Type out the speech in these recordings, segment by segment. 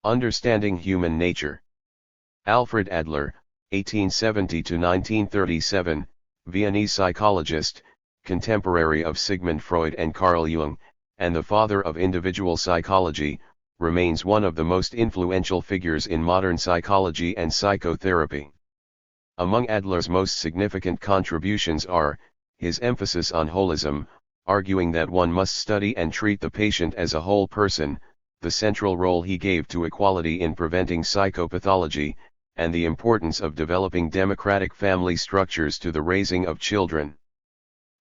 Understanding Human Nature. Alfred Adler, 1870–1937, Viennese psychologist, contemporary of Sigmund Freud and Carl Jung, and the father of individual psychology, remains one of the most influential figures in modern psychology and psychotherapy. Among Adler's most significant contributions are his emphasis on holism, arguing that one must study and treat the patient as a whole person, the central role he gave to equality in preventing psychopathology, and the importance of developing democratic family structures to the raising of children.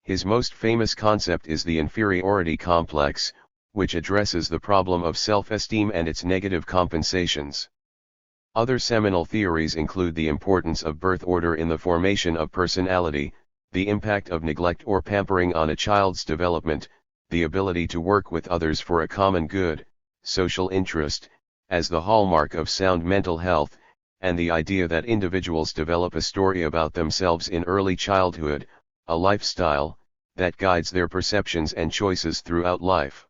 His most famous concept is the inferiority complex, which addresses the problem of self-esteem and its negative compensations. Other seminal theories include the importance of birth order in the formation of personality, the impact of neglect or pampering on a child's development, the ability to work with others for a common good, social interest, as the hallmark of sound mental health, and the idea that individuals develop a story about themselves in early childhood, a lifestyle that guides their perceptions and choices throughout life.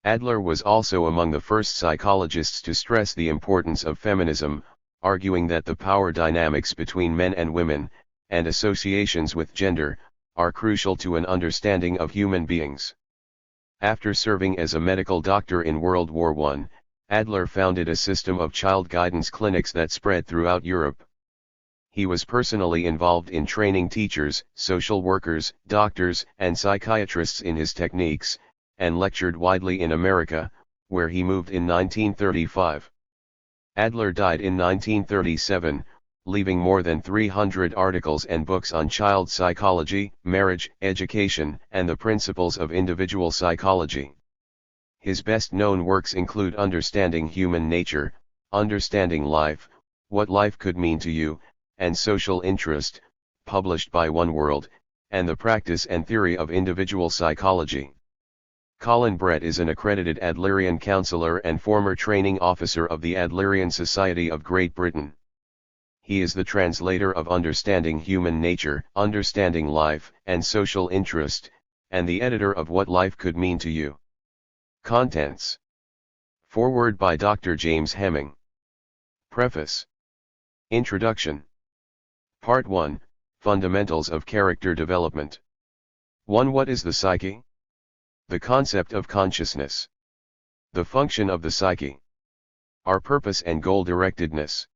Adler was also among the first psychologists to stress the importance of feminism, arguing that the power dynamics between men and women, and associations with gender, are crucial to an understanding of human beings. After serving as a medical doctor in World War I, Adler founded a system of child guidance clinics that spread throughout Europe. He was personally involved in training teachers, social workers, doctors, and psychiatrists in his techniques, and lectured widely in America, where he moved in 1935. Adler died in 1937, leaving more than 300 articles and books on child psychology, marriage, education, and the principles of individual psychology. His best-known works include Understanding Human Nature, Understanding Life, What Life Could Mean to You, and Social Interest, published by One World, and The Practice and Theory of Individual Psychology. Colin Brett is an accredited Adlerian counselor and former training officer of the Adlerian Society of Great Britain. He is the translator of Understanding Human Nature, Understanding Life, and Social Interest, and the editor of What Life Could Mean to You. Contents. Foreword by Dr. James Hemming. Preface. Introduction. Part 1, Fundamentals of Character Development. 1. What is the psyche? The concept of consciousness. The function of the psyche. Our purpose and goal-directedness.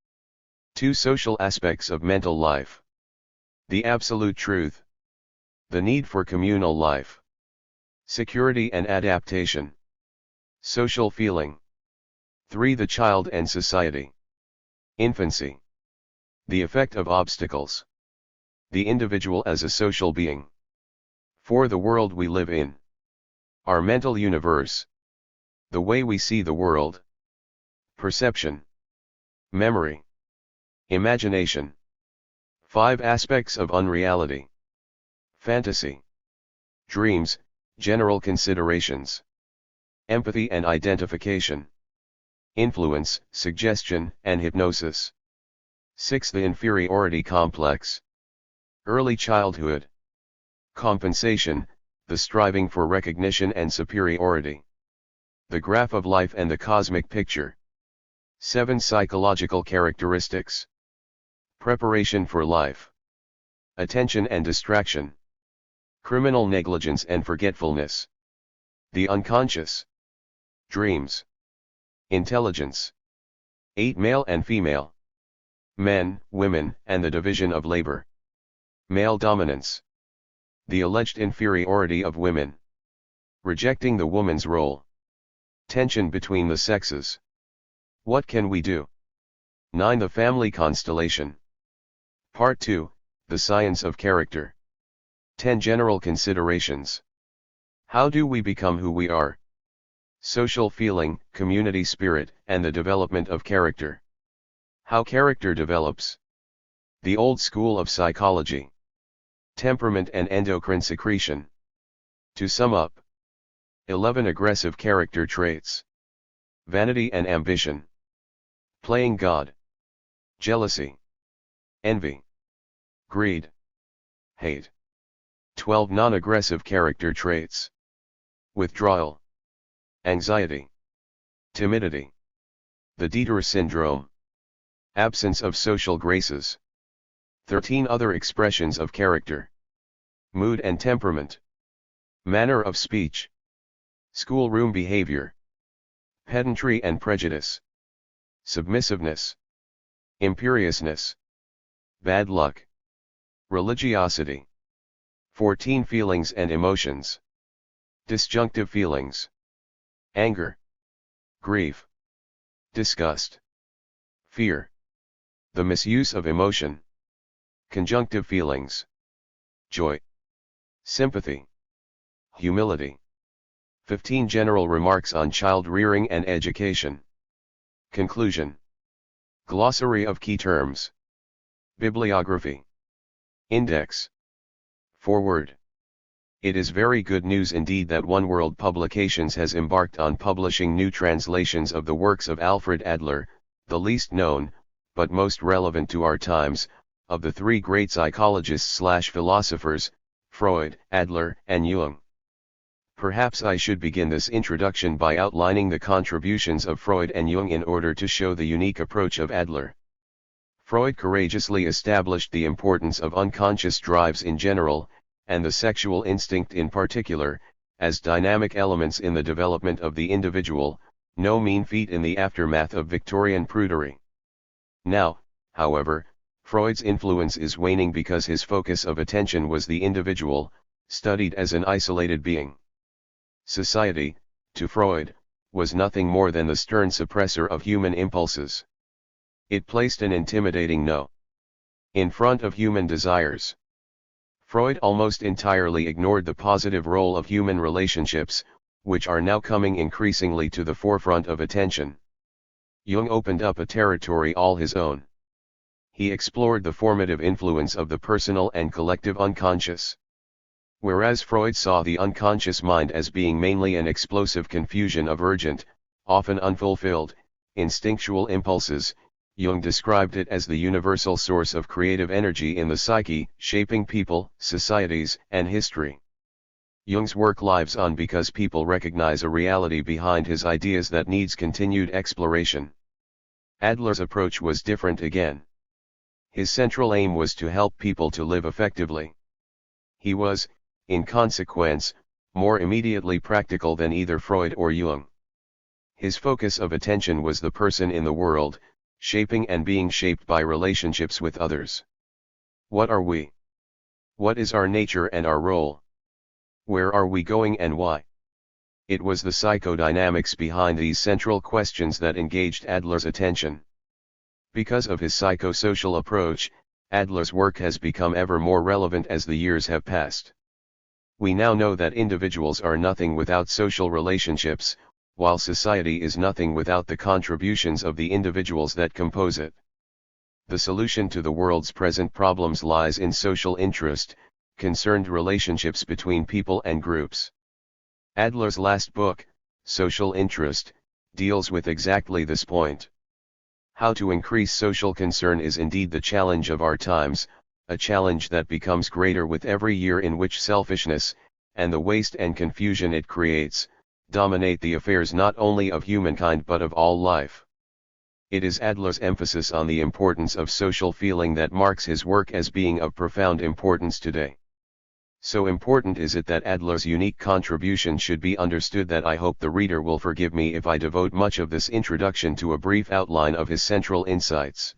2. Social aspects of mental life. The absolute truth. The need for communal life. Security and adaptation. Social feeling. 3. The child and society. Infancy. The effect of obstacles. The individual as a social being. 4. The world we live in. Our mental universe. The way we see the world. Perception. Memory. Imagination. 5. Aspects of unreality. Fantasy. Dreams, general considerations. Empathy and identification. Influence, suggestion, and hypnosis. 6. The inferiority complex. Early childhood. Compensation, the striving for recognition and superiority. The graph of life and the cosmic picture. 7. Psychological characteristics. Preparation for life. Attention and distraction. Criminal negligence and forgetfulness. The unconscious. Dreams. Intelligence. 8. Male and female. Men, women, and the division of labor. Male dominance. The alleged inferiority of women. Rejecting the woman's role. Tension between the sexes. What can we do? 9. The family constellation. Part 2, The Science of Character. 10. General considerations. How do we become who we are? Social feeling, community spirit, and the development of character. How character develops. The old school of psychology. Temperament and endocrine secretion. To sum up. 11 aggressive character traits. Vanity and ambition. Playing God. Jealousy. Envy. Greed. Hate. 12 non-aggressive character traits. Withdrawal. Anxiety. Timidity. the Dieter syndrome, absence of social graces, 13 other expressions of character, mood and temperament, manner of speech, schoolroom behavior, pedantry and prejudice, submissiveness, imperiousness, bad luck, religiosity, 14 feelings and emotions, disjunctive feelings, anger, grief, disgust, fear, the misuse of emotion, conjunctive feelings, joy, sympathy, humility. 15 general remarks on child rearing and education. Conclusion. Glossary of key terms. Bibliography. Index. Foreword. It is very good news indeed that One World Publications has embarked on publishing new translations of the works of Alfred Adler, the least known, but most relevant to our times, of the three great psychologists/philosophers, Freud, Adler, and Jung. Perhaps I should begin this introduction by outlining the contributions of Freud and Jung in order to show the unique approach of Adler. Freud courageously established the importance of unconscious drives in general, and the sexual instinct in particular, as dynamic elements in the development of the individual, no mean feat in the aftermath of Victorian prudery. Now, however, Freud's influence is waning because his focus of attention was the individual, studied as an isolated being. Society, to Freud, was nothing more than the stern suppressor of human impulses. It placed an intimidating no in front of human desires. Freud almost entirely ignored the positive role of human relationships, which are now coming increasingly to the forefront of attention. Jung opened up a territory all his own. He explored the formative influence of the personal and collective unconscious. Whereas Freud saw the unconscious mind as being mainly an explosive confusion of urgent, often unfulfilled, instinctual impulses, Jung described it as the universal source of creative energy in the psyche, shaping people, societies, and history. Jung's work lives on because people recognize a reality behind his ideas that needs continued exploration. Adler's approach was different again. His central aim was to help people to live effectively. He was, in consequence, more immediately practical than either Freud or Jung. His focus of attention was the person in the world, shaping and being shaped by relationships with others. What are we? What is our nature and our role? Where are we going and why? It was the psychodynamics behind these central questions that engaged Adler's attention. Because of his psychosocial approach, Adler's work has become ever more relevant as the years have passed. We now know that individuals are nothing without social relationships, while society is nothing without the contributions of the individuals that compose it. The solution to the world's present problems lies in social interest, concerned relationships between people and groups. Adler's last book, Social Interest, deals with exactly this point. How to increase social concern is indeed the challenge of our times, a challenge that becomes greater with every year in which selfishness, and the waste and confusion it creates, dominate the affairs not only of humankind but of all life. It is Adler's emphasis on the importance of social feeling that marks his work as being of profound importance today. So important is it that Adler's unique contribution should be understood that I hope the reader will forgive me if I devote much of this introduction to a brief outline of his central insights.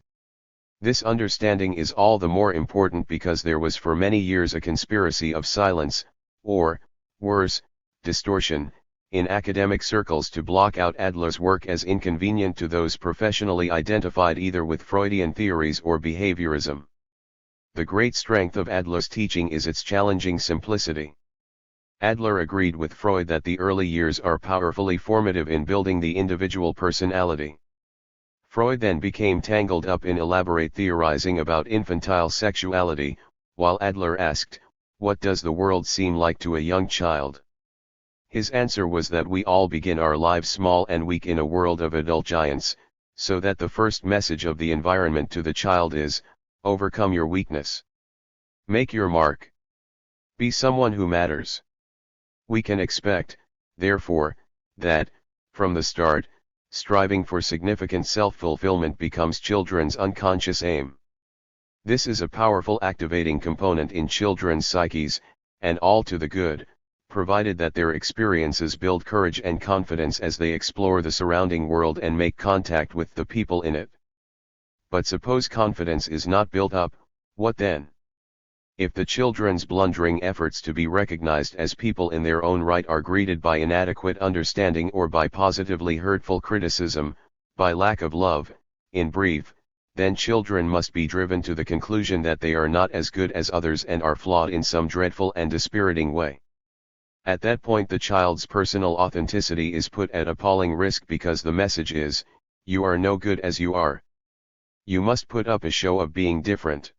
This understanding is all the more important because there was for many years a conspiracy of silence, or, worse, distortion, in academic circles to block out Adler's work as inconvenient to those professionally identified either with Freudian theories or behaviorism. The great strength of Adler's teaching is its challenging simplicity. Adler agreed with Freud that the early years are powerfully formative in building the individual personality. Freud then became tangled up in elaborate theorizing about infantile sexuality, while Adler asked, "What does the world seem like to a young child?" His answer was that we all begin our lives small and weak in a world of adult giants, so that the first message of the environment to the child is, overcome your weakness. Make your mark. Be someone who matters. We can expect, therefore, that, from the start, Striving for significant self-fulfillment becomes children's unconscious aim. This is a powerful activating component in children's psyches, and all to the good, provided that their experiences build courage and confidence as they explore the surrounding world and make contact with the people in it. But suppose confidence is not built up, what then? If the children's blundering efforts to be recognized as people in their own right are greeted by inadequate understanding or by positively hurtful criticism, by lack of love, in brief, then children must be driven to the conclusion that they are not as good as others and are flawed in some dreadful and dispiriting way. At that point the child's personal authenticity is put at appalling risk because the message is, you are no good as you are. You must put up a show of being different.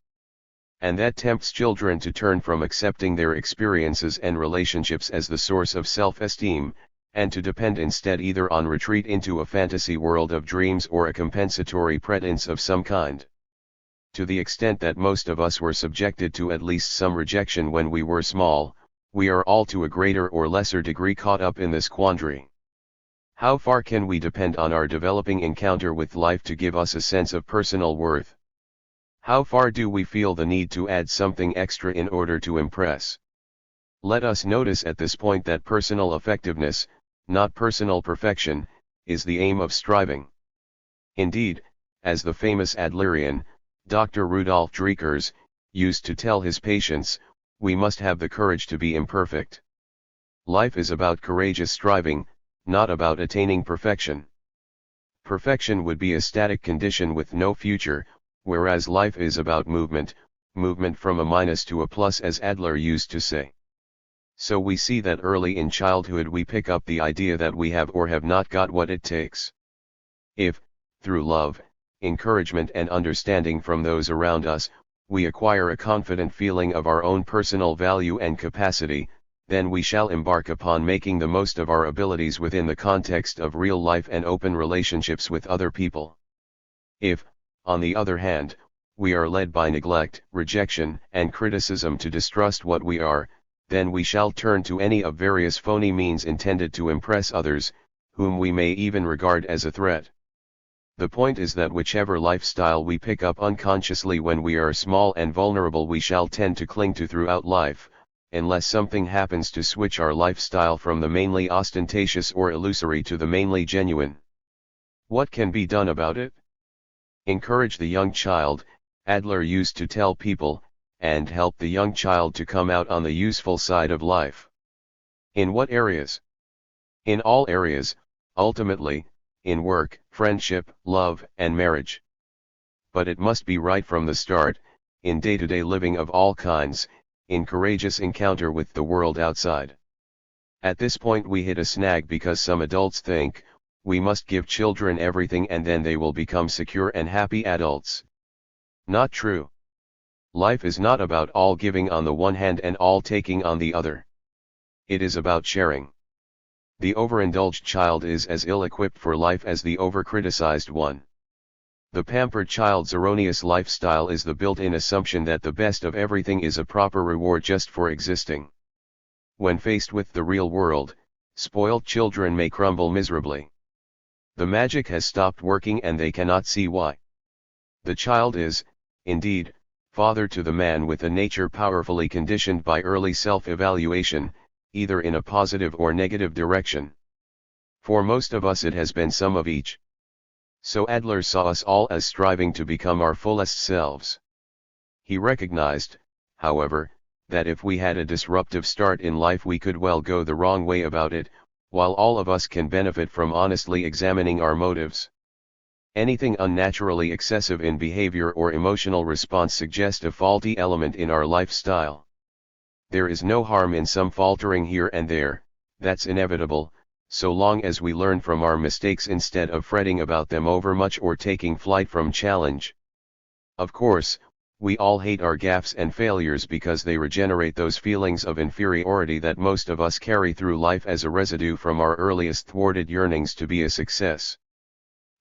And that tempts children to turn from accepting their experiences and relationships as the source of self-esteem, and to depend instead either on retreat into a fantasy world of dreams or a compensatory pretense of some kind. To the extent that most of us were subjected to at least some rejection when we were small, we are all to a greater or lesser degree caught up in this quandary. How far can we depend on our developing encounter with life to give us a sense of personal worth? How far do we feel the need to add something extra in order to impress? Let us notice at this point that personal effectiveness, not personal perfection, is the aim of striving. Indeed, as the famous Adlerian, Dr. Rudolf Dreikurs, used to tell his patients, we must have the courage to be imperfect. Life is about courageous striving, not about attaining perfection. Perfection would be a static condition with no future, whereas life is about movement, movement from a minus to a plus, as Adler used to say. So we see that early in childhood we pick up the idea that we have or have not got what it takes. If, through love, encouragement and understanding from those around us, we acquire a confident feeling of our own personal value and capacity, then we shall embark upon making the most of our abilities within the context of real life and open relationships with other people. If, on the other hand, we are led by neglect, rejection, and criticism to distrust what we are, then we shall turn to any of various phony means intended to impress others, whom we may even regard as a threat. The point is that whichever lifestyle we pick up unconsciously when we are small and vulnerable we shall tend to cling to throughout life, unless something happens to switch our lifestyle from the mainly ostentatious or illusory to the mainly genuine. What can be done about it? Encourage the young child, Adler used to tell people, and help the young child to come out on the useful side of life. In what areas? In all areas, ultimately, in work, friendship, love, and marriage. But it must be right from the start, in day-to-day living of all kinds, in courageous encounter with the world outside. At this point we hit a snag because some adults think, we must give children everything and then they will become secure and happy adults. Not true. Life is not about all giving on the one hand and all taking on the other. It is about sharing. The overindulged child is as ill-equipped for life as the over-criticized one. The pampered child's erroneous lifestyle is the built-in assumption that the best of everything is a proper reward just for existing. When faced with the real world, spoiled children may crumble miserably. The magic has stopped working and they cannot see why. The child is, indeed, father to the man with a nature powerfully conditioned by early self-evaluation, either in a positive or negative direction. For most of us it has been some of each. So Adler saw us all as striving to become our fullest selves. He recognized, however, that if we had a disruptive start in life we could well go the wrong way about it, while all of us can benefit from honestly examining our motives. Anything unnaturally excessive in behavior or emotional response suggests a faulty element in our lifestyle. There is no harm in some faltering here and there, that's inevitable, so long as we learn from our mistakes instead of fretting about them overmuch or taking flight from challenge. Of course, we all hate our gaffes and failures because they regenerate those feelings of inferiority that most of us carry through life as a residue from our earliest thwarted yearnings to be a success.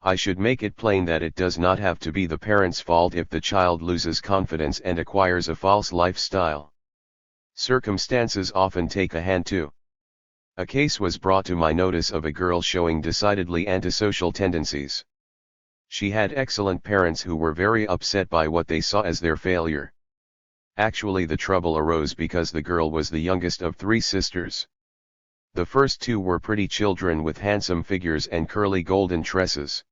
I should make it plain that it does not have to be the parent's fault if the child loses confidence and acquires a false lifestyle. Circumstances often take a hand too. A case was brought to my notice of a girl showing decidedly antisocial tendencies. She had excellent parents who were very upset by what they saw as their failure. Actually, the trouble arose because the girl was the youngest of 3 sisters. The first 2 were pretty children with handsome figures and curly golden tresses.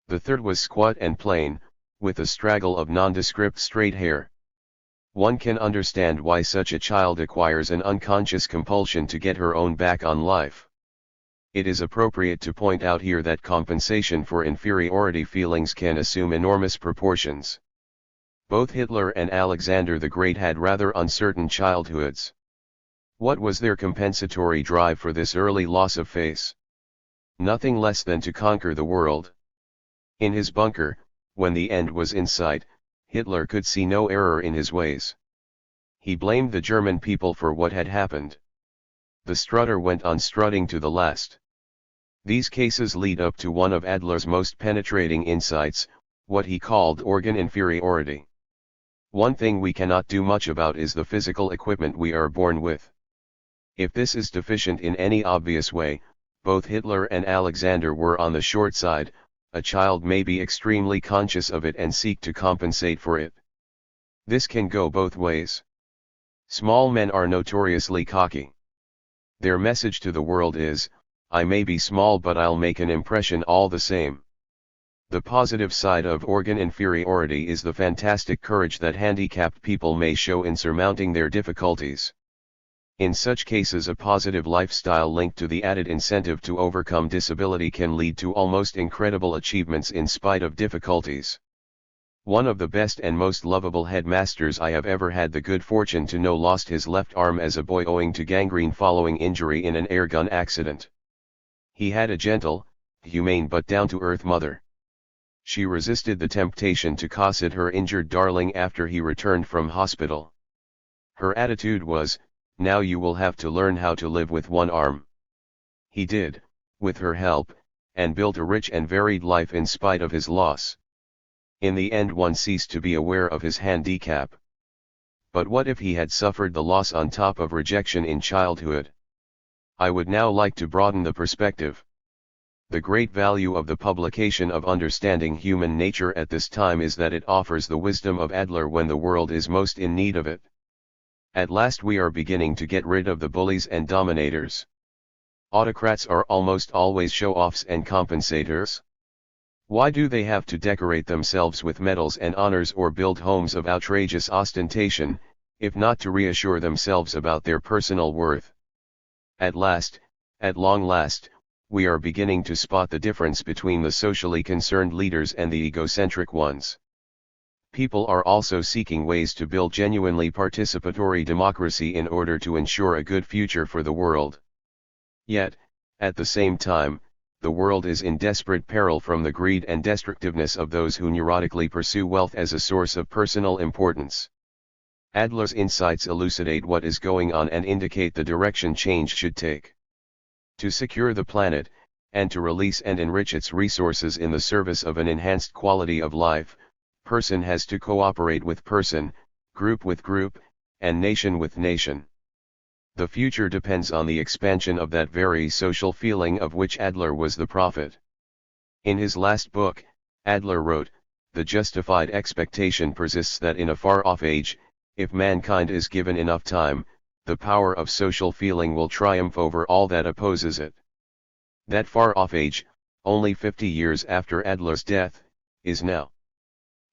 The third was squat and plain, with a straggle of nondescript straight hair. One can understand why such a child acquires an unconscious compulsion to get her own back on life. It is appropriate to point out here that compensation for inferiority feelings can assume enormous proportions. Both Hitler and Alexander the Great had rather uncertain childhoods. What was their compensatory drive for this early loss of face? Nothing less than to conquer the world. In his bunker, when the end was in sight, Hitler could see no error in his ways. He blamed the German people for what had happened. The strutter went on strutting to the last. These cases lead up to one of Adler's most penetrating insights, what he called organ inferiority. One thing we cannot do much about is the physical equipment we are born with. If this is deficient in any obvious way, both Hitler and Alexander were on the short side. A child may be extremely conscious of it and seek to compensate for it. This can go both ways. Small men are notoriously cocky. Their message to the world is, I may be small but I'll make an impression all the same. The positive side of organ inferiority is the fantastic courage that handicapped people may show in surmounting their difficulties. In such cases, a positive lifestyle linked to the added incentive to overcome disability can lead to almost incredible achievements in spite of difficulties. One of the best and most lovable headmasters I have ever had the good fortune to know lost his left arm as a boy owing to gangrene following injury in an airgun accident. He had a gentle, humane but down-to-earth mother. She resisted the temptation to cosset her injured darling after he returned from hospital. Her attitude was, now you will have to learn how to live with one arm. He did, with her help, and built a rich and varied life in spite of his loss. In the end, one ceased to be aware of his handicap. But what if he had suffered the loss on top of rejection in childhood? I would now like to broaden the perspective. The great value of the publication of Understanding Human Nature at this time is that it offers the wisdom of Adler when the world is most in need of it. At last we are beginning to get rid of the bullies and dominators. Autocrats are almost always show-offs and compensators. Why do they have to decorate themselves with medals and honors or build homes of outrageous ostentation, if not to reassure themselves about their personal worth? At long last, we are beginning to spot the difference between the socially concerned leaders and the egocentric ones. People are also seeking ways to build genuinely participatory democracy in order to ensure a good future for the world. Yet, at the same time, the world is in desperate peril from the greed and destructiveness of those who neurotically pursue wealth as a source of personal importance. Adler's insights elucidate what is going on and indicate the direction change should take. To secure the planet, and to release and enrich its resources in the service of an enhanced quality of life, person has to cooperate with person, group with group, and nation with nation. The future depends on the expansion of that very social feeling of which Adler was the prophet. In his last book, Adler wrote, "The justified expectation persists that in a far-off age, if mankind is given enough time, the power of social feeling will triumph over all that opposes it." That far-off age, only 50 years after Adler's death, is now.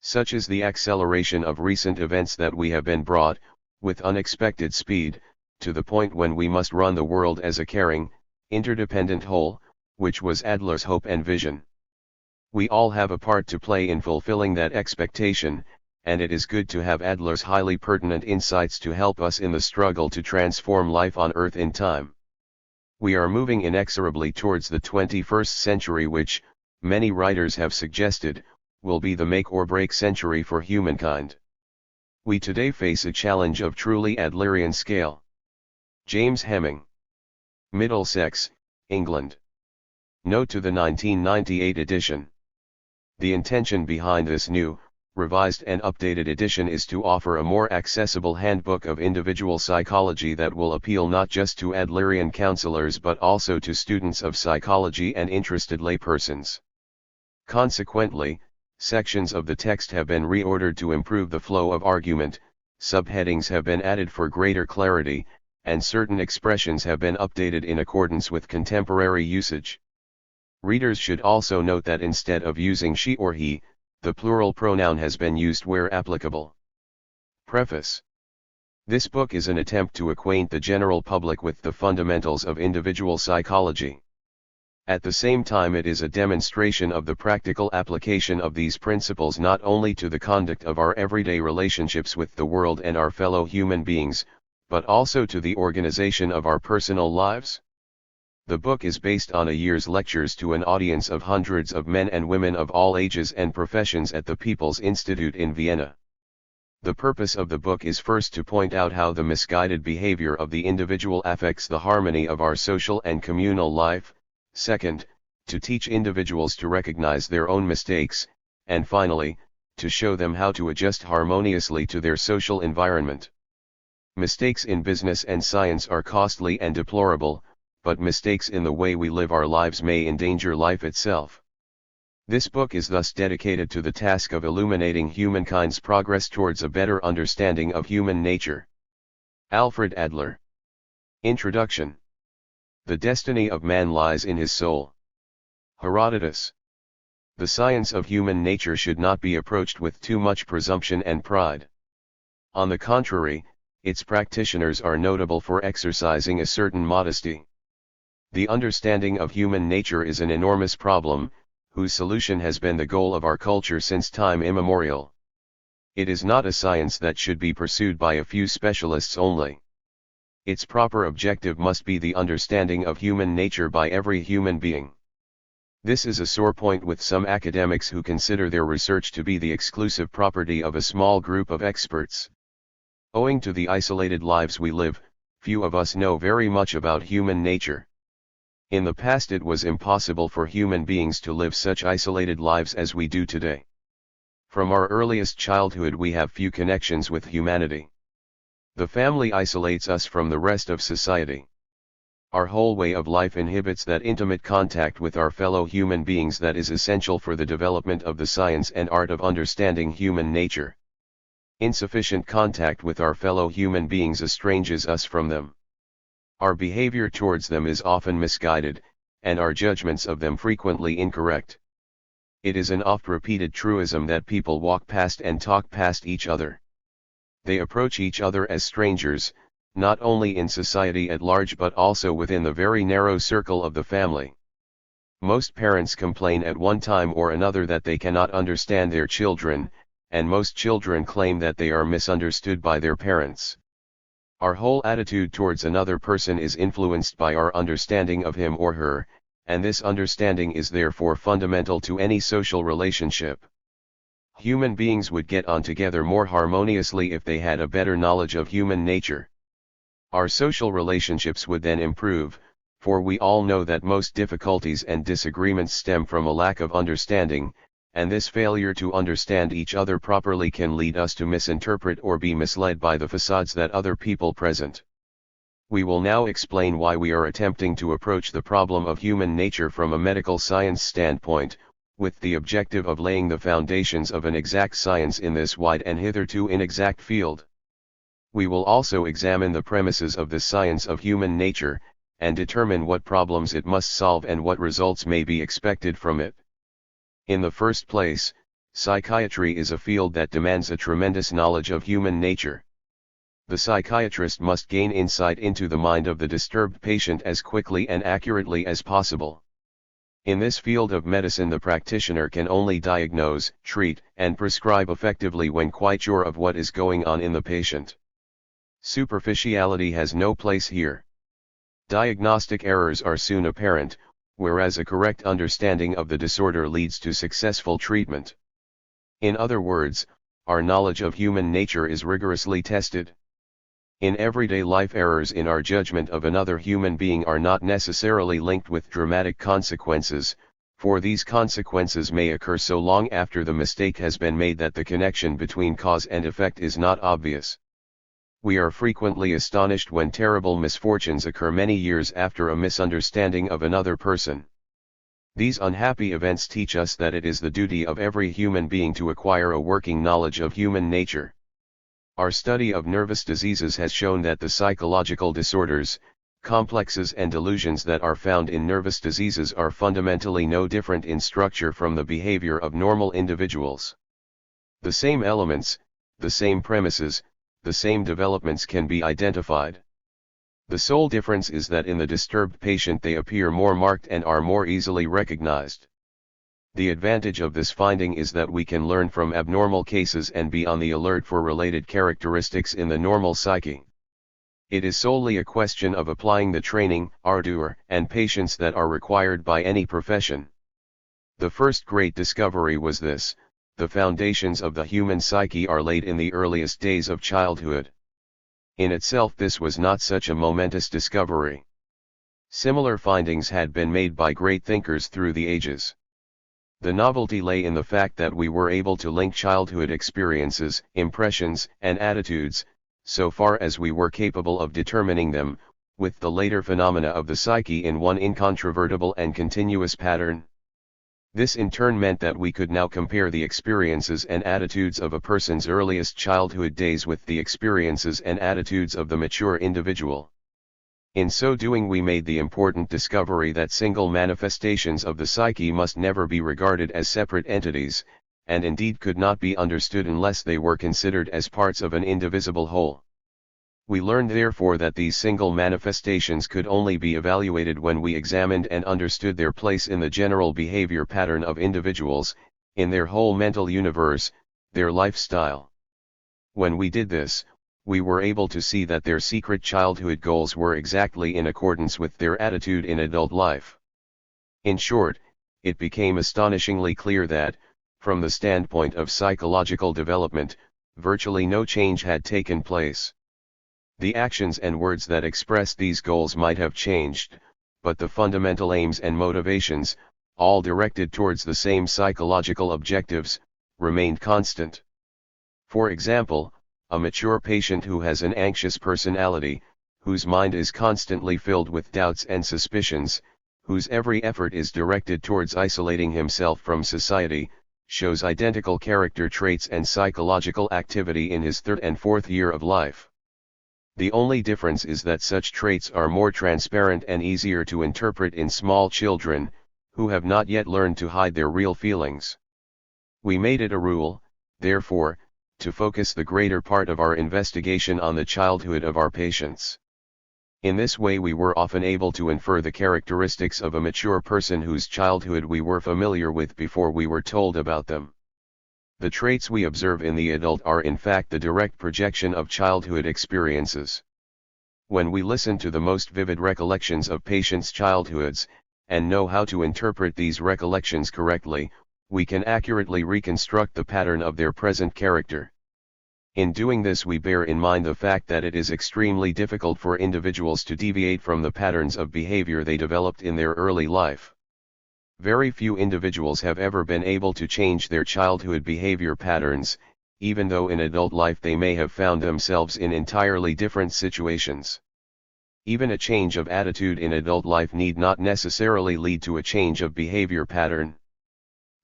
Such is the acceleration of recent events that we have been brought, with unexpected speed, to the point when we must run the world as a caring, interdependent whole, which was Adler's hope and vision. We all have a part to play in fulfilling that expectation, and it is good to have Adler's highly pertinent insights to help us in the struggle to transform life on Earth in time. We are moving inexorably towards the 21st century, which, many writers have suggested, will be the make-or-break century for humankind. We today face a challenge of truly Adlerian scale. James Hemming. Middlesex, England. Note to the 1998 edition. The intention behind this new, revised and updated edition is to offer a more accessible handbook of individual psychology that will appeal not just to Adlerian counselors but also to students of psychology and interested laypersons. Consequently, sections of the text have been reordered to improve the flow of argument, subheadings have been added for greater clarity, and certain expressions have been updated in accordance with contemporary usage. Readers should also note that instead of using she or he, the plural pronoun has been used where applicable. Preface. This book is an attempt to acquaint the general public with the fundamentals of individual psychology. At the same time, it is a demonstration of the practical application of these principles not only to the conduct of our everyday relationships with the world and our fellow human beings, but also to the organization of our personal lives. The book is based on a year's lectures to an audience of hundreds of men and women of all ages and professions at the People's Institute in Vienna. The purpose of the book is first to point out how the misguided behavior of the individual affects the harmony of our social and communal life, second, to teach individuals to recognize their own mistakes, and finally, to show them how to adjust harmoniously to their social environment. Mistakes in business and science are costly and deplorable, but mistakes in the way we live our lives may endanger life itself. This book is thus dedicated to the task of illuminating humankind's progress towards a better understanding of human nature. Alfred Adler. Introduction. The destiny of man lies in his soul. Herodotus. The science of human nature should not be approached with too much presumption and pride. On the contrary, its practitioners are notable for exercising a certain modesty. The understanding of human nature is an enormous problem, whose solution has been the goal of our culture since time immemorial. It is not a science that should be pursued by a few specialists only. Its proper objective must be the understanding of human nature by every human being. This is a sore point with some academics who consider their research to be the exclusive property of a small group of experts. Owing to the isolated lives we live, few of us know very much about human nature. In the past it was impossible for human beings to live such isolated lives as we do today. From our earliest childhood we have few connections with humanity. The family isolates us from the rest of society. Our whole way of life inhibits that intimate contact with our fellow human beings that is essential for the development of the science and art of understanding human nature. Insufficient contact with our fellow human beings estranges us from them. Our behavior towards them is often misguided, and our judgments of them frequently incorrect. It is an oft-repeated truism that people walk past and talk past each other. They approach each other as strangers, not only in society at large but also within the very narrow circle of the family. Most parents complain at one time or another that they cannot understand their children, and most children claim that they are misunderstood by their parents. Our whole attitude towards another person is influenced by our understanding of him or her, and this understanding is therefore fundamental to any social relationship. Human beings would get on together more harmoniously if they had a better knowledge of human nature. Our social relationships would then improve, for we all know that most difficulties and disagreements stem from a lack of understanding, and this failure to understand each other properly can lead us to misinterpret or be misled by the facades that other people present. We will now explain why we are attempting to approach the problem of human nature from a medical science standpoint, with the objective of laying the foundations of an exact science in this wide and hitherto inexact field. We will also examine the premises of the science of human nature, and determine what problems it must solve and what results may be expected from it. In the first place, psychiatry is a field that demands a tremendous knowledge of human nature. The psychiatrist must gain insight into the mind of the disturbed patient as quickly and accurately as possible. In this field of medicine, the practitioner can only diagnose, treat, and prescribe effectively when quite sure of what is going on in the patient. Superficiality has no place here. Diagnostic errors are soon apparent, whereas a correct understanding of the disorder leads to successful treatment. In other words, our knowledge of human nature is rigorously tested. In everyday life, errors in our judgment of another human being are not necessarily linked with dramatic consequences, for these consequences may occur so long after the mistake has been made that the connection between cause and effect is not obvious. We are frequently astonished when terrible misfortunes occur many years after a misunderstanding of another person. These unhappy events teach us that it is the duty of every human being to acquire a working knowledge of human nature. Our study of nervous diseases has shown that the psychological disorders, complexes and delusions that are found in nervous diseases are fundamentally no different in structure from the behavior of normal individuals. The same elements, the same premises, the same developments can be identified. The sole difference is that in the disturbed patient they appear more marked and are more easily recognized. The advantage of this finding is that we can learn from abnormal cases and be on the alert for related characteristics in the normal psyche. It is solely a question of applying the training, ardor, and patience that are required by any profession. The first great discovery was this: the foundations of the human psyche are laid in the earliest days of childhood. In itself this was not such a momentous discovery. Similar findings had been made by great thinkers through the ages. The novelty lay in the fact that we were able to link childhood experiences, impressions, and attitudes, so far as we were capable of determining them, with the later phenomena of the psyche in one incontrovertible and continuous pattern. This in turn meant that we could now compare the experiences and attitudes of a person's earliest childhood days with the experiences and attitudes of the mature individual. In so doing we made the important discovery that single manifestations of the psyche must never be regarded as separate entities, and indeed could not be understood unless they were considered as parts of an indivisible whole. We learned therefore that these single manifestations could only be evaluated when we examined and understood their place in the general behavior pattern of individuals, in their whole mental universe, their lifestyle. When we did this, we were able to see that their secret childhood goals were exactly in accordance with their attitude in adult life. In short, it became astonishingly clear that, from the standpoint of psychological development, virtually no change had taken place. The actions and words that expressed these goals might have changed, but the fundamental aims and motivations, all directed towards the same psychological objectives, remained constant. For example, a mature patient who has an anxious personality, whose mind is constantly filled with doubts and suspicions, whose every effort is directed towards isolating himself from society, shows identical character traits and psychological activity in his third and fourth year of life. The only difference is that such traits are more transparent and easier to interpret in small children, who have not yet learned to hide their real feelings. We made it a rule, therefore, to focus the greater part of our investigation on the childhood of our patients. In this way we were often able to infer the characteristics of a mature person whose childhood we were familiar with before we were told about them. The traits we observe in the adult are in fact the direct projection of childhood experiences. When we listen to the most vivid recollections of patients' childhoods, and know how to interpret these recollections correctly, we can accurately reconstruct the pattern of their present character. In doing this we bear in mind the fact that it is extremely difficult for individuals to deviate from the patterns of behavior they developed in their early life. Very few individuals have ever been able to change their childhood behavior patterns, even though in adult life they may have found themselves in entirely different situations. Even a change of attitude in adult life need not necessarily lead to a change of behavior pattern.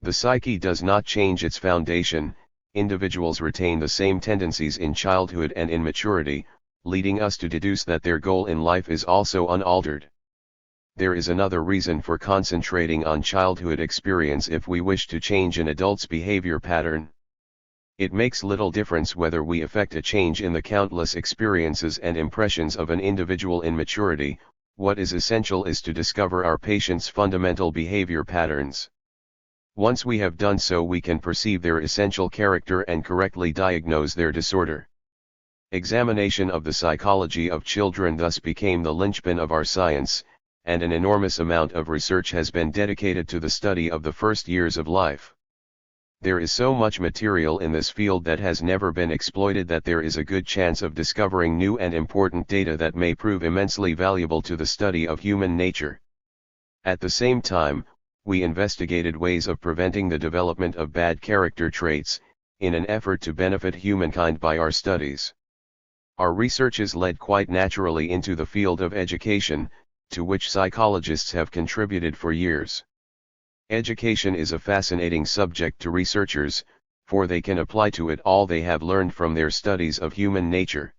The psyche does not change its foundation. Individuals retain the same tendencies in childhood and in maturity, leading us to deduce that their goal in life is also unaltered. There is another reason for concentrating on childhood experience if we wish to change an adult's behavior pattern. It makes little difference whether we effect a change in the countless experiences and impressions of an individual in maturity. What is essential is to discover our patient's fundamental behavior patterns. Once we have done so we can perceive their essential character and correctly diagnose their disorder. Examination of the psychology of children thus became the linchpin of our science, and an enormous amount of research has been dedicated to the study of the first years of life. There is so much material in this field that has never been exploited that there is a good chance of discovering new and important data that may prove immensely valuable to the study of human nature. At the same time, we investigated ways of preventing the development of bad character traits, in an effort to benefit humankind by our studies. Our researches led quite naturally into the field of education, to which psychologists have contributed for years. Education is a fascinating subject to researchers, for they can apply to it all they have learned from their studies of human nature.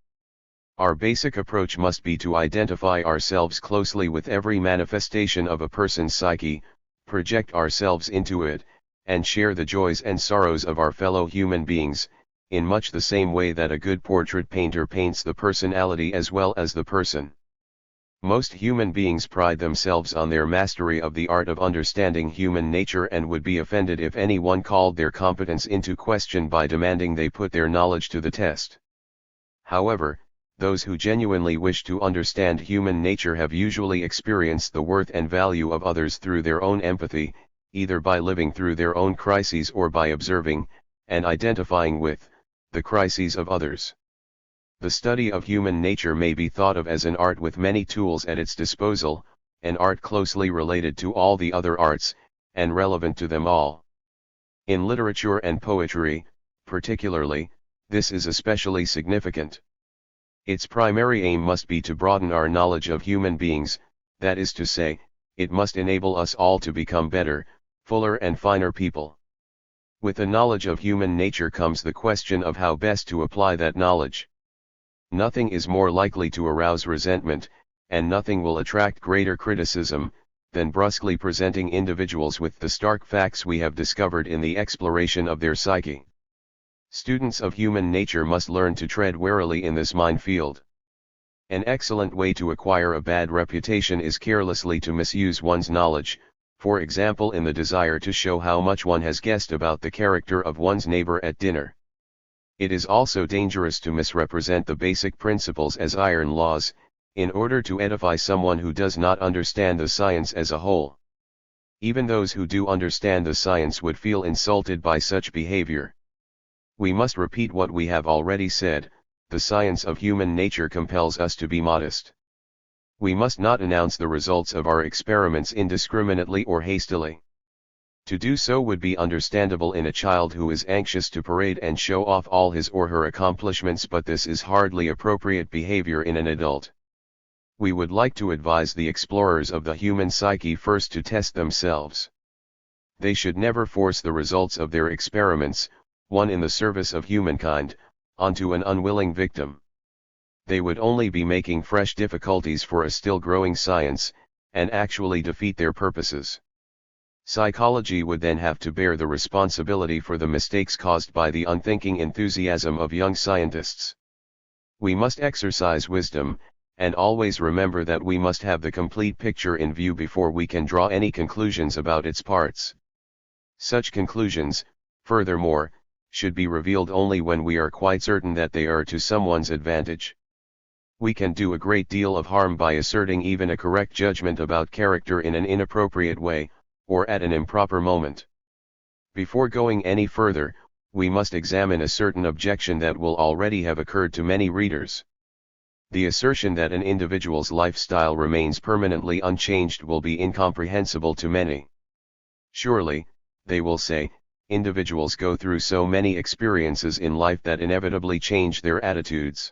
Our basic approach must be to identify ourselves closely with every manifestation of a person's psyche, project ourselves into it, and share the joys and sorrows of our fellow human beings, in much the same way that a good portrait painter paints the personality as well as the person. Most human beings pride themselves on their mastery of the art of understanding human nature and would be offended if anyone called their competence into question by demanding they put their knowledge to the test. However, those who genuinely wish to understand human nature have usually experienced the worth and value of others through their own empathy, either by living through their own crises or by observing, and identifying with, the crises of others. The study of human nature may be thought of as an art with many tools at its disposal, an art closely related to all the other arts, and relevant to them all. In literature and poetry, particularly, this is especially significant. Its primary aim must be to broaden our knowledge of human beings, that is to say, it must enable us all to become better, fuller and finer people. With the knowledge of human nature comes the question of how best to apply that knowledge. Nothing is more likely to arouse resentment, and nothing will attract greater criticism, than brusquely presenting individuals with the stark facts we have discovered in the exploration of their psyche. Students of human nature must learn to tread warily in this minefield. An excellent way to acquire a bad reputation is carelessly to misuse one's knowledge, for example in the desire to show how much one has guessed about the character of one's neighbor at dinner. It is also dangerous to misrepresent the basic principles as iron laws, in order to edify someone who does not understand the science as a whole. Even those who do understand the science would feel insulted by such behavior. We must repeat what we have already said, the science of human nature compels us to be modest. We must not announce the results of our experiments indiscriminately or hastily. To do so would be understandable in a child who is anxious to parade and show off all his or her accomplishments, but this is hardly appropriate behavior in an adult. We would like to advise the explorers of the human psyche first to test themselves. They should never force the results of their experiments, one in the service of humankind, onto an unwilling victim. They would only be making fresh difficulties for a still growing science, and actually defeat their purposes. Psychology would then have to bear the responsibility for the mistakes caused by the unthinking enthusiasm of young scientists. We must exercise wisdom, and always remember that we must have the complete picture in view before we can draw any conclusions about its parts. Such conclusions, furthermore, should be revealed only when we are quite certain that they are to someone's advantage. We can do a great deal of harm by asserting even a correct judgment about character in an inappropriate way, or at an improper moment. Before going any further, we must examine a certain objection that will already have occurred to many readers. The assertion that an individual's lifestyle remains permanently unchanged will be incomprehensible to many. Surely, they will say, individuals go through so many experiences in life that inevitably change their attitudes.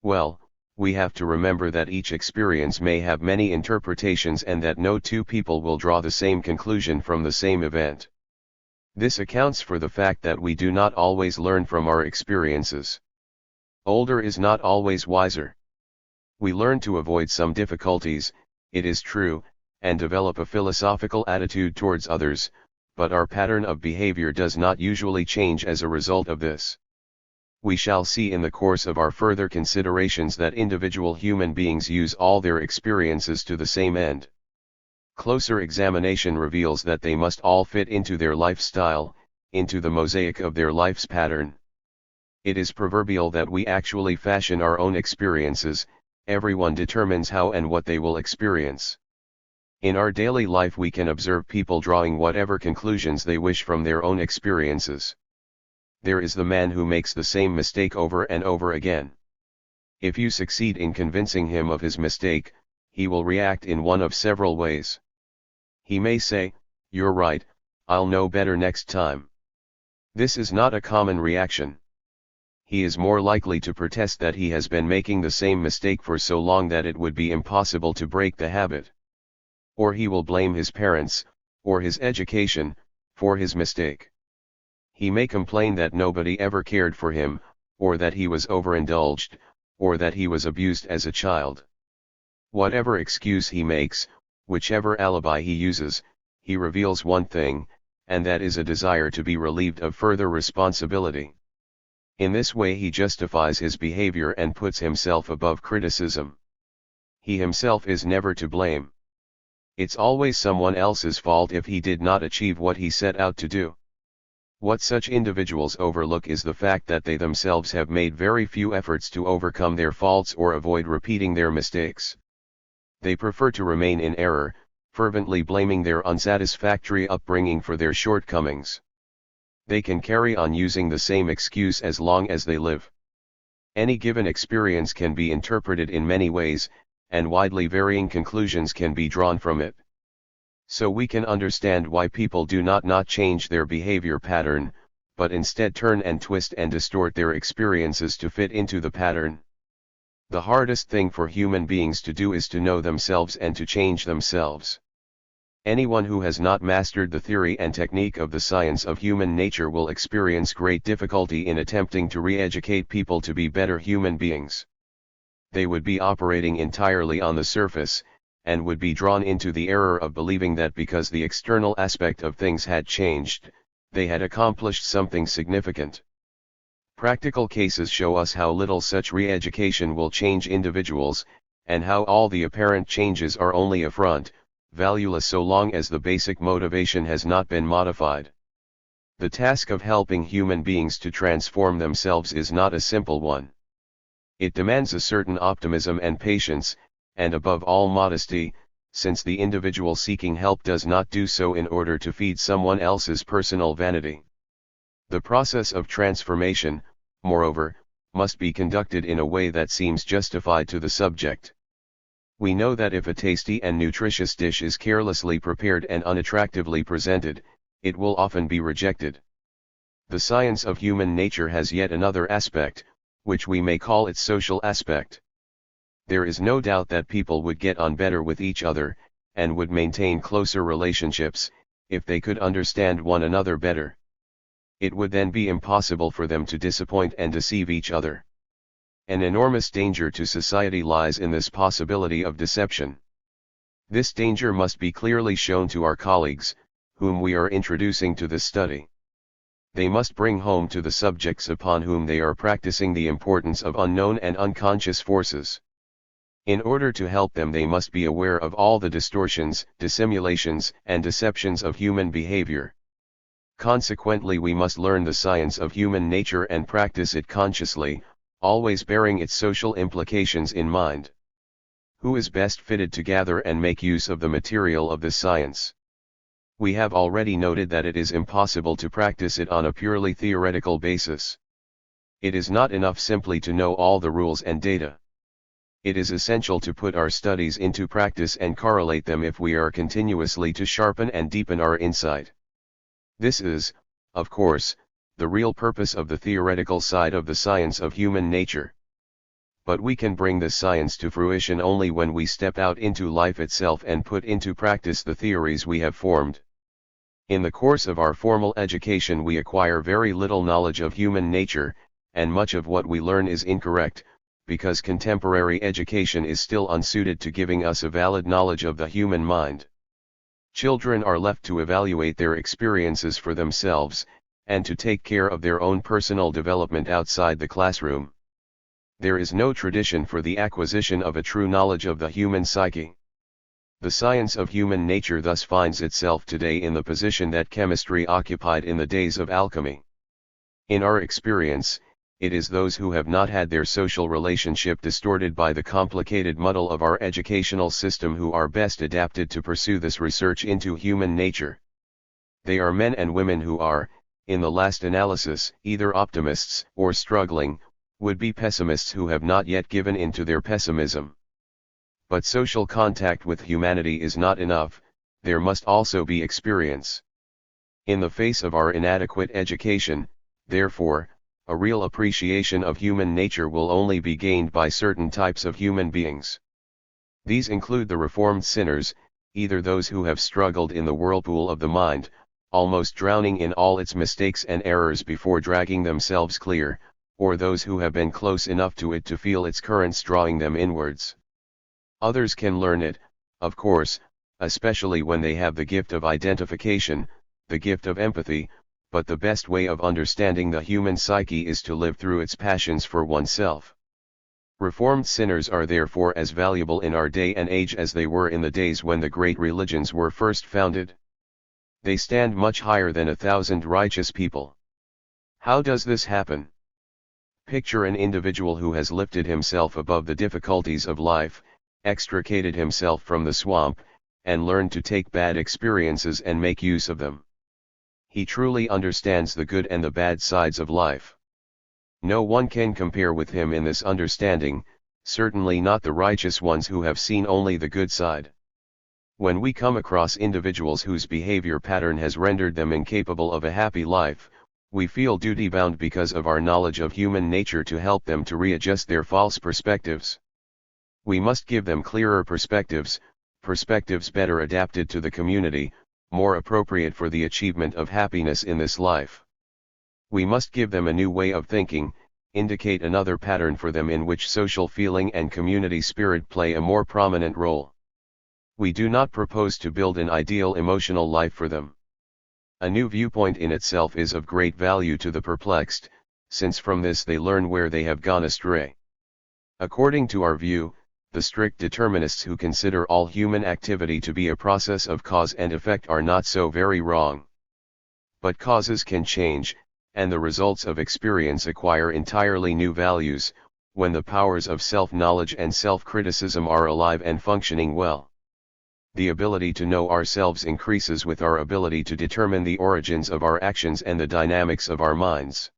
Well, we have to remember that each experience may have many interpretations and that no two people will draw the same conclusion from the same event. This accounts for the fact that we do not always learn from our experiences. Older is not always wiser. We learn to avoid some difficulties, it is true, and develop a philosophical attitude towards others, but our pattern of behavior does not usually change as a result of this. We shall see in the course of our further considerations that individual human beings use all their experiences to the same end. Closer examination reveals that they must all fit into their lifestyle, into the mosaic of their life's pattern. It is proverbial that we actually fashion our own experiences, everyone determines how and what they will experience. In our daily life we can observe people drawing whatever conclusions they wish from their own experiences. There is the man who makes the same mistake over and over again. If you succeed in convincing him of his mistake, he will react in one of several ways. He may say, "You're right, I'll know better next time." This is not a common reaction. He is more likely to protest that he has been making the same mistake for so long that it would be impossible to break the habit. Or he will blame his parents, or his education, for his mistake. He may complain that nobody ever cared for him, or that he was overindulged, or that he was abused as a child. Whatever excuse he makes, whichever alibi he uses, he reveals one thing, and that is a desire to be relieved of further responsibility. In this way he justifies his behavior and puts himself above criticism. He himself is never to blame. It's always someone else's fault if he did not achieve what he set out to do. What such individuals overlook is the fact that they themselves have made very few efforts to overcome their faults or avoid repeating their mistakes. They prefer to remain in error, fervently blaming their unsatisfactory upbringing for their shortcomings. They can carry on using the same excuse as long as they live. Any given experience can be interpreted in many ways, and widely varying conclusions can be drawn from it. So we can understand why people do not change their behavior pattern, but instead turn and twist and distort their experiences to fit into the pattern. The hardest thing for human beings to do is to know themselves and to change themselves. Anyone who has not mastered the theory and technique of the science of human nature will experience great difficulty in attempting to re-educate people to be better human beings. They would be operating entirely on the surface, and would be drawn into the error of believing that because the external aspect of things had changed, they had accomplished something significant. Practical cases show us how little such re-education will change individuals, and how all the apparent changes are only a front, valueless so long as the basic motivation has not been modified. The task of helping human beings to transform themselves is not a simple one. It demands a certain optimism and patience, and above all modesty, since the individual seeking help does not do so in order to feed someone else's personal vanity. The process of transformation, moreover, must be conducted in a way that seems justified to the subject. We know that if a tasty and nutritious dish is carelessly prepared and unattractively presented, it will often be rejected. The science of human nature has yet another aspect, which we may call its social aspect. There is no doubt that people would get on better with each other, and would maintain closer relationships, if they could understand one another better. It would then be impossible for them to disappoint and deceive each other. An enormous danger to society lies in this possibility of deception. This danger must be clearly shown to our colleagues, whom we are introducing to this study. They must bring home to the subjects upon whom they are practicing the importance of unknown and unconscious forces. In order to help them, they must be aware of all the distortions, dissimulations, and deceptions of human behavior. Consequently, we must learn the science of human nature and practice it consciously, always bearing its social implications in mind. Who is best fitted to gather and make use of the material of this science? We have already noted that it is impossible to practice it on a purely theoretical basis. It is not enough simply to know all the rules and data. It is essential to put our studies into practice and correlate them if we are continuously to sharpen and deepen our insight. This is, of course, the real purpose of the theoretical side of the science of human nature. But we can bring this science to fruition only when we step out into life itself and put into practice the theories we have formed. In the course of our formal education we acquire very little knowledge of human nature, and much of what we learn is incorrect, because contemporary education is still unsuited to giving us a valid knowledge of the human mind. Children are left to evaluate their experiences for themselves, and to take care of their own personal development outside the classroom. There is no tradition for the acquisition of a true knowledge of the human psyche. The science of human nature thus finds itself today in the position that chemistry occupied in the days of alchemy. In our experience, it is those who have not had their social relationship distorted by the complicated muddle of our educational system who are best adapted to pursue this research into human nature. They are men and women who are, in the last analysis, either optimists or struggling, would-be pessimists who have not yet given in to their pessimism. But social contact with humanity is not enough, there must also be experience. In the face of our inadequate education, therefore, a real appreciation of human nature will only be gained by certain types of human beings. These include the reformed sinners, either those who have struggled in the whirlpool of the mind, almost drowning in all its mistakes and errors before dragging themselves clear, or those who have been close enough to it to feel its currents drawing them inwards. Others can learn it, of course, especially when they have the gift of identification, the gift of empathy, but the best way of understanding the human psyche is to live through its passions for oneself. Reformed sinners are therefore as valuable in our day and age as they were in the days when the great religions were first founded. They stand much higher than 1,000 righteous people. How does this happen? Picture an individual who has lifted himself above the difficulties of life, extricated himself from the swamp, and learned to take bad experiences and make use of them. He truly understands the good and the bad sides of life. No one can compare with him in this understanding, certainly not the righteous ones who have seen only the good side. When we come across individuals whose behavior pattern has rendered them incapable of a happy life, we feel duty-bound because of our knowledge of human nature to help them to readjust their false perspectives. We must give them clearer perspectives, perspectives better adapted to the community, more appropriate for the achievement of happiness in this life. We must give them a new way of thinking, indicate another pattern for them in which social feeling and community spirit play a more prominent role. We do not propose to build an ideal emotional life for them. A new viewpoint in itself is of great value to the perplexed, since from this they learn where they have gone astray. According to our view, the strict determinists who consider all human activity to be a process of cause and effect are not so very wrong. But causes can change, and the results of experience acquire entirely new values, when the powers of self-knowledge and self-criticism are alive and functioning well. The ability to know ourselves increases with our ability to determine the origins of our actions and the dynamics of our minds.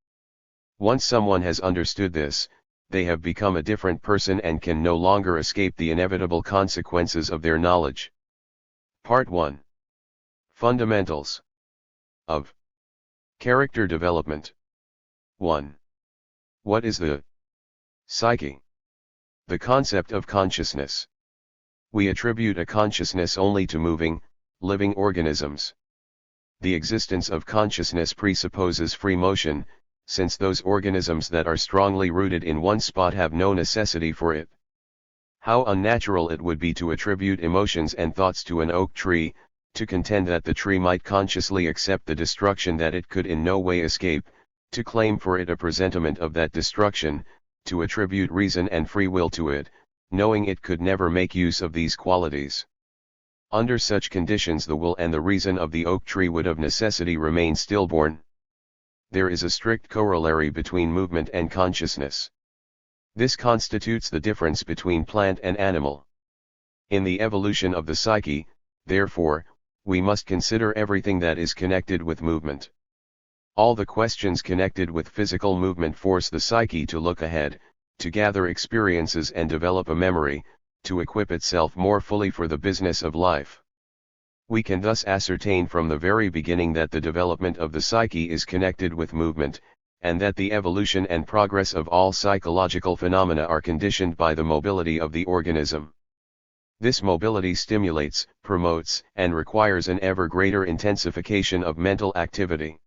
Once someone has understood this, they have become a different person and can no longer escape the inevitable consequences of their knowledge. Part 1. Fundamentals of Character Development. 1. What is the psyche? The concept of consciousness. We attribute a consciousness only to moving, living organisms. The existence of consciousness presupposes free motion, since those organisms that are strongly rooted in one spot have no necessity for it. How unnatural it would be to attribute emotions and thoughts to an oak tree, to contend that the tree might consciously accept the destruction that it could in no way escape, to claim for it a presentiment of that destruction, to attribute reason and free will to it, knowing it could never make use of these qualities. Under such conditions the will and the reason of the oak tree would of necessity remain stillborn. There is a strict corollary between movement and consciousness. This constitutes the difference between plant and animal. In the evolution of the psyche, therefore, we must consider everything that is connected with movement. All the questions connected with physical movement force the psyche to look ahead, to gather experiences and develop a memory, to equip itself more fully for the business of life. We can thus ascertain from the very beginning that the development of the psyche is connected with movement, and that the evolution and progress of all psychological phenomena are conditioned by the mobility of the organism. This mobility stimulates, promotes, and requires an ever greater intensification of mental activity.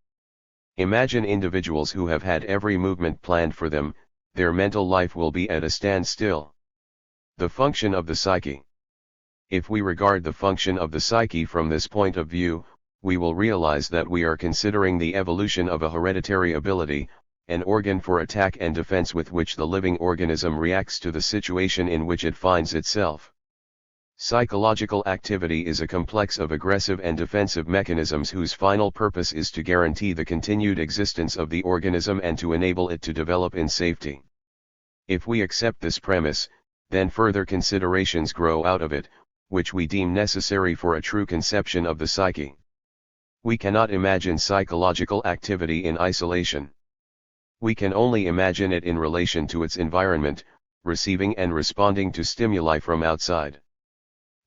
Imagine individuals who have had every movement planned for them, their mental life will be at a standstill. The function of the psyche. If we regard the function of the psyche from this point of view, we will realize that we are considering the evolution of a hereditary ability, an organ for attack and defense with which the living organism reacts to the situation in which it finds itself. Psychological activity is a complex of aggressive and defensive mechanisms whose final purpose is to guarantee the continued existence of the organism and to enable it to develop in safety. If we accept this premise, then further considerations grow out of it, which we deem necessary for a true conception of the psyche. We cannot imagine psychological activity in isolation. We can only imagine it in relation to its environment, receiving and responding to stimuli from outside.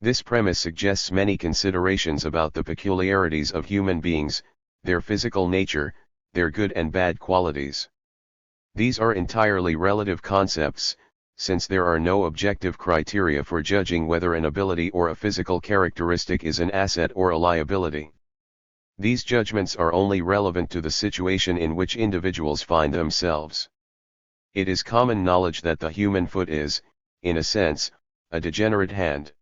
This premise suggests many considerations about the peculiarities of human beings, their physical nature, their good and bad qualities. These are entirely relative concepts, since there are no objective criteria for judging whether an ability or a physical characteristic is an asset or a liability. These judgments are only relevant to the situation in which individuals find themselves. It is common knowledge that the human foot is, in a sense, a degenerate hand.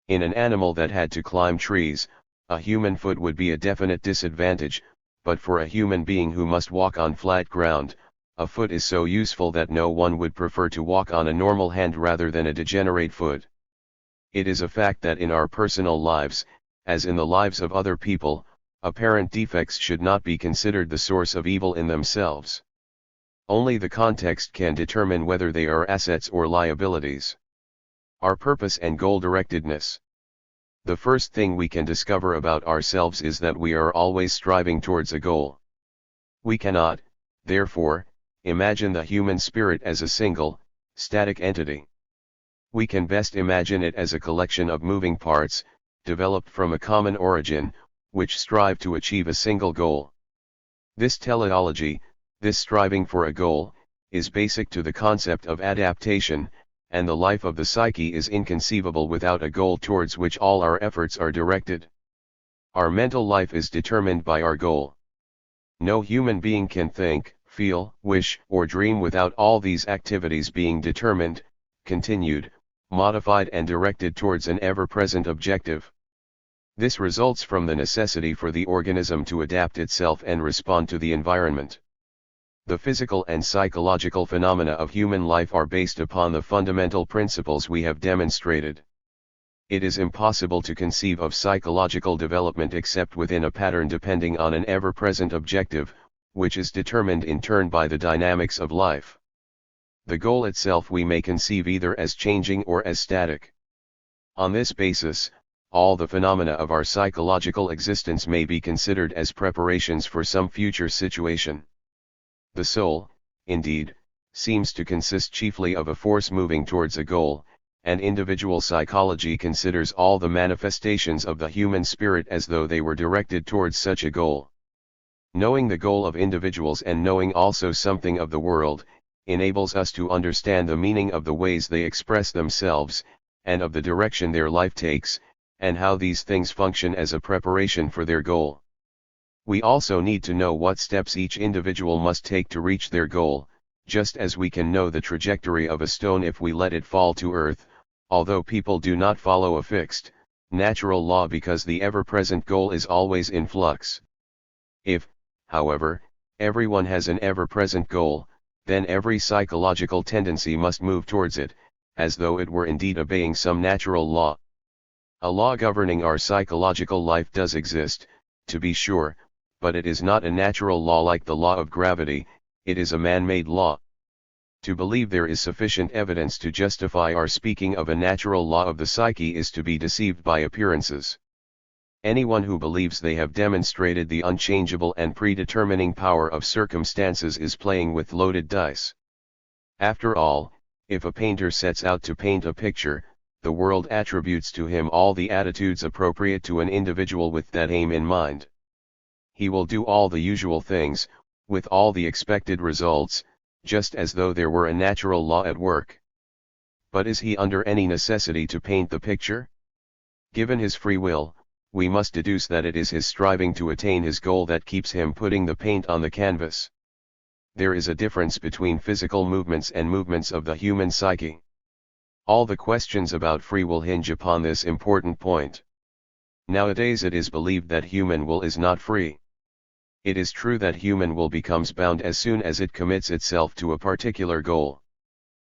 In an animal that had to climb trees, a human foot would be a definite disadvantage, but for a human being who must walk on flat ground, a foot is so useful that no one would prefer to walk on a normal hand rather than a degenerate foot. It is a fact that in our personal lives, as in the lives of other people, apparent defects should not be considered the source of evil in themselves. Only the context can determine whether they are assets or liabilities. Our purpose and goal-directedness. The first thing we can discover about ourselves is that we are always striving towards a goal. We cannot, therefore, imagine the human spirit as a single, static entity. We can best imagine it as a collection of moving parts, developed from a common origin, which strive to achieve a single goal. This teleology, this striving for a goal, is basic to the concept of adaptation, and the life of the psyche is inconceivable without a goal towards which all our efforts are directed. Our mental life is determined by our goal. No human being can think, feel, wish, or dream without all these activities being determined, continued, modified and directed towards an ever-present objective. This results from the necessity for the organism to adapt itself and respond to the environment. The physical and psychological phenomena of human life are based upon the fundamental principles we have demonstrated. It is impossible to conceive of psychological development except within a pattern depending on an ever-present objective, which is determined in turn by the dynamics of life. The goal itself we may conceive either as changing or as static. On this basis, all the phenomena of our psychological existence may be considered as preparations for some future situation. The soul, indeed, seems to consist chiefly of a force moving towards a goal, and individual psychology considers all the manifestations of the human spirit as though they were directed towards such a goal. Knowing the goal of individuals and knowing also something of the world, enables us to understand the meaning of the ways they express themselves, and of the direction their life takes, and how these things function as a preparation for their goal. We also need to know what steps each individual must take to reach their goal, just as we can know the trajectory of a stone if we let it fall to earth, although people do not follow a fixed, natural law because the ever-present goal is always in flux. If, however, everyone has an ever-present goal, then every psychological tendency must move towards it, as though it were indeed obeying some natural law. A law governing our psychological life does exist, to be sure, but it is not a natural law like the law of gravity, it is a man-made law. To believe there is sufficient evidence to justify our speaking of a natural law of the psyche is to be deceived by appearances. Anyone who believes they have demonstrated the unchangeable and predetermining power of circumstances is playing with loaded dice. After all, if a painter sets out to paint a picture, the world attributes to him all the attitudes appropriate to an individual with that aim in mind. He will do all the usual things, with all the expected results, just as though there were a natural law at work. But is he under any necessity to paint the picture? Given his free will, we must deduce that it is his striving to attain his goal that keeps him putting the paint on the canvas. There is a difference between physical movements and movements of the human psyche. All the questions about free will hinge upon this important point. Nowadays it is believed that human will is not free. It is true that human will becomes bound as soon as it commits itself to a particular goal.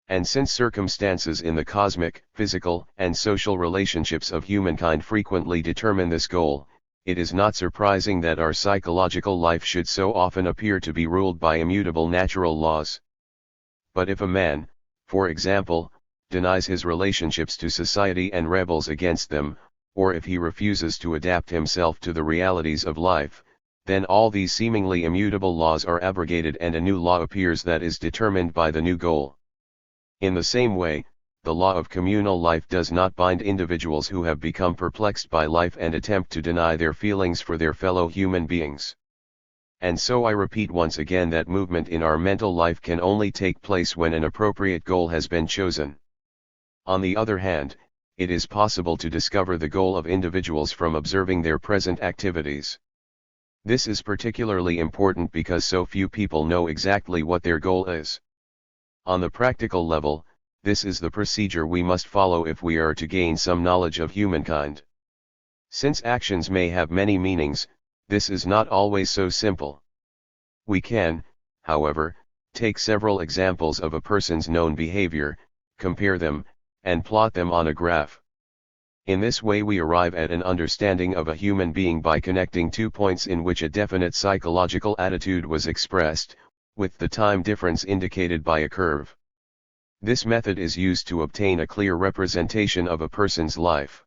And since circumstances in the cosmic, physical, and social relationships of humankind frequently determine this goal, it is not surprising that our psychological life should so often appear to be ruled by immutable natural laws. But if a man, for example, denies his relationships to society and rebels against them, or if he refuses to adapt himself to the realities of life, then all these seemingly immutable laws are abrogated and a new law appears that is determined by the new goal. In the same way, the law of communal life does not bind individuals who have become perplexed by life and attempt to deny their feelings for their fellow human beings. And so I repeat once again that movement in our mental life can only take place when an appropriate goal has been chosen. On the other hand, it is possible to discover the goal of individuals from observing their present activities. This is particularly important because so few people know exactly what their goal is. On the practical level, this is the procedure we must follow if we are to gain some knowledge of humankind. Since actions may have many meanings, this is not always so simple. We can, however, take several examples of a person's known behavior, compare them, and plot them on a graph. In this way we arrive at an understanding of a human being by connecting 2 points in which a definite psychological attitude was expressed, with the time difference indicated by a curve. This method is used to obtain a clear representation of a person's life.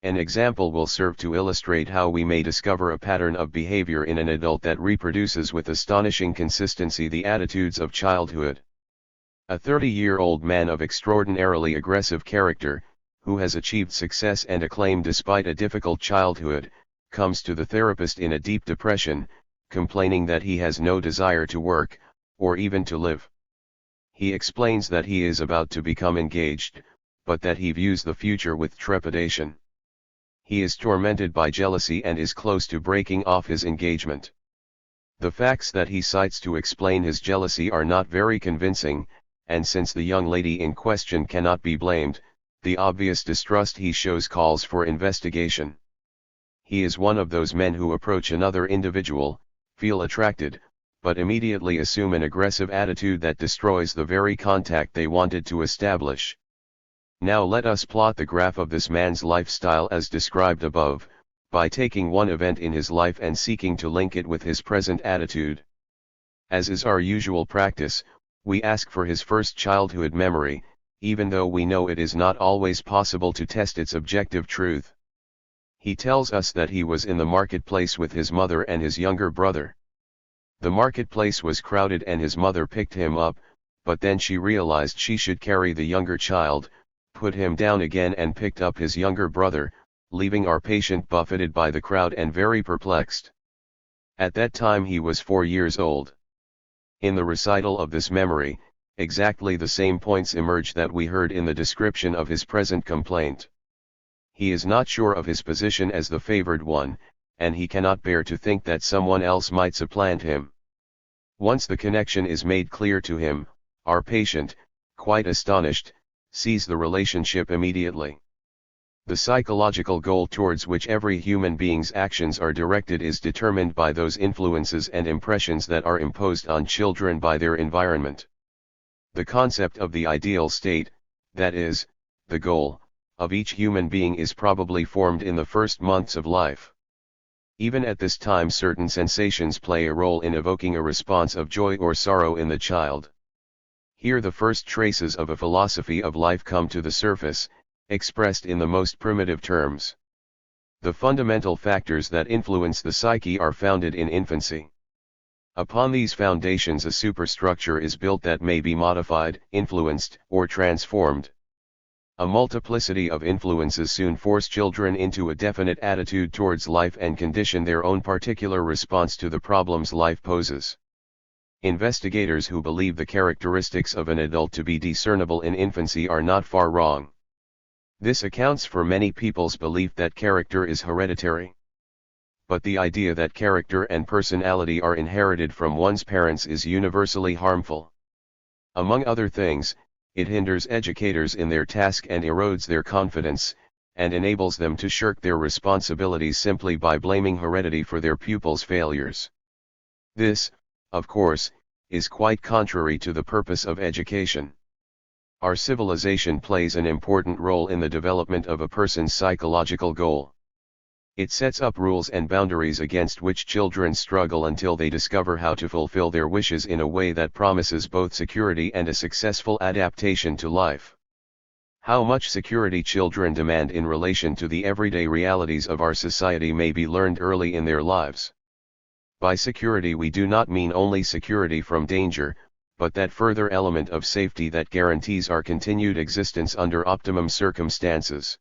An example will serve to illustrate how we may discover a pattern of behavior in an adult that reproduces with astonishing consistency the attitudes of childhood. A 30-year-old man of extraordinarily aggressive character, who has achieved success and acclaim despite a difficult childhood, comes to the therapist in a deep depression, complaining that he has no desire to work, or even to live. He explains that he is about to become engaged, but that he views the future with trepidation. He is tormented by jealousy and is close to breaking off his engagement. The facts that he cites to explain his jealousy are not very convincing, and since the young lady in question cannot be blamed, the obvious distrust he shows calls for investigation. He is one of those men who approach another individual, feel attracted, but immediately assume an aggressive attitude that destroys the very contact they wanted to establish. Now let us plot the graph of this man's lifestyle as described above, by taking one event in his life and seeking to link it with his present attitude. As is our usual practice, we ask for his first childhood memory, even though we know it is not always possible to test its objective truth. He tells us that he was in the marketplace with his mother and his younger brother. The marketplace was crowded and his mother picked him up, but then she realized she should carry the younger child, put him down again and picked up his younger brother, leaving our patient buffeted by the crowd and very perplexed. At that time he was 4 years old. In the recital of this memory, exactly the same points emerge that we heard in the description of his present complaint. He is not sure of his position as the favored one, and he cannot bear to think that someone else might supplant him. Once the connection is made clear to him, our patient, quite astonished, sees the relationship immediately. The psychological goal towards which every human being's actions are directed is determined by those influences and impressions that are imposed on children by their environment. The concept of the ideal state, that is, the goal, of each human being is probably formed in the first months of life. Even at this time certain sensations play a role in evoking a response of joy or sorrow in the child. Here the first traces of a philosophy of life come to the surface, expressed in the most primitive terms. The fundamental factors that influence the psyche are founded in infancy. Upon these foundations a superstructure is built that may be modified, influenced, or transformed. A multiplicity of influences soon force children into a definite attitude towards life and condition their own particular response to the problems life poses. Investigators who believe the characteristics of an adult to be discernible in infancy are not far wrong. This accounts for many people's belief that character is hereditary. But the idea that character and personality are inherited from one's parents is universally harmful. Among other things, it hinders educators in their task and erodes their confidence, and enables them to shirk their responsibilities simply by blaming heredity for their pupils' failures. This, of course, is quite contrary to the purpose of education. Our civilization plays an important role in the development of a person's psychological goal. It sets up rules and boundaries against which children struggle until they discover how to fulfill their wishes in a way that promises both security and a successful adaptation to life. How much security children demand in relation to the everyday realities of our society may be learned early in their lives. By security we do not mean only security from danger, but that further element of safety that guarantees our continued existence under optimum circumstances.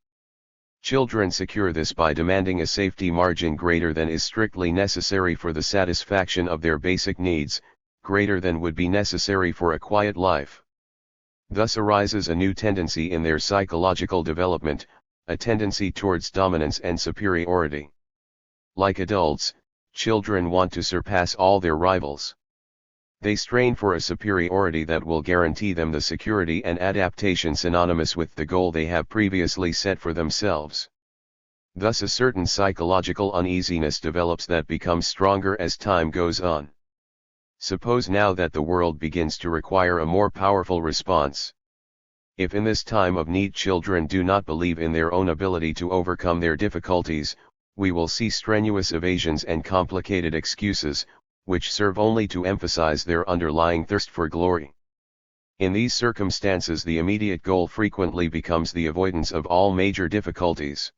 Children secure this by demanding a safety margin greater than is strictly necessary for the satisfaction of their basic needs, greater than would be necessary for a quiet life. Thus arises a new tendency in their psychological development, a tendency towards dominance and superiority. Like adults, children want to surpass all their rivals. They strain for a superiority that will guarantee them the security and adaptation synonymous with the goal they have previously set for themselves. Thus a certain psychological uneasiness develops that becomes stronger as time goes on. Suppose now that the world begins to require a more powerful response. If in this time of need children do not believe in their own ability to overcome their difficulties, we will see strenuous evasions and complicated excuses, which serve only to emphasize their underlying thirst for glory. In these circumstances the immediate goal frequently becomes the avoidance of all major difficulties.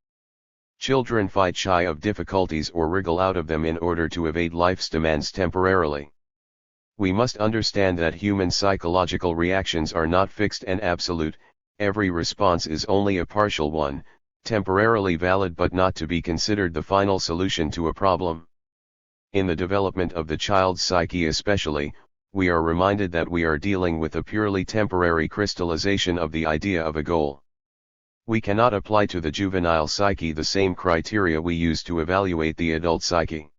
Children fight shy of difficulties or wriggle out of them in order to evade life's demands temporarily. We must understand that human psychological reactions are not fixed and absolute, every response is only a partial one, temporarily valid but not to be considered the final solution to a problem. In the development of the child's psyche especially, we are reminded that we are dealing with a purely temporary crystallization of the idea of a goal. We cannot apply to the juvenile psyche the same criteria we use to evaluate the adult psyche.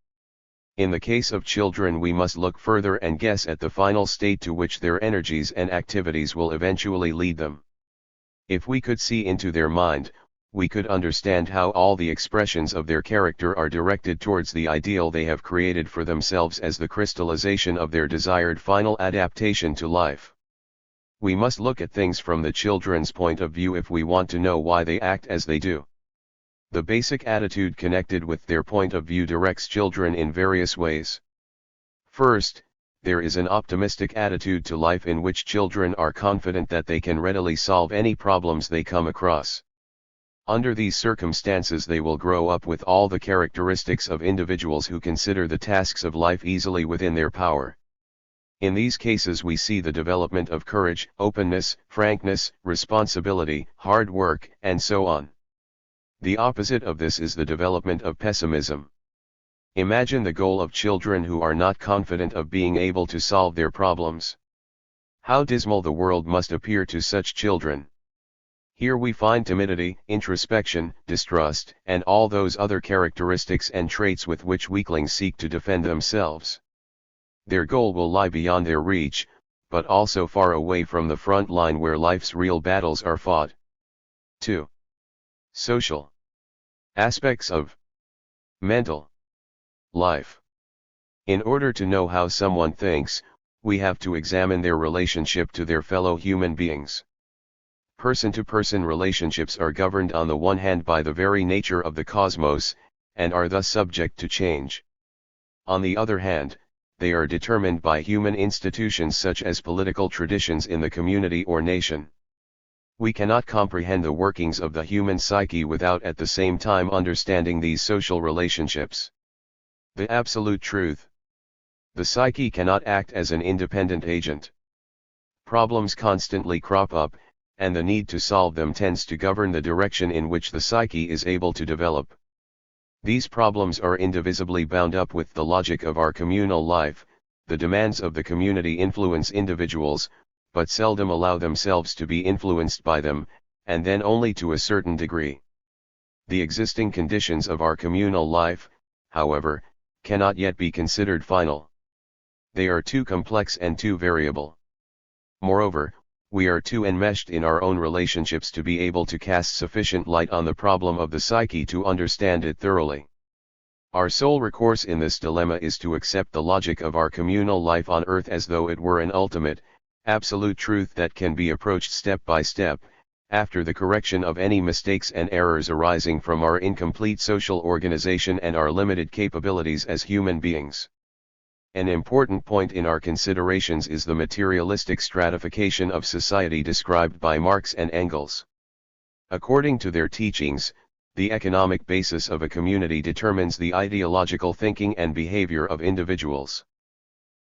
In the case of children we must look further and guess at the final state to which their energies and activities will eventually lead them. If we could see into their mind, we could understand how all the expressions of their character are directed towards the ideal they have created for themselves as the crystallization of their desired final adaptation to life. We must look at things from the children's point of view if we want to know why they act as they do. The basic attitude connected with their point of view directs children in various ways. First, there is an optimistic attitude to life in which children are confident that they can readily solve any problems they come across. Under these circumstances they will grow up with all the characteristics of individuals who consider the tasks of life easily within their power. In these cases we see the development of courage, openness, frankness, responsibility, hard work, and so on. The opposite of this is the development of pessimism. Imagine the goal of children who are not confident of being able to solve their problems. How dismal the world must appear to such children. Here we find timidity, introspection, distrust, and all those other characteristics and traits with which weaklings seek to defend themselves. Their goal will lie beyond their reach, but also far away from the front line where life's real battles are fought. 2. Social aspects of mental life. In order to know how someone thinks, we have to examine their relationship to their fellow human beings. Person-to-person relationships are governed on the one hand by the very nature of the cosmos, and are thus subject to change. On the other hand, they are determined by human institutions such as political traditions in the community or nation. We cannot comprehend the workings of the human psyche without at the same time understanding these social relationships. The absolute truth. The psyche cannot act as an independent agent. Problems constantly crop up, and the need to solve them tends to govern the direction in which the psyche is able to develop. These problems are indivisibly bound up with the logic of our communal life. The demands of the community influence individuals, but seldom allow themselves to be influenced by them, and then only to a certain degree. The existing conditions of our communal life, however, cannot yet be considered final. They are too complex and too variable. Moreover, we are too enmeshed in our own relationships to be able to cast sufficient light on the problem of the psyche to understand it thoroughly. Our sole recourse in this dilemma is to accept the logic of our communal life on earth as though it were an ultimate, absolute truth that can be approached step by step, after the correction of any mistakes and errors arising from our incomplete social organization and our limited capabilities as human beings. An important point in our considerations is the materialistic stratification of society described by Marx and Engels. According to their teachings, the economic basis of a community determines the ideological thinking and behavior of individuals.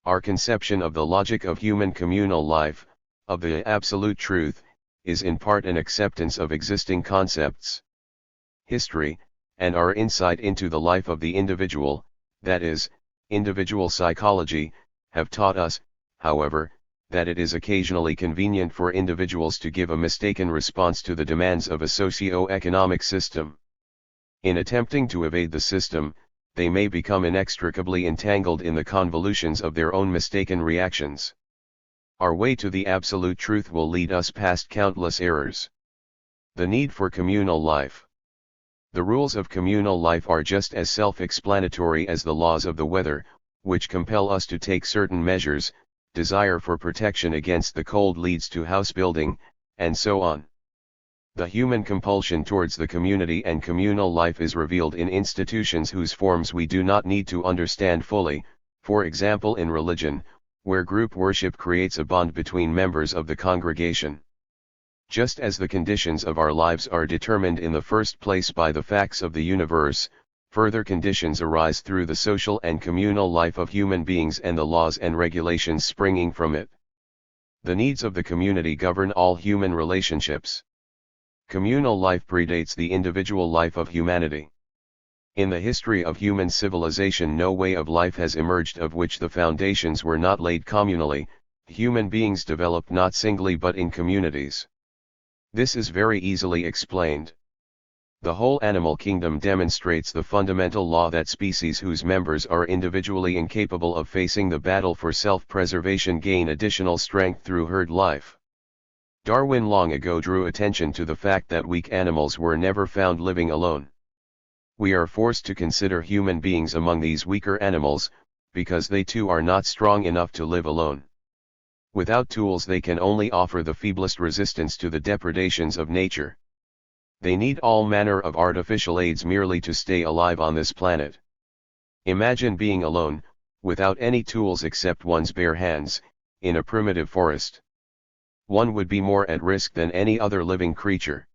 Our conception of the logic of human communal life, of the absolute truth, is in part an acceptance of existing concepts. History, and our insight into the life of the individual, that is, individual psychology, have taught us, however, that it is occasionally convenient for individuals to give a mistaken response to the demands of a socio-economic system. In attempting to evade the system, they may become inextricably entangled in the convolutions of their own mistaken reactions. Our way to the absolute truth will lead us past countless errors. The need for communal life. The rules of communal life are just as self-explanatory as the laws of the weather, which compel us to take certain measures. Desire for protection against the cold leads to house building, and so on. The human compulsion towards the community and communal life is revealed in institutions whose forms we do not need to understand fully, for example in religion, where group worship creates a bond between members of the congregation. Just as the conditions of our lives are determined in the first place by the facts of the universe, further conditions arise through the social and communal life of human beings and the laws and regulations springing from it. The needs of the community govern all human relationships. Communal life predates the individual life of humanity. In the history of human civilization, no way of life has emerged of which the foundations were not laid communally. Human beings developed not singly but in communities. This is very easily explained. The whole animal kingdom demonstrates the fundamental law that species whose members are individually incapable of facing the battle for self-preservation gain additional strength through herd life. Darwin long ago drew attention to the fact that weak animals were never found living alone. We are forced to consider human beings among these weaker animals, because they too are not strong enough to live alone. Without tools they can only offer the feeblest resistance to the depredations of nature. They need all manner of artificial aids merely to stay alive on this planet. Imagine being alone, without any tools except one's bare hands, in a primitive forest. One would be more at risk than any other living creature.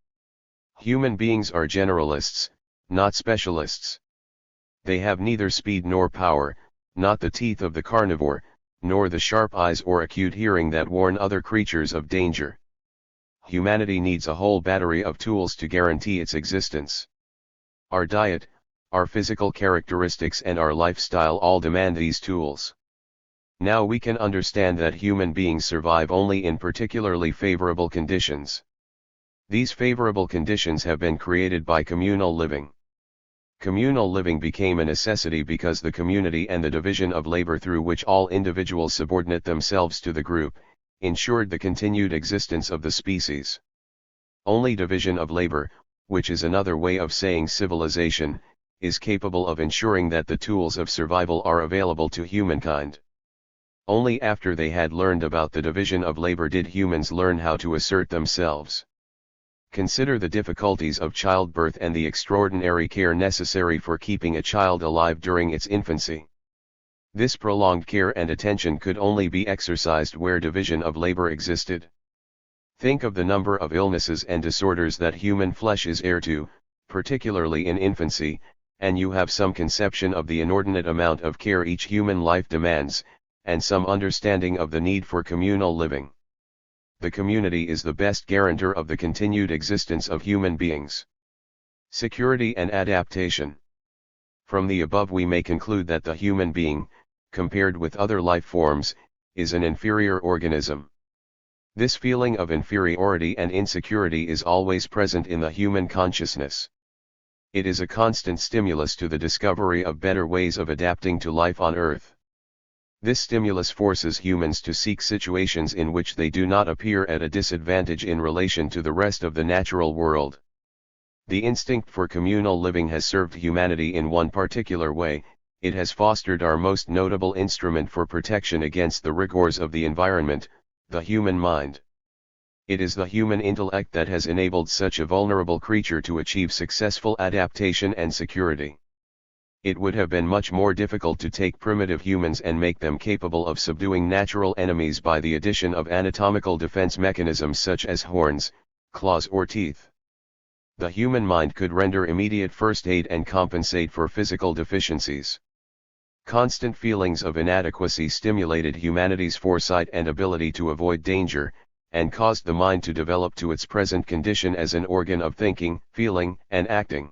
Human beings are generalists, not specialists. They have neither speed nor power, not the teeth of the carnivore, nor the sharp eyes or acute hearing that warn other creatures of danger. Humanity needs a whole battery of tools to guarantee its existence. Our diet, our physical characteristics and our lifestyle all demand these tools. Now we can understand that human beings survive only in particularly favorable conditions. These favorable conditions have been created by communal living. Communal living became a necessity because the community and the division of labor through which all individuals subordinate themselves to the group, ensured the continued existence of the species. Only division of labor, which is another way of saying civilization, is capable of ensuring that the tools of survival are available to humankind. Only after they had learned about the division of labor did humans learn how to assert themselves. Consider the difficulties of childbirth and the extraordinary care necessary for keeping a child alive during its infancy. This prolonged care and attention could only be exercised where division of labor existed. Think of the number of illnesses and disorders that human flesh is heir to, particularly in infancy, and you have some conception of the inordinate amount of care each human life demands, and some understanding of the need for communal living. The community is the best guarantor of the continued existence of human beings. Security and adaptation. From the above we may conclude that the human being, compared with other life forms, is an inferior organism. This feeling of inferiority and insecurity is always present in the human consciousness. It is a constant stimulus to the discovery of better ways of adapting to life on Earth. This stimulus forces humans to seek situations in which they do not appear at a disadvantage in relation to the rest of the natural world. The instinct for communal living has served humanity in one particular way. It has fostered our most notable instrument for protection against the rigors of the environment, the human mind. It is the human intellect that has enabled such a vulnerable creature to achieve successful adaptation and security. It would have been much more difficult to take primitive humans and make them capable of subduing natural enemies by the addition of anatomical defense mechanisms such as horns, claws or teeth. The human mind could render immediate first aid and compensate for physical deficiencies. Constant feelings of inadequacy stimulated humanity's foresight and ability to avoid danger, and caused the mind to develop to its present condition as an organ of thinking, feeling, and acting.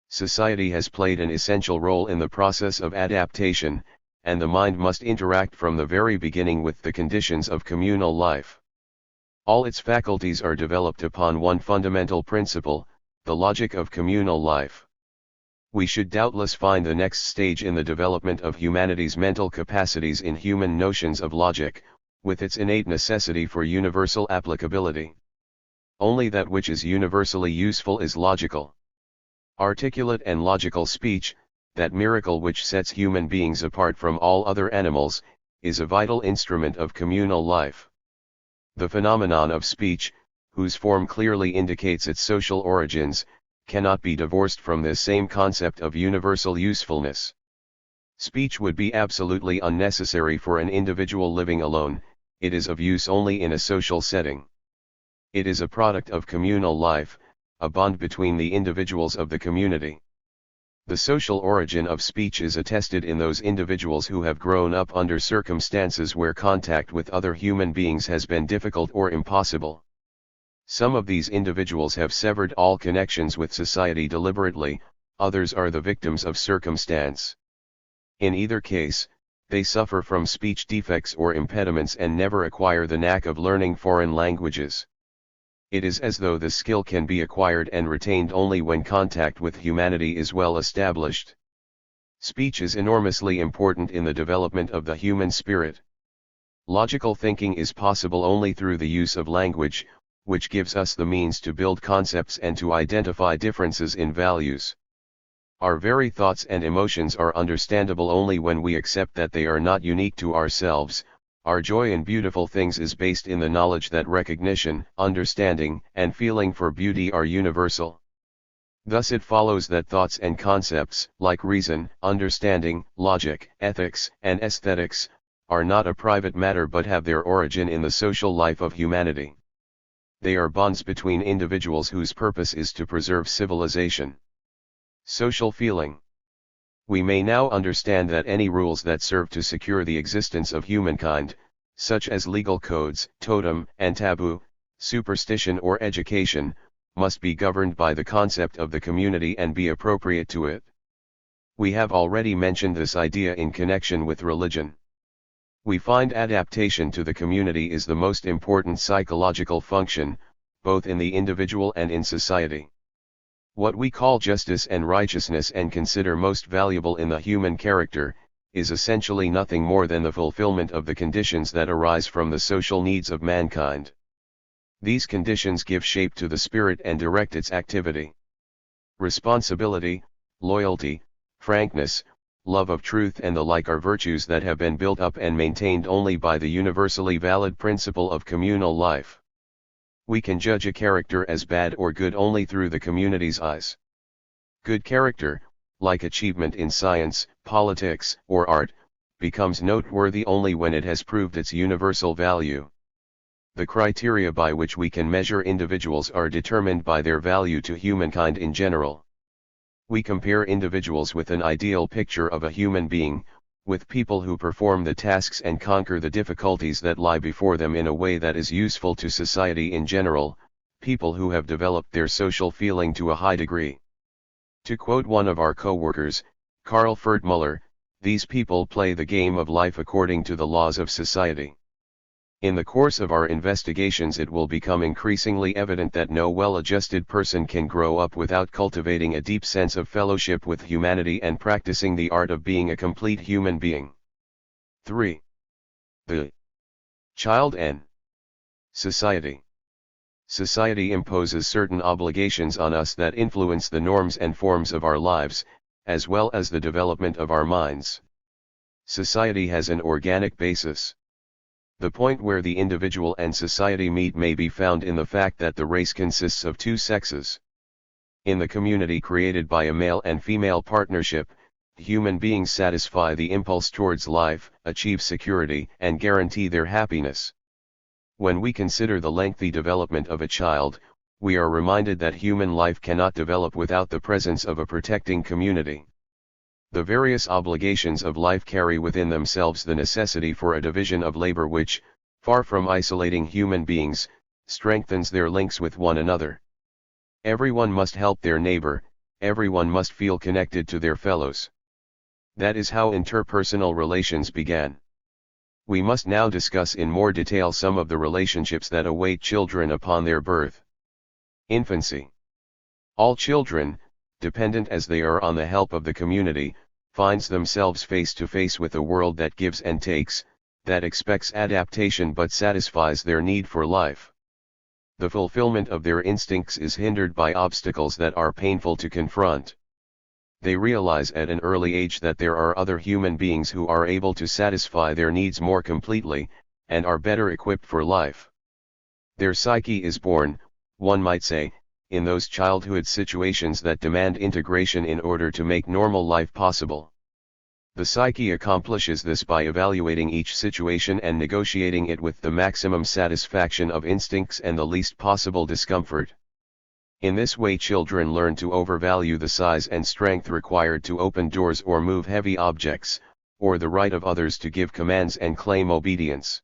Society has played an essential role in the process of adaptation, and the mind must interact from the very beginning with the conditions of communal life. All its faculties are developed upon one fundamental principle, the logic of communal life. We should doubtless find the next stage in the development of humanity's mental capacities in human notions of logic, with its innate necessity for universal applicability. Only that which is universally useful is logical. Articulate and logical speech, that miracle which sets human beings apart from all other animals, is a vital instrument of communal life. The phenomenon of speech, whose form clearly indicates its social origins, cannot be divorced from this same concept of universal usefulness. Speech would be absolutely unnecessary for an individual living alone, it is of use only in a social setting. It is a product of communal life, a bond between the individuals of the community. The social origin of speech is attested in those individuals who have grown up under circumstances where contact with other human beings has been difficult or impossible. Some of these individuals have severed all connections with society deliberately, others are the victims of circumstance. In either case, they suffer from speech defects or impediments and never acquire the knack of learning foreign languages. It is as though the skill can be acquired and retained only when contact with humanity is well established. Speech is enormously important in the development of the human spirit. Logical thinking is possible only through the use of language, which gives us the means to build concepts and to identify differences in values. Our very thoughts and emotions are understandable only when we accept that they are not unique to ourselves. Our joy in beautiful things is based in the knowledge that recognition, understanding, and feeling for beauty are universal. Thus it follows that thoughts and concepts, like reason, understanding, logic, ethics, and aesthetics, are not a private matter but have their origin in the social life of humanity. They are bonds between individuals whose purpose is to preserve civilization. Social feeling. We may now understand that any rules that serve to secure the existence of humankind, such as legal codes, totem and taboo, superstition or education, must be governed by the concept of the community and be appropriate to it. We have already mentioned this idea in connection with religion. We find adaptation to the community is the most important psychological function, both in the individual and in society. What we call justice and righteousness and consider most valuable in the human character, is essentially nothing more than the fulfillment of the conditions that arise from the social needs of mankind. These conditions give shape to the spirit and direct its activity. Responsibility, loyalty, frankness, love of truth and the like are virtues that have been built up and maintained only by the universally valid principle of communal life. We can judge a character as bad or good only through the community's eyes. Good character, like achievement in science, politics, or art, becomes noteworthy only when it has proved its universal value. The criteria by which we can measure individuals are determined by their value to humankind in general. We compare individuals with an ideal picture of a human being, with people who perform the tasks and conquer the difficulties that lie before them in a way that is useful to society in general, people who have developed their social feeling to a high degree. To quote one of our co-workers, Karl Ferdmuller, these people play the game of life according to the laws of society. In the course of our investigations it will become increasingly evident that no well-adjusted person can grow up without cultivating a deep sense of fellowship with humanity and practicing the art of being a complete human being. 3. The child and society. Society imposes certain obligations on us that influence the norms and forms of our lives, as well as the development of our minds. Society has an organic basis. The point where the individual and society meet may be found in the fact that the race consists of two sexes. In the community created by a male and female partnership, human beings satisfy the impulse towards life, achieve security, and guarantee their happiness. When we consider the lengthy development of a child, we are reminded that human life cannot develop without the presence of a protecting community. The various obligations of life carry within themselves the necessity for a division of labor which, far from isolating human beings, strengthens their links with one another. Everyone must help their neighbor, everyone must feel connected to their fellows. That is how interpersonal relations began. We must now discuss in more detail some of the relationships that await children upon their birth. Infancy. All children, dependent as they are on the help of the community, finds themselves face to face with a world that gives and takes, that expects adaptation but satisfies their need for life. The fulfillment of their instincts is hindered by obstacles that are painful to confront. They realize at an early age that there are other human beings who are able to satisfy their needs more completely, and are better equipped for life. Their psyche is born, one might say, in those childhood situations that demand integration in order to make normal life possible. The psyche accomplishes this by evaluating each situation and negotiating it with the maximum satisfaction of instincts and the least possible discomfort. In this way children learn to overvalue the size and strength required to open doors or move heavy objects, or the right of others to give commands and claim obedience.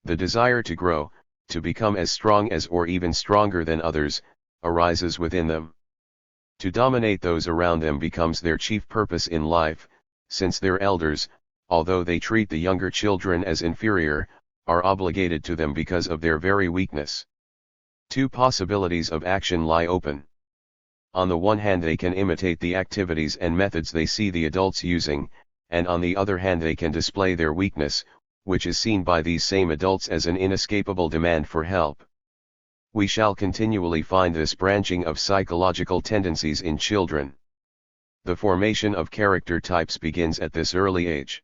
The desire to grow, to become as strong as or even stronger than others, arises within them. To dominate those around them becomes their chief purpose in life, since their elders, although they treat the younger children as inferior, are obligated to them because of their very weakness. Two possibilities of action lie open. On the one hand they can imitate the activities and methods they see the adults using, and on the other hand they can display their weakness, which is seen by these same adults as an inescapable demand for help. We shall continually find this branching of psychological tendencies in children. The formation of character types begins at this early age.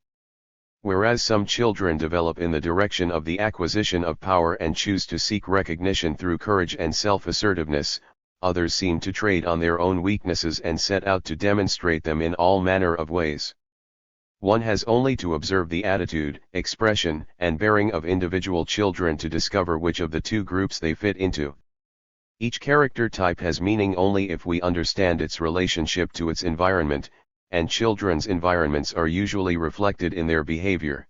Whereas some children develop in the direction of the acquisition of power and choose to seek recognition through courage and self-assertiveness, others seem to trade on their own weaknesses and set out to demonstrate them in all manner of ways. One has only to observe the attitude, expression, and bearing of individual children to discover which of the two groups they fit into. Each character type has meaning only if we understand its relationship to its environment, and children's environments are usually reflected in their behavior.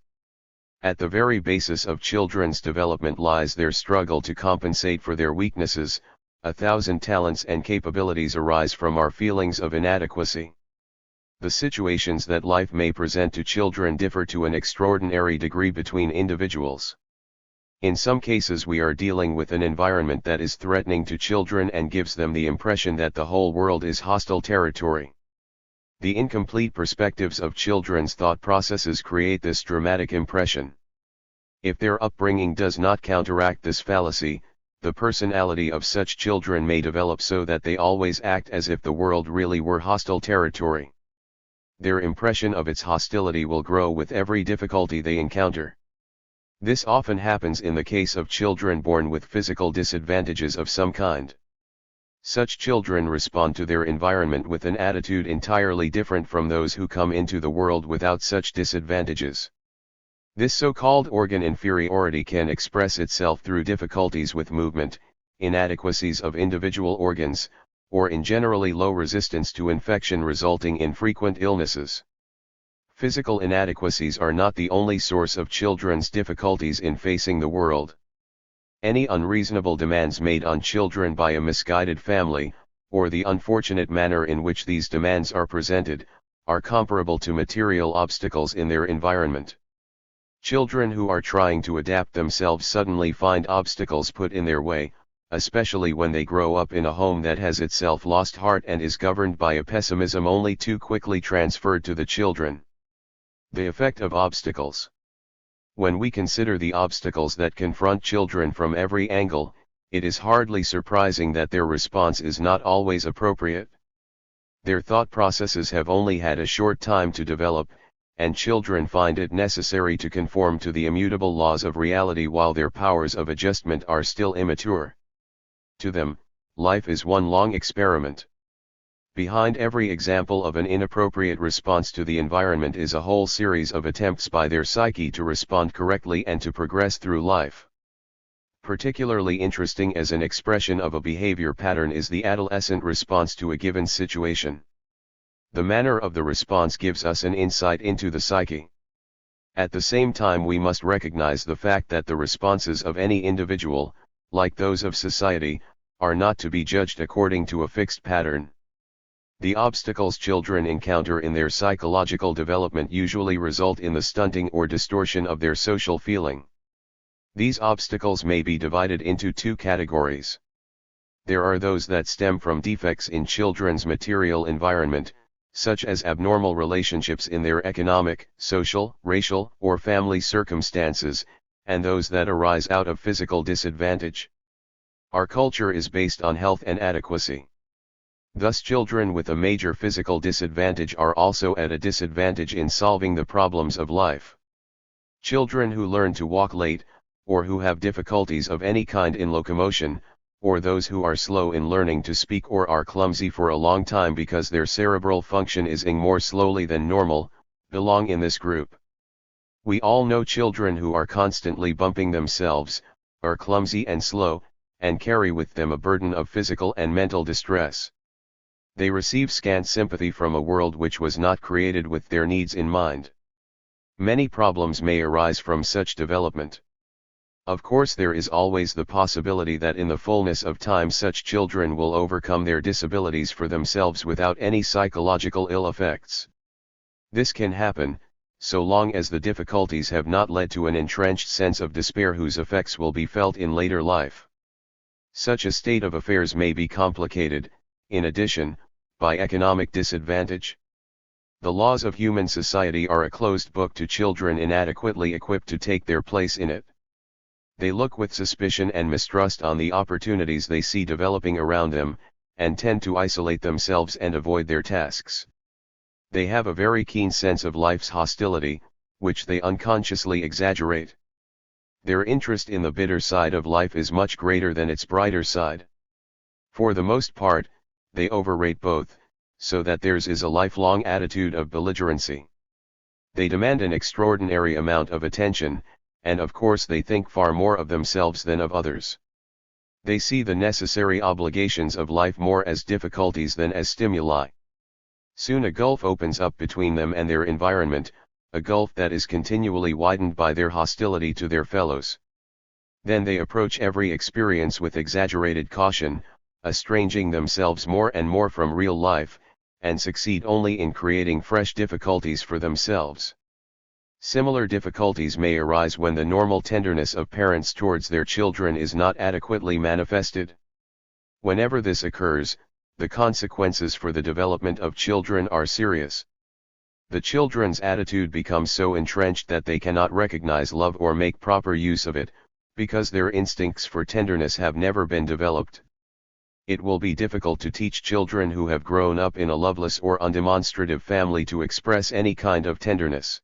At the very basis of children's development lies their struggle to compensate for their weaknesses. 1,000 talents and capabilities arise from our feelings of inadequacy. The situations that life may present to children differ to an extraordinary degree between individuals. In some cases we are dealing with an environment that is threatening to children and gives them the impression that the whole world is hostile territory. The incomplete perspectives of children's thought processes create this dramatic impression. If their upbringing does not counteract this fallacy, the personality of such children may develop so that they always act as if the world really were hostile territory. Their impression of its hostility will grow with every difficulty they encounter. This often happens in the case of children born with physical disadvantages of some kind. Such children respond to their environment with an attitude entirely different from those who come into the world without such disadvantages. This so-called organ inferiority can express itself through difficulties with movement, inadequacies of individual organs, or in generally low resistance to infection resulting in frequent illnesses. Physical inadequacies are not the only source of children's difficulties in facing the world. Any unreasonable demands made on children by a misguided family, or the unfortunate manner in which these demands are presented, are comparable to material obstacles in their environment. Children who are trying to adapt themselves suddenly find obstacles put in their way, especially when they grow up in a home that has itself lost heart and is governed by a pessimism only too quickly transferred to the children. The effect of obstacles. When we consider the obstacles that confront children from every angle, it is hardly surprising that their response is not always appropriate. Their thought processes have only had a short time to develop, and children find it necessary to conform to the immutable laws of reality while their powers of adjustment are still immature. To them, life is one long experiment. Behind every example of an inappropriate response to the environment is a whole series of attempts by their psyche to respond correctly and to progress through life. Particularly interesting as an expression of a behavior pattern is the adolescent response to a given situation. The manner of the response gives us an insight into the psyche. At the same time, we must recognize the fact that the responses of any individual, like those of society, are not to be judged according to a fixed pattern. The obstacles children encounter in their psychological development usually result in the stunting or distortion of their social feeling. These obstacles may be divided into two categories. There are those that stem from defects in children's material environment, such as abnormal relationships in their economic, social, racial, or family circumstances, and those that arise out of physical disadvantage. Our culture is based on health and adequacy. Thus, children with a major physical disadvantage are also at a disadvantage in solving the problems of life. Children who learn to walk late, or who have difficulties of any kind in locomotion, or those who are slow in learning to speak or are clumsy for a long time because their cerebral function is more slowly than normal, belong in this group. We all know children who are constantly bumping themselves, are clumsy and slow, and carry with them a burden of physical and mental distress. They receive scant sympathy from a world which was not created with their needs in mind. Many problems may arise from such development. Of course, there is always the possibility that in the fullness of time such children will overcome their disabilities for themselves without any psychological ill effects. This can happen, so long as the difficulties have not led to an entrenched sense of despair whose effects will be felt in later life. Such a state of affairs may be complicated, in addition, by economic disadvantage. The laws of human society are a closed book to children inadequately equipped to take their place in it. They look with suspicion and mistrust on the opportunities they see developing around them, and tend to isolate themselves and avoid their tasks. They have a very keen sense of life's hostility, which they unconsciously exaggerate. Their interest in the bitter side of life is much greater than its brighter side. For the most part, they overrate both, so that theirs is a lifelong attitude of belligerency. They demand an extraordinary amount of attention, and of course they think far more of themselves than of others. They see the necessary obligations of life more as difficulties than as stimuli. Soon a gulf opens up between them and their environment, a gulf that is continually widened by their hostility to their fellows. Then they approach every experience with exaggerated caution, estranging themselves more and more from real life, and succeed only in creating fresh difficulties for themselves. Similar difficulties may arise when the normal tenderness of parents towards their children is not adequately manifested. Whenever this occurs, the consequences for the development of children are serious. The children's attitude becomes so entrenched that they cannot recognize love or make proper use of it, because their instincts for tenderness have never been developed. It will be difficult to teach children who have grown up in a loveless or undemonstrative family to express any kind of tenderness.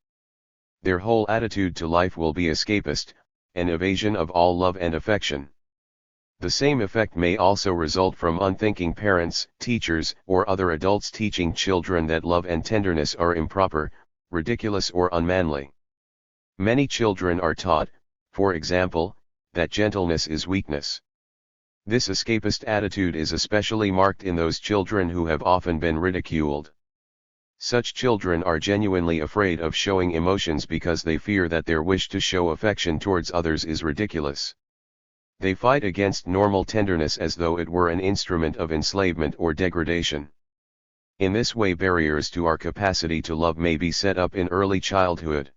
Their whole attitude to life will be escapist, an evasion of all love and affection. The same effect may also result from unthinking parents, teachers, or other adults teaching children that love and tenderness are improper, ridiculous, or unmanly. Many children are taught, for example, that gentleness is weakness. This escapist attitude is especially marked in those children who have often been ridiculed. Such children are genuinely afraid of showing emotions because they fear that their wish to show affection towards others is ridiculous. They fight against normal tenderness as though it were an instrument of enslavement or degradation. In this way, barriers to our capacity to love may be set up in early childhood.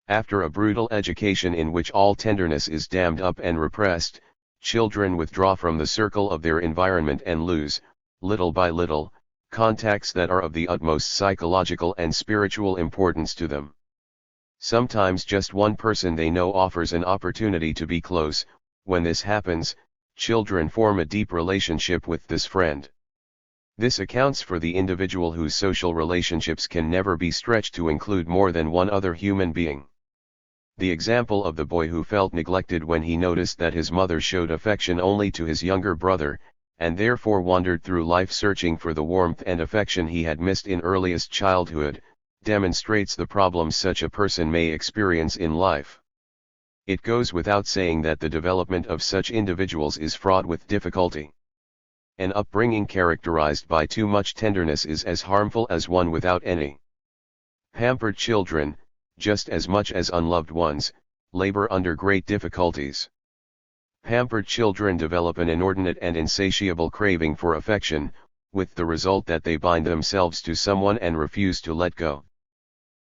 After a brutal education in which all tenderness is dammed up and repressed, children withdraw from the circle of their environment and lose, little by little, contacts that are of the utmost psychological and spiritual importance to them. Sometimes just one person they know offers an opportunity to be close. When this happens, children form a deep relationship with this friend. This accounts for the individual whose social relationships can never be stretched to include more than one other human being. The example of the boy who felt neglected when he noticed that his mother showed affection only to his younger brother, and therefore wandered through life searching for the warmth and affection he had missed in earliest childhood, demonstrates the problems such a person may experience in life. It goes without saying that the development of such individuals is fraught with difficulty. An upbringing characterized by too much tenderness is as harmful as one without any. Pampered children, just as much as unloved ones, labor under great difficulties. Pampered children develop an inordinate and insatiable craving for affection, with the result that they bind themselves to someone and refuse to let go.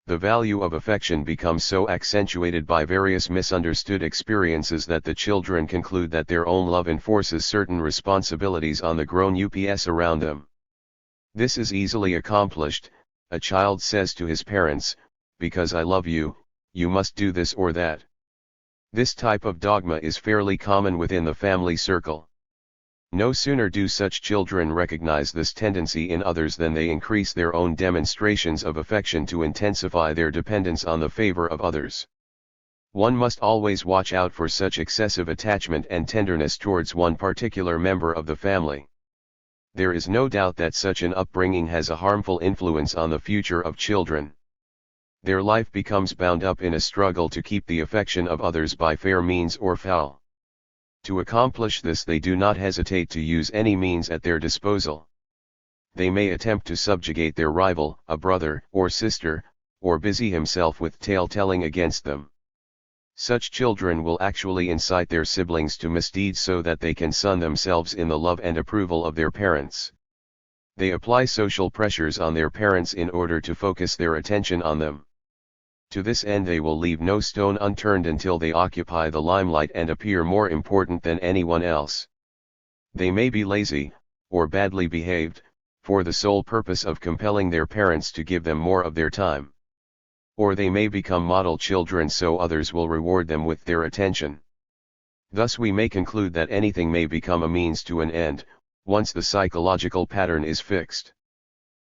The value of affection becomes so accentuated by various misunderstood experiences that the children conclude that their own love enforces certain responsibilities on the grown-ups around them. This is easily accomplished. A child says to his parents, "Because I love you, you must do this or that." This type of dogma is fairly common within the family circle. No sooner do such children recognize this tendency in others than they increase their own demonstrations of affection to intensify their dependence on the favor of others. One must always watch out for such excessive attachment and tenderness towards one particular member of the family. There is no doubt that such an upbringing has a harmful influence on the future of children. Their life becomes bound up in a struggle to keep the affection of others by fair means or foul. To accomplish this, they do not hesitate to use any means at their disposal. They may attempt to subjugate their rival, a brother or sister, or busy himself with tale-telling against them. Such children will actually incite their siblings to misdeeds so that they can sun themselves in the love and approval of their parents. They apply social pressures on their parents in order to focus their attention on them. To this end they will leave no stone unturned until they occupy the limelight and appear more important than anyone else. They may be lazy, or badly behaved, for the sole purpose of compelling their parents to give them more of their time. Or they may become model children so others will reward them with their attention. Thus we may conclude that anything may become a means to an end, once the psychological pattern is fixed.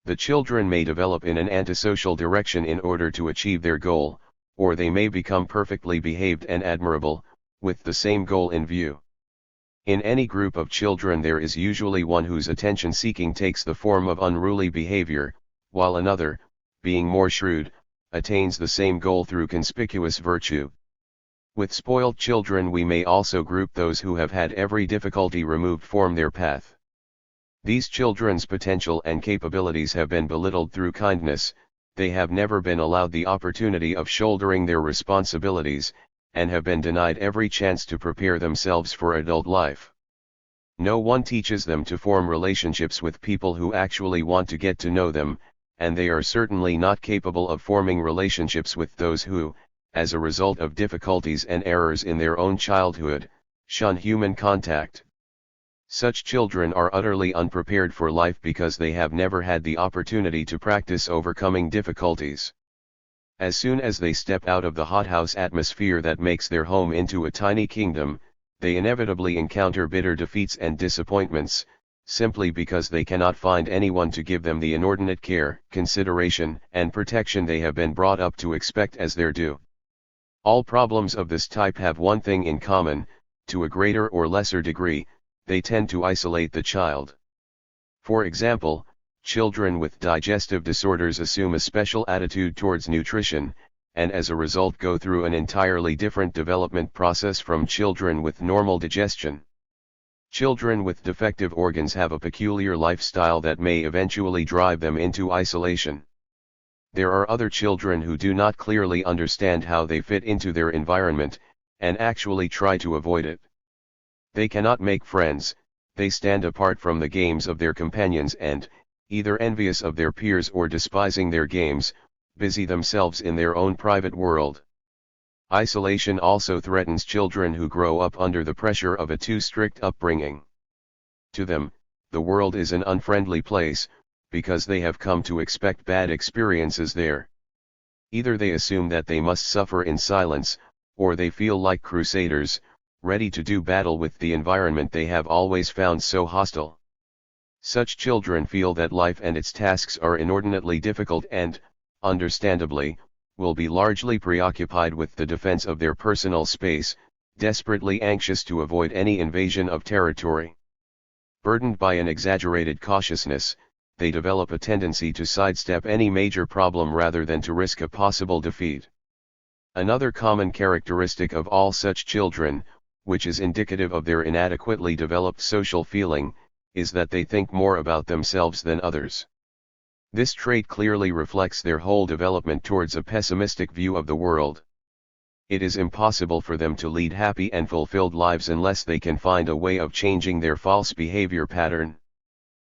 The children may develop in an antisocial direction in order to achieve their goal, or they may become perfectly behaved and admirable, with the same goal in view. In any group of children there is usually one whose attention-seeking takes the form of unruly behavior, while another, being more shrewd, attains the same goal through conspicuous virtue. With spoiled children we may also group those who have had every difficulty removed from their path. These children's potential and capabilities have been belittled through kindness, they have never been allowed the opportunity of shouldering their responsibilities, and have been denied every chance to prepare themselves for adult life. No one teaches them to form relationships with people who actually want to get to know them, and they are certainly not capable of forming relationships with those who, as a result of difficulties and errors in their own childhood, shun human contact. Such children are utterly unprepared for life because they have never had the opportunity to practice overcoming difficulties. As soon as they step out of the hothouse atmosphere that makes their home into a tiny kingdom, they inevitably encounter bitter defeats and disappointments, simply because they cannot find anyone to give them the inordinate care, consideration, and protection they have been brought up to expect as their due. All problems of this type have one thing in common: to a greater or lesser degree, they tend to isolate the child. For example, children with digestive disorders assume a special attitude towards nutrition, and as a result go through an entirely different development process from children with normal digestion. Children with defective organs have a peculiar lifestyle that may eventually drive them into isolation. There are other children who do not clearly understand how they fit into their environment, and actually try to avoid it. They cannot make friends, they stand apart from the games of their companions and, either envious of their peers or despising their games, busy themselves in their own private world. Isolation also threatens children who grow up under the pressure of a too strict upbringing. To them, the world is an unfriendly place, because they have come to expect bad experiences there. Either they assume that they must suffer in silence, or they feel like crusaders, ready to do battle with the environment they have always found so hostile. Such children feel that life and its tasks are inordinately difficult and, understandably, will be largely preoccupied with the defense of their personal space, desperately anxious to avoid any invasion of territory. Burdened by an exaggerated cautiousness, they develop a tendency to sidestep any major problem rather than to risk a possible defeat. Another common characteristic of all such children, which is indicative of their inadequately developed social feeling, is that they think more about themselves than others. This trait clearly reflects their whole development towards a pessimistic view of the world. It is impossible for them to lead happy and fulfilled lives unless they can find a way of changing their false behavior pattern.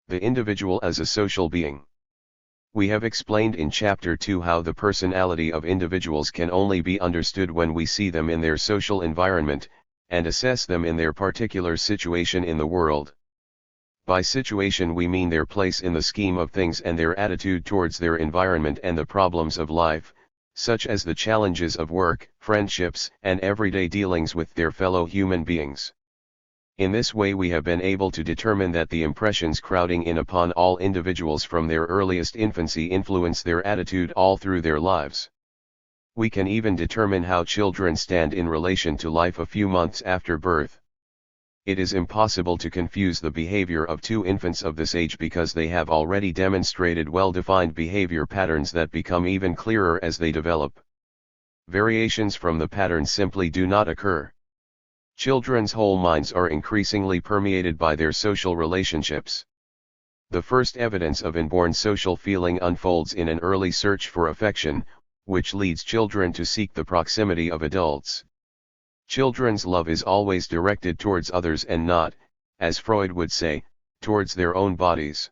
The individual as a social being. We have explained in Chapter 2 how the personality of individuals can only be understood when we see them in their social environment, and assess them in their particular situation in the world. By situation we mean their place in the scheme of things and their attitude towards their environment and the problems of life, such as the challenges of work, friendships, and everyday dealings with their fellow human beings. In this way we have been able to determine that the impressions crowding in upon all individuals from their earliest infancy influence their attitude all through their lives. We can even determine how children stand in relation to life a few months after birth. It is impossible to confuse the behavior of two infants of this age because they have already demonstrated well-defined behavior patterns that become even clearer as they develop. Variations from the patterns simply do not occur. Children's whole minds are increasingly permeated by their social relationships. The first evidence of inborn social feeling unfolds in an early search for affection, which leads children to seek the proximity of adults. Children's love is always directed towards others and not, as Freud would say, towards their own bodies.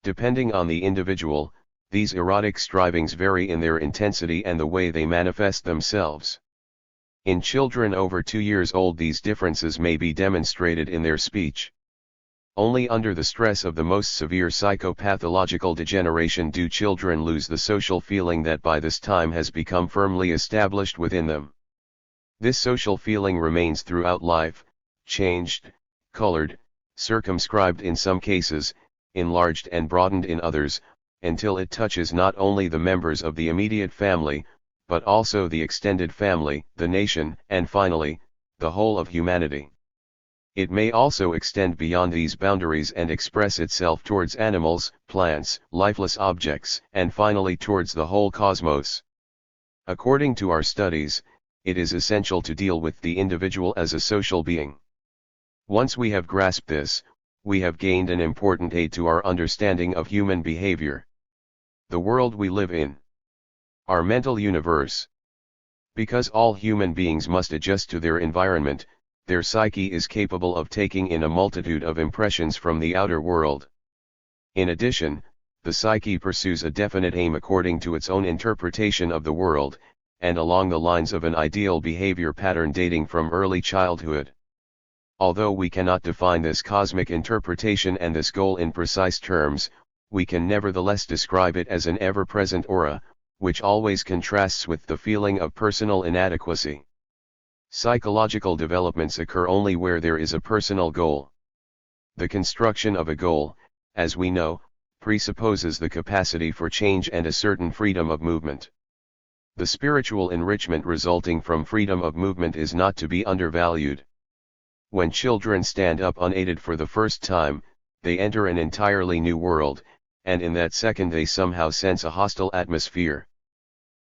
Depending on the individual, these erotic strivings vary in their intensity and the way they manifest themselves. In children over 2 years old these differences may be demonstrated in their speech. Only under the stress of the most severe psychopathological degeneration do children lose the social feeling that by this time has become firmly established within them. This social feeling remains throughout life, changed, colored, circumscribed in some cases, enlarged and broadened in others, until it touches not only the members of the immediate family, but also the extended family, the nation, and finally, the whole of humanity. It may also extend beyond these boundaries and express itself towards animals, plants, lifeless objects, and finally towards the whole cosmos. According to our studies, it is essential to deal with the individual as a social being. Once we have grasped this, we have gained an important aid to our understanding of human behavior. The world we live in. Our mental universe. Because all human beings must adjust to their environment, their psyche is capable of taking in a multitude of impressions from the outer world. In addition, the psyche pursues a definite aim according to its own interpretation of the world, and along the lines of an ideal behavior pattern dating from early childhood. Although we cannot define this cosmic interpretation and this goal in precise terms, we can nevertheless describe it as an ever-present aura, which always contrasts with the feeling of personal inadequacy. Psychological developments occur only where there is a personal goal. The construction of a goal, as we know, presupposes the capacity for change and a certain freedom of movement. The spiritual enrichment resulting from freedom of movement is not to be undervalued. When children stand up unaided for the first time, they enter an entirely new world, and in that second they somehow sense a hostile atmosphere.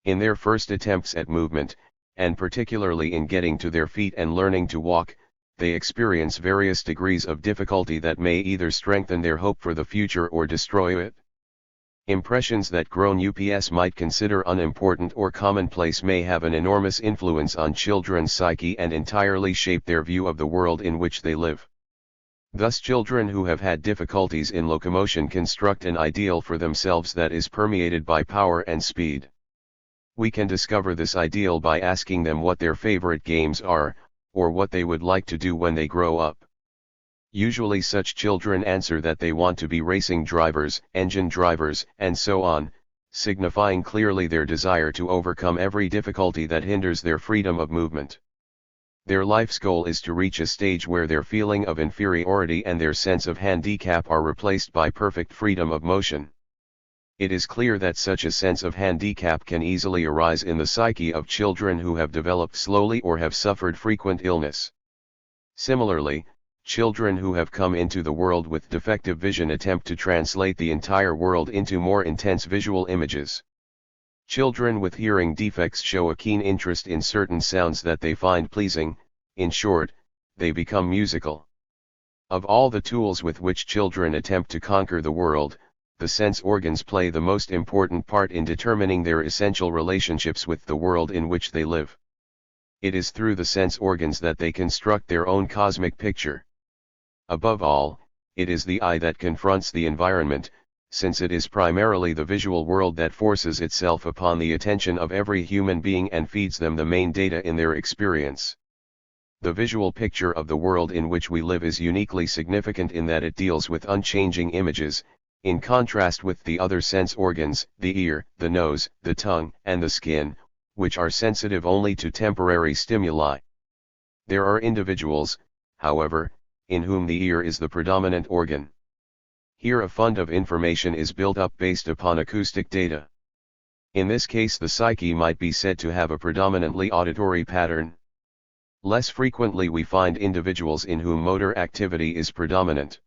In their first attempts at movement, and particularly in getting to their feet and learning to walk, they experience various degrees of difficulty that may either strengthen their hope for the future or destroy it. Impressions that grown ups might consider unimportant or commonplace may have an enormous influence on children's psyche and entirely shape their view of the world in which they live. Thus children who have had difficulties in locomotion construct an ideal for themselves that is permeated by power and speed. We can discover this ideal by asking them what their favorite games are, or what they would like to do when they grow up. Usually such children answer that they want to be racing drivers, engine drivers, and so on, signifying clearly their desire to overcome every difficulty that hinders their freedom of movement. Their life's goal is to reach a stage where their feeling of inferiority and their sense of handicap are replaced by perfect freedom of motion. It is clear that such a sense of handicap can easily arise in the psyche of children who have developed slowly or have suffered frequent illness. Similarly, children who have come into the world with defective vision attempt to translate the entire world into more intense visual images. Children with hearing defects show a keen interest in certain sounds that they find pleasing. In short, they become musical. Of all the tools with which children attempt to conquer the world, the sense organs play the most important part in determining their essential relationships with the world in which they live. It is through the sense organs that they construct their own cosmic picture. Above all, it is the eye that confronts the environment, since it is primarily the visual world that forces itself upon the attention of every human being and feeds them the main data in their experience. The visual picture of the world in which we live is uniquely significant in that it deals with unchanging images, in contrast with the other sense organs, the ear, the nose, the tongue, and the skin, which are sensitive only to temporary stimuli. There are individuals, however, in whom the ear is the predominant organ. Here a fund of information is built up based upon acoustic data. In this case the psyche might be said to have a predominantly auditory pattern. Less frequently we find individuals in whom motor activity is predominant.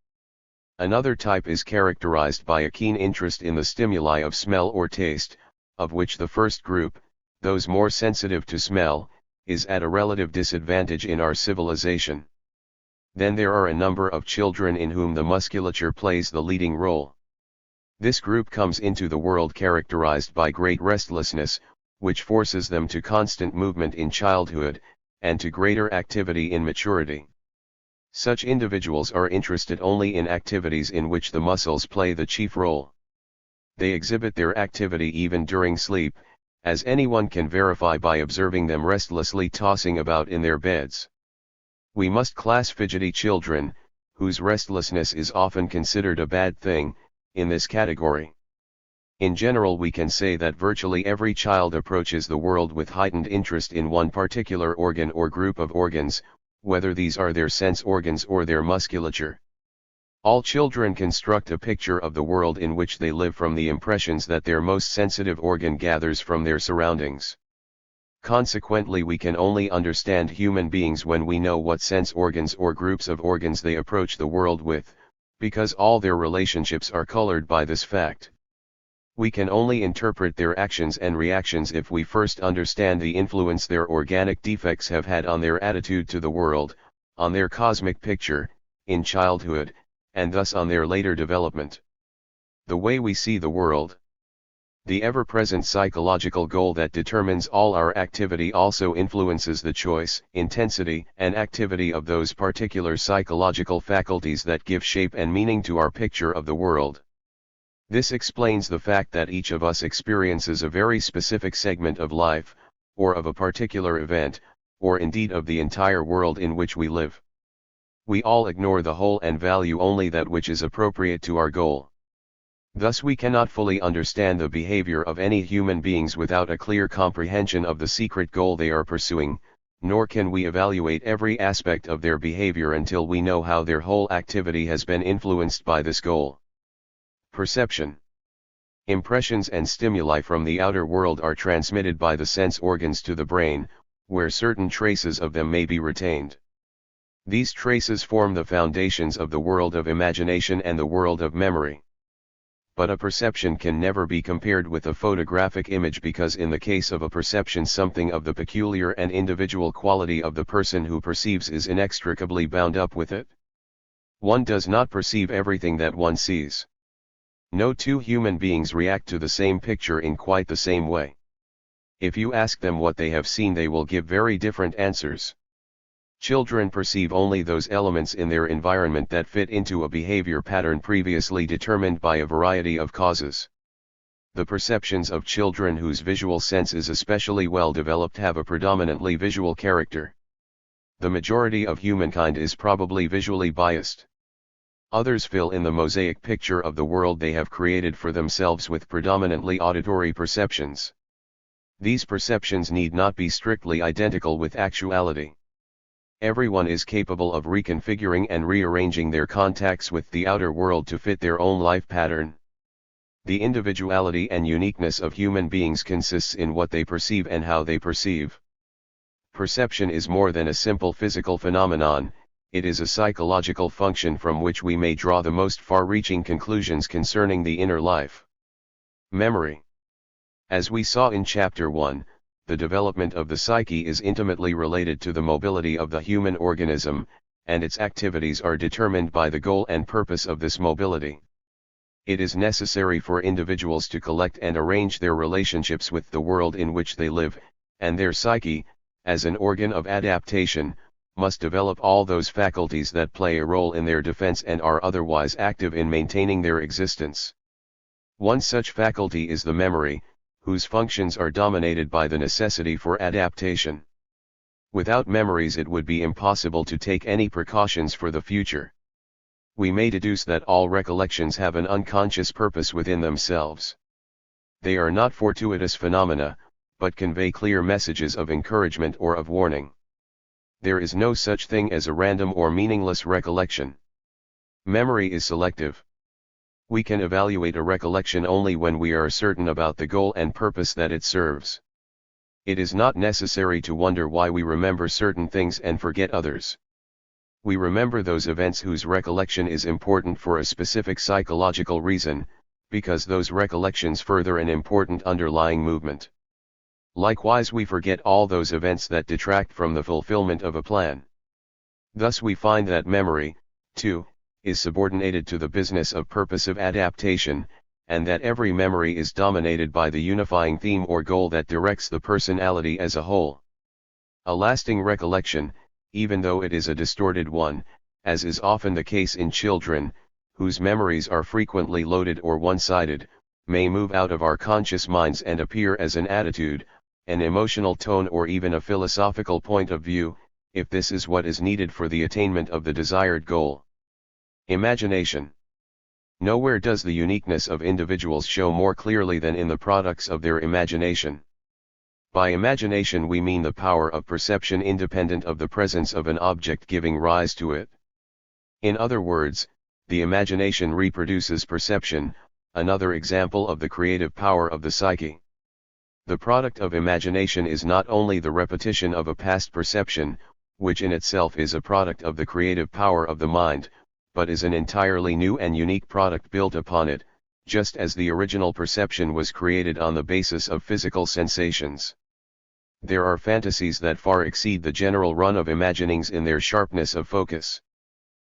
Another type is characterized by a keen interest in the stimuli of smell or taste, of which the first group, those more sensitive to smell, is at a relative disadvantage in our civilization. Then there are a number of children in whom the musculature plays the leading role. This group comes into the world characterized by great restlessness, which forces them to constant movement in childhood, and to greater activity in maturity. Such individuals are interested only in activities in which the muscles play the chief role. They exhibit their activity even during sleep, as anyone can verify by observing them restlessly tossing about in their beds. We must class fidgety children, whose restlessness is often considered a bad thing, in this category. In general we can say that virtually every child approaches the world with heightened interest in one particular organ or group of organs, whether these are their sense organs or their musculature. All children construct a picture of the world in which they live from the impressions that their most sensitive organ gathers from their surroundings. Consequently we can only understand human beings when we know what sense organs or groups of organs they approach the world with, because all their relationships are colored by this fact. We can only interpret their actions and reactions if we first understand the influence their organic defects have had on their attitude to the world, on their cosmic picture, in childhood, and thus on their later development. The way we see the world. The ever-present psychological goal that determines all our activity also influences the choice, intensity, and activity of those particular psychological faculties that give shape and meaning to our picture of the world. This explains the fact that each of us experiences a very specific segment of life, or of a particular event, or indeed of the entire world in which we live. We all ignore the whole and value only that which is appropriate to our goal. Thus we cannot fully understand the behavior of any human beings without a clear comprehension of the secret goal they are pursuing, nor can we evaluate every aspect of their behavior until we know how their whole activity has been influenced by this goal. Perception. Impressions and stimuli from the outer world are transmitted by the sense organs to the brain, where certain traces of them may be retained. These traces form the foundations of the world of imagination and the world of memory. But a perception can never be compared with a photographic image because in the case of a perception something of the peculiar and individual quality of the person who perceives is inextricably bound up with it. One does not perceive everything that one sees. No two human beings react to the same picture in quite the same way. If you ask them what they have seen they will give very different answers. Children perceive only those elements in their environment that fit into a behavior pattern previously determined by a variety of causes. The perceptions of children whose visual sense is especially well developed have a predominantly visual character. The majority of humankind is probably visually biased. Others fill in the mosaic picture of the world they have created for themselves with predominantly auditory perceptions. These perceptions need not be strictly identical with actuality. Everyone is capable of reconfiguring and rearranging their contacts with the outer world to fit their own life pattern. The individuality and uniqueness of human beings consists in what they perceive and how they perceive. Perception is more than a simple physical phenomenon. It is a psychological function from which we may draw the most far-reaching conclusions concerning the inner life. Memory. As we saw in Chapter 1, the development of the psyche is intimately related to the mobility of the human organism, and its activities are determined by the goal and purpose of this mobility. It is necessary for individuals to collect and arrange their relationships with the world in which they live, and their psyche, as an organ of adaptation, must develop all those faculties that play a role in their defense and are otherwise active in maintaining their existence. One such faculty is the memory, whose functions are dominated by the necessity for adaptation. Without memories it would be impossible to take any precautions for the future. We may deduce that all recollections have an unconscious purpose within themselves. They are not fortuitous phenomena, but convey clear messages of encouragement or of warning. There is no such thing as a random or meaningless recollection. Memory is selective. We can evaluate a recollection only when we are certain about the goal and purpose that it serves. It is not necessary to wonder why we remember certain things and forget others. We remember those events whose recollection is important for a specific psychological reason, because those recollections further an important underlying movement. Likewise, we forget all those events that detract from the fulfillment of a plan. Thus we find that memory, too, is subordinated to the business of purposive adaptation, and that every memory is dominated by the unifying theme or goal that directs the personality as a whole. A lasting recollection, even though it is a distorted one, as is often the case in children, whose memories are frequently loaded or one-sided, may move out of our conscious minds and appear as an attitude, an emotional tone, or even a philosophical point of view, if this is what is needed for the attainment of the desired goal. Imagination. Nowhere does the uniqueness of individuals show more clearly than in the products of their imagination. By imagination we mean the power of perception independent of the presence of an object giving rise to it. In other words, the imagination reproduces perception, another example of the creative power of the psyche. The product of imagination is not only the repetition of a past perception, which in itself is a product of the creative power of the mind, but is an entirely new and unique product built upon it, just as the original perception was created on the basis of physical sensations. There are fantasies that far exceed the general run of imaginings in their sharpness of focus.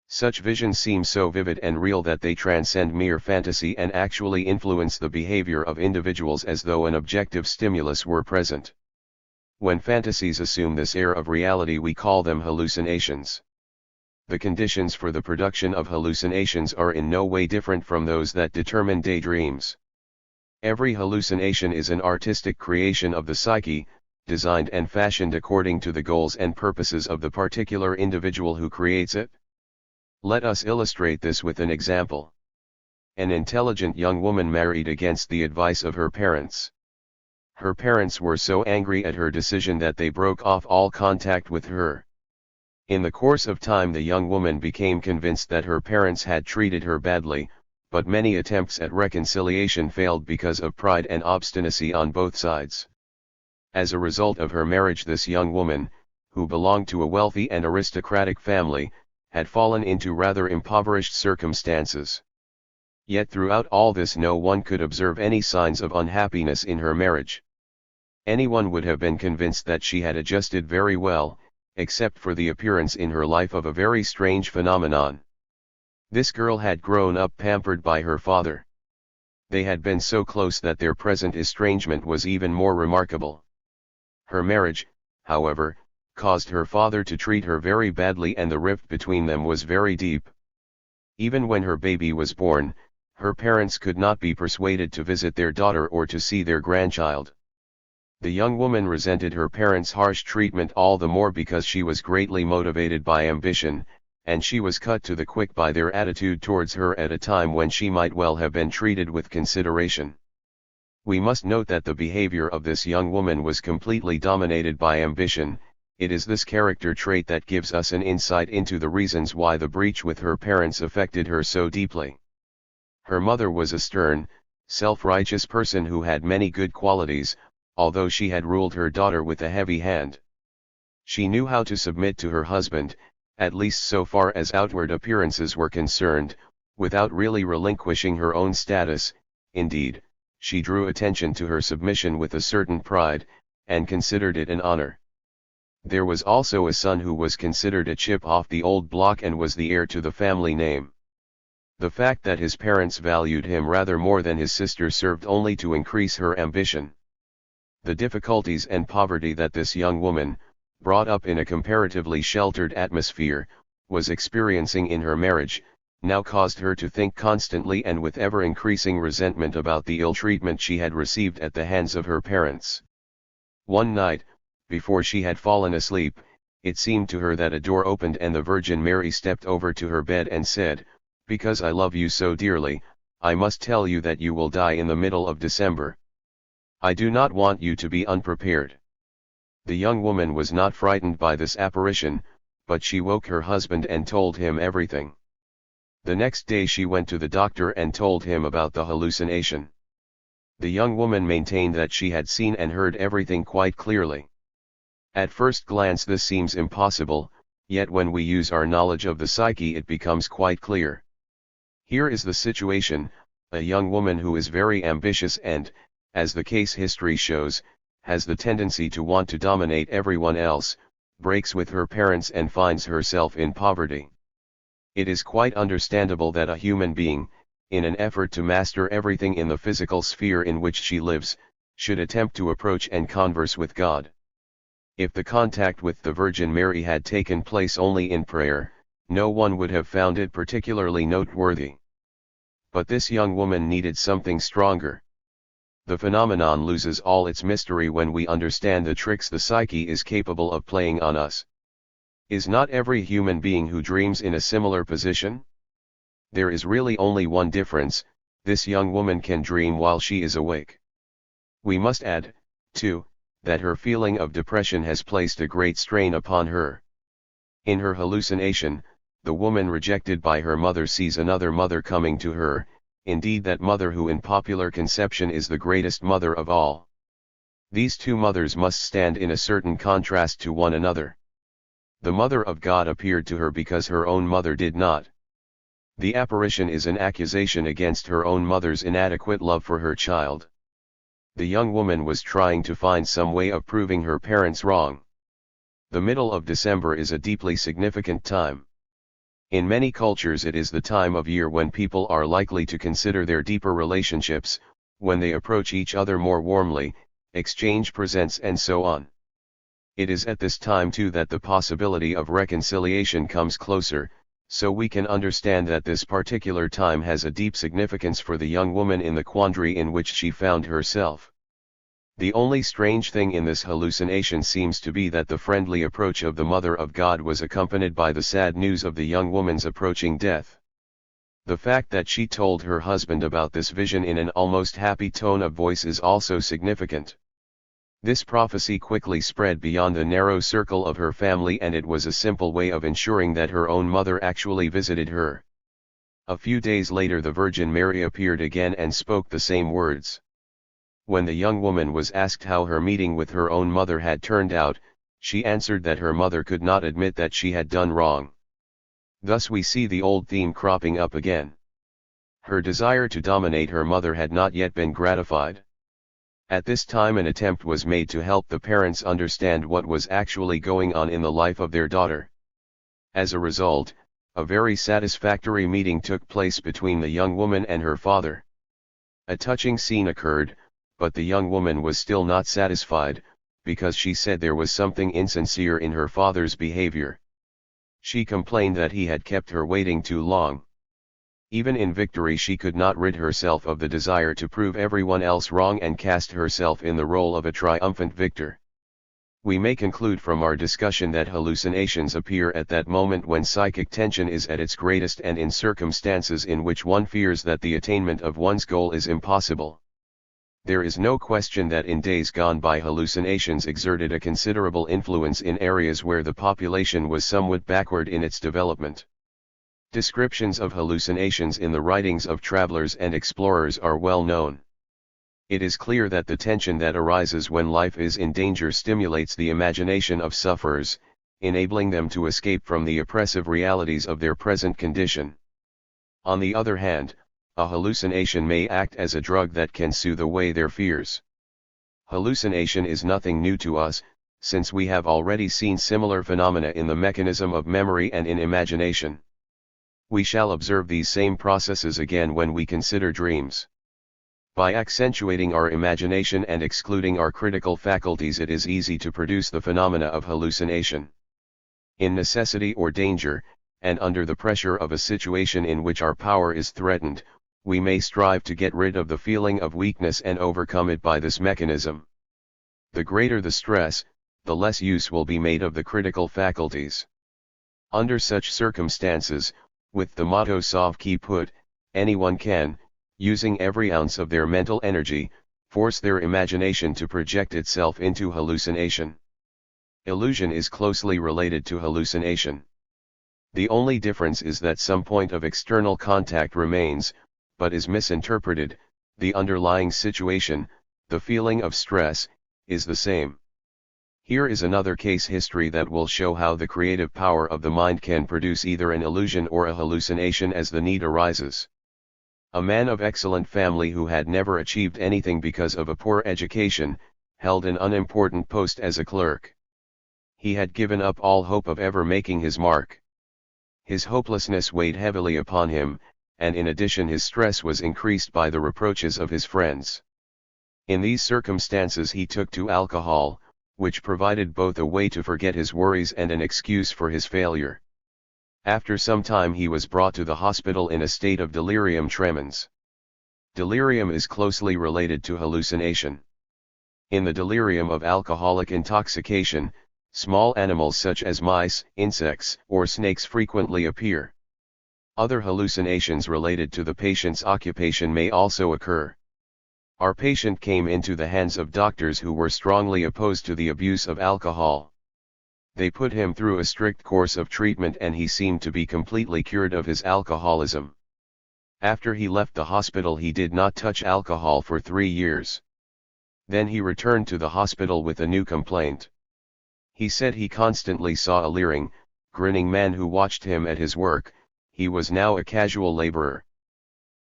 Such visions seem so vivid and real that they transcend mere fantasy and actually influence the behavior of individuals as though an objective stimulus were present. When fantasies assume this air of reality we call them hallucinations. The conditions for the production of hallucinations are in no way different from those that determine daydreams. Every hallucination is an artistic creation of the psyche, designed and fashioned according to the goals and purposes of the particular individual who creates it. Let us illustrate this with an example. An intelligent young woman married against the advice of her parents. Her parents were so angry at her decision that they broke off all contact with her. In the course of time the young woman became convinced that her parents had treated her badly, but many attempts at reconciliation failed because of pride and obstinacy on both sides. As a result of her marriage this young woman, who belonged to a wealthy and aristocratic family, had fallen into rather impoverished circumstances. Yet throughout all this no one could observe any signs of unhappiness in her marriage. Anyone would have been convinced that she had adjusted very well, except for the appearance in her life of a very strange phenomenon. This girl had grown up pampered by her father. They had been so close that their present estrangement was even more remarkable. Her marriage, however, caused her father to treat her very badly and the rift between them was very deep. Even when her baby was born, her parents could not be persuaded to visit their daughter or to see their grandchild. The young woman resented her parents' harsh treatment all the more because she was greatly motivated by ambition, and she was cut to the quick by their attitude towards her at a time when she might well have been treated with consideration. We must note that the behavior of this young woman was completely dominated by ambition. It is this character trait that gives us an insight into the reasons why the breach with her parents affected her so deeply. Her mother was a stern, self-righteous person who had many good qualities, although she had ruled her daughter with a heavy hand. She knew how to submit to her husband, at least so far as outward appearances were concerned, without really relinquishing her own status. Indeed, she drew attention to her submission with a certain pride, and considered it an honor. There was also a son who was considered a chip off the old block and was the heir to the family name. The fact that his parents valued him rather more than his sister served only to increase her ambition. The difficulties and poverty that this young woman, brought up in a comparatively sheltered atmosphere, was experiencing in her marriage, now caused her to think constantly and with ever-increasing resentment about the ill treatment she had received at the hands of her parents. One night, before she had fallen asleep, it seemed to her that a door opened and the Virgin Mary stepped over to her bed and said, "Because I love you so dearly, I must tell you that you will die in the middle of December. I do not want you to be unprepared." The young woman was not frightened by this apparition, but she woke her husband and told him everything. The next day she went to the doctor and told him about the hallucination. The young woman maintained that she had seen and heard everything quite clearly. At first glance this seems impossible, yet when we use our knowledge of the psyche it becomes quite clear. Here is the situation: a young woman who is very ambitious and, as the case history shows, has the tendency to want to dominate everyone else, breaks with her parents and finds herself in poverty. It is quite understandable that a human being, in an effort to master everything in the physical sphere in which she lives, should attempt to approach and converse with God. If the contact with the Virgin Mary had taken place only in prayer, no one would have found it particularly noteworthy. But this young woman needed something stronger. The phenomenon loses all its mystery when we understand the tricks the psyche is capable of playing on us. Is not every human being who dreams in a similar position? There is really only one difference: this young woman can dream while she is awake. We must add, too, that her feeling of depression has placed a great strain upon her. In her hallucination, the woman rejected by her mother sees another mother coming to her, indeed that mother who in popular conception is the greatest mother of all. These two mothers must stand in a certain contrast to one another. The Mother of God appeared to her because her own mother did not. The apparition is an accusation against her own mother's inadequate love for her child. The young woman was trying to find some way of proving her parents wrong. The middle of December is a deeply significant time. In many cultures it is the time of year when people are likely to consider their deeper relationships, when they approach each other more warmly, exchange presents and so on. It is at this time too that the possibility of reconciliation comes closer, so we can understand that this particular time has a deep significance for the young woman in the quandary in which she found herself. The only strange thing in this hallucination seems to be that the friendly approach of the Mother of God was accompanied by the sad news of the young woman's approaching death. The fact that she told her husband about this vision in an almost happy tone of voice is also significant. This prophecy quickly spread beyond the narrow circle of her family, and it was a simple way of ensuring that her own mother actually visited her. A few days later the Virgin Mary appeared again and spoke the same words. When the young woman was asked how her meeting with her own mother had turned out, she answered that her mother could not admit that she had done wrong. Thus we see the old theme cropping up again. Her desire to dominate her mother had not yet been gratified. At this time an attempt was made to help the parents understand what was actually going on in the life of their daughter. As a result, a very satisfactory meeting took place between the young woman and her father. A touching scene occurred, but the young woman was still not satisfied, because she said there was something insincere in her father's behavior. She complained that he had kept her waiting too long. Even in victory she could not rid herself of the desire to prove everyone else wrong and cast herself in the role of a triumphant victor. We may conclude from our discussion that hallucinations appear at that moment when psychic tension is at its greatest and in circumstances in which one fears that the attainment of one's goal is impossible. There is no question that in days gone by hallucinations exerted a considerable influence in areas where the population was somewhat backward in its development. Descriptions of hallucinations in the writings of travelers and explorers are well known. It is clear that the tension that arises when life is in danger stimulates the imagination of sufferers, enabling them to escape from the oppressive realities of their present condition. On the other hand, a hallucination may act as a drug that can soothe away their fears. Hallucination is nothing new to us, since we have already seen similar phenomena in the mechanism of memory and in imagination. We shall observe these same processes again when we consider dreams. By accentuating our imagination and excluding our critical faculties, it is easy to produce the phenomena of hallucination. In necessity or danger, and under the pressure of a situation in which our power is threatened, we may strive to get rid of the feeling of weakness and overcome it by this mechanism. The greater the stress, the less use will be made of the critical faculties. Under such circumstances, with the motto sauve qui peut, anyone can, using every ounce of their mental energy, force their imagination to project itself into hallucination. Illusion is closely related to hallucination. The only difference is that some point of external contact remains, but is misinterpreted. The underlying situation, the feeling of stress, is the same. Here is another case history that will show how the creative power of the mind can produce either an illusion or a hallucination as the need arises. A man of excellent family who had never achieved anything because of a poor education, held an unimportant post as a clerk. He had given up all hope of ever making his mark. His hopelessness weighed heavily upon him, and in addition his stress was increased by the reproaches of his friends. In these circumstances he took to alcohol, which provided both a way to forget his worries and an excuse for his failure. After some time he was brought to the hospital in a state of delirium tremens. Delirium is closely related to hallucination. In the delirium of alcoholic intoxication, small animals such as mice, insects, or snakes frequently appear. Other hallucinations related to the patient's occupation may also occur. Our patient came into the hands of doctors who were strongly opposed to the abuse of alcohol. They put him through a strict course of treatment and he seemed to be completely cured of his alcoholism. After he left the hospital he did not touch alcohol for 3 years. Then he returned to the hospital with a new complaint. He said he constantly saw a leering, grinning man who watched him at his work. He was now a casual laborer.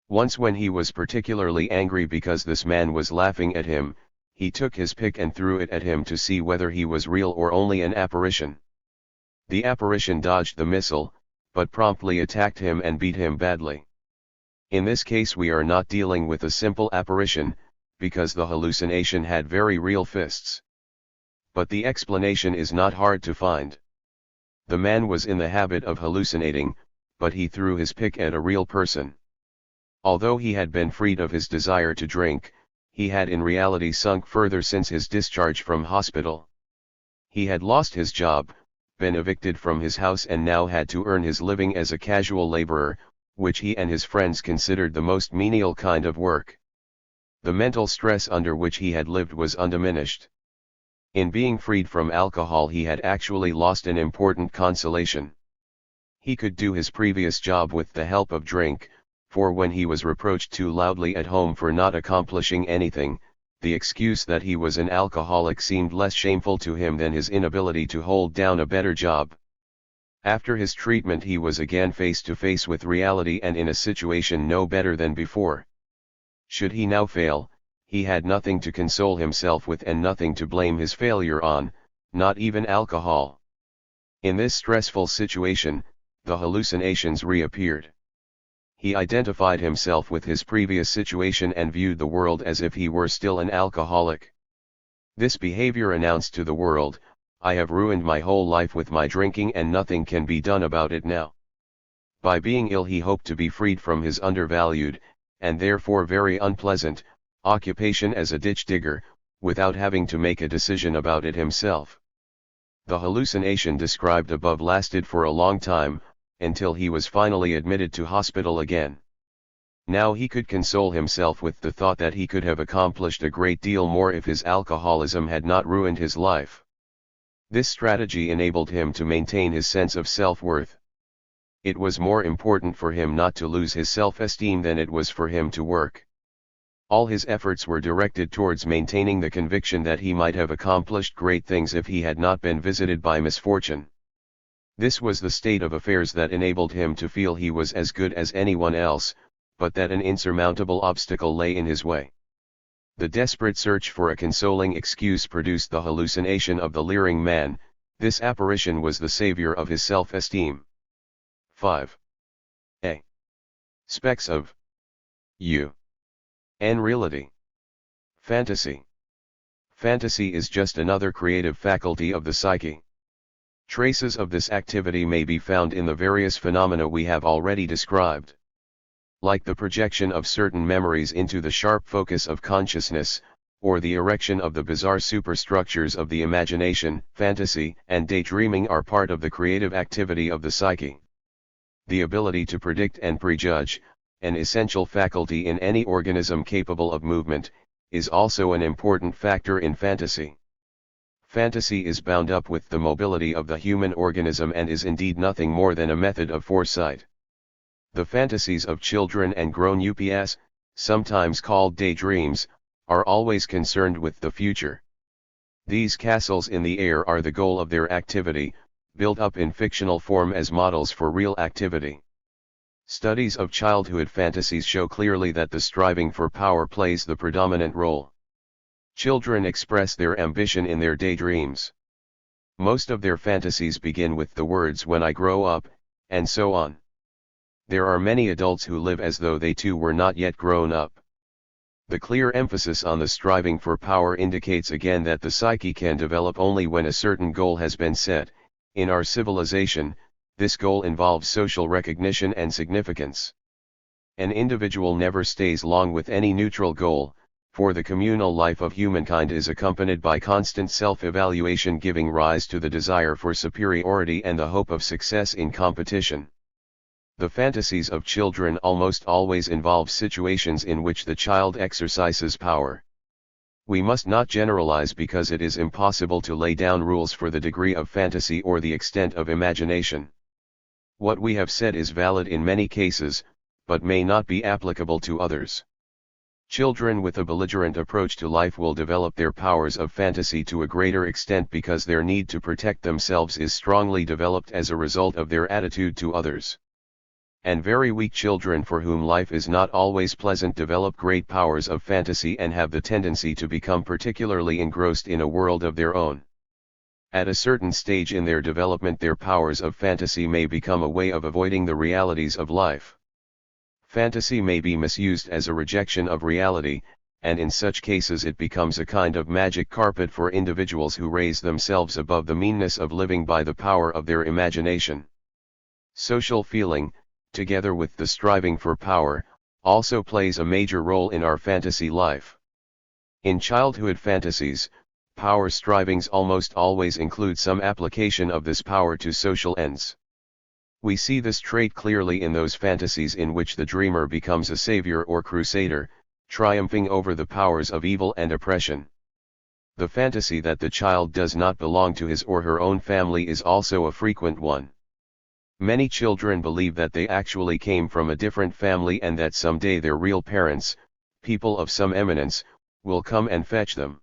Once when he was particularly angry because this man was laughing at him, he took his pick and threw it at him to see whether he was real or only an apparition. The apparition dodged the missile, but promptly attacked him and beat him badly. In this case we are not dealing with a simple apparition, because the hallucination had very real fists. But the explanation is not hard to find. The man was in the habit of hallucinating, but he threw his pick at a real person. Although he had been freed of his desire to drink, he had in reality sunk further since his discharge from hospital. He had lost his job, been evicted from his house and now had to earn his living as a casual laborer, which he and his friends considered the most menial kind of work. The mental stress under which he had lived was undiminished. In being freed from alcohol he had actually lost an important consolation. He could do his previous job with the help of drink, for when he was reproached too loudly at home for not accomplishing anything, the excuse that he was an alcoholic seemed less shameful to him than his inability to hold down a better job. After his treatment he was again face to face with reality and in a situation no better than before. Should he now fail, he had nothing to console himself with and nothing to blame his failure on, not even alcohol. In this stressful situation, the hallucinations reappeared. He identified himself with his previous situation and viewed the world as if he were still an alcoholic. This behavior announced to the world, "I have ruined my whole life with my drinking and nothing can be done about it now." By being ill he hoped to be freed from his undervalued, and therefore very unpleasant, occupation as a ditch digger, without having to make a decision about it himself. The hallucination described above lasted for a long time, until he was finally admitted to hospital again. Now he could console himself with the thought that he could have accomplished a great deal more if his alcoholism had not ruined his life. This strategy enabled him to maintain his sense of self-worth. It was more important for him not to lose his self-esteem than it was for him to work. All his efforts were directed towards maintaining the conviction that he might have accomplished great things if he had not been visited by misfortune. This was the state of affairs that enabled him to feel he was as good as anyone else, but that an insurmountable obstacle lay in his way. The desperate search for a consoling excuse produced the hallucination of the leering man. This apparition was the savior of his self-esteem. 5. A. Specs of U. N. Reality. Fantasy. Fantasy is just another creative faculty of the psyche. Traces of this activity may be found in the various phenomena we have already described. Like the projection of certain memories into the sharp focus of consciousness, or the erection of the bizarre superstructures of the imagination, fantasy and daydreaming are part of the creative activity of the psyche. The ability to predict and prejudge, an essential faculty in any organism capable of movement, is also an important factor in fantasy. Fantasy is bound up with the mobility of the human organism and is indeed nothing more than a method of foresight. The fantasies of children and grown-ups, sometimes called daydreams, are always concerned with the future. These castles in the air are the goal of their activity, built up in fictional form as models for real activity. Studies of childhood fantasies show clearly that the striving for power plays the predominant role. Children express their ambition in their daydreams. Most of their fantasies begin with the words "when I grow up," and so on. There are many adults who live as though they too were not yet grown up. The clear emphasis on the striving for power indicates again that the psyche can develop only when a certain goal has been set. In our civilization, this goal involves social recognition and significance. An individual never stays long with any neutral goal, for the communal life of humankind is accompanied by constant self-evaluation, giving rise to the desire for superiority and the hope of success in competition. The fantasies of children almost always involve situations in which the child exercises power. We must not generalize because it is impossible to lay down rules for the degree of fantasy or the extent of imagination. What we have said is valid in many cases, but may not be applicable to others. Children with a belligerent approach to life will develop their powers of fantasy to a greater extent because their need to protect themselves is strongly developed as a result of their attitude to others. And very weak children for whom life is not always pleasant develop great powers of fantasy and have the tendency to become particularly engrossed in a world of their own. At a certain stage in their development, their powers of fantasy may become a way of avoiding the realities of life. Fantasy may be misused as a rejection of reality, and in such cases it becomes a kind of magic carpet for individuals who raise themselves above the meanness of living by the power of their imagination. Social feeling, together with the striving for power, also plays a major role in our fantasy life. In childhood fantasies, power strivings almost always include some application of this power to social ends. We see this trait clearly in those fantasies in which the dreamer becomes a savior or crusader, triumphing over the powers of evil and oppression. The fantasy that the child does not belong to his or her own family is also a frequent one. Many children believe that they actually came from a different family and that someday their real parents, people of some eminence, will come and fetch them.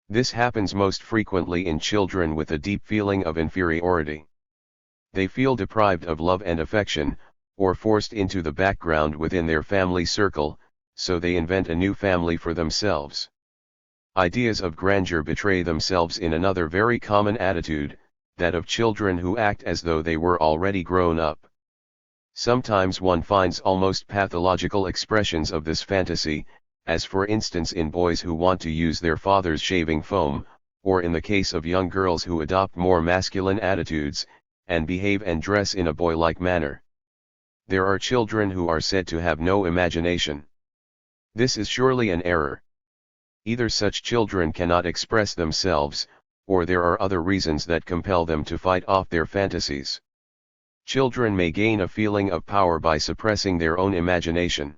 This happens most frequently in children with a deep feeling of inferiority. They feel deprived of love and affection, or forced into the background within their family circle, so they invent a new family for themselves. Ideas of grandeur betray themselves in another very common attitude, that of children who act as though they were already grown up. Sometimes one finds almost pathological expressions of this fantasy, as for instance in boys who want to use their father's shaving foam, or in the case of young girls who adopt more masculine attitudes, and behave and dress in a boy-like manner. There are children who are said to have no imagination. This is surely an error. Either such children cannot express themselves, or there are other reasons that compel them to fight off their fantasies. Children may gain a feeling of power by suppressing their own imagination.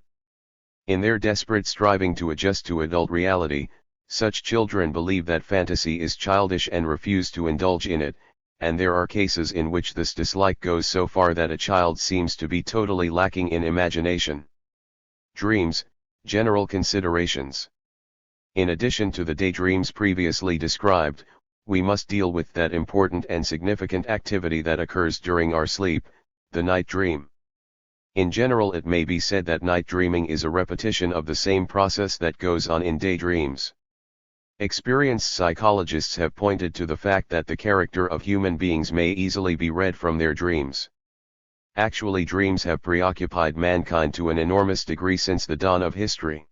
In their desperate striving to adjust to adult reality, such children believe that fantasy is childish and refuse to indulge in it, and there are cases in which this dislike goes so far that a child seems to be totally lacking in imagination. Dreams, general considerations. In addition to the daydreams previously described, we must deal with that important and significant activity that occurs during our sleep, the night dream. In general, it may be said that night dreaming is a repetition of the same process that goes on in daydreams. Experienced psychologists have pointed to the fact that the character of human beings may easily be read from their dreams. Actually, dreams have preoccupied mankind to an enormous degree since the dawn of history.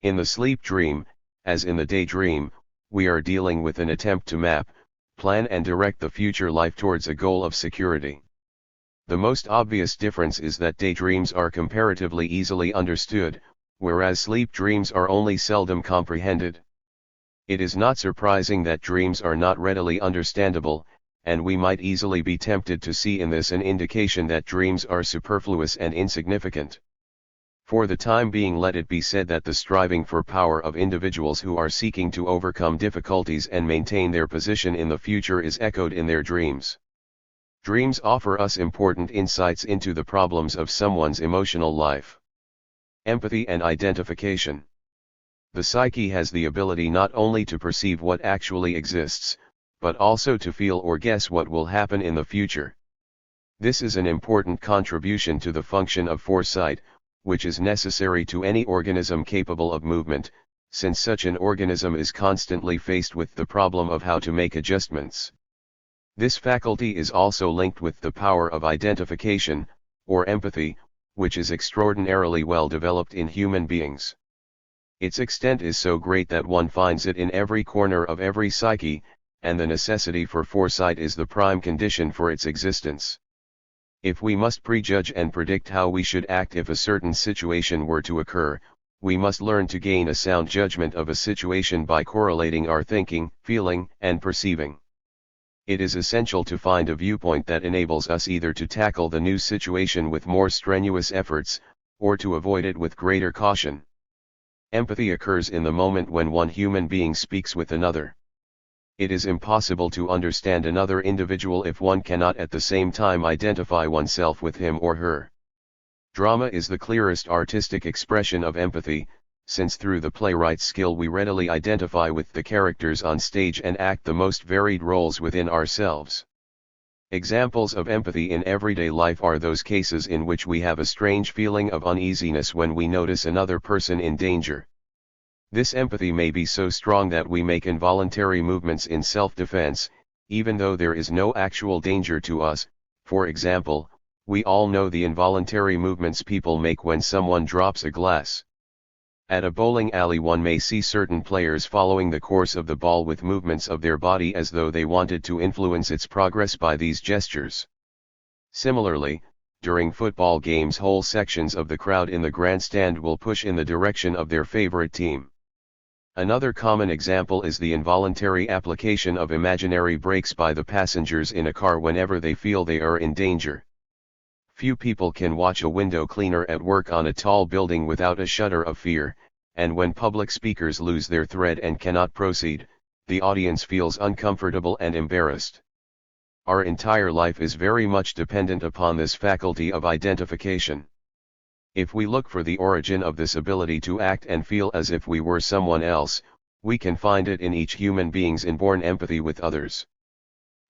In the sleep dream, as in the daydream, we are dealing with an attempt to map, plan and direct the future life towards a goal of security. The most obvious difference is that daydreams are comparatively easily understood, whereas sleep dreams are only seldom comprehended. It is not surprising that dreams are not readily understandable, and we might easily be tempted to see in this an indication that dreams are superfluous and insignificant. For the time being, let it be said that the striving for power of individuals who are seeking to overcome difficulties and maintain their position in the future is echoed in their dreams. Dreams offer us important insights into the problems of someone's emotional life. Empathy and identification. The psyche has the ability not only to perceive what actually exists, but also to feel or guess what will happen in the future. This is an important contribution to the function of foresight, which is necessary to any organism capable of movement, since such an organism is constantly faced with the problem of how to make adjustments. This faculty is also linked with the power of identification, or empathy, which is extraordinarily well developed in human beings. Its extent is so great that one finds it in every corner of every psyche, and the necessity for foresight is the prime condition for its existence. If we must prejudge and predict how we should act if a certain situation were to occur, we must learn to gain a sound judgment of a situation by correlating our thinking, feeling, and perceiving. It is essential to find a viewpoint that enables us either to tackle the new situation with more strenuous efforts, or to avoid it with greater caution. Empathy occurs in the moment when one human being speaks with another. It is impossible to understand another individual if one cannot at the same time identify oneself with him or her. Drama is the clearest artistic expression of empathy, since through the playwright's skill we readily identify with the characters on stage and act the most varied roles within ourselves. Examples of empathy in everyday life are those cases in which we have a strange feeling of uneasiness when we notice another person in danger. This empathy may be so strong that we make involuntary movements in self-defense, even though there is no actual danger to us. For example, we all know the involuntary movements people make when someone drops a glass. At a bowling alley, one may see certain players following the course of the ball with movements of their body as though they wanted to influence its progress by these gestures. Similarly, during football games, whole sections of the crowd in the grandstand will push in the direction of their favorite team. Another common example is the involuntary application of imaginary brakes by the passengers in a car whenever they feel they are in danger. Few people can watch a window cleaner at work on a tall building without a shudder of fear, and when public speakers lose their thread and cannot proceed, the audience feels uncomfortable and embarrassed. Our entire life is very much dependent upon this faculty of identification. If we look for the origin of this ability to act and feel as if we were someone else, we can find it in each human being's inborn empathy with others.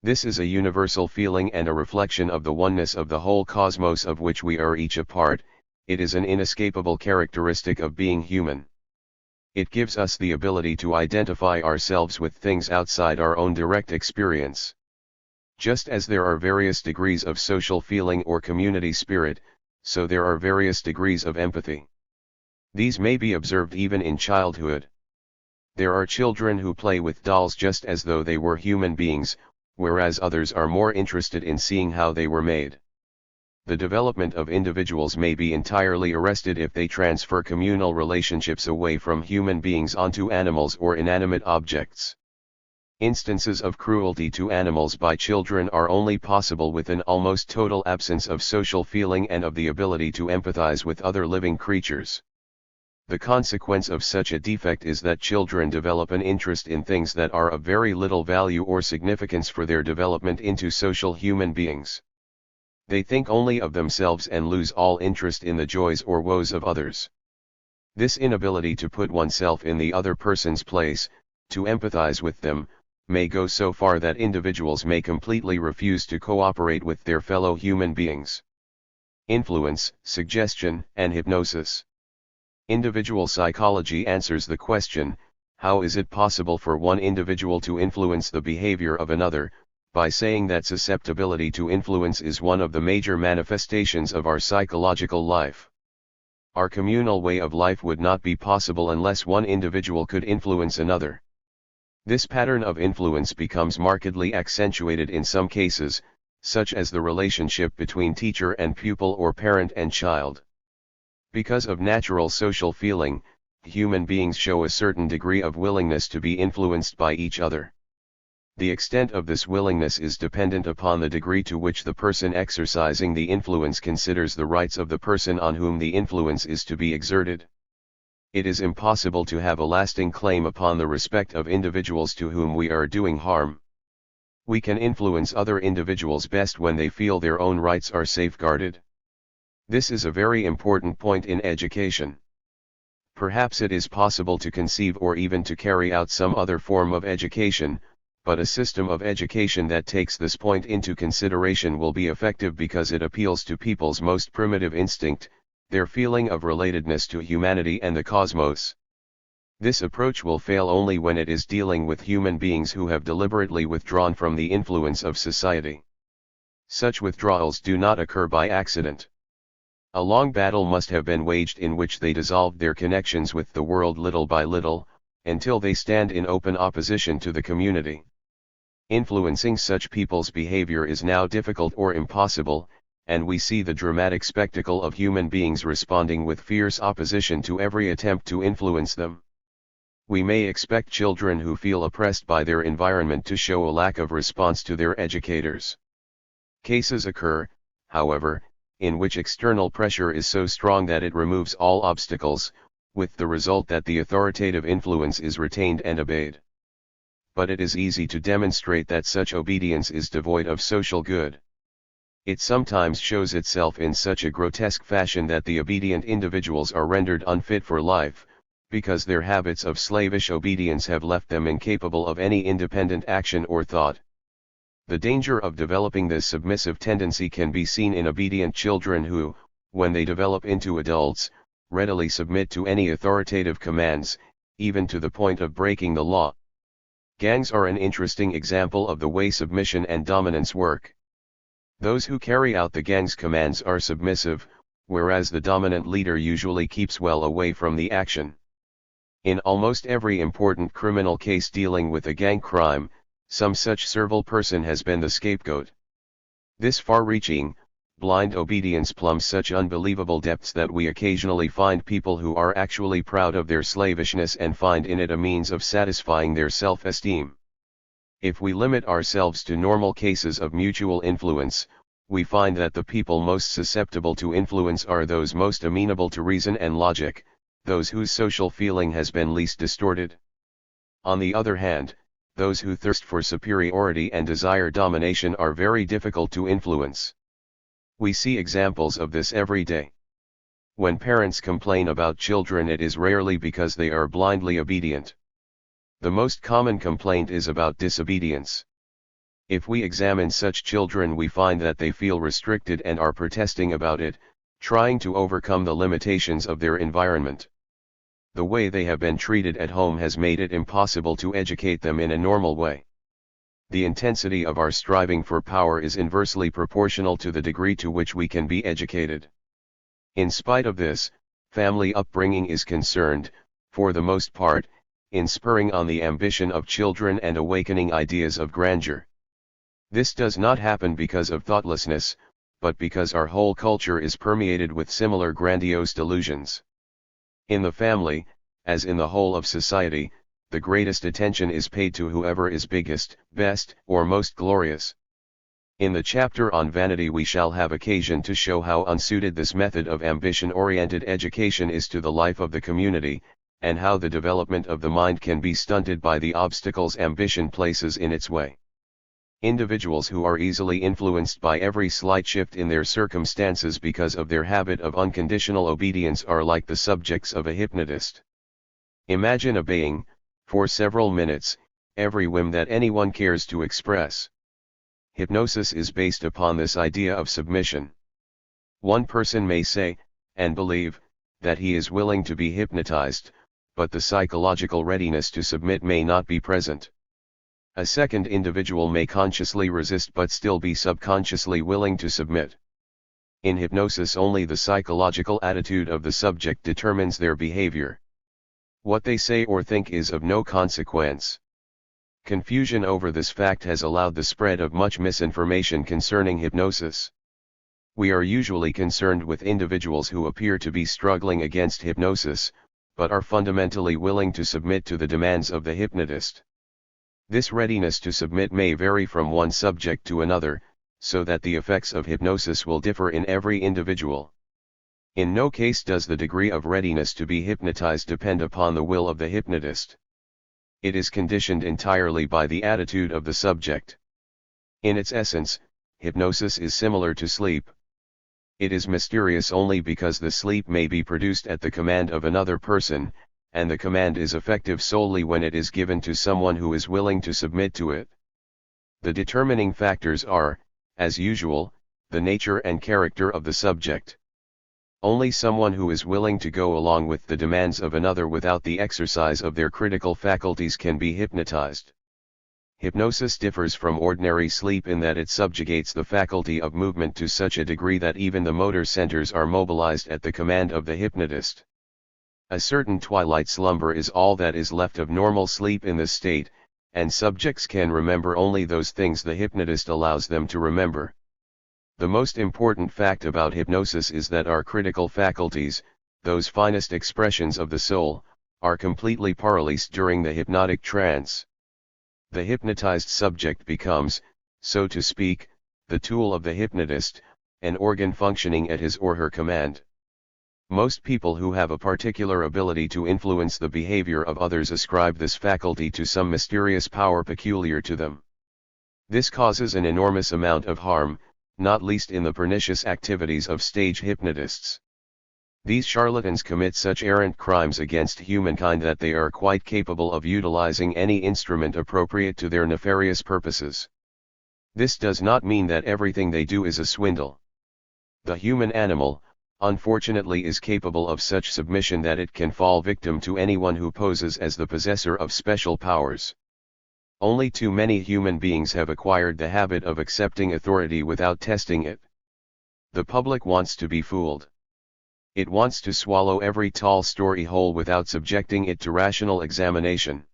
This is a universal feeling and a reflection of the oneness of the whole cosmos of which we are each a part. It is an inescapable characteristic of being human. It gives us the ability to identify ourselves with things outside our own direct experience. Just as there are various degrees of social feeling or community spirit, so there are various degrees of empathy. These may be observed even in childhood. There are children who play with dolls just as though they were human beings, whereas others are more interested in seeing how they were made. The development of individuals may be entirely arrested if they transfer communal relationships away from human beings onto animals or inanimate objects. Instances of cruelty to animals by children are only possible with an almost total absence of social feeling and of the ability to empathize with other living creatures. The consequence of such a defect is that children develop an interest in things that are of very little value or significance for their development into social human beings. They think only of themselves and lose all interest in the joys or woes of others. This inability to put oneself in the other person's place, to empathize with them, may go so far that individuals may completely refuse to cooperate with their fellow human beings. Influence, suggestion, and hypnosis. Individual psychology answers the question, how is it possible for one individual to influence the behavior of another, by saying that susceptibility to influence is one of the major manifestations of our psychological life. Our communal way of life would not be possible unless one individual could influence another. This pattern of influence becomes markedly accentuated in some cases, such as the relationship between teacher and pupil or parent and child. Because of natural social feeling, human beings show a certain degree of willingness to be influenced by each other. The extent of this willingness is dependent upon the degree to which the person exercising the influence considers the rights of the person on whom the influence is to be exerted. It is impossible to have a lasting claim upon the respect of individuals to whom we are doing harm. We can influence other individuals best when they feel their own rights are safeguarded. This is a very important point in education. Perhaps it is possible to conceive or even to carry out some other form of education, but a system of education that takes this point into consideration will be effective because it appeals to people's most primitive instinct, their feeling of relatedness to humanity and the cosmos. This approach will fail only when it is dealing with human beings who have deliberately withdrawn from the influence of society. Such withdrawals do not occur by accident. A long battle must have been waged in which they dissolved their connections with the world little by little, until they stand in open opposition to the community. Influencing such people's behavior is now difficult or impossible, and we see the dramatic spectacle of human beings responding with fierce opposition to every attempt to influence them. We may expect children who feel oppressed by their environment to show a lack of response to their educators. Cases occur, however, in which external pressure is so strong that it removes all obstacles, with the result that the authoritative influence is retained and obeyed. But it is easy to demonstrate that such obedience is devoid of social good. It sometimes shows itself in such a grotesque fashion that the obedient individuals are rendered unfit for life, because their habits of slavish obedience have left them incapable of any independent action or thought. The danger of developing this submissive tendency can be seen in obedient children who, when they develop into adults, readily submit to any authoritative commands, even to the point of breaking the law. Gangs are an interesting example of the way submission and dominance work. Those who carry out the gang's commands are submissive, whereas the dominant leader usually keeps well away from the action. In almost every important criminal case dealing with a gang crime, some such servile person has been the scapegoat. This far-reaching, blind obedience plumbs such unbelievable depths that we occasionally find people who are actually proud of their slavishness and find in it a means of satisfying their self-esteem. If we limit ourselves to normal cases of mutual influence, we find that the people most susceptible to influence are those most amenable to reason and logic, those whose social feeling has been least distorted. On the other hand, those who thirst for superiority and desire domination are very difficult to influence. We see examples of this every day. When parents complain about children, it is rarely because they are blindly obedient. The most common complaint is about disobedience. If we examine such children, we find that they feel restricted and are protesting about it, trying to overcome the limitations of their environment. The way they have been treated at home has made it impossible to educate them in a normal way. The intensity of our striving for power is inversely proportional to the degree to which we can be educated. In spite of this, family upbringing is concerned, for the most part, in spurring on the ambition of children and awakening ideas of grandeur. This does not happen because of thoughtlessness, but because our whole culture is permeated with similar grandiose delusions. In the family, as in the whole of society, the greatest attention is paid to whoever is biggest, best, or most glorious. In the chapter on vanity we shall have occasion to show how unsuited this method of ambition-oriented education is to the life of the community, and how the development of the mind can be stunted by the obstacles ambition places in its way. Individuals who are easily influenced by every slight shift in their circumstances because of their habit of unconditional obedience are like the subjects of a hypnotist. Imagine obeying, for several minutes, every whim that anyone cares to express. Hypnosis is based upon this idea of submission. One person may say, and believe, that he is willing to be hypnotized, but the psychological readiness to submit may not be present. A second individual may consciously resist but still be subconsciously willing to submit. In hypnosis, only the psychological attitude of the subject determines their behavior. What they say or think is of no consequence. Confusion over this fact has allowed the spread of much misinformation concerning hypnosis. We are usually concerned with individuals who appear to be struggling against hypnosis, but are fundamentally willing to submit to the demands of the hypnotist. This readiness to submit may vary from one subject to another, so that the effects of hypnosis will differ in every individual. In no case does the degree of readiness to be hypnotized depend upon the will of the hypnotist. It is conditioned entirely by the attitude of the subject. In its essence, hypnosis is similar to sleep. It is mysterious only because the sleep may be produced at the command of another person, and the command is effective solely when it is given to someone who is willing to submit to it. The determining factors are, as usual, the nature and character of the subject. Only someone who is willing to go along with the demands of another without the exercise of their critical faculties can be hypnotized. Hypnosis differs from ordinary sleep in that it subjugates the faculty of movement to such a degree that even the motor centers are mobilized at the command of the hypnotist. A certain twilight slumber is all that is left of normal sleep in this state, and subjects can remember only those things the hypnotist allows them to remember. The most important fact about hypnosis is that our critical faculties, those finest expressions of the soul, are completely paralyzed during the hypnotic trance. The hypnotized subject becomes, so to speak, the tool of the hypnotist, an organ functioning at his or her command. Most people who have a particular ability to influence the behavior of others ascribe this faculty to some mysterious power peculiar to them. This causes an enormous amount of harm, not least in the pernicious activities of stage hypnotists. These charlatans commit such arrant crimes against humankind that they are quite capable of utilizing any instrument appropriate to their nefarious purposes. This does not mean that everything they do is a swindle. The human animal, unfortunately, is capable of such submission that it can fall victim to anyone who poses as the possessor of special powers. Only too many human beings have acquired the habit of accepting authority without testing it. The public wants to be fooled. It wants to swallow every tall story whole without subjecting it to rational examination.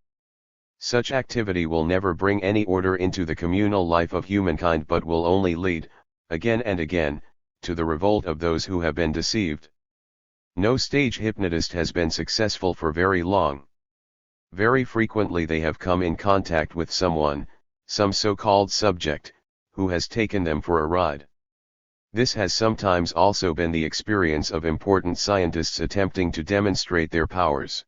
Such activity will never bring any order into the communal life of humankind but will only lead, again and again, to the revolt of those who have been deceived. No stage hypnotist has been successful for very long. Very frequently they have come in contact with someone, some so-called subject, who has taken them for a ride. This has sometimes also been the experience of important scientists attempting to demonstrate their powers.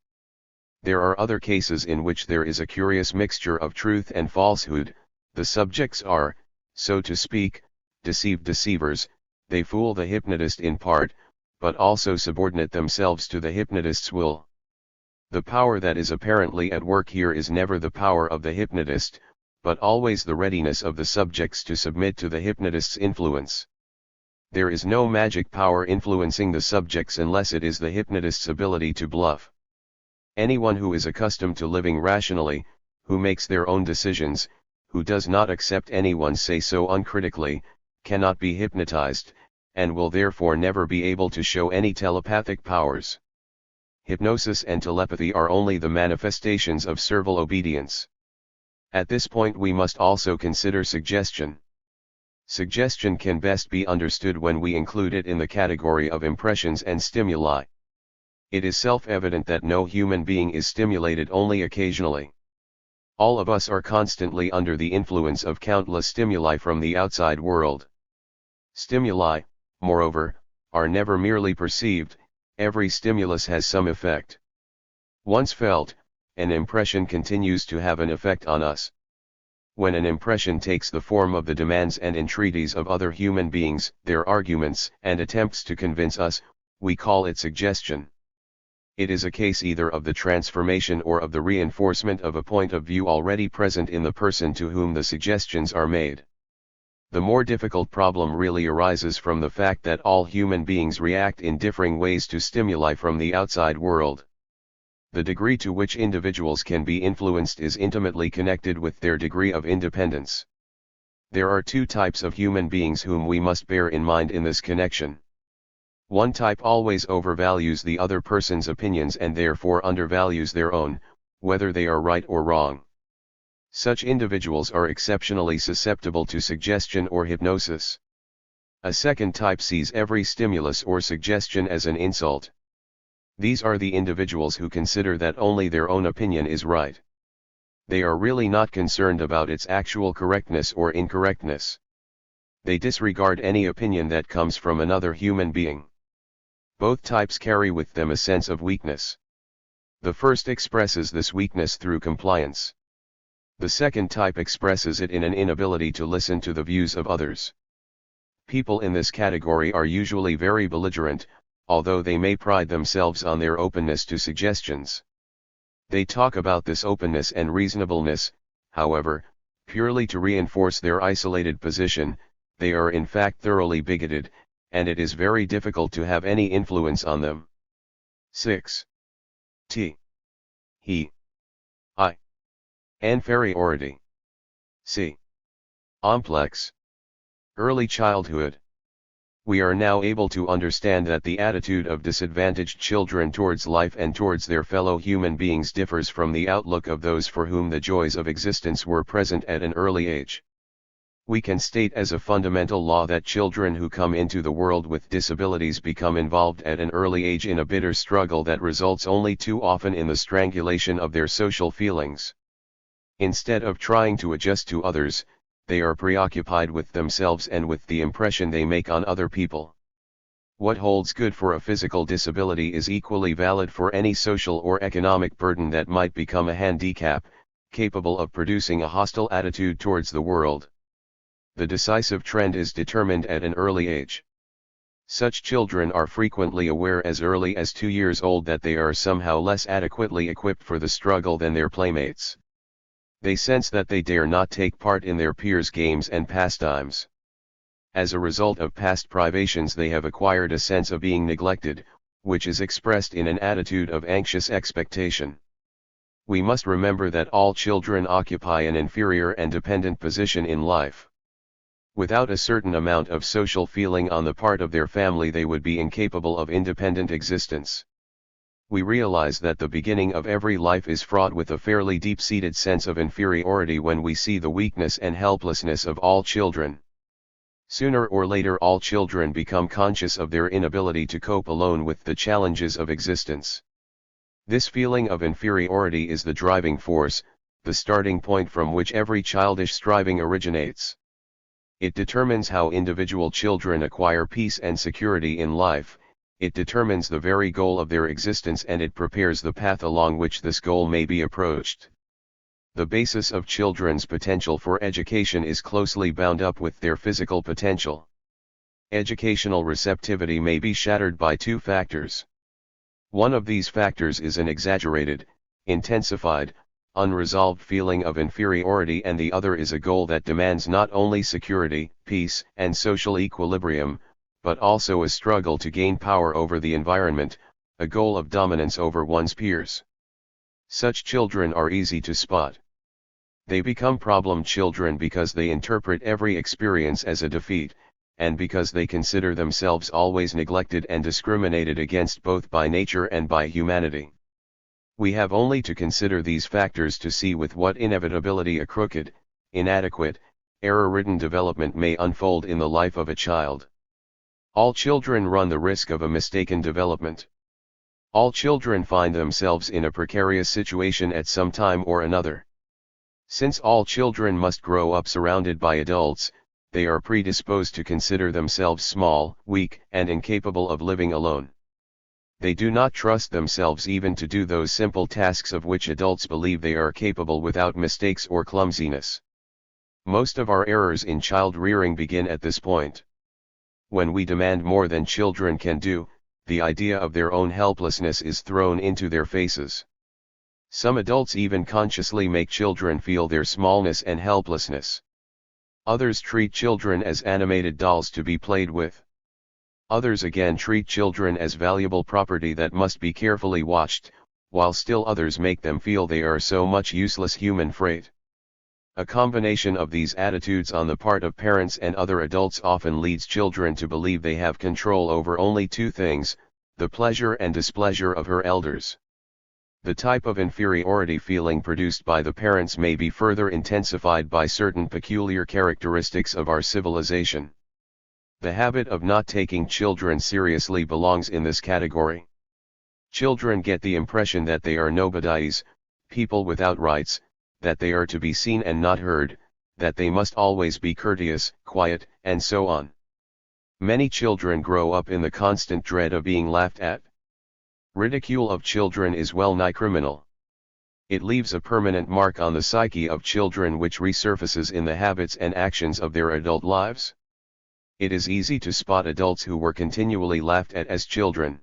There are other cases in which there is a curious mixture of truth and falsehood. The subjects are, so to speak, deceived deceivers. They fool the hypnotist in part, but also subordinate themselves to the hypnotist's will. The power that is apparently at work here is never the power of the hypnotist, but always the readiness of the subjects to submit to the hypnotist's influence. There is no magic power influencing the subjects unless it is the hypnotist's ability to bluff. Anyone who is accustomed to living rationally, who makes their own decisions, who does not accept anyone's say-so uncritically, cannot be hypnotized, and will therefore never be able to show any telepathic powers. Hypnosis and telepathy are only the manifestations of servile obedience. At this point we must also consider suggestion. Suggestion can best be understood when we include it in the category of impressions and stimuli. It is self-evident that no human being is stimulated only occasionally. All of us are constantly under the influence of countless stimuli from the outside world. Stimuli, moreover, are never merely perceived. Every stimulus has some effect. Once felt, an impression continues to have an effect on us. When an impression takes the form of the demands and entreaties of other human beings, their arguments and attempts to convince us, we call it suggestion. It is a case either of the transformation or of the reinforcement of a point of view already present in the person to whom the suggestions are made. The more difficult problem really arises from the fact that all human beings react in differing ways to stimuli from the outside world. The degree to which individuals can be influenced is intimately connected with their degree of independence. There are two types of human beings whom we must bear in mind in this connection. One type always overvalues the other person's opinions and therefore undervalues their own, whether they are right or wrong. Such individuals are exceptionally susceptible to suggestion or hypnosis. A second type sees every stimulus or suggestion as an insult. These are the individuals who consider that only their own opinion is right. They are really not concerned about its actual correctness or incorrectness. They disregard any opinion that comes from another human being. Both types carry with them a sense of weakness. The first expresses this weakness through compliance. The second type expresses it in an inability to listen to the views of others. People in this category are usually very belligerent, although they may pride themselves on their openness to suggestions. They talk about this openness and reasonableness, however, purely to reinforce their isolated position. They are in fact thoroughly bigoted, and it is very difficult to have any influence on them. 6. T. He. I. Inferiority. C. Complex. Early childhood. We are now able to understand that the attitude of disadvantaged children towards life and towards their fellow human beings differs from the outlook of those for whom the joys of existence were present at an early age. We can state as a fundamental law that children who come into the world with disabilities become involved at an early age in a bitter struggle that results only too often in the strangulation of their social feelings. Instead of trying to adjust to others, they are preoccupied with themselves and with the impression they make on other people. What holds good for a physical disability is equally valid for any social or economic burden that might become a handicap, capable of producing a hostile attitude towards the world. The decisive trend is determined at an early age. Such children are frequently aware as early as 2 years old that they are somehow less adequately equipped for the struggle than their playmates. They sense that they dare not take part in their peers' games and pastimes. As a result of past privations, they have acquired a sense of being neglected, which is expressed in an attitude of anxious expectation. We must remember that all children occupy an inferior and dependent position in life. Without a certain amount of social feeling on the part of their family, they would be incapable of independent existence. We realize that the beginning of every life is fraught with a fairly deep-seated sense of inferiority when we see the weakness and helplessness of all children. Sooner or later, all children become conscious of their inability to cope alone with the challenges of existence. This feeling of inferiority is the driving force, the starting point from which every childish striving originates. It determines how individual children acquire peace and security in life. It determines the very goal of their existence, and it prepares the path along which this goal may be approached. The basis of children's potential for education is closely bound up with their physical potential. Educational receptivity may be shattered by two factors. One of these factors is an exaggerated, intensified, unresolved feeling of inferiority, and the other is a goal that demands not only security, peace, and social equilibrium, but also a struggle to gain power over the environment, a goal of dominance over one's peers. Such children are easy to spot. They become problem children because they interpret every experience as a defeat, and because they consider themselves always neglected and discriminated against both by nature and by humanity. We have only to consider these factors to see with what inevitability a crooked, inadequate, error-ridden development may unfold in the life of a child. All children run the risk of a mistaken development. All children find themselves in a precarious situation at some time or another. Since all children must grow up surrounded by adults, they are predisposed to consider themselves small, weak, and incapable of living alone. They do not trust themselves even to do those simple tasks of which adults believe they are capable without mistakes or clumsiness. Most of our errors in child rearing begin at this point. When we demand more than children can do, the idea of their own helplessness is thrown into their faces. Some adults even consciously make children feel their smallness and helplessness. Others treat children as animated dolls to be played with. Others again treat children as valuable property that must be carefully watched, while still others make them feel they are so much useless human freight. A combination of these attitudes on the part of parents and other adults often leads children to believe they have control over only two things, the pleasure and displeasure of her elders. The type of inferiority feeling produced by the parents may be further intensified by certain peculiar characteristics of our civilization. The habit of not taking children seriously belongs in this category. Children get the impression that they are nobodies, people without rights, that they are to be seen and not heard, that they must always be courteous, quiet, and so on. Many children grow up in the constant dread of being laughed at. Ridicule of children is well-nigh criminal. It leaves a permanent mark on the psyche of children which resurfaces in the habits and actions of their adult lives. It is easy to spot adults who were continually laughed at as children.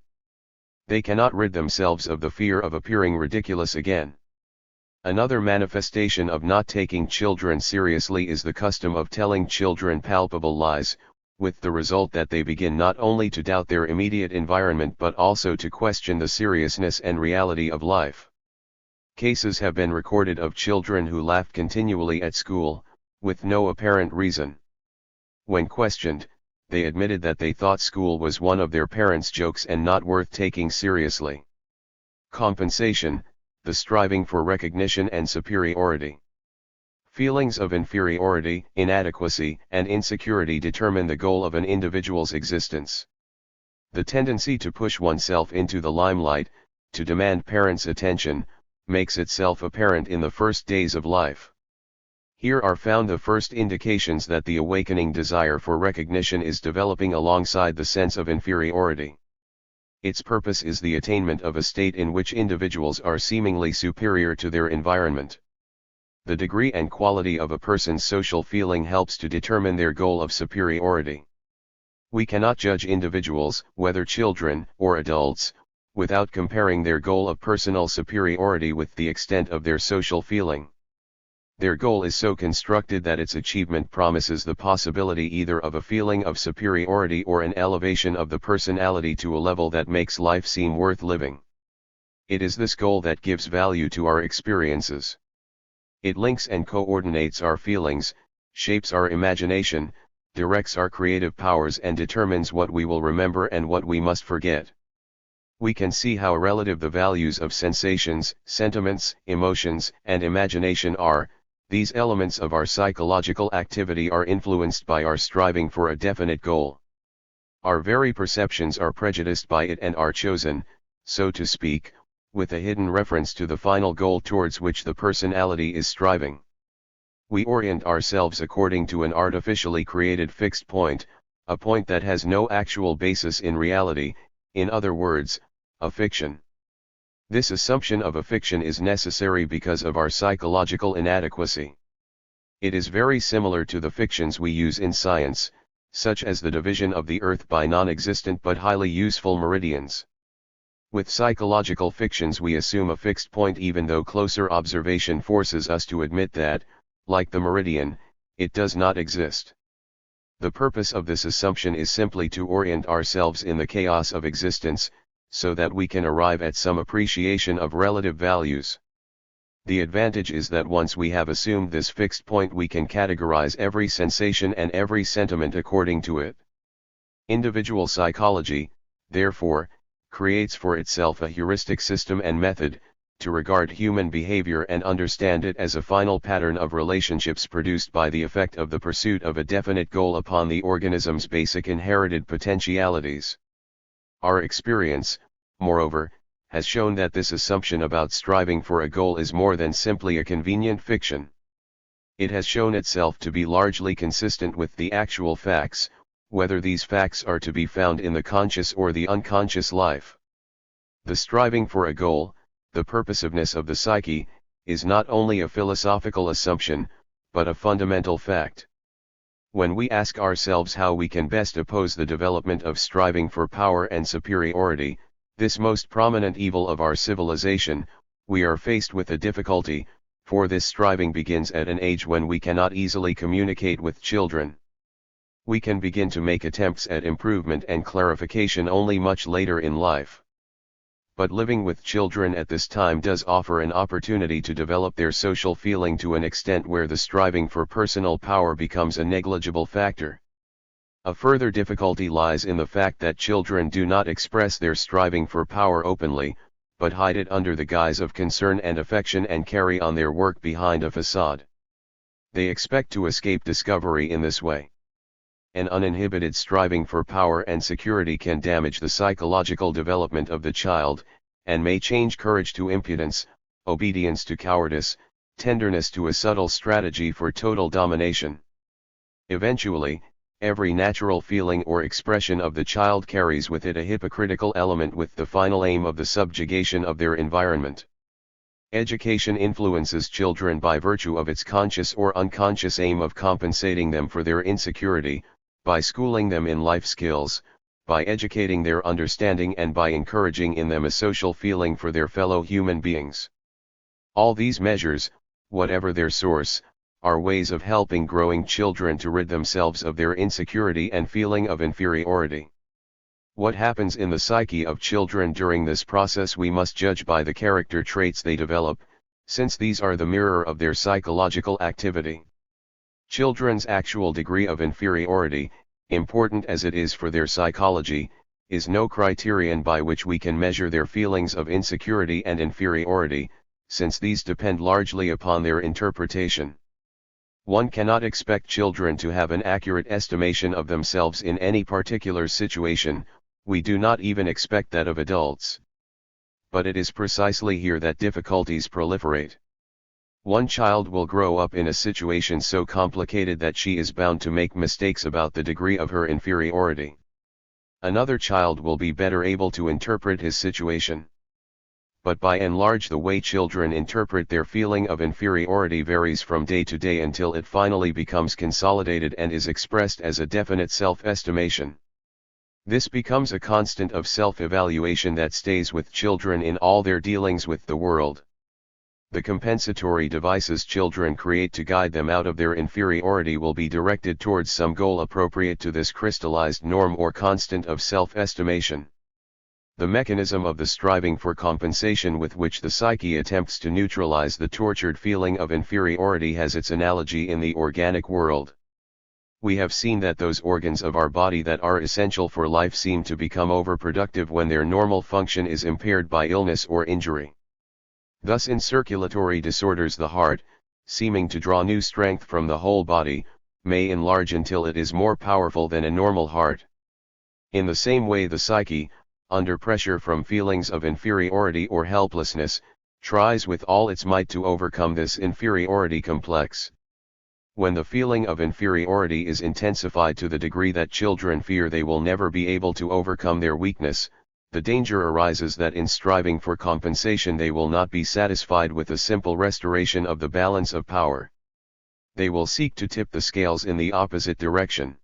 They cannot rid themselves of the fear of appearing ridiculous again. Another manifestation of not taking children seriously is the custom of telling children palpable lies, with the result that they begin not only to doubt their immediate environment but also to question the seriousness and reality of life. Cases have been recorded of children who laughed continually at school, with no apparent reason. When questioned, they admitted that they thought school was one of their parents' jokes and not worth taking seriously. Compensation, the striving for recognition and superiority. Feelings of inferiority, inadequacy, and insecurity determine the goal of an individual's existence. The tendency to push oneself into the limelight, to demand parents' attention, makes itself apparent in the first days of life. Here are found the first indications that the awakening desire for recognition is developing alongside the sense of inferiority. Its purpose is the attainment of a state in which individuals are seemingly superior to their environment. The degree and quality of a person's social feeling helps to determine their goal of superiority. We cannot judge individuals, whether children or adults, without comparing their goal of personal superiority with the extent of their social feeling. Their goal is so constructed that its achievement promises the possibility either of a feeling of superiority or an elevation of the personality to a level that makes life seem worth living. It is this goal that gives value to our experiences. It links and coordinates our feelings, shapes our imagination, directs our creative powers and determines what we will remember and what we must forget. We can see how relative the values of sensations, sentiments, emotions, and imagination are. These elements of our psychological activity are influenced by our striving for a definite goal. Our very perceptions are prejudiced by it and are chosen, so to speak, with a hidden reference to the final goal towards which the personality is striving. We orient ourselves according to an artificially created fixed point, a point that has no actual basis in reality, in other words, a fiction. This assumption of a fiction is necessary because of our psychological inadequacy. It is very similar to the fictions we use in science, such as the division of the Earth by non-existent but highly useful meridians. With psychological fictions we assume a fixed point even though closer observation forces us to admit that, like the meridian, it does not exist. The purpose of this assumption is simply to orient ourselves in the chaos of existence, so that we can arrive at some appreciation of relative values. The advantage is that once we have assumed this fixed point we can categorize every sensation and every sentiment according to it. Individual psychology, therefore, creates for itself a heuristic system and method, to regard human behavior and understand it as a final pattern of relationships produced by the effect of the pursuit of a definite goal upon the organism's basic inherited potentialities. Our experience, moreover, has shown that this assumption about striving for a goal is more than simply a convenient fiction. It has shown itself to be largely consistent with the actual facts, whether these facts are to be found in the conscious or the unconscious life. The striving for a goal, the purposiveness of the psyche, is not only a philosophical assumption, but a fundamental fact. When we ask ourselves how we can best oppose the development of striving for power and superiority, this most prominent evil of our civilization, we are faced with a difficulty, for this striving begins at an age when we cannot easily communicate with children. We can begin to make attempts at improvement and clarification only much later in life. But living with children at this time does offer an opportunity to develop their social feeling to an extent where the striving for personal power becomes a negligible factor. A further difficulty lies in the fact that children do not express their striving for power openly, but hide it under the guise of concern and affection and carry on their work behind a facade. They expect to escape discovery in this way. An uninhibited striving for power and security can damage the psychological development of the child, and may change courage to impudence, obedience to cowardice, tenderness to a subtle strategy for total domination. Eventually, every natural feeling or expression of the child carries with it a hypocritical element with the final aim of the subjugation of their environment. Education influences children by virtue of its conscious or unconscious aim of compensating them for their insecurity, by schooling them in life skills, by educating their understanding and by encouraging in them a social feeling for their fellow human beings. All these measures, whatever their source, are ways of helping growing children to rid themselves of their insecurity and feeling of inferiority. What happens in the psyche of children during this process we must judge by the character traits they develop, since these are the mirror of their psychological activity. Children's actual degree of inferiority, important as it is for their psychology, is no criterion by which we can measure their feelings of insecurity and inferiority, since these depend largely upon their interpretation. One cannot expect children to have an accurate estimation of themselves in any particular situation, we do not even expect that of adults. But it is precisely here that difficulties proliferate. One child will grow up in a situation so complicated that she is bound to make mistakes about the degree of her inferiority. Another child will be better able to interpret his situation. But by and large the way children interpret their feeling of inferiority varies from day to day until it finally becomes consolidated and is expressed as a definite self-estimation. This becomes a constant of self-evaluation that stays with children in all their dealings with the world. The compensatory devices children create to guide them out of their inferiority will be directed towards some goal appropriate to this crystallized norm or constant of self-estimation. The mechanism of the striving for compensation with which the psyche attempts to neutralize the tortured feeling of inferiority has its analogy in the organic world. We have seen that those organs of our body that are essential for life seem to become overproductive when their normal function is impaired by illness or injury. Thus in circulatory disorders the heart, seeming to draw new strength from the whole body, may enlarge until it is more powerful than a normal heart. In the same way the psyche, under pressure from feelings of inferiority or helplessness, tries with all its might to overcome this inferiority complex. When the feeling of inferiority is intensified to the degree that children fear they will never be able to overcome their weakness, the danger arises that in striving for compensation they will not be satisfied with a simple restoration of the balance of power. They will seek to tip the scales in the opposite direction.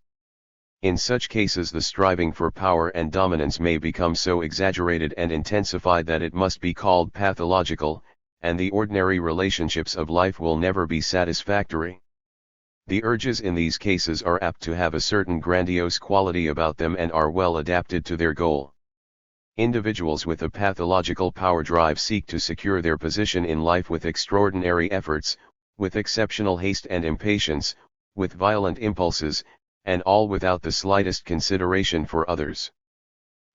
In such cases the striving for power and dominance may become so exaggerated and intensified that it must be called pathological, and the ordinary relationships of life will never be satisfactory. The urges in these cases are apt to have a certain grandiose quality about them and are well adapted to their goal. Individuals with a pathological power drive seek to secure their position in life with extraordinary efforts, with exceptional haste and impatience, with violent impulses, and all without the slightest consideration for others.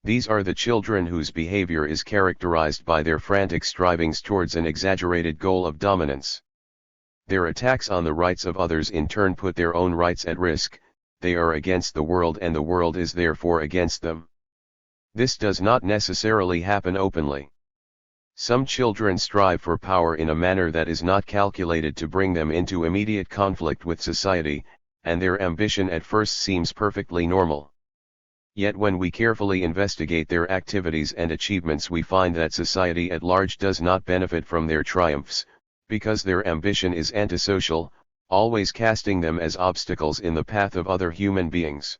These are the children whose behavior is characterized by their frantic strivings towards an exaggerated goal of dominance. Their attacks on the rights of others in turn put their own rights at risk. They are against the world and the world is therefore against them. This does not necessarily happen openly. Some children strive for power in a manner that is not calculated to bring them into immediate conflict with society, and their ambition at first seems perfectly normal. Yet when we carefully investigate their activities and achievements we find that society at large does not benefit from their triumphs, because their ambition is antisocial, always casting them as obstacles in the path of other human beings.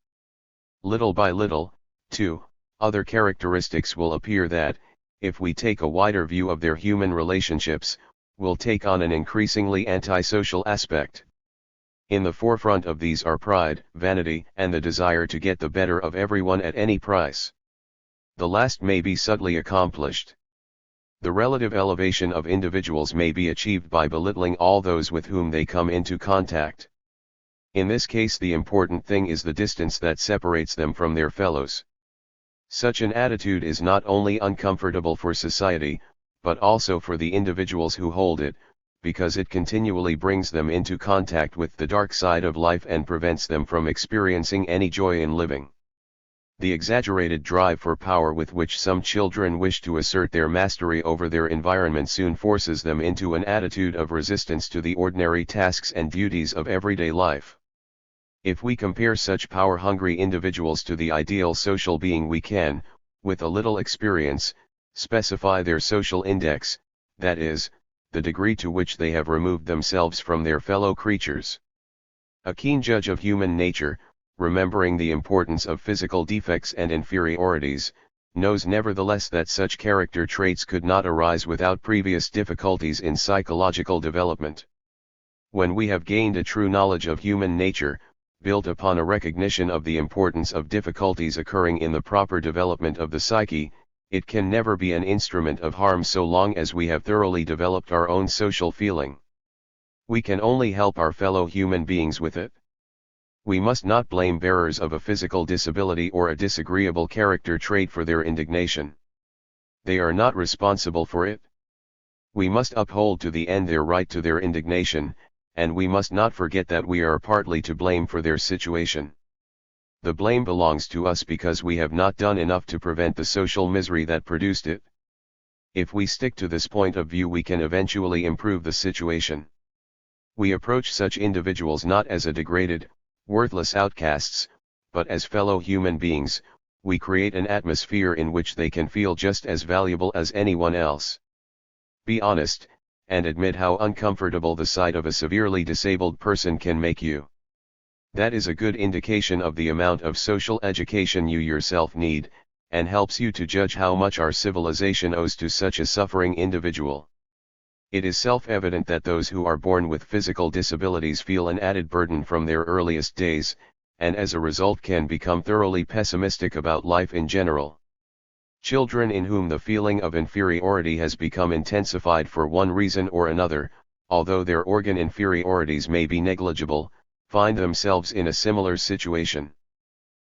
Little by little, too, other characteristics will appear that, if we take a wider view of their human relationships, will take on an increasingly antisocial aspect. In the forefront of these are pride, vanity, and the desire to get the better of everyone at any price. The last may be subtly accomplished. The relative elevation of individuals may be achieved by belittling all those with whom they come into contact. In this case, the important thing is the distance that separates them from their fellows. Such an attitude is not only uncomfortable for society, but also for the individuals who hold it, because it continually brings them into contact with the dark side of life and prevents them from experiencing any joy in living. The exaggerated drive for power with which some children wish to assert their mastery over their environment soon forces them into an attitude of resistance to the ordinary tasks and duties of everyday life. If we compare such power-hungry individuals to the ideal social being, we can, with a little experience, specify their social index, that is, the degree to which they have removed themselves from their fellow creatures. A keen judge of human nature, remembering the importance of physical defects and inferiorities, knows nevertheless that such character traits could not arise without previous difficulties in psychological development. When we have gained a true knowledge of human nature, built upon a recognition of the importance of difficulties occurring in the proper development of the psyche, it can never be an instrument of harm so long as we have thoroughly developed our own social feeling. We can only help our fellow human beings with it. We must not blame bearers of a physical disability or a disagreeable character trait for their indignation. They are not responsible for it. We must uphold to the end their right to their indignation, and we must not forget that we are partly to blame for their situation. The blame belongs to us because we have not done enough to prevent the social misery that produced it. If we stick to this point of view, we can eventually improve the situation. We approach such individuals not as a degraded, worthless outcasts, but as fellow human beings. We create an atmosphere in which they can feel just as valuable as anyone else. Be honest, and admit how uncomfortable the sight of a severely disabled person can make you. That is a good indication of the amount of social education you yourself need, and helps you to judge how much our civilization owes to such a suffering individual. It is self-evident that those who are born with physical disabilities feel an added burden from their earliest days, and as a result can become thoroughly pessimistic about life in general. Children in whom the feeling of inferiority has become intensified for one reason or another, although their organ inferiorities may be negligible, find themselves in a similar situation.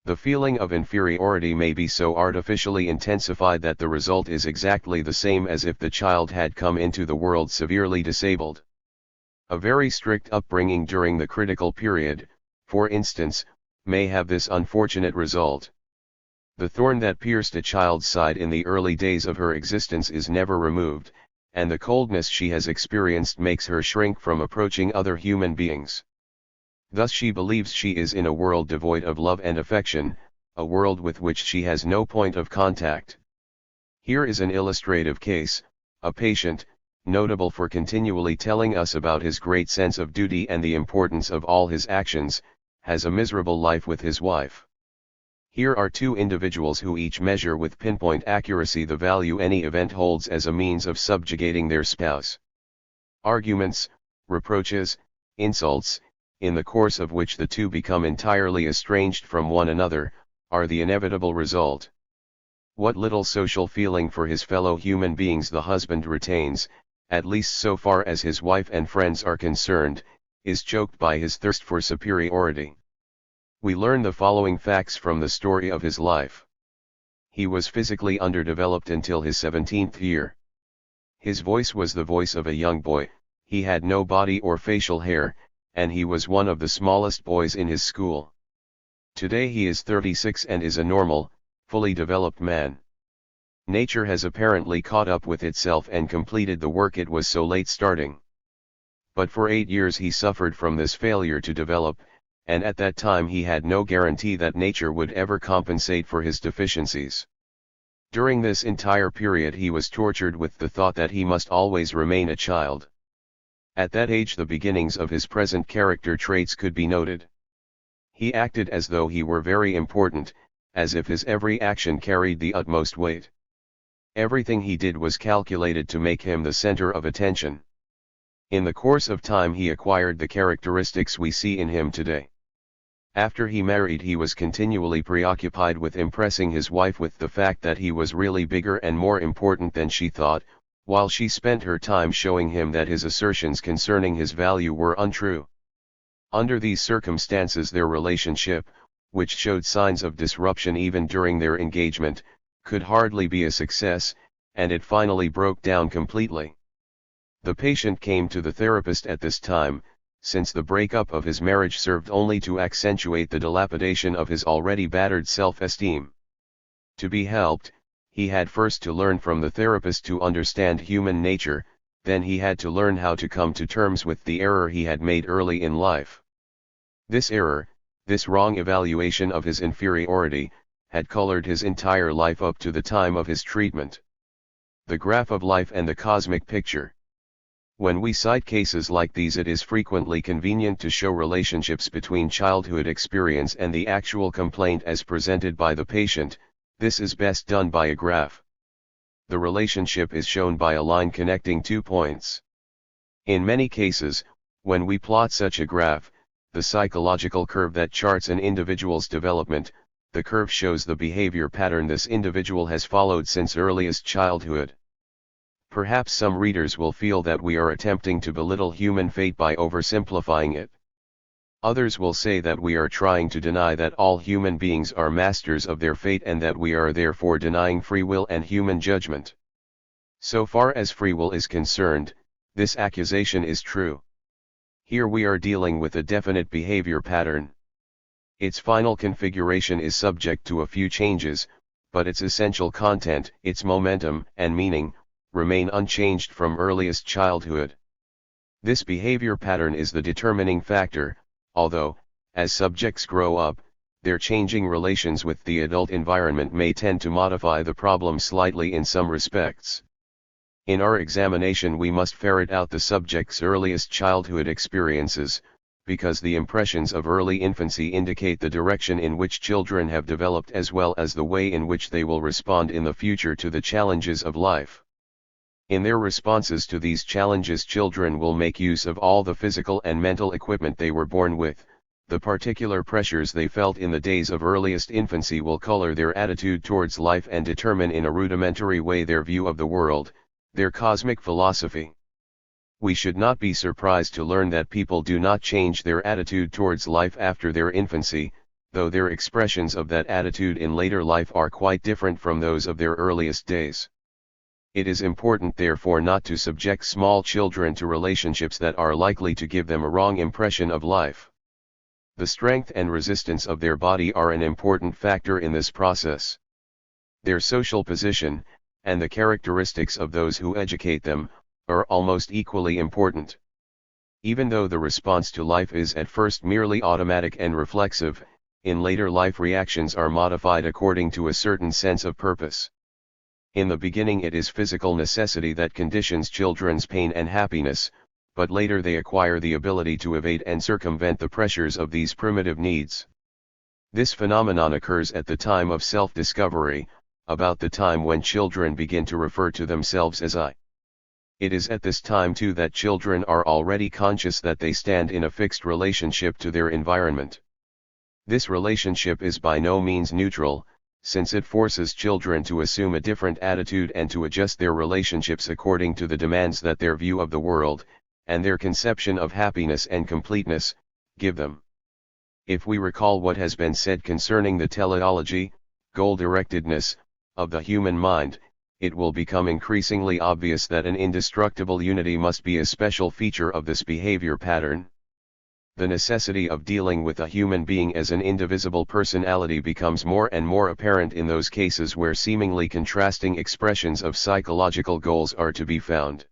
The feeling of inferiority may be so artificially intensified that the result is exactly the same as if the child had come into the world severely disabled. A very strict upbringing during the critical period, for instance, may have this unfortunate result. The thorn that pierced a child's side in the early days of her existence is never removed, and the coldness she has experienced makes her shrink from approaching other human beings. Thus she believes she is in a world devoid of love and affection, a world with which she has no point of contact. Here is an illustrative case: a patient, notable for continually telling us about his great sense of duty and the importance of all his actions, has a miserable life with his wife. Here are two individuals who each measure with pinpoint accuracy the value any event holds as a means of subjugating their spouse. Arguments, reproaches, insults, in the course of which the two become entirely estranged from one another, are the inevitable result. What little social feeling for his fellow human beings the husband retains, at least so far as his wife and friends are concerned, is choked by his thirst for superiority. We learn the following facts from the story of his life. He was physically underdeveloped until his 17th year. His voice was the voice of a young boy, he had no body or facial hair, and he was one of the smallest boys in his school. Today he is 36 and is a normal, fully developed man. Nature has apparently caught up with itself and completed the work it was so late starting. But for 8 years he suffered from this failure to develop, and at that time he had no guarantee that nature would ever compensate for his deficiencies. During this entire period he was tortured with the thought that he must always remain a child. At that age the beginnings of his present character traits could be noted. He acted as though he were very important, as if his every action carried the utmost weight. Everything he did was calculated to make him the center of attention. In the course of time he acquired the characteristics we see in him today. After he married, he was continually preoccupied with impressing his wife with the fact that he was really bigger and more important than she thought, while she spent her time showing him that his assertions concerning his value were untrue. Under these circumstances, their relationship, which showed signs of disruption even during their engagement, could hardly be a success, and it finally broke down completely. The patient came to the therapist at this time, since the breakup of his marriage served only to accentuate the dilapidation of his already battered self-esteem. To be helped, he had first to learn from the therapist to understand human nature, then he had to learn how to come to terms with the error he had made early in life. This error, this wrong evaluation of his inferiority, had colored his entire life up to the time of his treatment. The graph of life and the cosmic picture. When we cite cases like these, it is frequently convenient to show relationships between childhood experience and the actual complaint as presented by the patient. This is best done by a graph. The relationship is shown by a line connecting 2 points. In many cases, when we plot such a graph, the psychological curve that charts an individual's development, the curve shows the behavior pattern this individual has followed since earliest childhood. Perhaps some readers will feel that we are attempting to belittle human fate by oversimplifying it. Others will say that we are trying to deny that all human beings are masters of their fate and that we are therefore denying free will and human judgment. So far as free will is concerned, this accusation is true. Here we are dealing with a definite behavior pattern. Its final configuration is subject to a few changes, but its essential content, its momentum and meaning, remain unchanged from earliest childhood. This behavior pattern is the determining factor, although, as subjects grow up, their changing relations with the adult environment may tend to modify the problem slightly in some respects. In our examination, we must ferret out the subject's earliest childhood experiences, because the impressions of early infancy indicate the direction in which children have developed as well as the way in which they will respond in the future to the challenges of life. In their responses to these challenges, children will make use of all the physical and mental equipment they were born with. The particular pressures they felt in the days of earliest infancy will color their attitude towards life and determine in a rudimentary way their view of the world, their cosmic philosophy. We should not be surprised to learn that people do not change their attitude towards life after their infancy, though their expressions of that attitude in later life are quite different from those of their earliest days. It is important therefore not to subject small children to relationships that are likely to give them a wrong impression of life. The strength and resistance of their body are an important factor in this process. Their social position, and the characteristics of those who educate them, are almost equally important. Even though the response to life is at first merely automatic and reflexive, in later life reactions are modified according to a certain sense of purpose. In the beginning it is physical necessity that conditions children's pain and happiness, but later they acquire the ability to evade and circumvent the pressures of these primitive needs. This phenomenon occurs at the time of self-discovery, about the time when children begin to refer to themselves as I. It is at this time too that children are already conscious that they stand in a fixed relationship to their environment. This relationship is by no means neutral, since it forces children to assume a different attitude and to adjust their relationships according to the demands that their view of the world, and their conception of happiness and completeness, give them. If we recall what has been said concerning the teleology, goal-directedness, of the human mind, it will become increasingly obvious that an indestructible unity must be a special feature of this behavior pattern. The necessity of dealing with a human being as an indivisible personality becomes more and more apparent in those cases where seemingly contrasting expressions of psychological goals are to be found.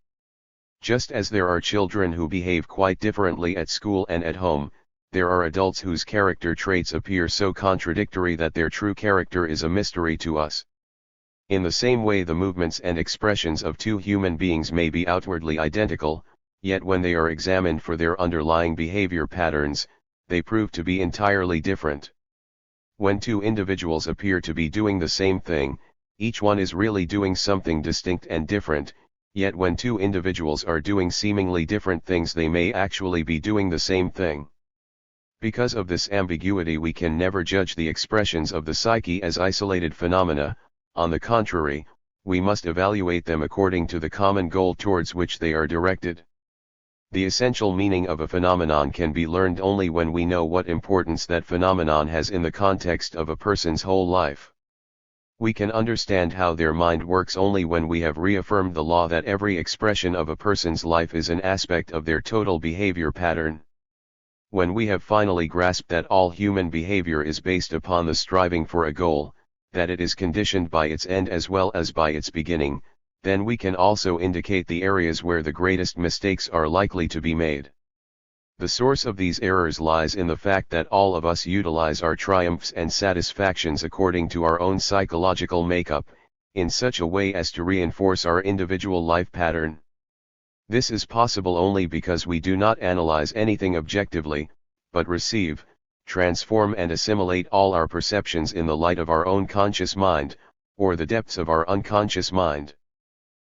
Just as there are children who behave quite differently at school and at home, there are adults whose character traits appear so contradictory that their true character is a mystery to us. In the same way, the movements and expressions of two human beings may be outwardly identical, yet when they are examined for their underlying behavior patterns, they prove to be entirely different. When two individuals appear to be doing the same thing, each one is really doing something distinct and different, Yet when two individuals are doing seemingly different things, they may actually be doing the same thing. Because of this ambiguity, we can never judge the expressions of the psyche as isolated phenomena. On the contrary, we must evaluate them according to the common goal towards which they are directed. The essential meaning of a phenomenon can be learned only when we know what importance that phenomenon has in the context of a person's whole life. We can understand how their mind works only when we have reaffirmed the law that every expression of a person's life is an aspect of their total behavior pattern. When we have finally grasped that all human behavior is based upon the striving for a goal, that it is conditioned by its end as well as by its beginning, then we can also indicate the areas where the greatest mistakes are likely to be made. The source of these errors lies in the fact that all of us utilize our triumphs and satisfactions according to our own psychological makeup, in such a way as to reinforce our individual life pattern. This is possible only because we do not analyze anything objectively, but receive, transform and assimilate all our perceptions in the light of our own conscious mind, or the depths of our unconscious mind.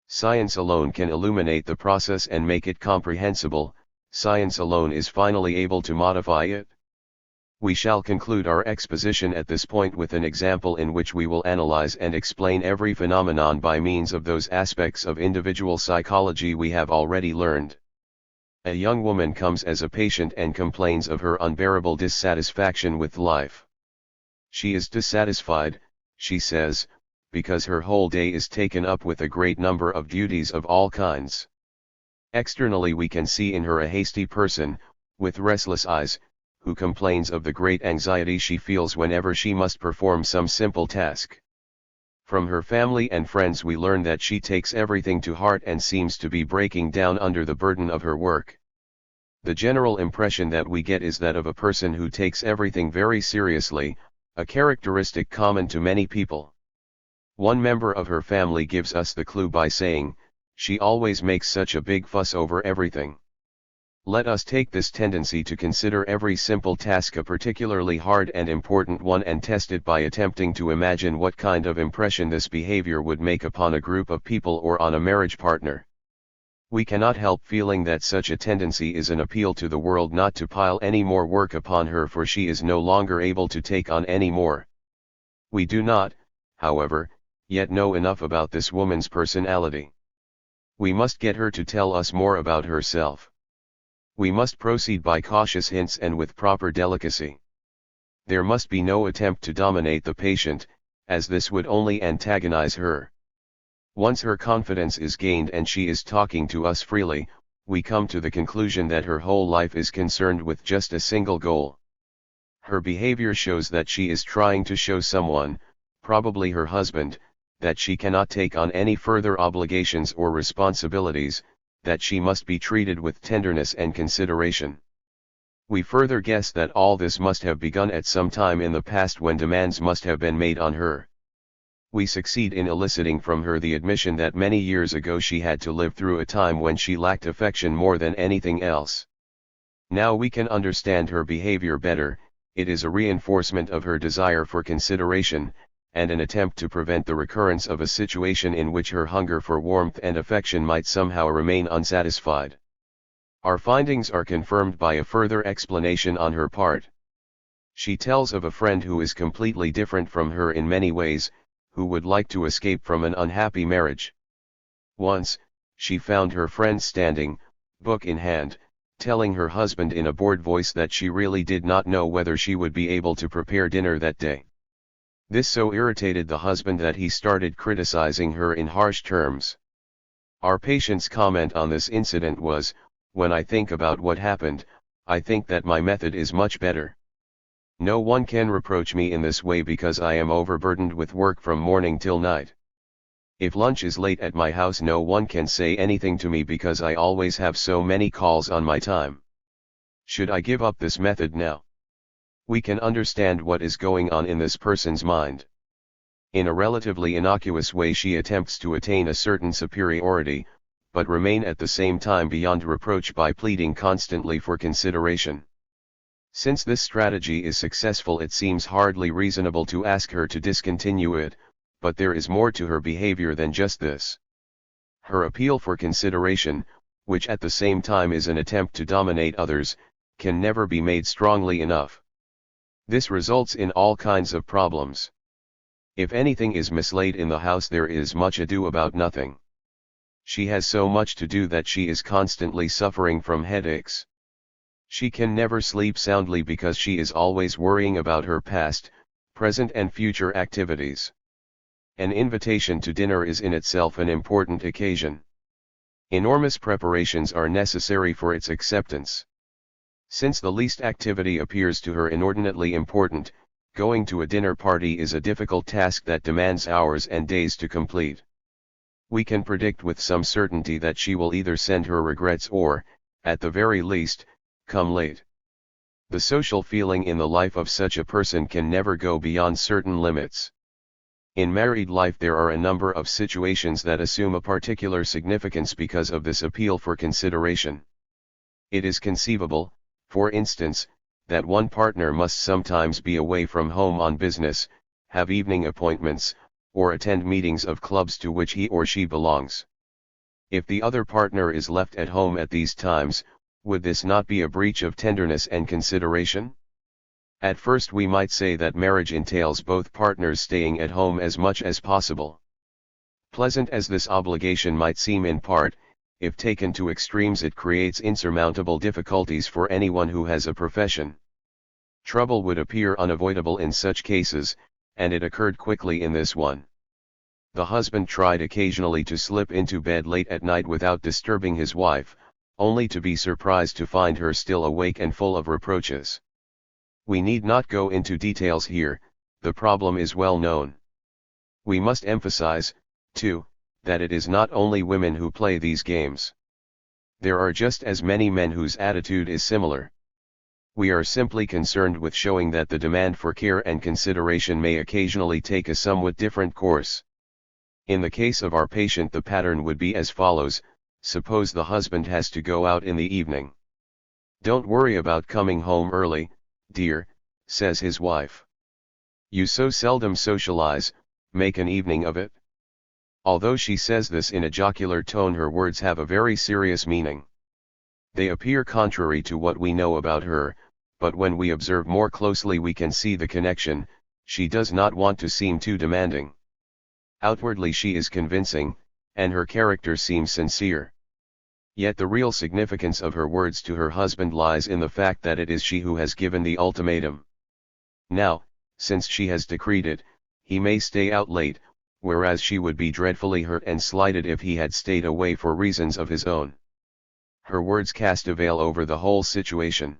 Science alone can illuminate the process and make it comprehensible. Science alone is finally able to modify it. We shall conclude our exposition at this point with an example in which we will analyze and explain every phenomenon by means of those aspects of individual psychology we have already learned. A young woman comes as a patient and complains of her unbearable dissatisfaction with life. She is dissatisfied, she says, because her whole day is taken up with a great number of duties of all kinds. Externally we can see in her a hasty person, with restless eyes, who complains of the great anxiety she feels whenever she must perform some simple task. From her family and friends we learn that she takes everything to heart and seems to be breaking down under the burden of her work. The general impression that we get is that of a person who takes everything very seriously, a characteristic common to many people. One member of her family gives us the clue by saying, "She always makes such a big fuss over everything." Let us take this tendency to consider every simple task a particularly hard and important one and test it by attempting to imagine what kind of impression this behavior would make upon a group of people or on a marriage partner. We cannot help feeling that such a tendency is an appeal to the world not to pile any more work upon her, for she is no longer able to take on any more. We do not, however, yet know enough about this woman's personality. We must get her to tell us more about herself. We must proceed by cautious hints and with proper delicacy. There must be no attempt to dominate the patient, as this would only antagonize her. Once her confidence is gained and she is talking to us freely, we come to the conclusion that her whole life is concerned with just a single goal. Her behavior shows that she is trying to show someone, probably her husband, that she cannot take on any further obligations or responsibilities, that she must be treated with tenderness and consideration. We further guess that all this must have begun at some time in the past when demands must have been made on her. We succeed in eliciting from her the admission that many years ago she had to live through a time when she lacked affection more than anything else. Now we can understand her behavior better. It is a reinforcement of her desire for consideration, and an attempt to prevent the recurrence of a situation in which her hunger for warmth and affection might somehow remain unsatisfied. Our findings are confirmed by a further explanation on her part. She tells of a friend who is completely different from her in many ways, who would like to escape from an unhappy marriage. Once, she found her friend standing, book in hand, telling her husband in a bored voice that she really did not know whether she would be able to prepare dinner that day. This so irritated the husband that he started criticizing her in harsh terms. Our patient's comment on this incident was, "When I think about what happened, I think that my method is much better. No one can reproach me in this way because I am overburdened with work from morning till night. If lunch is late at my house, no one can say anything to me because I always have so many calls on my time. Should I give up this method now?" We can understand what is going on in this person's mind. In a relatively innocuous way she attempts to attain a certain superiority, but remain at the same time beyond reproach by pleading constantly for consideration. Since this strategy is successful, it seems hardly reasonable to ask her to discontinue it, but there is more to her behavior than just this. Her appeal for consideration, which at the same time is an attempt to dominate others, can never be made strongly enough. This results in all kinds of problems. If anything is mislaid in the house, there is much ado about nothing. She has so much to do that she is constantly suffering from headaches. She can never sleep soundly because she is always worrying about her past, present and future activities. An invitation to dinner is in itself an important occasion. Enormous preparations are necessary for its acceptance. Since the least activity appears to her inordinately important, going to a dinner party is a difficult task that demands hours and days to complete. We can predict with some certainty that she will either send her regrets or, at the very least, come late. The social feeling in the life of such a person can never go beyond certain limits. In married life there are a number of situations that assume a particular significance because of this appeal for consideration. It is conceivable, for instance, that one partner must sometimes be away from home on business, have evening appointments, or attend meetings of clubs to which he or she belongs. If the other partner is left at home at these times, would this not be a breach of tenderness and consideration? At first we might say that marriage entails both partners staying at home as much as possible. Pleasant as this obligation might seem in part, if taken to extremes it creates insurmountable difficulties for anyone who has a profession. Trouble would appear unavoidable in such cases, and it occurred quickly in this one. The husband tried occasionally to slip into bed late at night without disturbing his wife, only to be surprised to find her still awake and full of reproaches. We need not go into details here, the problem is well known. We must emphasize, too, that it is not only women who play these games. There are just as many men whose attitude is similar. We are simply concerned with showing that the demand for care and consideration may occasionally take a somewhat different course. In the case of our patient the pattern would be as follows. Suppose the husband has to go out in the evening. "Don't worry about coming home early, dear," says his wife. "You so seldom socialize, make an evening of it." Although she says this in a jocular tone, her words have a very serious meaning. They appear contrary to what we know about her, but when we observe more closely we can see the connection. She does not want to seem too demanding. Outwardly she is convincing, and her character seems sincere. Yet the real significance of her words to her husband lies in the fact that it is she who has given the ultimatum. Now, since she has decreed it, he may stay out late, whereas she would be dreadfully hurt and slighted if he had stayed away for reasons of his own. Her words cast a veil over the whole situation.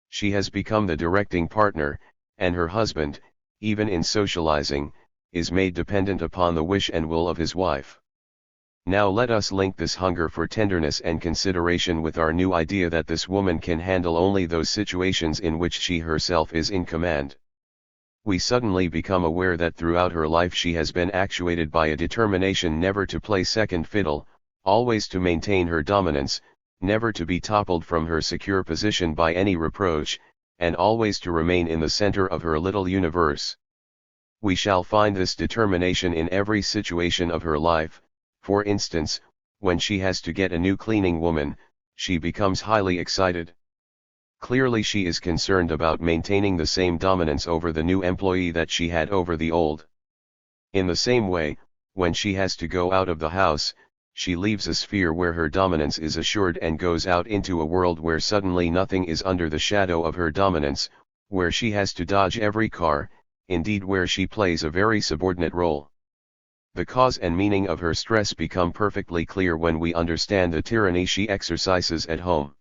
She has become the directing partner, and her husband, even in socializing, is made dependent upon the wish and will of his wife. Now let us link this hunger for tenderness and consideration with our new idea that this woman can handle only those situations in which she herself is in command. We suddenly become aware that throughout her life she has been actuated by a determination never to play second fiddle, always to maintain her dominance, never to be toppled from her secure position by any reproach, and always to remain in the center of her little universe. We shall find this determination in every situation of her life. For instance, when she has to get a new cleaning woman, she becomes highly excited. Clearly she is concerned about maintaining the same dominance over the new employee that she had over the old. In the same way, when she has to go out of the house, she leaves a sphere where her dominance is assured and goes out into a world where suddenly nothing is under the shadow of her dominance, where she has to dodge every car, indeed where she plays a very subordinate role. The cause and meaning of her stress become perfectly clear when we understand the tyranny she exercises at home.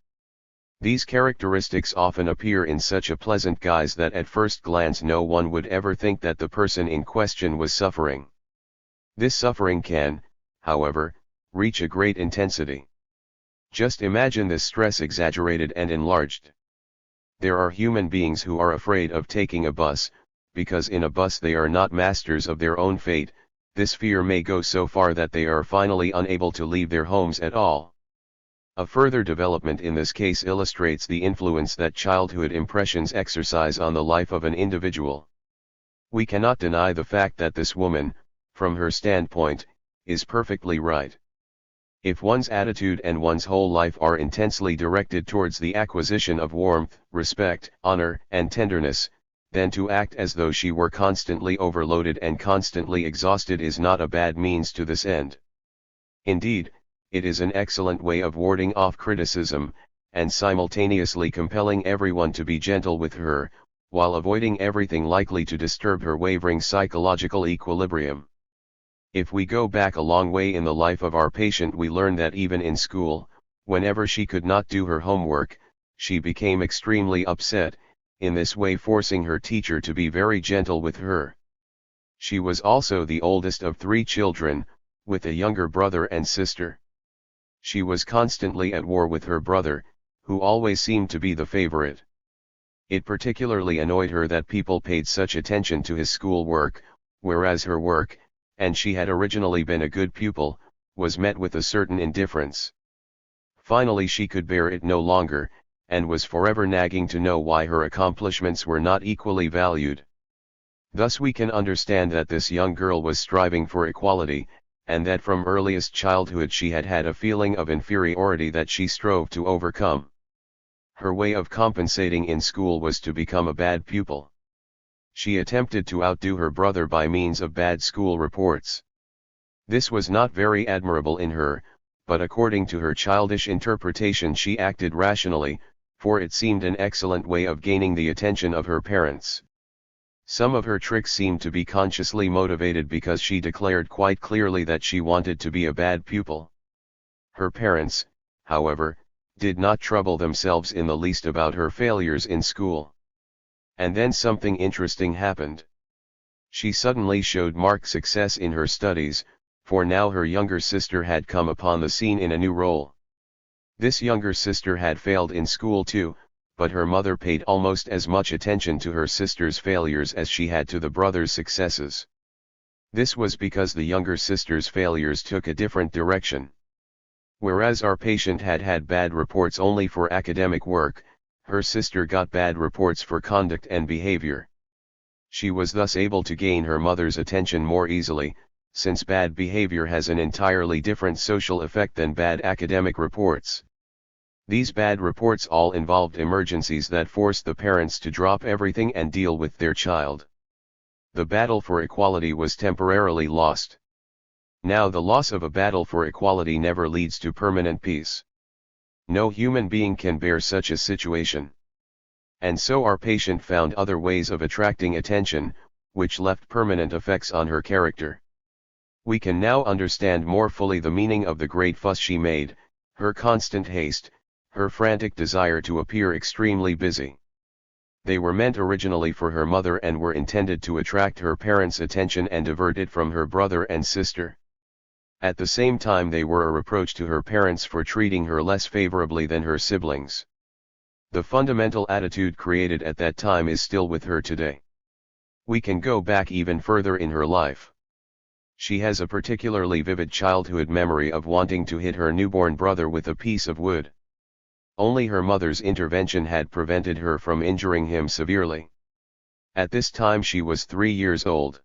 These characteristics often appear in such a pleasant guise that at first glance no one would ever think that the person in question was suffering. This suffering can, however, reach a great intensity. Just imagine this stress exaggerated and enlarged. There are human beings who are afraid of taking a bus, because in a bus they are not masters of their own fate. This fear may go so far that they are finally unable to leave their homes at all. A further development in this case illustrates the influence that childhood impressions exercise on the life of an individual. We cannot deny the fact that this woman, from her standpoint, is perfectly right. If one's attitude and one's whole life are intensely directed towards the acquisition of warmth, respect, honor, and tenderness, then to act as though she were constantly overloaded and constantly exhausted is not a bad means to this end. Indeed, it is an excellent way of warding off criticism, and simultaneously compelling everyone to be gentle with her, while avoiding everything likely to disturb her wavering psychological equilibrium. If we go back a long way in the life of our patient, we learn that even in school, whenever she could not do her homework, she became extremely upset, in this way forcing her teacher to be very gentle with her. She was also the oldest of 3 children, with a younger brother and sister. She was constantly at war with her brother, who always seemed to be the favorite. It particularly annoyed her that people paid such attention to his school work, whereas her work, and she had originally been a good pupil, was met with a certain indifference. Finally she could bear it no longer, and was forever nagging to know why her accomplishments were not equally valued. Thus we can understand that this young girl was striving for equality, and that from earliest childhood she had had a feeling of inferiority that she strove to overcome. Her way of compensating in school was to become a bad pupil. She attempted to outdo her brother by means of bad school reports. This was not very admirable in her, but according to her childish interpretation she acted rationally, for it seemed an excellent way of gaining the attention of her parents. Some of her tricks seemed to be consciously motivated because she declared quite clearly that she wanted to be a bad pupil. Her parents, however, did not trouble themselves in the least about her failures in school. And then something interesting happened. She suddenly showed marked success in her studies, for now her younger sister had come upon the scene in a new role. This younger sister had failed in school too, but her mother paid almost as much attention to her sister's failures as she had to the brother's successes. This was because the younger sister's failures took a different direction. Whereas our patient had had bad reports only for academic work, her sister got bad reports for conduct and behavior. She was thus able to gain her mother's attention more easily, since bad behavior has an entirely different social effect than bad academic reports. These bad reports all involved emergencies that forced the parents to drop everything and deal with their child. The battle for equality was temporarily lost. Now the loss of a battle for equality never leads to permanent peace. No human being can bear such a situation. And so our patient found other ways of attracting attention, which left permanent effects on her character. We can now understand more fully the meaning of the great fuss she made, her constant haste, her frantic desire to appear extremely busy. They were meant originally for her mother and were intended to attract her parents' attention and divert it from her brother and sister. At the same time they were a reproach to her parents for treating her less favorably than her siblings. The fundamental attitude created at that time is still with her today. We can go back even further in her life. She has a particularly vivid childhood memory of wanting to hit her newborn brother with a piece of wood. Only her mother's intervention had prevented her from injuring him severely. At this time she was 3 years old.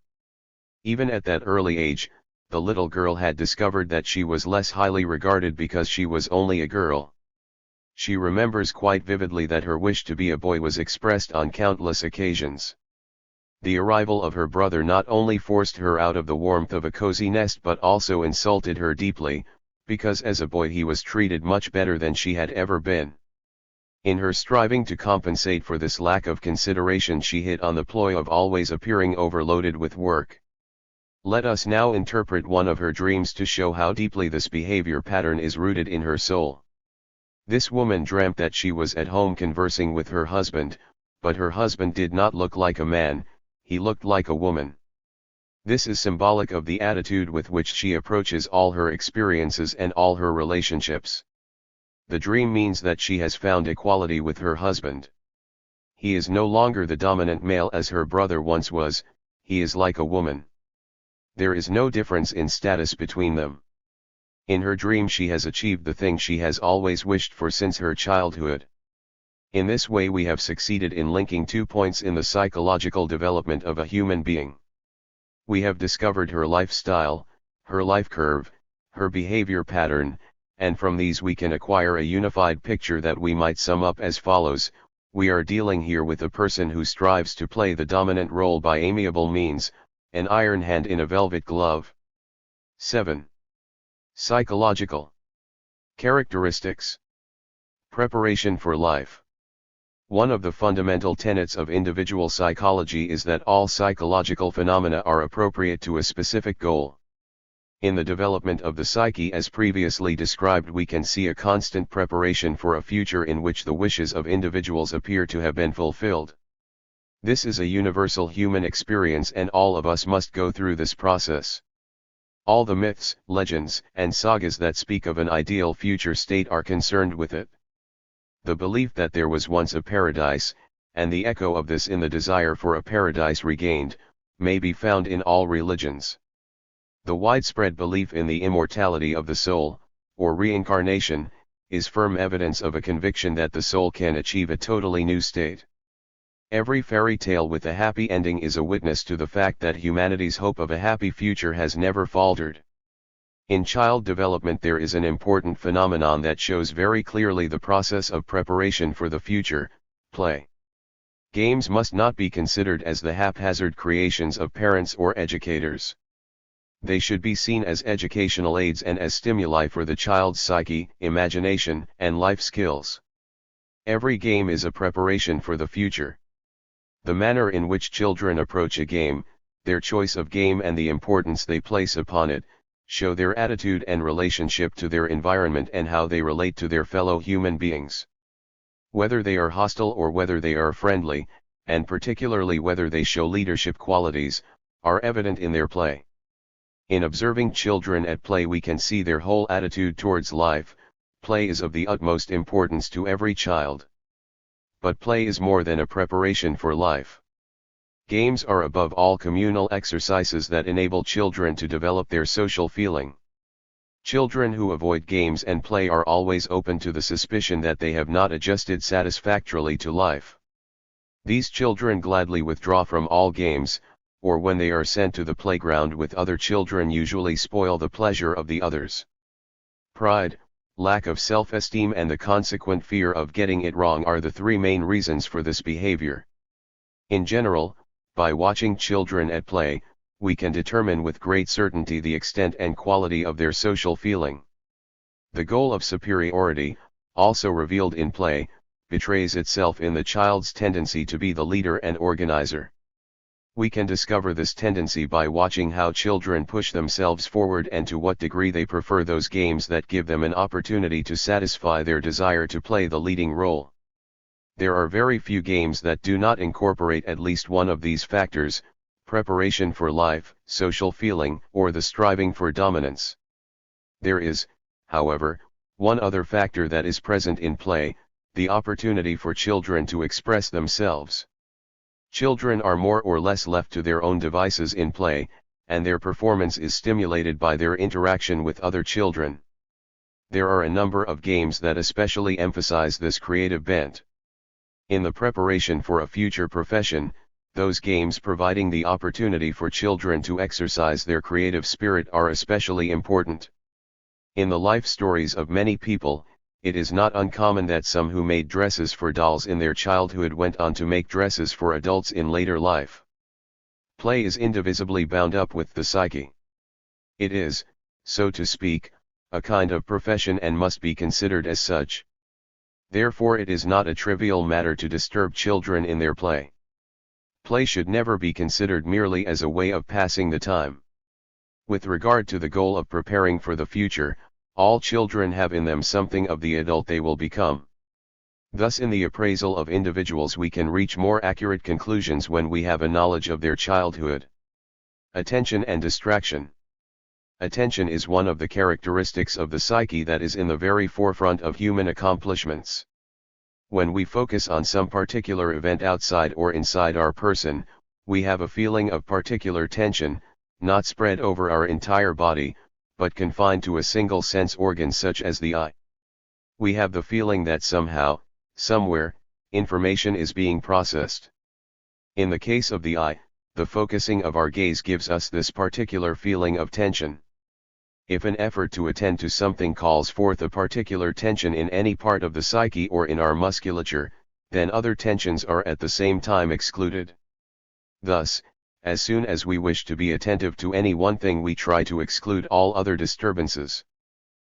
Even at that early age, the little girl had discovered that she was less highly regarded because she was only a girl. She remembers quite vividly that her wish to be a boy was expressed on countless occasions. The arrival of her brother not only forced her out of the warmth of a cozy nest but also insulted her deeply, because as a boy he was treated much better than she had ever been. In her striving to compensate for this lack of consideration she hit on the ploy of always appearing overloaded with work. Let us now interpret one of her dreams to show how deeply this behavior pattern is rooted in her soul. This woman dreamt that she was at home conversing with her husband, but her husband did not look like a man, he looked like a woman. This is symbolic of the attitude with which she approaches all her experiences and all her relationships. The dream means that she has found equality with her husband. He is no longer the dominant male as her brother once was, he is like a woman. There is no difference in status between them. In her dream she has achieved the thing she has always wished for since her childhood. In this way we have succeeded in linking 2 points in the psychological development of a human being. We have discovered her lifestyle, her life curve, her behavior pattern, and from these we can acquire a unified picture that we might sum up as follows: we are dealing here with a person who strives to play the dominant role by amiable means, an iron hand in a velvet glove. 7. Psychological characteristics. Preparation for life. One of the fundamental tenets of individual psychology is that all psychological phenomena are appropriate to a specific goal. In the development of the psyche as previously described, we can see a constant preparation for a future in which the wishes of individuals appear to have been fulfilled. This is a universal human experience, and all of us must go through this process. All the myths, legends, and sagas that speak of an ideal future state are concerned with it. The belief that there was once a paradise, and the echo of this in the desire for a paradise regained, may be found in all religions. The widespread belief in the immortality of the soul, or reincarnation, is firm evidence of a conviction that the soul can achieve a totally new state. Every fairy tale with a happy ending is a witness to the fact that humanity's hope of a happy future has never faltered. In child development there is an important phenomenon that shows very clearly the process of preparation for the future: play. Games must not be considered as the haphazard creations of parents or educators. They should be seen as educational aids and as stimuli for the child's psyche, imagination, and life skills. Every game is a preparation for the future. The manner in which children approach a game, their choice of game and the importance they place upon it, show their attitude and relationship to their environment and how they relate to their fellow human beings. Whether they are hostile or whether they are friendly, and particularly whether they show leadership qualities, are evident in their play. In observing children at play we can see their whole attitude towards life. Play is of the utmost importance to every child. But play is more than a preparation for life. Games are above all communal exercises that enable children to develop their social feeling. Children who avoid games and play are always open to the suspicion that they have not adjusted satisfactorily to life. These children gladly withdraw from all games, or when they are sent to the playground with other children usually spoil the pleasure of the others. Pride, lack of self-esteem and the consequent fear of getting it wrong are the three main reasons for this behavior. In general, by watching children at play, we can determine with great certainty the extent and quality of their social feeling. The goal of superiority, also revealed in play, betrays itself in the child's tendency to be the leader and organizer. We can discover this tendency by watching how children push themselves forward and to what degree they prefer those games that give them an opportunity to satisfy their desire to play the leading role. There are very few games that do not incorporate at least one of these factors: preparation for life, social feeling, or the striving for dominance. There is, however, one other factor that is present in play: the opportunity for children to express themselves. Children are more or less left to their own devices in play, and their performance is stimulated by their interaction with other children. There are a number of games that especially emphasize this creative bent. In the preparation for a future profession, those games providing the opportunity for children to exercise their creative spirit are especially important. In the life stories of many people, it is not uncommon that some who made dresses for dolls in their childhood went on to make dresses for adults in later life. Play is indivisibly bound up with the psyche. It is, so to speak, a kind of profession and must be considered as such. Therefore it is not a trivial matter to disturb children in their play. Play should never be considered merely as a way of passing the time. With regard to the goal of preparing for the future, all children have in them something of the adult they will become. Thus in the appraisal of individuals we can reach more accurate conclusions when we have a knowledge of their childhood. Attention and distraction. Attention is one of the characteristics of the psyche that is in the very forefront of human accomplishments. When we focus on some particular event outside or inside our person, we have a feeling of particular tension, not spread over our entire body, but confined to a single sense organ such as the eye. We have the feeling that somehow, somewhere, information is being processed. In the case of the eye, the focusing of our gaze gives us this particular feeling of tension. If an effort to attend to something calls forth a particular tension in any part of the psyche or in our musculature, then other tensions are at the same time excluded. Thus, as soon as we wish to be attentive to any one thing, we try to exclude all other disturbances.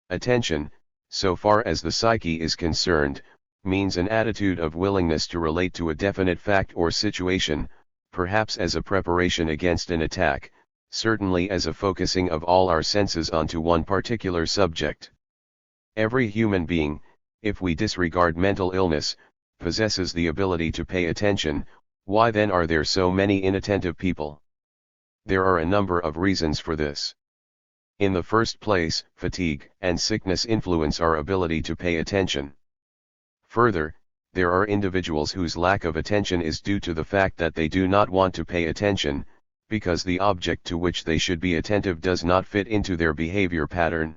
Attention, so far as the psyche is concerned, means an attitude of willingness to relate to a definite fact or situation, perhaps as a preparation against an attack, certainly as a focusing of all our senses onto one particular subject. Every human being, if we disregard mental illness, possesses the ability to pay attention. Why then are there so many inattentive people? There are a number of reasons for this. In the first place, fatigue and sickness influence our ability to pay attention. Further, there are individuals whose lack of attention is due to the fact that they do not want to pay attention, because the object to which they should be attentive does not fit into their behavior pattern.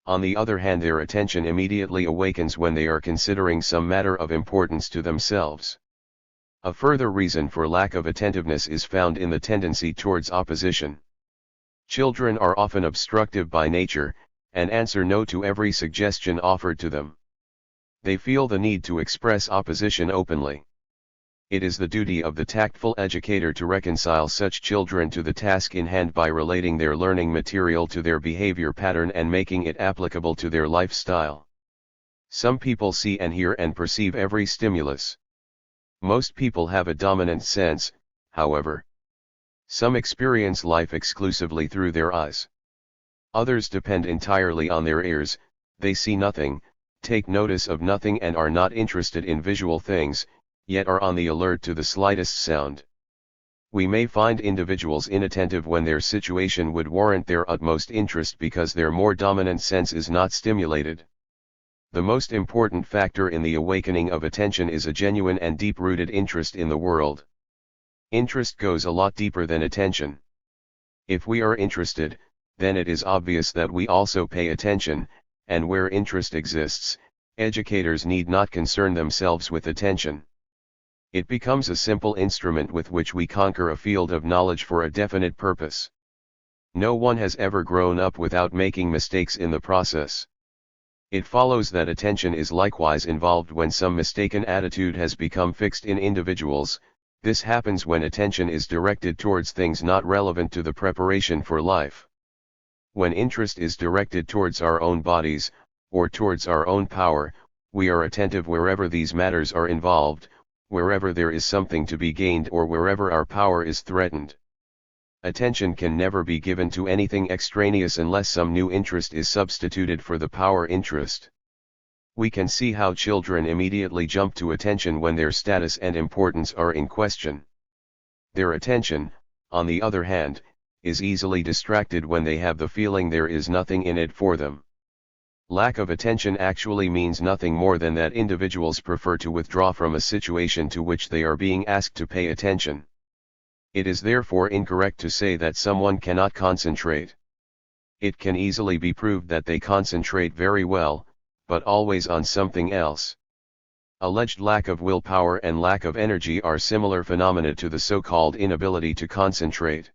On the other hand, their attention immediately awakens when they are considering some matter of importance to themselves. A further reason for lack of attentiveness is found in the tendency towards opposition. Children are often obstructive by nature, and answer no to every suggestion offered to them. They feel the need to express opposition openly. It is the duty of the tactful educator to reconcile such children to the task in hand by relating their learning material to their behavior pattern and making it applicable to their lifestyle. Some people see and hear and perceive every stimulus. Most people have a dominant sense, however. Some experience life exclusively through their eyes. Others depend entirely on their ears. They see nothing, take notice of nothing, and are not interested in visual things, yet are on the alert to the slightest sound. We may find individuals inattentive when their situation would warrant their utmost interest because their more dominant sense is not stimulated. The most important factor in the awakening of attention is a genuine and deep-rooted interest in the world. Interest goes a lot deeper than attention. If we are interested, then it is obvious that we also pay attention, and where interest exists, educators need not concern themselves with attention. It becomes a simple instrument with which we conquer a field of knowledge for a definite purpose. No one has ever grown up without making mistakes in the process. It follows that attention is likewise involved when some mistaken attitude has become fixed in individuals. This happens when attention is directed towards things not relevant to the preparation for life. When interest is directed towards our own bodies, or towards our own power, we are attentive wherever these matters are involved, wherever there is something to be gained or wherever our power is threatened. Attention can never be given to anything extraneous unless some new interest is substituted for the power interest. We can see how children immediately jump to attention when their status and importance are in question. Their attention, on the other hand, is easily distracted when they have the feeling there is nothing in it for them. Lack of attention actually means nothing more than that individuals prefer to withdraw from a situation to which they are being asked to pay attention. It is therefore incorrect to say that someone cannot concentrate. It can easily be proved that they concentrate very well, but always on something else. Alleged lack of willpower and lack of energy are similar phenomena to the so-called inability to concentrate.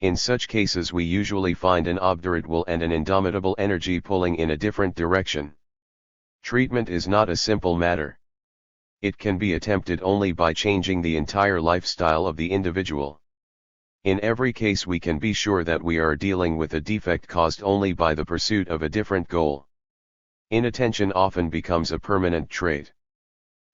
In such cases we usually find an obdurate will and an indomitable energy pulling in a different direction. Treatment is not a simple matter. It can be attempted only by changing the entire lifestyle of the individual. In every case we can be sure that we are dealing with a defect caused only by the pursuit of a different goal. Inattention often becomes a permanent trait.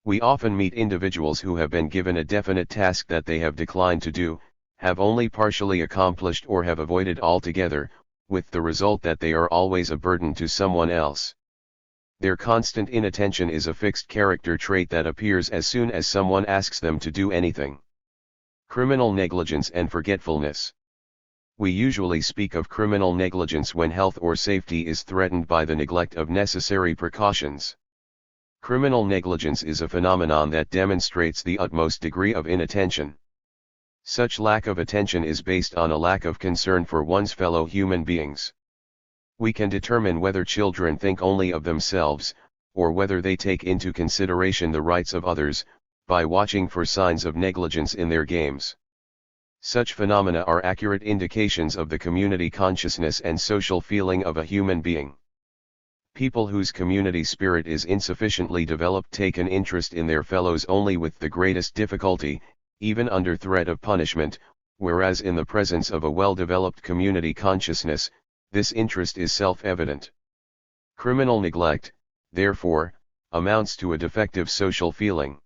We often meet individuals who have been given a definite task that they have declined to do, have only partially accomplished or have avoided altogether, with the result that they are always a burden to someone else. Their constant inattention is a fixed character trait that appears as soon as someone asks them to do anything. Criminal negligence and forgetfulness. We usually speak of criminal negligence when health or safety is threatened by the neglect of necessary precautions. Criminal negligence is a phenomenon that demonstrates the utmost degree of inattention. Such lack of attention is based on a lack of concern for one's fellow human beings. We can determine whether children think only of themselves, or whether they take into consideration the rights of others, by watching for signs of negligence in their games. Such phenomena are accurate indications of the community consciousness and social feeling of a human being. People whose community spirit is insufficiently developed take an interest in their fellows only with the greatest difficulty, even under threat of punishment, whereas in the presence of a well-developed community consciousness, this interest is self-evident. Criminal neglect, therefore, amounts to a defective social feeling.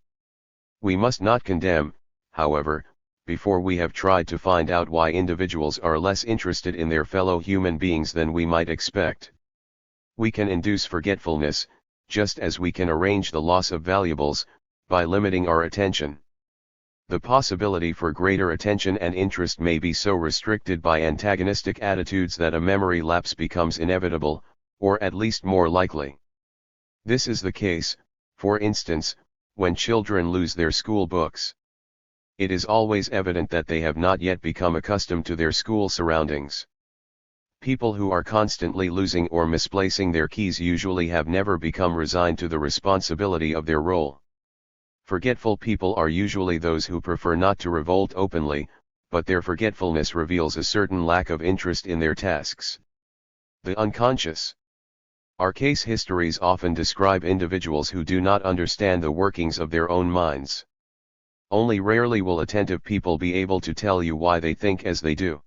We must not condemn, however, before we have tried to find out why individuals are less interested in their fellow human beings than we might expect. We can induce forgetfulness, just as we can arrange the loss of valuables, by limiting our attention. The possibility for greater attention and interest may be so restricted by antagonistic attitudes that a memory lapse becomes inevitable, or at least more likely. This is the case, for instance, when children lose their school books. It is always evident that they have not yet become accustomed to their school surroundings. People who are constantly losing or misplacing their keys usually have never become resigned to the responsibility of their role. Forgetful people are usually those who prefer not to revolt openly, but their forgetfulness reveals a certain lack of interest in their tasks. The unconscious. Our case histories often describe individuals who do not understand the workings of their own minds. Only rarely will attentive people be able to tell you why they think as they do.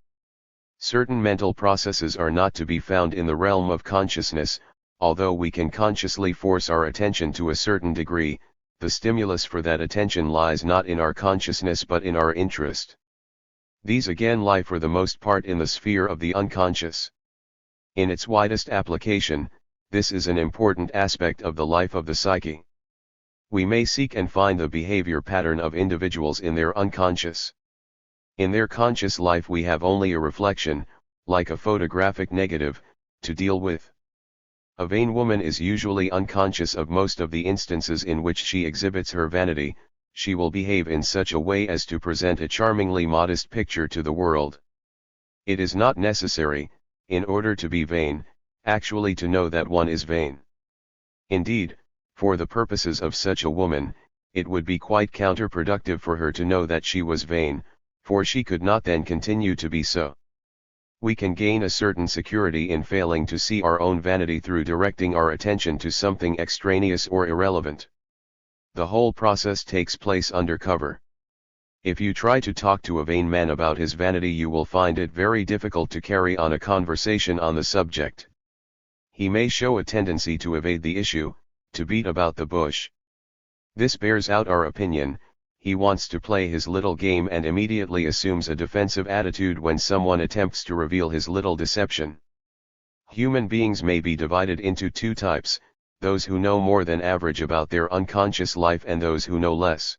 Certain mental processes are not to be found in the realm of consciousness, although we can consciously force our attention to a certain degree. The stimulus for that attention lies not in our consciousness but in our interest. These again lie for the most part in the sphere of the unconscious. In its widest application, this is an important aspect of the life of the psyche. We may seek and find the behavior pattern of individuals in their unconscious. In their conscious life we have only a reflection, like a photographic negative, to deal with. A vain woman is usually unconscious of most of the instances in which she exhibits her vanity. She will behave in such a way as to present a charmingly modest picture to the world. It is not necessary, in order to be vain, actually to know that one is vain. Indeed, for the purposes of such a woman, it would be quite counterproductive for her to know that she was vain, for she could not then continue to be so. We can gain a certain security in failing to see our own vanity through directing our attention to something extraneous or irrelevant. The whole process takes place under cover. If you try to talk to a vain man about his vanity, you will find it very difficult to carry on a conversation on the subject. He may show a tendency to evade the issue, to beat about the bush. This bears out our opinion. He wants to play his little game and immediately assumes a defensive attitude when someone attempts to reveal his little deception. Human beings may be divided into two types, those who know more than average about their unconscious life and those who know less.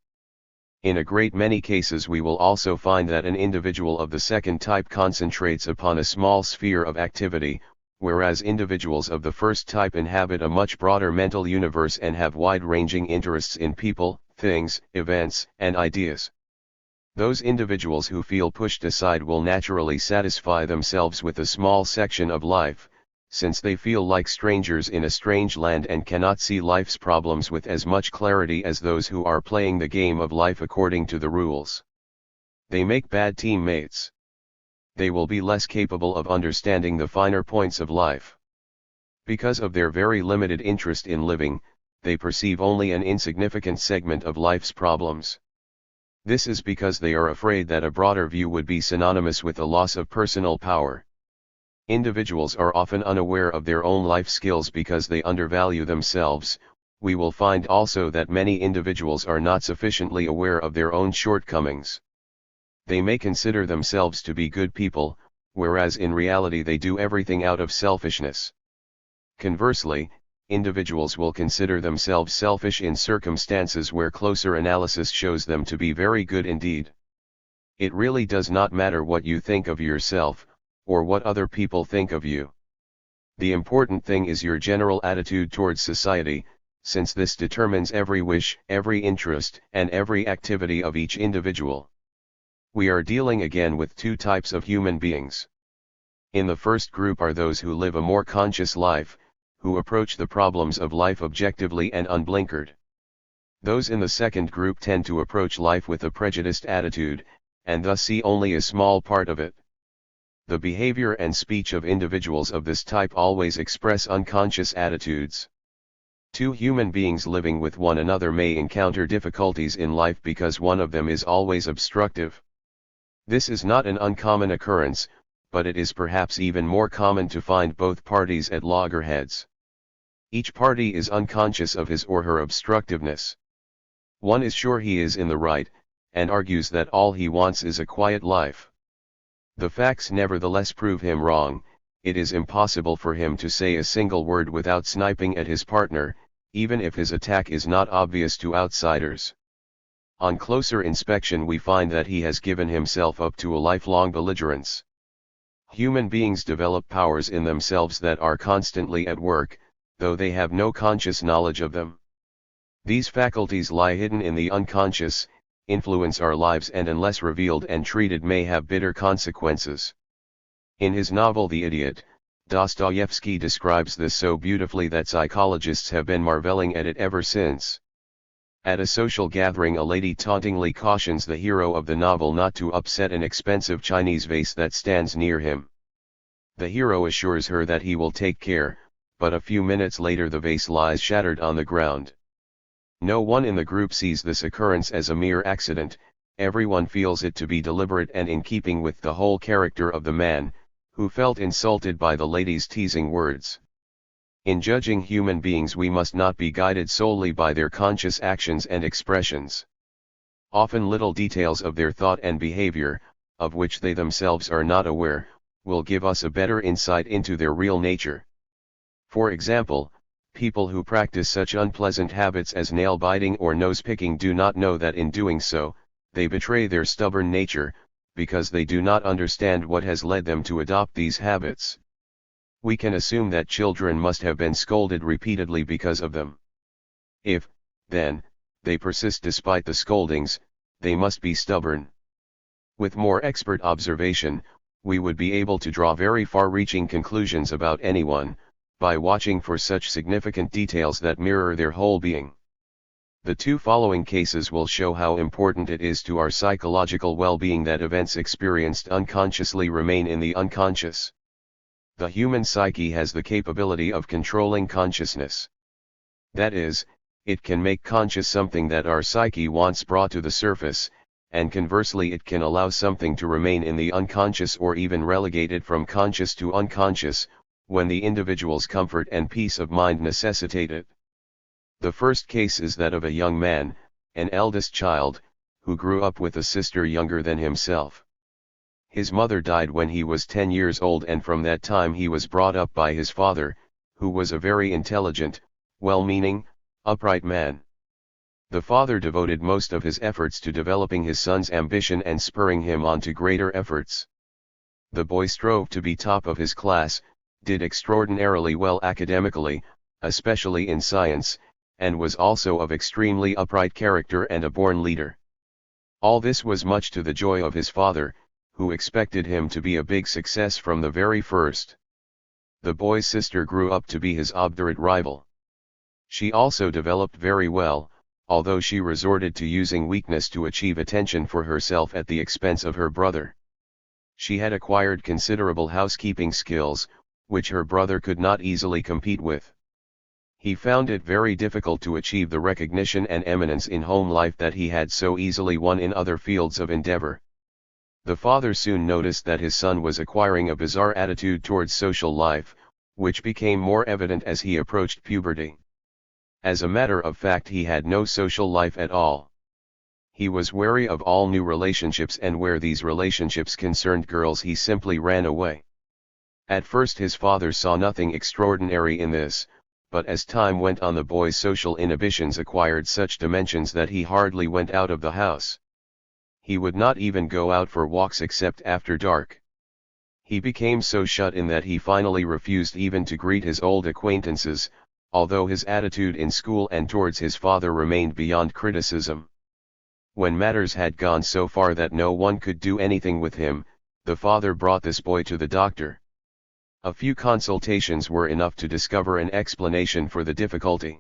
In a great many cases we will also find that an individual of the second type concentrates upon a small sphere of activity, whereas individuals of the first type inhabit a much broader mental universe and have wide-ranging interests in people, things, events, and ideas. Those individuals who feel pushed aside will naturally satisfy themselves with a small section of life, since they feel like strangers in a strange land and cannot see life's problems with as much clarity as those who are playing the game of life according to the rules. They make bad teammates. They will be less capable of understanding the finer points of life. Because of their very limited interest in living, they perceive only an insignificant segment of life's problems. This is because they are afraid that a broader view would be synonymous with a loss of personal power. Individuals are often unaware of their own life skills because they undervalue themselves. We will find also that many individuals are not sufficiently aware of their own shortcomings. They may consider themselves to be good people, whereas in reality they do everything out of selfishness. Conversely, individuals will consider themselves selfish in circumstances where closer analysis shows them to be very good indeed. It really does not matter what you think of yourself, or what other people think of you. The important thing is your general attitude towards society, since this determines every wish, every interest, and every activity of each individual. We are dealing again with two types of human beings. In the first group are those who live a more conscious life, who approach the problems of life objectively and unblinkered. Those in the second group tend to approach life with a prejudiced attitude, and thus see only a small part of it. The behavior and speech of individuals of this type always express unconscious attitudes. Two human beings living with one another may encounter difficulties in life because one of them is always obstructive. This is not an uncommon occurrence, but it is perhaps even more common to find both parties at loggerheads. Each party is unconscious of his or her obstructiveness. One is sure he is in the right, and argues that all he wants is a quiet life. The facts nevertheless prove him wrong. It is impossible for him to say a single word without sniping at his partner, even if his attack is not obvious to outsiders. On closer inspection we find that he has given himself up to a lifelong belligerence. Human beings develop powers in themselves that are constantly at work, though they have no conscious knowledge of them. These faculties lie hidden in the unconscious, influence our lives, and unless revealed and treated may have bitter consequences. In his novel The Idiot, Dostoevsky describes this so beautifully that psychologists have been marveling at it ever since. At a social gathering, a lady tauntingly cautions the hero of the novel not to upset an expensive Chinese vase that stands near him. The hero assures her that he will take care, but a few minutes later the vase lies shattered on the ground. No one in the group sees this occurrence as a mere accident. Everyone feels it to be deliberate and in keeping with the whole character of the man, who felt insulted by the lady's teasing words. In judging human beings we must not be guided solely by their conscious actions and expressions. Often little details of their thought and behavior, of which they themselves are not aware, will give us a better insight into their real nature. For example, people who practice such unpleasant habits as nail-biting or nose-picking do not know that in doing so, they betray their stubborn nature, because they do not understand what has led them to adopt these habits. We can assume that children must have been scolded repeatedly because of them. If, then, they persist despite the scoldings, they must be stubborn. With more expert observation, we would be able to draw very far-reaching conclusions about anyone, by watching for such significant details that mirror their whole being. The two following cases will show how important it is to our psychological well-being that events experienced unconsciously remain in the unconscious. The human psyche has the capability of controlling consciousness. That is, it can make conscious something that our psyche wants brought to the surface, and conversely it can allow something to remain in the unconscious or even relegate it from conscious to unconscious, when the individual's comfort and peace of mind necessitate it. The first case is that of a young man, an eldest child, who grew up with a sister younger than himself. His mother died when he was 10 years old, and from that time he was brought up by his father, who was a very intelligent, well-meaning, upright man. The father devoted most of his efforts to developing his son's ambition and spurring him on to greater efforts. The boy strove to be top of his class, did extraordinarily well academically, especially in science, and was also of extremely upright character and a born leader. All this was much to the joy of his father, who expected him to be a big success from the very first. The boy's sister grew up to be his obdurate rival. She also developed very well, although she resorted to using weakness to achieve attention for herself at the expense of her brother. She had acquired considerable housekeeping skills, which her brother could not easily compete with. He found it very difficult to achieve the recognition and eminence in home life that he had so easily won in other fields of endeavor. The father soon noticed that his son was acquiring a bizarre attitude towards social life, which became more evident as he approached puberty. As a matter of fact, he had no social life at all. He was wary of all new relationships, and where these relationships concerned girls he simply ran away. At first his father saw nothing extraordinary in this, but as time went on the boy's social inhibitions acquired such dimensions that he hardly went out of the house. He would not even go out for walks except after dark. He became so shut in that he finally refused even to greet his old acquaintances, although his attitude in school and towards his father remained beyond criticism. When matters had gone so far that no one could do anything with him, the father brought this boy to the doctor. A few consultations were enough to discover an explanation for the difficulty.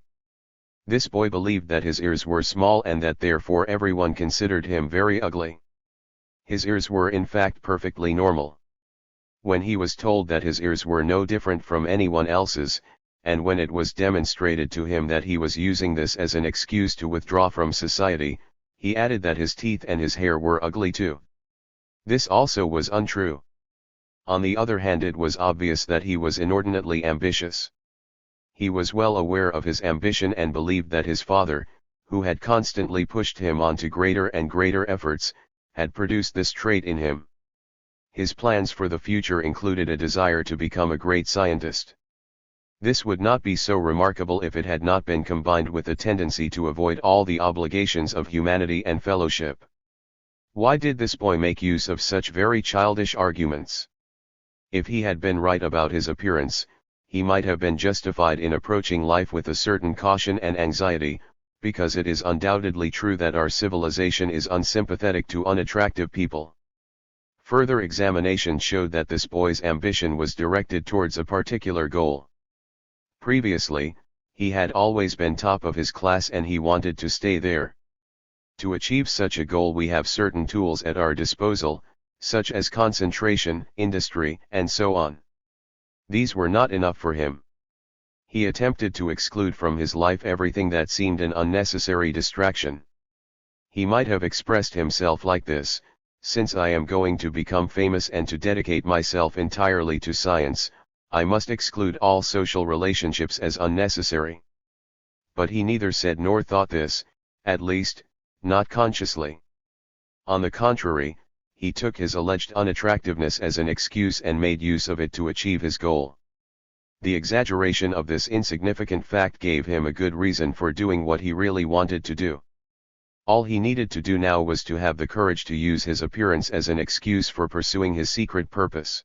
This boy believed that his ears were small and that therefore everyone considered him very ugly. His ears were in fact perfectly normal. When he was told that his ears were no different from anyone else's, and when it was demonstrated to him that he was using this as an excuse to withdraw from society, he added that his teeth and his hair were ugly too. This also was untrue. On the other hand, it was obvious that he was inordinately ambitious. He was well aware of his ambition and believed that his father, who had constantly pushed him on to greater and greater efforts, had produced this trait in him. His plans for the future included a desire to become a great scientist. This would not be so remarkable if it had not been combined with a tendency to avoid all the obligations of humanity and fellowship. Why did this boy make use of such very childish arguments? If he had been right about his appearance, he might have been justified in approaching life with a certain caution and anxiety, because it is undoubtedly true that our civilization is unsympathetic to unattractive people. Further examination showed that this boy's ambition was directed towards a particular goal. Previously, he had always been top of his class and he wanted to stay there. To achieve such a goal we have certain tools at our disposal, such as concentration, industry, and so on. These were not enough for him. He attempted to exclude from his life everything that seemed an unnecessary distraction. He might have expressed himself like this: since I am going to become famous and to dedicate myself entirely to science, I must exclude all social relationships as unnecessary. But he neither said nor thought this, at least, not consciously. On the contrary, he took his alleged unattractiveness as an excuse and made use of it to achieve his goal. The exaggeration of this insignificant fact gave him a good reason for doing what he really wanted to do. All he needed to do now was to have the courage to use his appearance as an excuse for pursuing his secret purpose.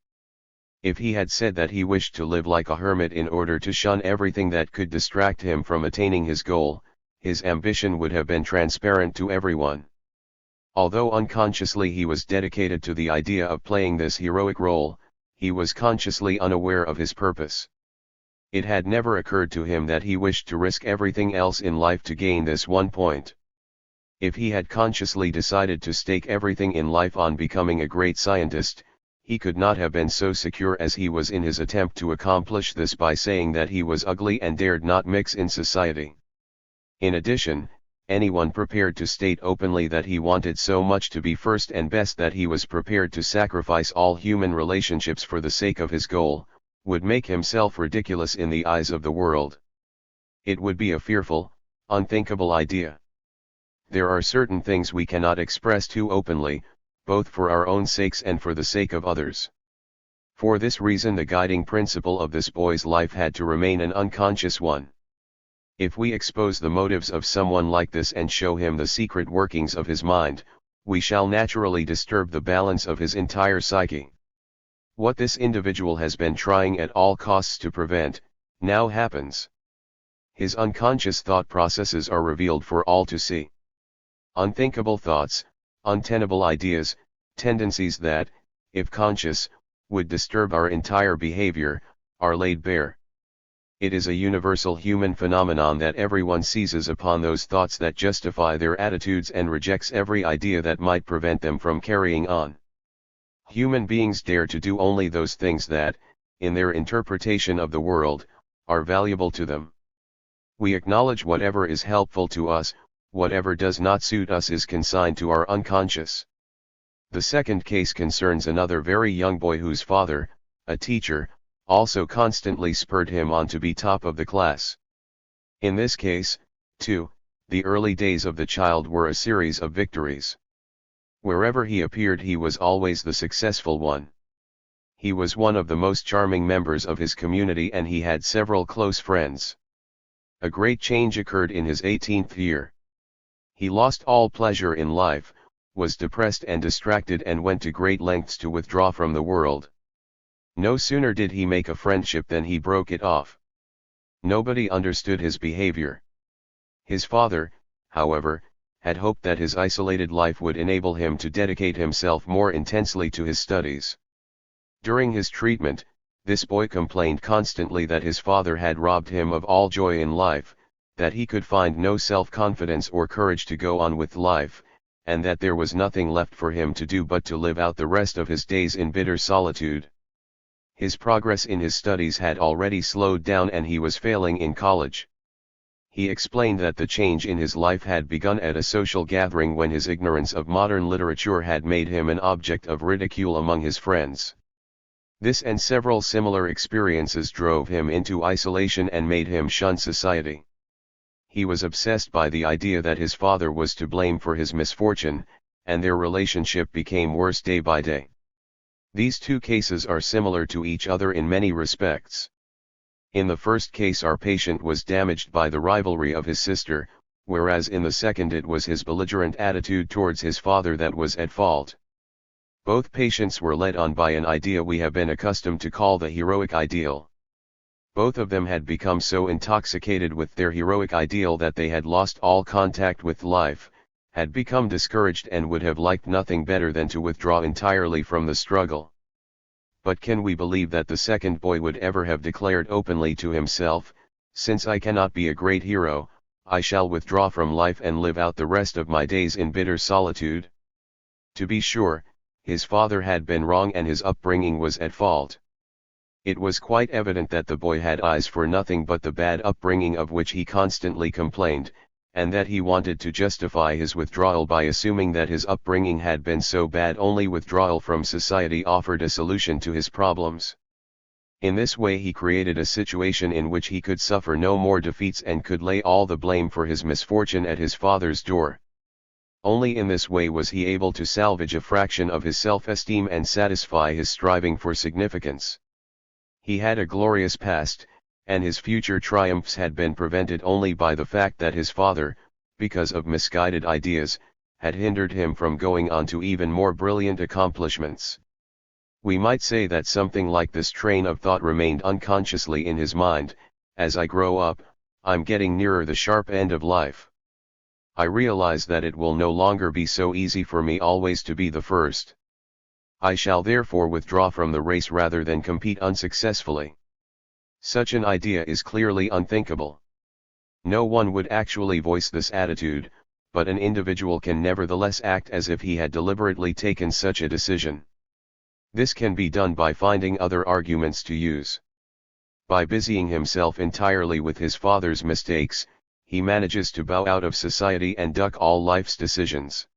If he had said that he wished to live like a hermit in order to shun everything that could distract him from attaining his goal, his ambition would have been transparent to everyone. Although unconsciously he was dedicated to the idea of playing this heroic role, he was consciously unaware of his purpose. It had never occurred to him that he wished to risk everything else in life to gain this one point. If he had consciously decided to stake everything in life on becoming a great scientist, he could not have been so secure as he was in his attempt to accomplish this by saying that he was ugly and dared not mix in society. In addition, anyone prepared to state openly that he wanted so much to be first and best that he was prepared to sacrifice all human relationships for the sake of his goal, would make himself ridiculous in the eyes of the world. It would be a fearful, unthinkable idea. There are certain things we cannot express too openly, both for our own sakes and for the sake of others. For this reason the guiding principle of this boy's life had to remain an unconscious one. If we expose the motives of someone like this and show him the secret workings of his mind, we shall naturally disturb the balance of his entire psyche. What this individual has been trying at all costs to prevent, now happens. His unconscious thought processes are revealed for all to see. Unthinkable thoughts, untenable ideas, tendencies that, if conscious, would disturb our entire behavior, are laid bare. It is a universal human phenomenon that everyone seizes upon those thoughts that justify their attitudes and rejects every idea that might prevent them from carrying on. Human beings dare to do only those things that, in their interpretation of the world, are valuable to them. We acknowledge whatever is helpful to us, whatever does not suit us is consigned to our unconscious. The second case concerns another very young boy whose father, a teacher, also constantly spurred him on to be top of the class. In this case, too, the early days of the child were a series of victories. Wherever he appeared he was always the successful one. He was one of the most charming members of his community and he had several close friends. A great change occurred in his 18th year. He lost all pleasure in life, was depressed and distracted and went to great lengths to withdraw from the world. No sooner did he make a friendship than he broke it off. Nobody understood his behavior. His father, however, had hoped that his isolated life would enable him to dedicate himself more intensely to his studies. During his treatment, this boy complained constantly that his father had robbed him of all joy in life, that he could find no self-confidence or courage to go on with life, and that there was nothing left for him to do but to live out the rest of his days in bitter solitude. His progress in his studies had already slowed down and he was failing in college. He explained that the change in his life had begun at a social gathering when his ignorance of modern literature had made him an object of ridicule among his friends. This and several similar experiences drove him into isolation and made him shun society. He was obsessed by the idea that his father was to blame for his misfortune, and their relationship became worse day by day. These two cases are similar to each other in many respects. In the first case our patient was damaged by the rivalry of his sister, whereas in the second it was his belligerent attitude towards his father that was at fault. Both patients were led on by an idea we have been accustomed to call the heroic ideal. Both of them had become so intoxicated with their heroic ideal that they had lost all contact with life, had become discouraged and would have liked nothing better than to withdraw entirely from the struggle. But can we believe that the second boy would ever have declared openly to himself, "Since I cannot be a great hero, I shall withdraw from life and live out the rest of my days in bitter solitude"? To be sure, his father had been wrong and his upbringing was at fault. It was quite evident that the boy had eyes for nothing but the bad upbringing of which he constantly complained, and that he wanted to justify his withdrawal by assuming that his upbringing had been so bad only withdrawal from society offered a solution to his problems. In this way he created a situation in which he could suffer no more defeats and could lay all the blame for his misfortune at his father's door. Only in this way was he able to salvage a fraction of his self-esteem and satisfy his striving for significance. He had a glorious past, and his future triumphs had been prevented only by the fact that his father, because of misguided ideas, had hindered him from going on to even more brilliant accomplishments. We might say that something like this train of thought remained unconsciously in his mind: as I grow up, I'm getting nearer the sharp end of life. I realize that it will no longer be so easy for me always to be the first. I shall therefore withdraw from the race rather than compete unsuccessfully. Such an idea is clearly unthinkable. No one would actually voice this attitude, but an individual can nevertheless act as if he had deliberately taken such a decision. This can be done by finding other arguments to use. By busying himself entirely with his father's mistakes, he manages to bow out of society and duck all life's decisions.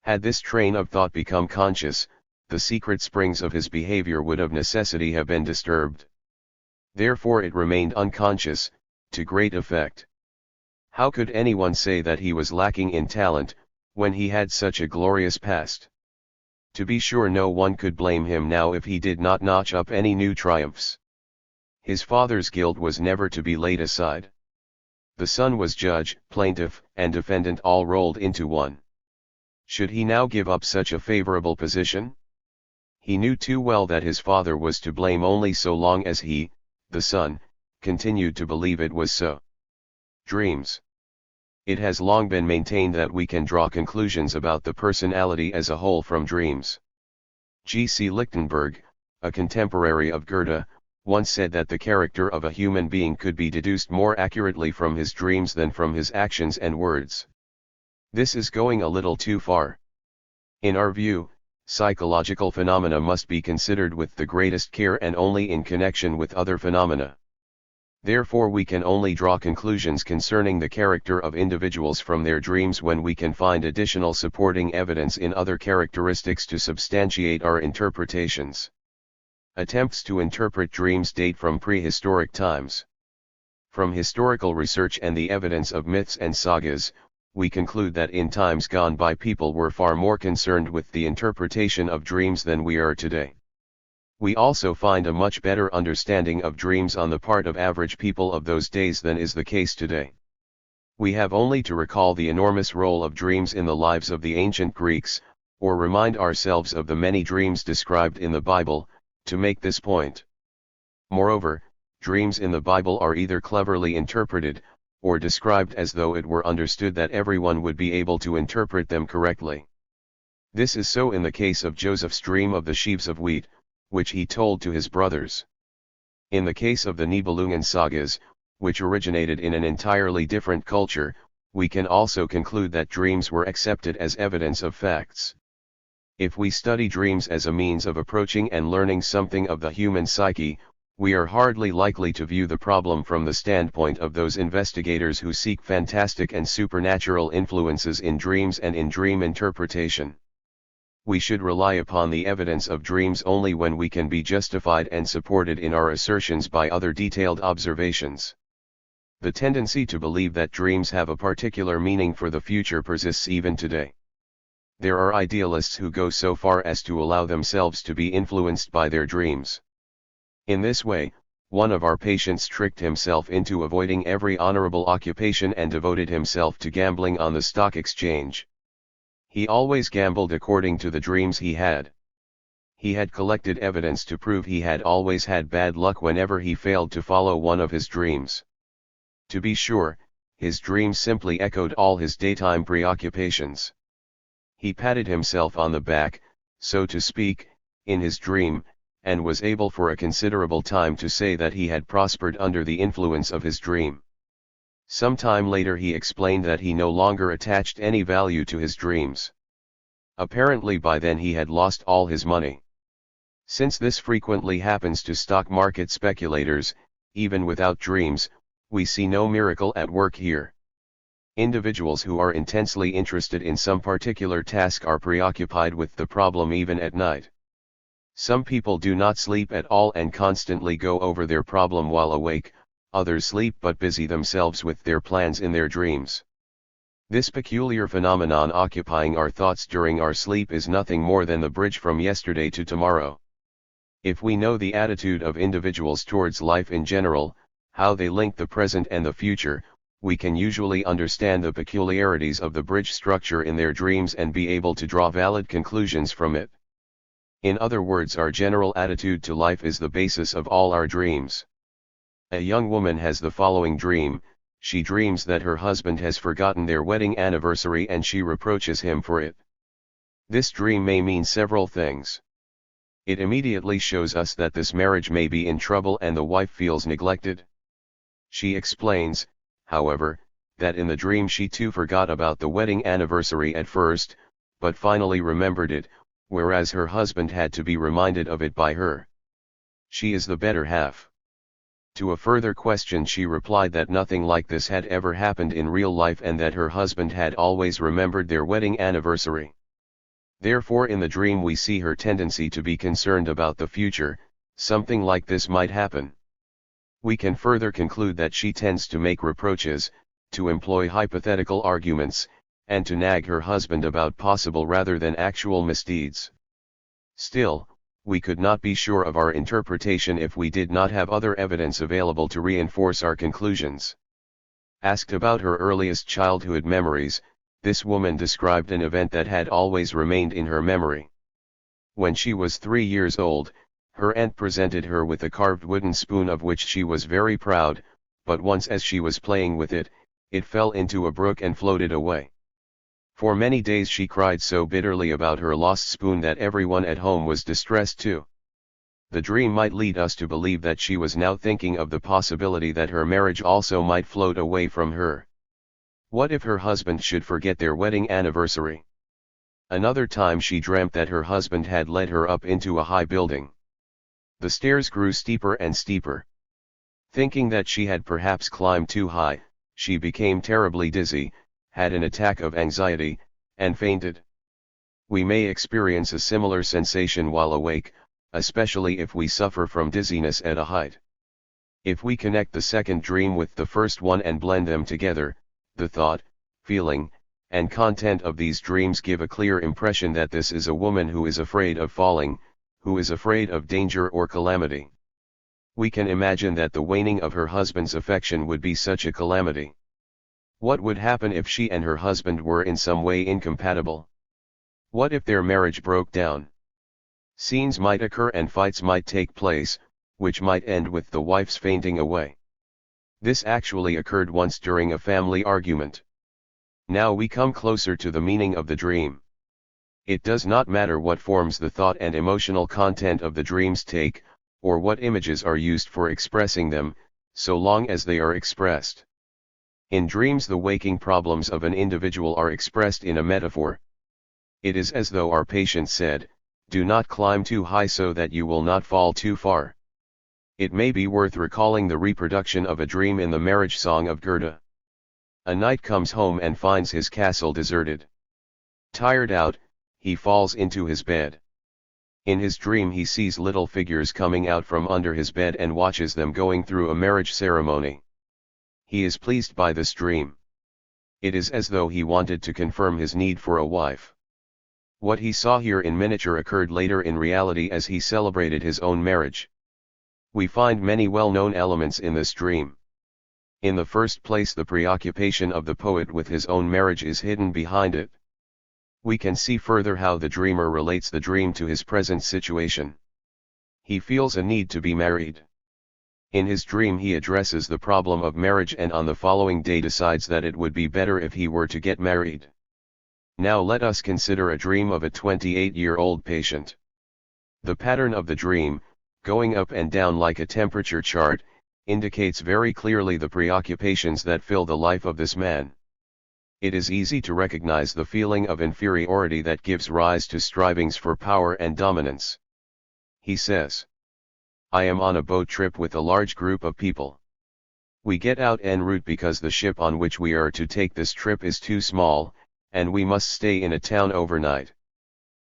Had this train of thought become conscious, the secret springs of his behavior would of necessity have been disturbed. Therefore it remained unconscious, to great effect. How could anyone say that he was lacking in talent, when he had such a glorious past? To be sure, no one could blame him now if he did not notch up any new triumphs. His father's guilt was never to be laid aside. The son was judge, plaintiff, and defendant all rolled into one. Should he now give up such a favorable position? He knew too well that his father was to blame only so long as he, the son, continued to believe it was so. Dreams. It has long been maintained that we can draw conclusions about the personality as a whole from dreams. G.C. Lichtenberg, a contemporary of Goethe, once said that the character of a human being could be deduced more accurately from his dreams than from his actions and words. This is going a little too far. In our view, psychological phenomena must be considered with the greatest care and only in connection with other phenomena. Therefore we can only draw conclusions concerning the character of individuals from their dreams when we can find additional supporting evidence in other characteristics to substantiate our interpretations. Attempts to interpret dreams date from prehistoric times. From historical research and the evidence of myths and sagas, we conclude that in times gone by people were far more concerned with the interpretation of dreams than we are today. We also find a much better understanding of dreams on the part of average people of those days than is the case today. We have only to recall the enormous role of dreams in the lives of the ancient Greeks, or remind ourselves of the many dreams described in the Bible, to make this point. Moreover, dreams in the Bible are either cleverly interpreted, or described as though it were understood that everyone would be able to interpret them correctly. This is so in the case of Joseph's dream of the sheaves of wheat, which he told to his brothers. In the case of the Nibelungen sagas, which originated in an entirely different culture, we can also conclude that dreams were accepted as evidence of facts. If we study dreams as a means of approaching and learning something of the human psyche, we are hardly likely to view the problem from the standpoint of those investigators who seek fantastic and supernatural influences in dreams and in dream interpretation. We should rely upon the evidence of dreams only when we can be justified and supported in our assertions by other detailed observations. The tendency to believe that dreams have a particular meaning for the future persists even today. There are idealists who go so far as to allow themselves to be influenced by their dreams. In this way, one of our patients tricked himself into avoiding every honorable occupation and devoted himself to gambling on the stock exchange. He always gambled according to the dreams he had. He had collected evidence to prove he had always had bad luck whenever he failed to follow one of his dreams. To be sure, his dreams simply echoed all his daytime preoccupations. He patted himself on the back, so to speak, in his dream, and was able for a considerable time to say that he had prospered under the influence of his dream. Some time later he explained that he no longer attached any value to his dreams. Apparently by then he had lost all his money. Since this frequently happens to stock market speculators, even without dreams, we see no miracle at work here. Individuals who are intensely interested in some particular task are preoccupied with the problem even at night. Some people do not sleep at all and constantly go over their problem while awake, others sleep but busy themselves with their plans in their dreams. This peculiar phenomenon occupying our thoughts during our sleep is nothing more than the bridge from yesterday to tomorrow. If we know the attitude of individuals towards life in general, how they link the present and the future, we can usually understand the peculiarities of the bridge structure in their dreams and be able to draw valid conclusions from it. In other words, our general attitude to life is the basis of all our dreams. A young woman has the following dream. She dreams that her husband has forgotten their wedding anniversary and she reproaches him for it. This dream may mean several things. It immediately shows us that this marriage may be in trouble and the wife feels neglected. She explains, however, that in the dream she too forgot about the wedding anniversary at first, but finally remembered it, whereas her husband had to be reminded of it by her. She is the better half. To a further question she replied that nothing like this had ever happened in real life and that her husband had always remembered their wedding anniversary. Therefore in the dream we see her tendency to be concerned about the future. Something like this might happen. We can further conclude that she tends to make reproaches, to employ hypothetical arguments, and to nag her husband about possible rather than actual misdeeds. Still, we could not be sure of our interpretation if we did not have other evidence available to reinforce our conclusions. Asked about her earliest childhood memories, this woman described an event that had always remained in her memory. When she was 3 years old, her aunt presented her with a carved wooden spoon of which she was very proud, but once as she was playing with it, it fell into a brook and floated away. For many days she cried so bitterly about her lost spoon that everyone at home was distressed too. The dream might lead us to believe that she was now thinking of the possibility that her marriage also might float away from her. What if her husband should forget their wedding anniversary? Another time she dreamt that her husband had led her up into a high building. The stairs grew steeper and steeper. Thinking that she had perhaps climbed too high, she became terribly dizzy, had an attack of anxiety, and fainted. We may experience a similar sensation while awake, especially if we suffer from dizziness at a height. If we connect the second dream with the first one and blend them together, the thought, feeling, and content of these dreams give a clear impression that this is a woman who is afraid of falling, who is afraid of danger or calamity. We can imagine that the waning of her husband's affection would be such a calamity. What would happen if she and her husband were in some way incompatible? What if their marriage broke down? Scenes might occur and fights might take place, which might end with the wife's fainting away. This actually occurred once during a family argument. Now we come closer to the meaning of the dream. It does not matter what forms the thought and emotional content of the dreams take, or what images are used for expressing them, so long as they are expressed. In dreams, the waking problems of an individual are expressed in a metaphor. It is as though our patient said, "Do not climb too high so that you will not fall too far." It may be worth recalling the reproduction of a dream in the marriage song of Goethe. A knight comes home and finds his castle deserted. Tired out, he falls into his bed. In his dream he sees little figures coming out from under his bed and watches them going through a marriage ceremony. He is pleased by this dream. It is as though he wanted to confirm his need for a wife. What he saw here in miniature occurred later in reality as he celebrated his own marriage. We find many well-known elements in this dream. In the first place, the preoccupation of the poet with his own marriage is hidden behind it. We can see further how the dreamer relates the dream to his present situation. He feels a need to be married. In his dream he addresses the problem of marriage and on the following day decides that it would be better if he were to get married. Now let us consider a dream of a 28-year-old patient. The pattern of the dream, going up and down like a temperature chart, indicates very clearly the preoccupations that fill the life of this man. It is easy to recognize the feeling of inferiority that gives rise to strivings for power and dominance. He says, "I am on a boat trip with a large group of people. We get out en route because the ship on which we are to take this trip is too small, and we must stay in a town overnight.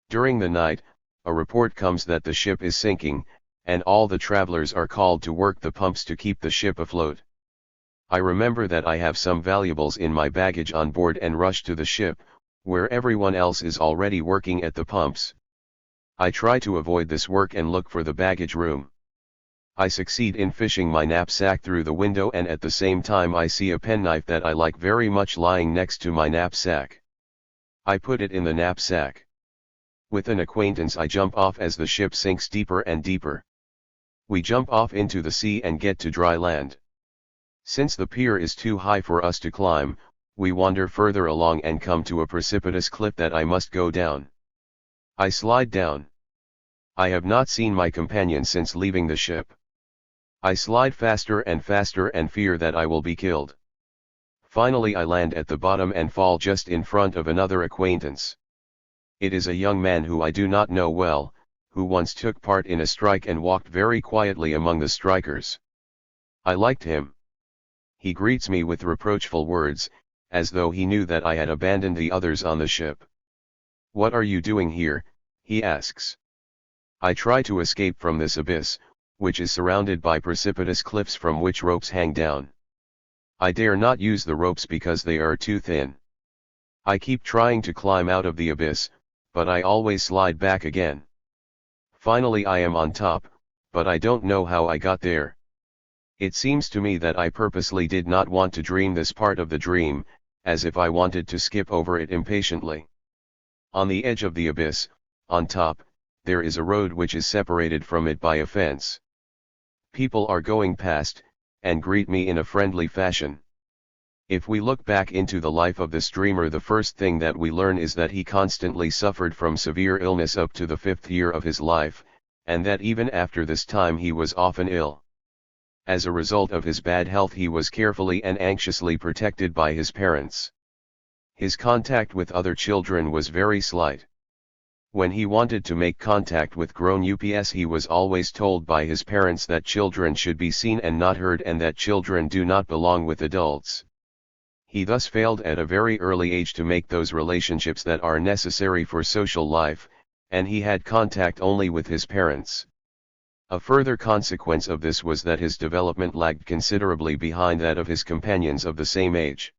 During the night, a report comes that the ship is sinking, and all the travelers are called to work the pumps to keep the ship afloat. I remember that I have some valuables in my baggage on board and rush to the ship, where everyone else is already working at the pumps. I try to avoid this work and look for the baggage room. I succeed in fishing my knapsack through the window, and at the same time I see a penknife that I like very much lying next to my knapsack. I put it in the knapsack. With an acquaintance I jump off as the ship sinks deeper and deeper. We jump off into the sea and get to dry land. Since the pier is too high for us to climb, we wander further along and come to a precipitous cliff that I must go down. I slide down. I have not seen my companion since leaving the ship. I slide faster and faster and fear that I will be killed. Finally I land at the bottom and fall just in front of another acquaintance. It is a young man who I do not know well, who once took part in a strike and walked very quietly among the strikers. I liked him. He greets me with reproachful words, as though he knew that I had abandoned the others on the ship. "What are you doing here?" he asks. I try to escape from this abyss, which is surrounded by precipitous cliffs from which ropes hang down. I dare not use the ropes because they are too thin. I keep trying to climb out of the abyss, but I always slide back again. Finally I am on top, but I don't know how I got there. It seems to me that I purposely did not want to dream this part of the dream, as if I wanted to skip over it impatiently. On the edge of the abyss, on top, there is a road which is separated from it by a fence. People are going past, and greet me in a friendly fashion. If we look back into the life of this dreamer, the first thing that we learn is that he constantly suffered from severe illness up to the 5th year of his life, and that even after this time he was often ill. As a result of his bad health he was carefully and anxiously protected by his parents. His contact with other children was very slight. When he wanted to make contact with grown-ups he was always told by his parents that children should be seen and not heard, and that children do not belong with adults. He thus failed at a very early age to make those relationships that are necessary for social life, and he had contact only with his parents. A further consequence of this was that his development lagged considerably behind that of his companions of the same age.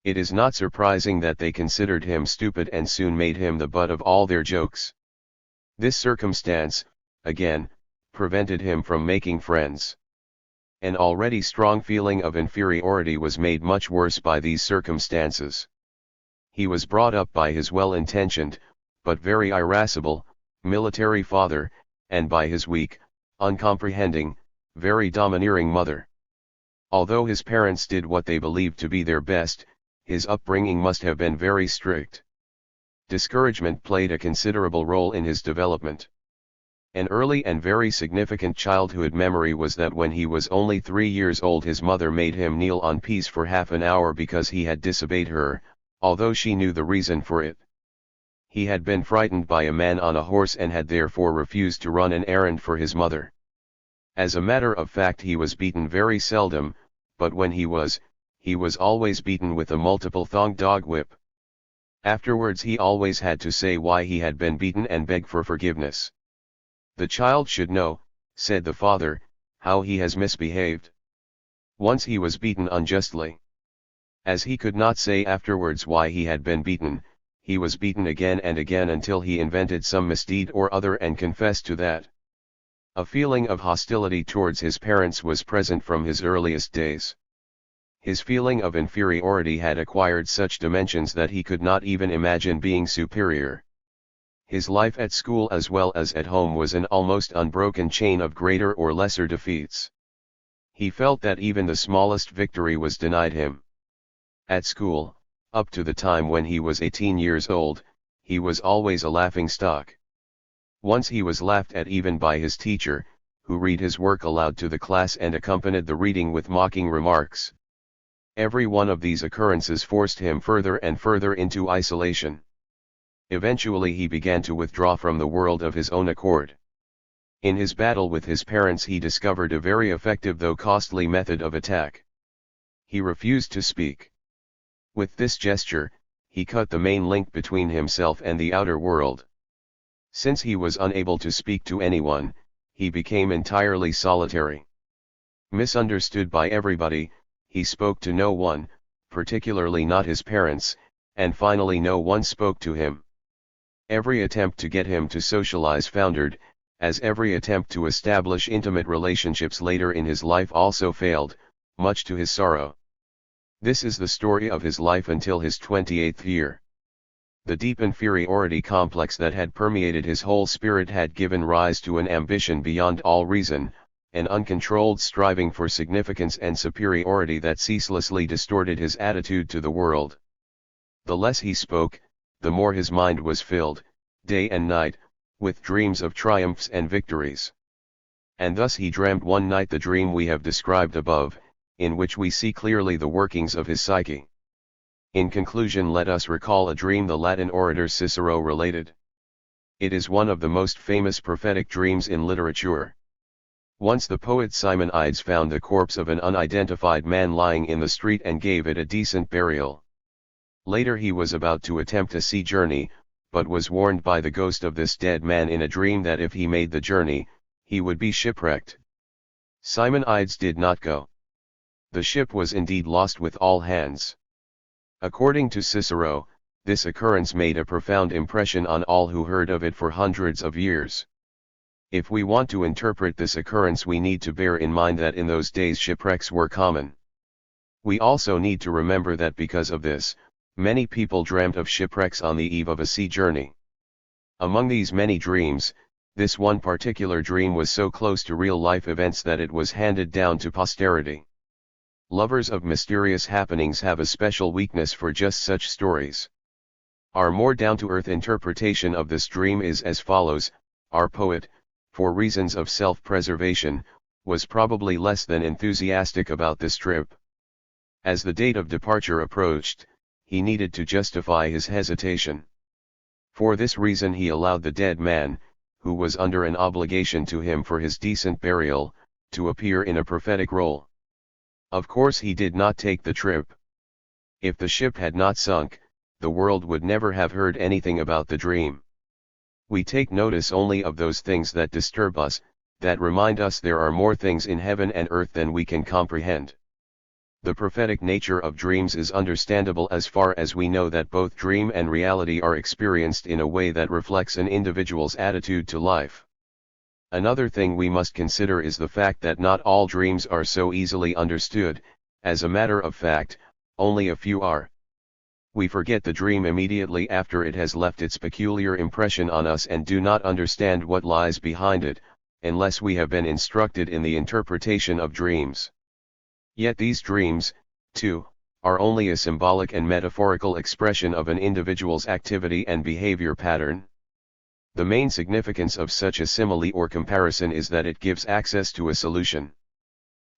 It is not surprising that they considered him stupid and soon made him the butt of all their jokes. This circumstance, again, prevented him from making friends. An already strong feeling of inferiority was made much worse by these circumstances. He was brought up by his well-intentioned, but very irascible, military father, and by his weak, uncomprehending, very domineering mother. Although his parents did what they believed to be their best, his upbringing must have been very strict. Discouragement played a considerable role in his development. An early and very significant childhood memory was that when he was only 3 years old his mother made him kneel on peace for half an hour because he had disobeyed her, although she knew the reason for it. He had been frightened by a man on a horse and had therefore refused to run an errand for his mother. As a matter of fact he was beaten very seldom, but when he was always beaten with a multiple-thonged dog whip. Afterwards he always had to say why he had been beaten and beg for forgiveness. "The child should know," said the father, "how he has misbehaved. Once he was beaten unjustly. As he could not say afterwards why he had been beaten, he was beaten again and again until he invented some misdeed or other and confessed to that." A feeling of hostility towards his parents was present from his earliest days. His feeling of inferiority had acquired such dimensions that he could not even imagine being superior. His life at school as well as at home was an almost unbroken chain of greater or lesser defeats. He felt that even the smallest victory was denied him. At school, up to the time when he was 18 years old, he was always a laughingstock. Once he was laughed at even by his teacher, who read his work aloud to the class and accompanied the reading with mocking remarks. Every one of these occurrences forced him further and further into isolation. Eventually he began to withdraw from the world of his own accord. In his battle with his parents he discovered a very effective though costly method of attack. He refused to speak. With this gesture, he cut the main link between himself and the outer world. Since he was unable to speak to anyone, he became entirely solitary. Misunderstood by everybody, he spoke to no one, particularly not his parents, and finally no one spoke to him. Every attempt to get him to socialize foundered, as every attempt to establish intimate relationships later in his life also failed, much to his sorrow. This is the story of his life until his 28th year. The deep inferiority complex that had permeated his whole spirit had given rise to an ambition beyond all reason, an uncontrolled striving for significance and superiority that ceaselessly distorted his attitude to the world. The less he spoke, the more his mind was filled, day and night, with dreams of triumphs and victories. And thus he dreamed one night the dream we have described above, in which we see clearly the workings of his psyche. In conclusion, let us recall a dream the Latin orator Cicero related. It is one of the most famous prophetic dreams in literature. Once the poet Simonides found the corpse of an unidentified man lying in the street and gave it a decent burial. Later he was about to attempt a sea journey, but was warned by the ghost of this dead man in a dream that if he made the journey, he would be shipwrecked. Simonides did not go. The ship was indeed lost with all hands. According to Cicero, this occurrence made a profound impression on all who heard of it for hundreds of years. If we want to interpret this occurrence, we need to bear in mind that in those days shipwrecks were common. We also need to remember that because of this, many people dreamt of shipwrecks on the eve of a sea journey. Among these many dreams, this one particular dream was so close to real-life events that it was handed down to posterity. Lovers of mysterious happenings have a special weakness for just such stories. Our more down-to-earth interpretation of this dream is as follows: our poet, for reasons of self-preservation, was probably less than enthusiastic about this trip. As the date of departure approached, he needed to justify his hesitation. For this reason he allowed the dead man, who was under an obligation to him for his decent burial, to appear in a prophetic role. Of course he did not take the trip. If the ship had not sunk, the world would never have heard anything about the dream. We take notice only of those things that disturb us, that remind us there are more things in heaven and earth than we can comprehend. The prophetic nature of dreams is understandable as far as we know that both dream and reality are experienced in a way that reflects an individual's attitude to life. Another thing we must consider is the fact that not all dreams are so easily understood. As a matter of fact, only a few are. We forget the dream immediately after it has left its peculiar impression on us and do not understand what lies behind it, unless we have been instructed in the interpretation of dreams. Yet these dreams, too, are only a symbolic and metaphorical expression of an individual's activity and behavior pattern. The main significance of such a simile or comparison is that it gives access to a solution.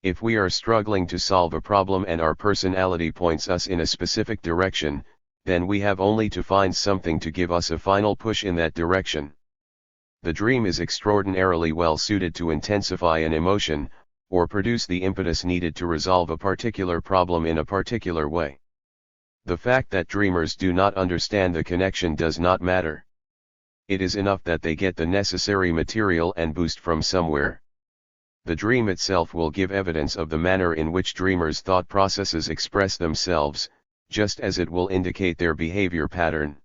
If we are struggling to solve a problem and our personality points us in a specific direction, then we have only to find something to give us a final push in that direction. The dream is extraordinarily well suited to intensify an emotion, or produce the impetus needed to resolve a particular problem in a particular way. The fact that dreamers do not understand the connection does not matter. It is enough that they get the necessary material and boost from somewhere. The dream itself will give evidence of the manner in which dreamers' thought processes express themselves, just as it will indicate their behavior pattern.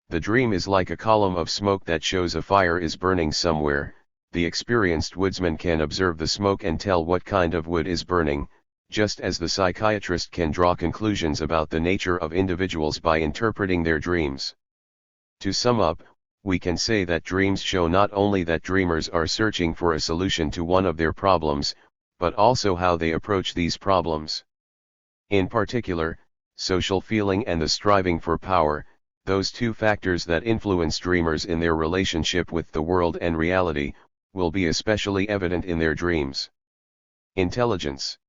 The dream is like a column of smoke that shows a fire is burning somewhere. The experienced woodsman can observe the smoke and tell what kind of wood is burning, just as the psychiatrist can draw conclusions about the nature of individuals by interpreting their dreams. To sum up, we can say that dreams show not only that dreamers are searching for a solution to one of their problems, but also how they approach these problems. In particular, social feeling and the striving for power, those two factors that influence dreamers in their relationship with the world and reality, will be especially evident in their dreams. Intelligence.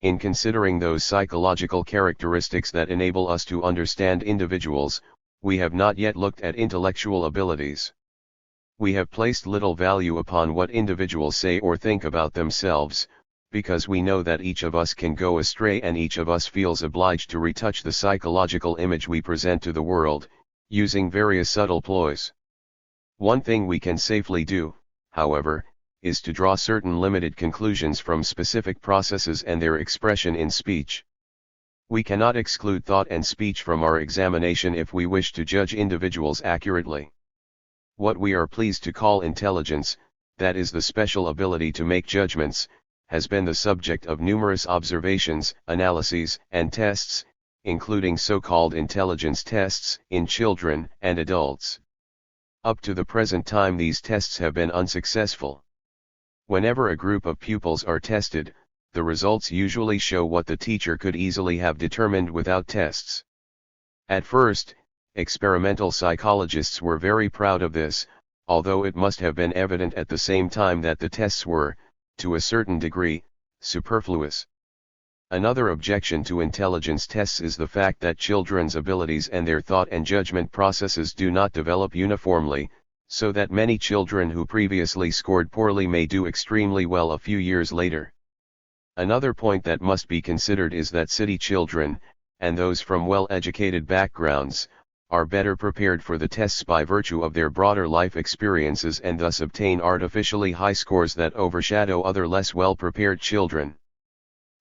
In considering those psychological characteristics that enable us to understand individuals, we have not yet looked at intellectual abilities. We have placed little value upon what individuals say or think about themselves, because we know that each of us can go astray and each of us feels obliged to retouch the psychological image we present to the world, using various subtle ploys. One thing we can safely do, however, is to draw certain limited conclusions from specific processes and their expression in speech. We cannot exclude thought and speech from our examination if we wish to judge individuals accurately. What we are pleased to call intelligence, that is the special ability to make judgments, has been the subject of numerous observations, analyses, and tests, including so-called intelligence tests in children and adults. Up to the present time these tests have been unsuccessful. Whenever a group of pupils are tested, the results usually show what the teacher could easily have determined without tests. At first, experimental psychologists were very proud of this, although it must have been evident at the same time that the tests were, to a certain degree, superfluous. Another objection to intelligence tests is the fact that children's abilities and their thought and judgment processes do not develop uniformly, so that many children who previously scored poorly may do extremely well a few years later. Another point that must be considered is that city children, and those from well-educated backgrounds, are better prepared for the tests by virtue of their broader life experiences and thus obtain artificially high scores that overshadow other less well-prepared children.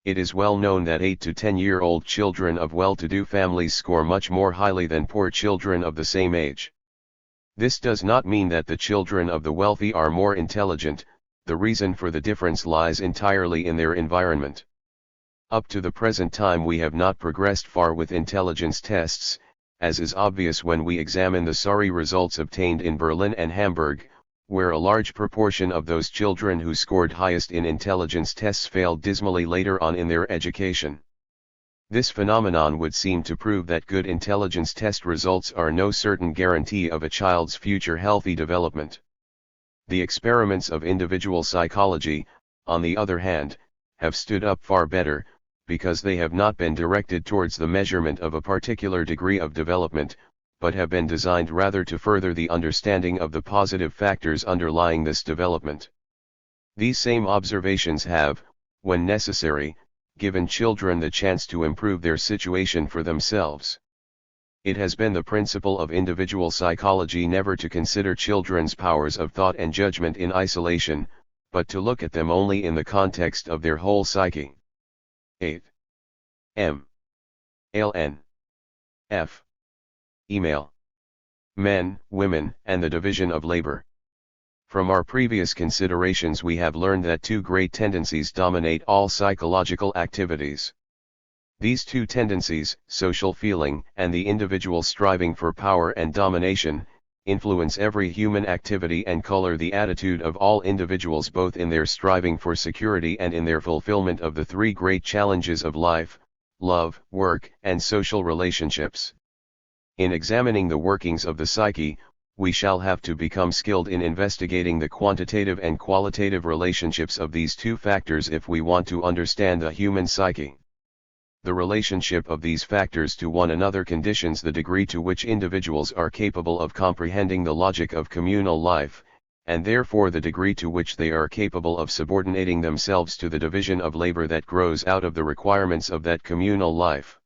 It is well known that 8 to 10-year-old children of well-to-do families score much more highly than poor children of the same age. This does not mean that the children of the wealthy are more intelligent. The reason for the difference lies entirely in their environment. Up to the present time we have not progressed far with intelligence tests, as is obvious when we examine the sorry results obtained in Berlin and Hamburg, where a large proportion of those children who scored highest in intelligence tests failed dismally later on in their education. This phenomenon would seem to prove that good intelligence test results are no certain guarantee of a child's future healthy development. The experiments of individual psychology, on the other hand, have stood up far better, because they have not been directed towards the measurement of a particular degree of development, but have been designed rather to further the understanding of the positive factors underlying this development. These same observations have, when necessary, given children the chance to improve their situation for themselves. It has been the principle of individual psychology never to consider children's powers of thought and judgment in isolation, but to look at them only in the context of their whole psyche. 8. M. Ln. F. Email. Men, women, and the division of labor. From our previous considerations we have learned that two great tendencies dominate all psychological activities. These two tendencies, social feeling and the individual striving for power and domination, influence every human activity and color the attitude of all individuals both in their striving for security and in their fulfillment of the three great challenges of life: love, work, and social relationships. In examining the workings of the psyche, we shall have to become skilled in investigating the quantitative and qualitative relationships of these two factors if we want to understand the human psyche. The relationship of these factors to one another conditions the degree to which individuals are capable of comprehending the logic of communal life, and therefore the degree to which they are capable of subordinating themselves to the division of labor that grows out of the requirements of that communal life.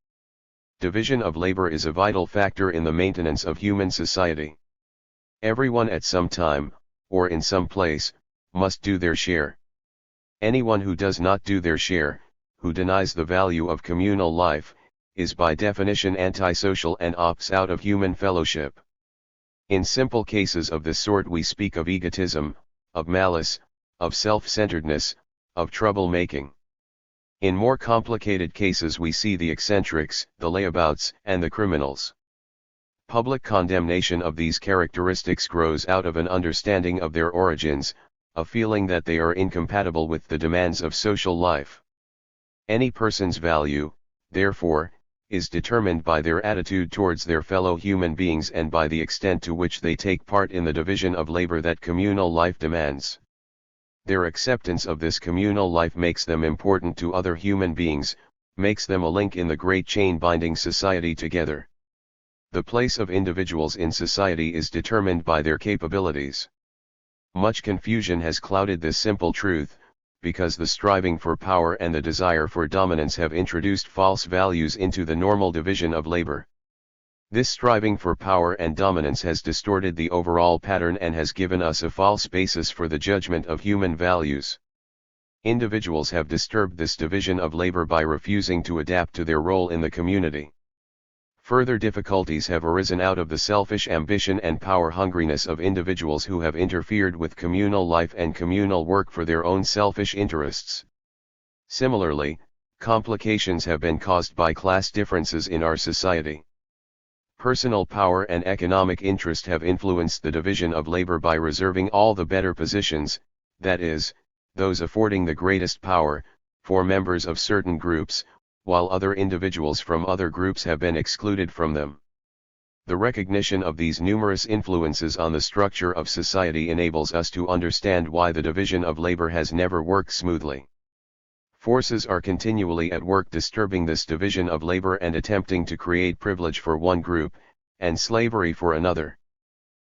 Division of labor is a vital factor in the maintenance of human society. Everyone at some time, or in some place, must do their share. Anyone who does not do their share, who denies the value of communal life, is by definition antisocial and opts out of human fellowship. In simple cases of this sort we speak of egotism, of malice, of self-centeredness, of trouble-making. In more complicated cases we see the eccentrics, the layabouts, and the criminals. Public condemnation of these characteristics grows out of an understanding of their origins, a feeling that they are incompatible with the demands of social life. Any person's value, therefore, is determined by their attitude towards their fellow human beings and by the extent to which they take part in the division of labor that communal life demands. Their acceptance of this communal life makes them important to other human beings, makes them a link in the great chain binding society together. The place of individuals in society is determined by their capabilities. Much confusion has clouded this simple truth, because the striving for power and the desire for dominance have introduced false values into the normal division of labor. This striving for power and dominance has distorted the overall pattern and has given us a false basis for the judgment of human values. Individuals have disturbed this division of labor by refusing to adapt to their role in the community. Further difficulties have arisen out of the selfish ambition and power hungriness of individuals who have interfered with communal life and communal work for their own selfish interests. Similarly, complications have been caused by class differences in our society. Personal power and economic interest have influenced the division of labor by reserving all the better positions, that is, those affording the greatest power, for members of certain groups, while other individuals from other groups have been excluded from them. The recognition of these numerous influences on the structure of society enables us to understand why the division of labor has never worked smoothly. Forces are continually at work disturbing this division of labor and attempting to create privilege for one group, and slavery for another.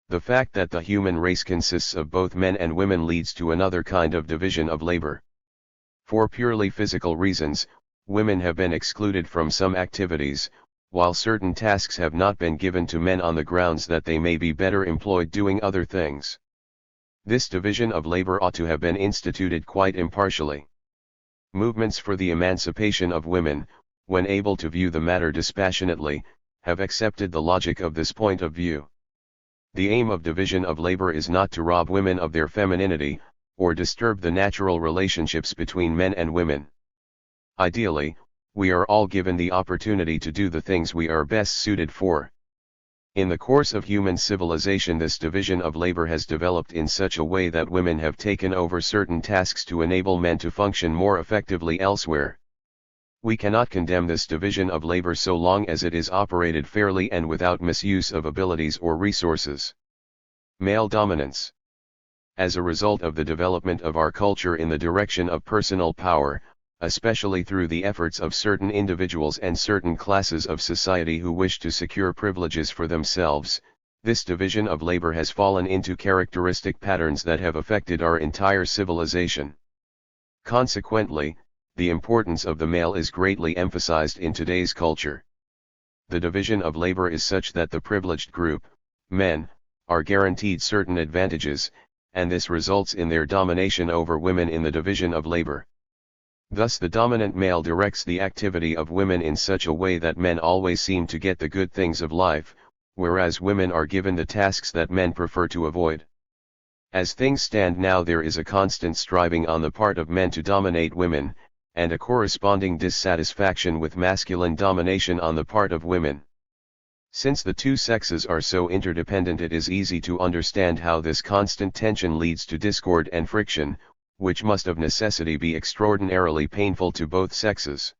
The fact that the human race consists of both men and women leads to another kind of division of labor. For purely physical reasons, women have been excluded from some activities, while certain tasks have not been given to men on the grounds that they may be better employed doing other things. This division of labor ought to have been instituted quite impartially. Movements for the emancipation of women, when able to view the matter dispassionately, have accepted the logic of this point of view. The aim of division of labor is not to rob women of their femininity, or disturb the natural relationships between men and women. Ideally, we are all given the opportunity to do the things we are best suited for. In the course of human civilization, this division of labor has developed in such a way that women have taken over certain tasks to enable men to function more effectively elsewhere. We cannot condemn this division of labor so long as it is operated fairly and without misuse of abilities or resources. Male dominance. As a result of the development of our culture in the direction of personal power, especially through the efforts of certain individuals and certain classes of society who wish to secure privileges for themselves, this division of labor has fallen into characteristic patterns that have affected our entire civilization. Consequently, the importance of the male is greatly emphasized in today's culture. The division of labor is such that the privileged group, men, are guaranteed certain advantages, and this results in their domination over women in the division of labor. Thus the dominant male directs the activity of women in such a way that men always seem to get the good things of life, whereas women are given the tasks that men prefer to avoid. As things stand now, there is a constant striving on the part of men to dominate women, and a corresponding dissatisfaction with masculine domination on the part of women. Since the two sexes are so interdependent, it is easy to understand how this constant tension leads to discord and friction, which must of necessity be extraordinarily painful to both sexes.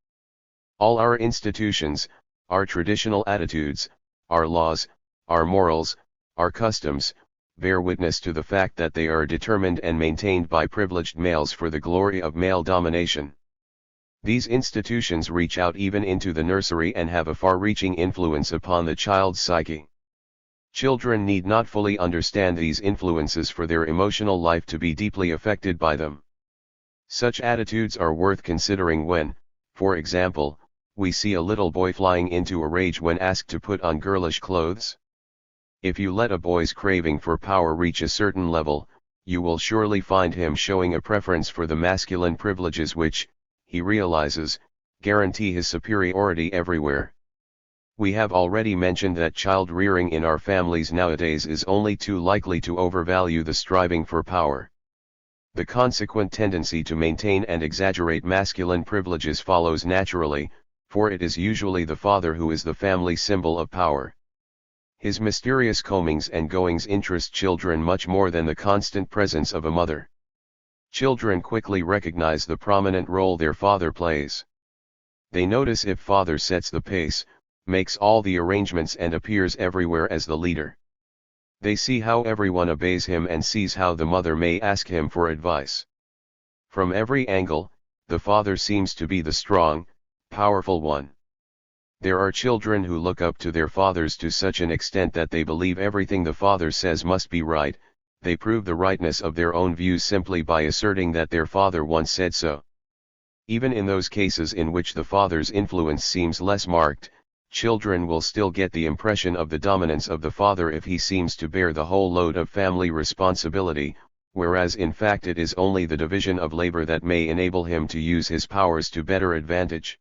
All our institutions, our traditional attitudes, our laws, our morals, Our customs bear witness to the fact that they are determined and maintained by privileged males for the glory of male domination. These institutions reach out even into the nursery and have a far-reaching influence upon the child's psyche. Children need not fully understand these influences for their emotional life to be deeply affected by them. Such attitudes are worth considering when, for example, we see a little boy flying into a rage when asked to put on girlish clothes. If you let a boy's craving for power reach a certain level, you will surely find him showing a preference for the masculine privileges which, he realizes, guarantee his superiority everywhere. We have already mentioned that child rearing in our families nowadays is only too likely to overvalue the striving for power. The consequent tendency to maintain and exaggerate masculine privileges follows naturally, for it is usually the father who is the family symbol of power. His mysterious comings and goings interest children much more than the constant presence of a mother. Children quickly recognize the prominent role their father plays. They notice if father sets the pace, makes all the arrangements and appears everywhere as the leader. They see how everyone obeys him and sees how the mother may ask him for advice. From every angle, the father seems to be the strong, powerful one. There are children who look up to their fathers to such an extent that they believe everything the father says must be right. They prove the rightness of their own views simply by asserting that their father once said so. Even in those cases in which the father's influence seems less marked, children will still get the impression of the dominance of the father if he seems to bear the whole load of family responsibility, whereas in fact it is only the division of labor that may enable him to use his powers to better advantage.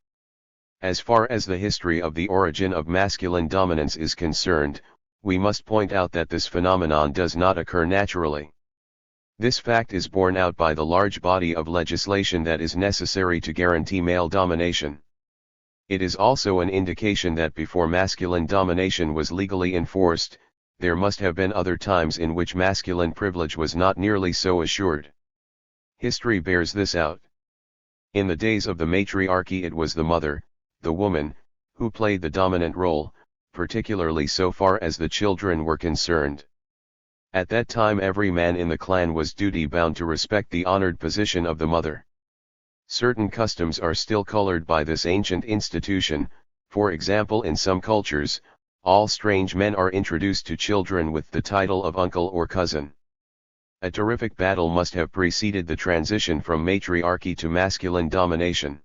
As far as the history of the origin of masculine dominance is concerned, we must point out that this phenomenon does not occur naturally. This fact is borne out by the large body of legislation that is necessary to guarantee male domination. It is also an indication that before masculine domination was legally enforced, there must have been other times in which masculine privilege was not nearly so assured. History bears this out. In the days of the matriarchy, it was the mother, the woman, who played the dominant role, particularly so far as the children were concerned. At that time every man in the clan was duty-bound to respect the honored position of the mother. Certain customs are still colored by this ancient institution. For example, in some cultures, all strange men are introduced to children with the title of uncle or cousin. A terrific battle must have preceded the transition from matriarchy to masculine domination.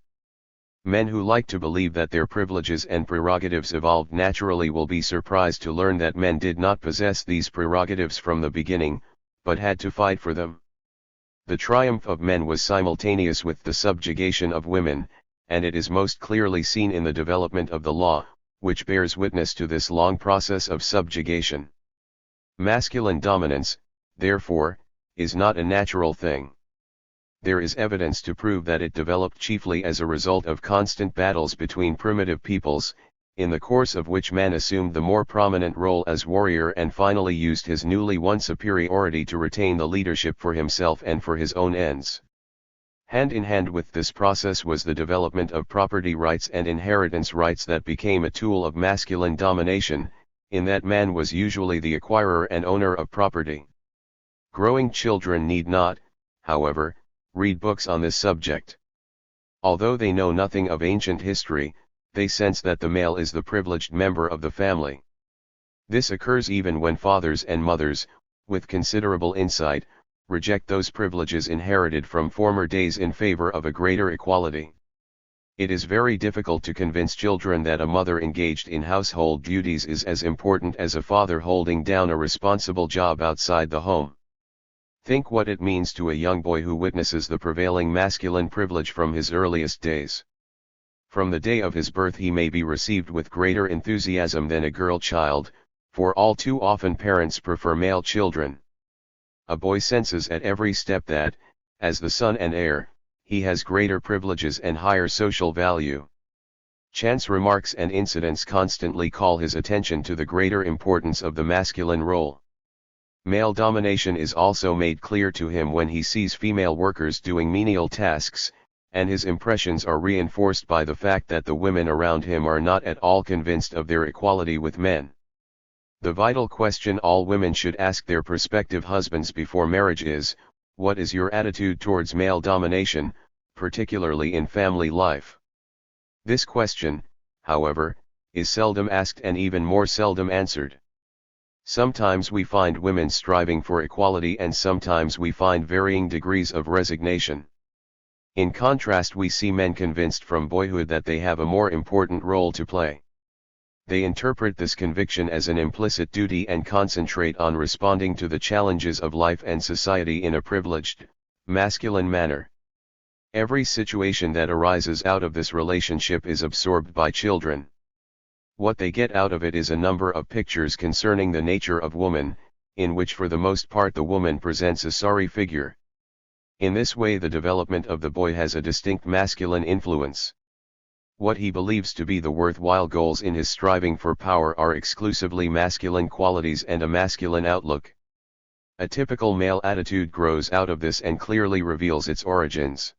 Men who like to believe that their privileges and prerogatives evolved naturally will be surprised to learn that men did not possess these prerogatives from the beginning, but had to fight for them. The triumph of men was simultaneous with the subjugation of women, and it is most clearly seen in the development of the law, which bears witness to this long process of subjugation. Masculine dominance, therefore, is not a natural thing. There is evidence to prove that it developed chiefly as a result of constant battles between primitive peoples, in the course of which man assumed the more prominent role as warrior and finally used his newly won superiority to retain the leadership for himself and for his own ends. Hand in hand with this process was the development of property rights and inheritance rights that became a tool of masculine domination, in that man was usually the acquirer and owner of property. Growing children need not, however, read books on this subject. Although they know nothing of ancient history, they sense that the male is the privileged member of the family. This occurs even when fathers and mothers, with considerable insight, reject those privileges inherited from former days in favor of a greater equality. It is very difficult to convince children that a mother engaged in household duties is as important as a father holding down a responsible job outside the home. Think what it means to a young boy who witnesses the prevailing masculine privilege from his earliest days. From the day of his birth he may be received with greater enthusiasm than a girl child, for all too often parents prefer male children. A boy senses at every step that, as the son and heir, he has greater privileges and higher social value. Chance remarks and incidents constantly call his attention to the greater importance of the masculine role. Male domination is also made clear to him when he sees female workers doing menial tasks, and his impressions are reinforced by the fact that the women around him are not at all convinced of their equality with men. The vital question all women should ask their prospective husbands before marriage is, what is your attitude towards male domination, particularly in family life? This question, however, is seldom asked and even more seldom answered. Sometimes we find women striving for equality and sometimes we find varying degrees of resignation. In contrast, we see men convinced from boyhood that they have a more important role to play. They interpret this conviction as an implicit duty and concentrate on responding to the challenges of life and society in a privileged, masculine manner. Every situation that arises out of this relationship is absorbed by children. What they get out of it is a number of pictures concerning the nature of woman, in which for the most part the woman presents a sorry figure. In this way the development of the boy has a distinct masculine influence. What he believes to be the worthwhile goals in his striving for power are exclusively masculine qualities and a masculine outlook. A typical male attitude grows out of this and clearly reveals its origins.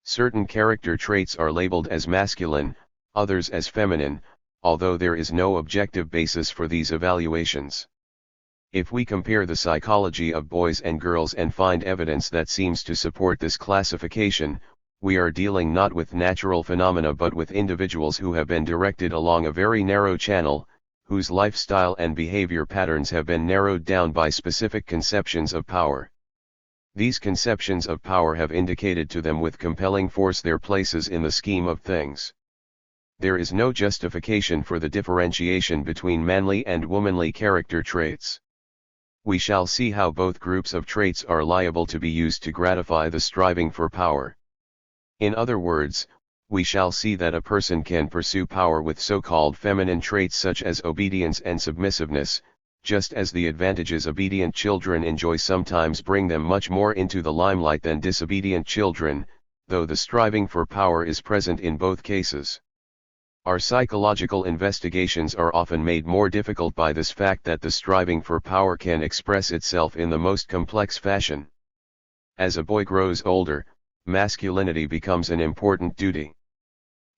Certain character traits are labeled as masculine, others as feminine, although there is no objective basis for these evaluations. If we compare the psychology of boys and girls and find evidence that seems to support this classification, we are dealing not with natural phenomena but with individuals who have been directed along a very narrow channel, whose lifestyle and behavior patterns have been narrowed down by specific conceptions of power. These conceptions of power have indicated to them with compelling force their places in the scheme of things. There is no justification for the differentiation between manly and womanly character traits. We shall see how both groups of traits are liable to be used to gratify the striving for power. In other words, we shall see that a person can pursue power with so-called feminine traits such as obedience and submissiveness, just as the advantages obedient children enjoy sometimes bring them much more into the limelight than disobedient children, though the striving for power is present in both cases. Our psychological investigations are often made more difficult by this fact that the striving for power can express itself in the most complex fashion. As a boy grows older, masculinity becomes an important duty.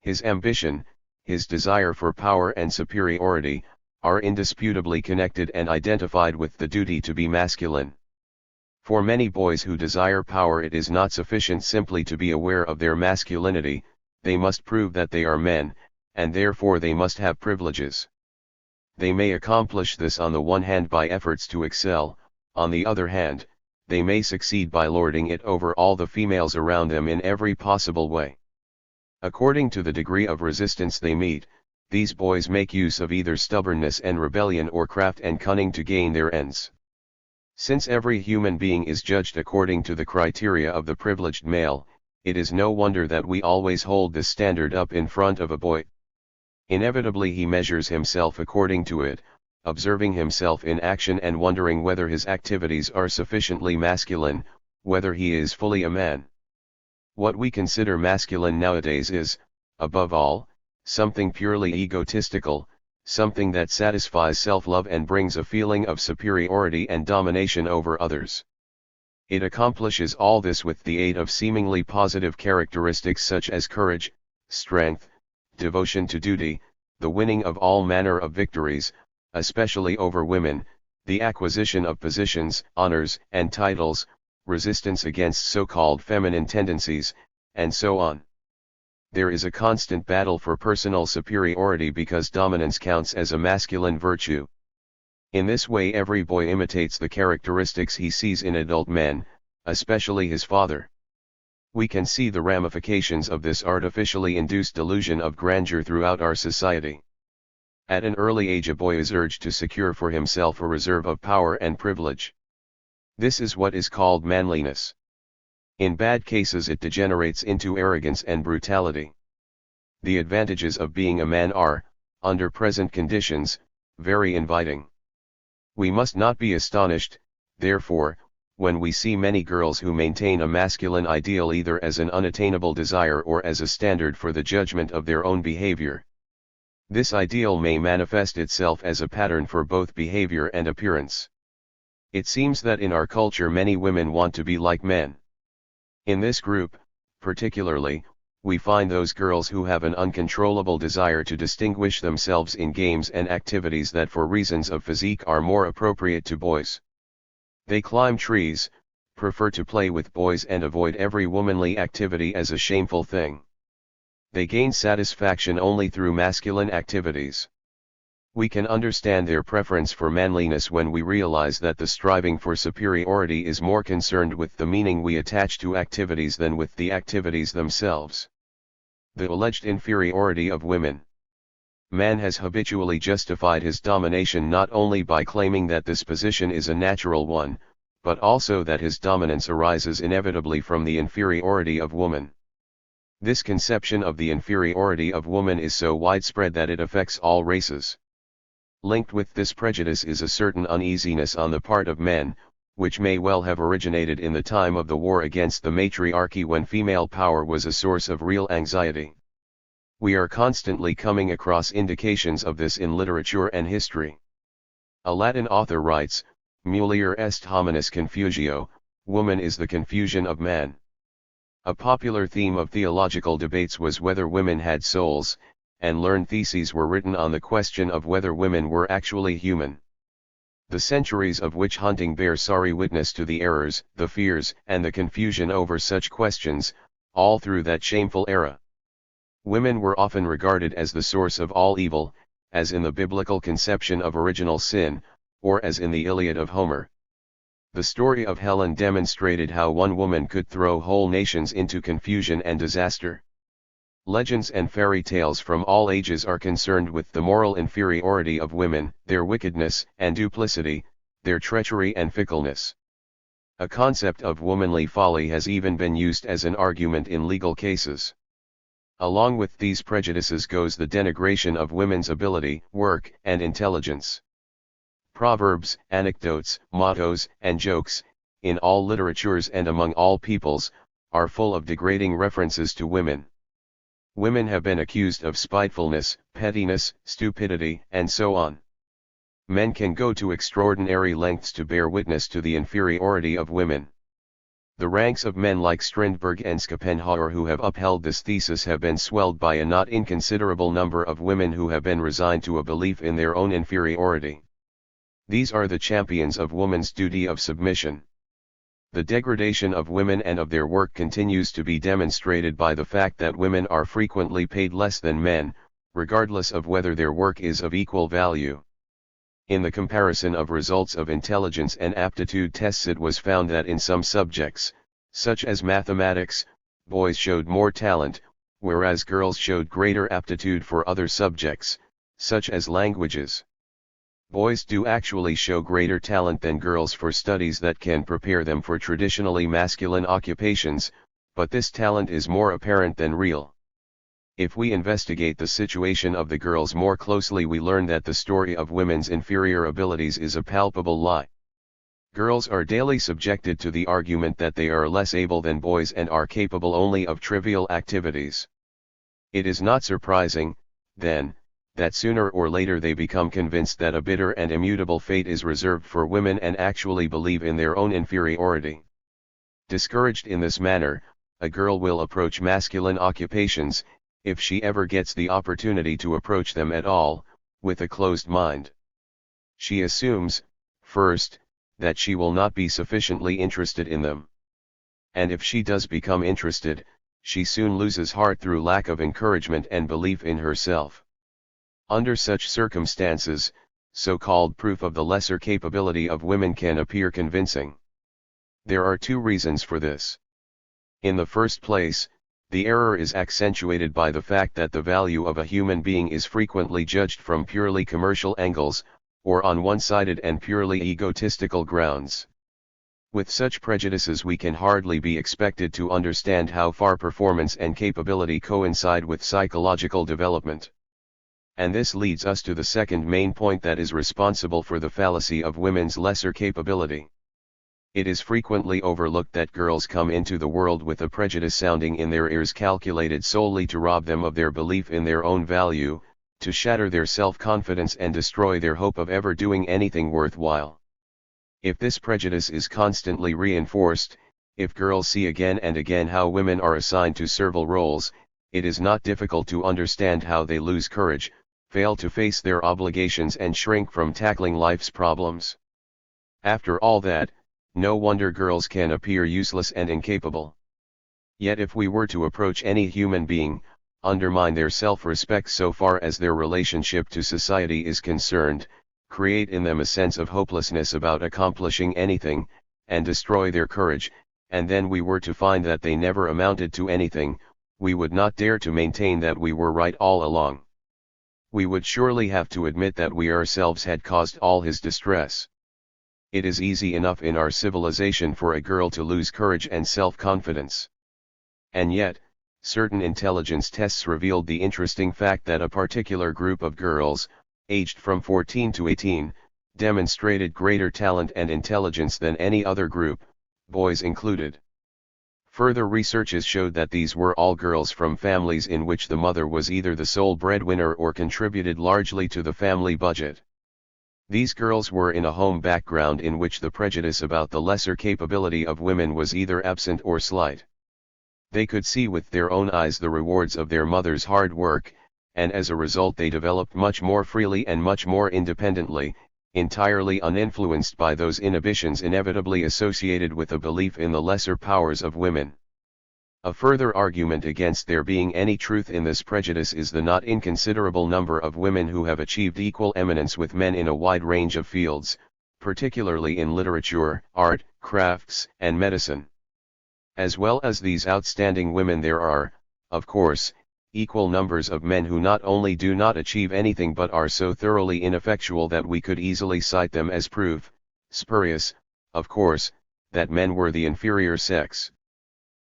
His ambition, his desire for power and superiority, are indisputably connected and identified with the duty to be masculine. For many boys who desire power, it is not sufficient simply to be aware of their masculinity, they must prove that they are men, and therefore they must have privileges. They may accomplish this on the one hand by efforts to excel, on the other hand, they may succeed by lording it over all the females around them in every possible way. According to the degree of resistance they meet, these boys make use of either stubbornness and rebellion or craft and cunning to gain their ends. Since every human being is judged according to the criteria of the privileged male, it is no wonder that we always hold this standard up in front of a boy. Inevitably he measures himself according to it, observing himself in action and wondering whether his activities are sufficiently masculine, whether he is fully a man. What we consider masculine nowadays is, above all, something purely egotistical, something that satisfies self-love and brings a feeling of superiority and domination over others. It accomplishes all this with the aid of seemingly positive characteristics such as courage, strength, devotion to duty, the winning of all manner of victories, especially over women, the acquisition of positions, honors, and titles, resistance against so-called feminine tendencies, and so on. There is a constant battle for personal superiority because dominance counts as a masculine virtue. In this way every boy imitates the characteristics he sees in adult men, especially his father. We can see the ramifications of this artificially induced delusion of grandeur throughout our society. At an early age a boy is urged to secure for himself a reserve of power and privilege. This is what is called manliness. In bad cases it degenerates into arrogance and brutality. The advantages of being a man are, under present conditions, very inviting. We must not be astonished, therefore, when we see many girls who maintain a masculine ideal either as an unattainable desire or as a standard for the judgment of their own behavior. This ideal may manifest itself as a pattern for both behavior and appearance. It seems that in our culture many women want to be like men. In this group, particularly, we find those girls who have an uncontrollable desire to distinguish themselves in games and activities that for reasons of physique are more appropriate to boys. They climb trees, prefer to play with boys and avoid every womanly activity as a shameful thing. They gain satisfaction only through masculine activities. We can understand their preference for manliness when we realize that the striving for superiority is more concerned with the meaning we attach to activities than with the activities themselves. The alleged inferiority of women. Man has habitually justified his domination not only by claiming that this position is a natural one, but also that his dominance arises inevitably from the inferiority of woman. This conception of the inferiority of woman is so widespread that it affects all races. Linked with this prejudice is a certain uneasiness on the part of men, which may well have originated in the time of the war against the matriarchy when female power was a source of real anxiety. We are constantly coming across indications of this in literature and history. A Latin author writes, "Mulier est hominis confusio, woman is the confusion of man." A popular theme of theological debates was whether women had souls, and learned theses were written on the question of whether women were actually human. The centuries of witch hunting bear sorry witness to the errors, the fears, and the confusion over such questions, all through that shameful era. Women were often regarded as the source of all evil, as in the biblical conception of original sin, or as in the Iliad of Homer. The story of Helen demonstrated how one woman could throw whole nations into confusion and disaster. Legends and fairy tales from all ages are concerned with the moral inferiority of women, their wickedness and duplicity, their treachery and fickleness. A concept of womanly folly has even been used as an argument in legal cases. Along with these prejudices goes the denigration of women's ability, work, and intelligence. Proverbs, anecdotes, mottos, and jokes, in all literatures and among all peoples, are full of degrading references to women. Women have been accused of spitefulness, pettiness, stupidity, and so on. Men can go to extraordinary lengths to bear witness to the inferiority of women. The ranks of men like Strindberg and Schopenhauer who have upheld this thesis have been swelled by a not inconsiderable number of women who have been resigned to a belief in their own inferiority. These are the champions of woman's duty of submission. The degradation of women and of their work continues to be demonstrated by the fact that women are frequently paid less than men, regardless of whether their work is of equal value. In the comparison of results of intelligence and aptitude tests, it was found that in some subjects, such as mathematics, boys showed more talent, whereas girls showed greater aptitude for other subjects, such as languages. Boys do actually show greater talent than girls for studies that can prepare them for traditionally masculine occupations, but this talent is more apparent than real. If we investigate the situation of the girls more closely, we learn that the story of women's inferior abilities is a palpable lie. Girls are daily subjected to the argument that they are less able than boys and are capable only of trivial activities. It is not surprising, then, that sooner or later they become convinced that a bitter and immutable fate is reserved for women and actually believe in their own inferiority. Discouraged in this manner, a girl will approach masculine occupations, if she ever gets the opportunity to approach them at all, with a closed mind. She assumes, first, that she will not be sufficiently interested in them. And if she does become interested, she soon loses heart through lack of encouragement and belief in herself. Under such circumstances, so-called proof of the lesser capability of women can appear convincing. There are two reasons for this. In the first place, the error is accentuated by the fact that the value of a human being is frequently judged from purely commercial angles, or on one-sided and purely egotistical grounds. With such prejudices, we can hardly be expected to understand how far performance and capability coincide with psychological development. And this leads us to the second main point that is responsible for the fallacy of women's lesser capability. It is frequently overlooked that girls come into the world with a prejudice sounding in their ears calculated solely to rob them of their belief in their own value, to shatter their self-confidence and destroy their hope of ever doing anything worthwhile. If this prejudice is constantly reinforced, if girls see again and again how women are assigned to servile roles, it is not difficult to understand how they lose courage, fail to face their obligations and shrink from tackling life's problems. After all that, no wonder girls can appear useless and incapable. Yet if we were to approach any human being, undermine their self-respect so far as their relationship to society is concerned, create in them a sense of hopelessness about accomplishing anything, and destroy their courage, and then we were to find that they never amounted to anything, we would not dare to maintain that we were right all along. We would surely have to admit that we ourselves had caused all his distress. It is easy enough in our civilization for a girl to lose courage and self-confidence. And yet, certain intelligence tests revealed the interesting fact that a particular group of girls, aged from 14 to 18, demonstrated greater talent and intelligence than any other group, boys included. Further researches showed that these were all girls from families in which the mother was either the sole breadwinner or contributed largely to the family budget. These girls were in a home background in which the prejudice about the lesser capability of women was either absent or slight. They could see with their own eyes the rewards of their mother's hard work, and as a result they developed much more freely and much more independently, entirely uninfluenced by those inhibitions inevitably associated with a belief in the lesser powers of women. A further argument against there being any truth in this prejudice is the not inconsiderable number of women who have achieved equal eminence with men in a wide range of fields, particularly in literature, art, crafts, and medicine. As well as these outstanding women there are, of course, equal numbers of men who not only do not achieve anything but are so thoroughly ineffectual that we could easily cite them as proof, spurious, of course, that men were the inferior sex.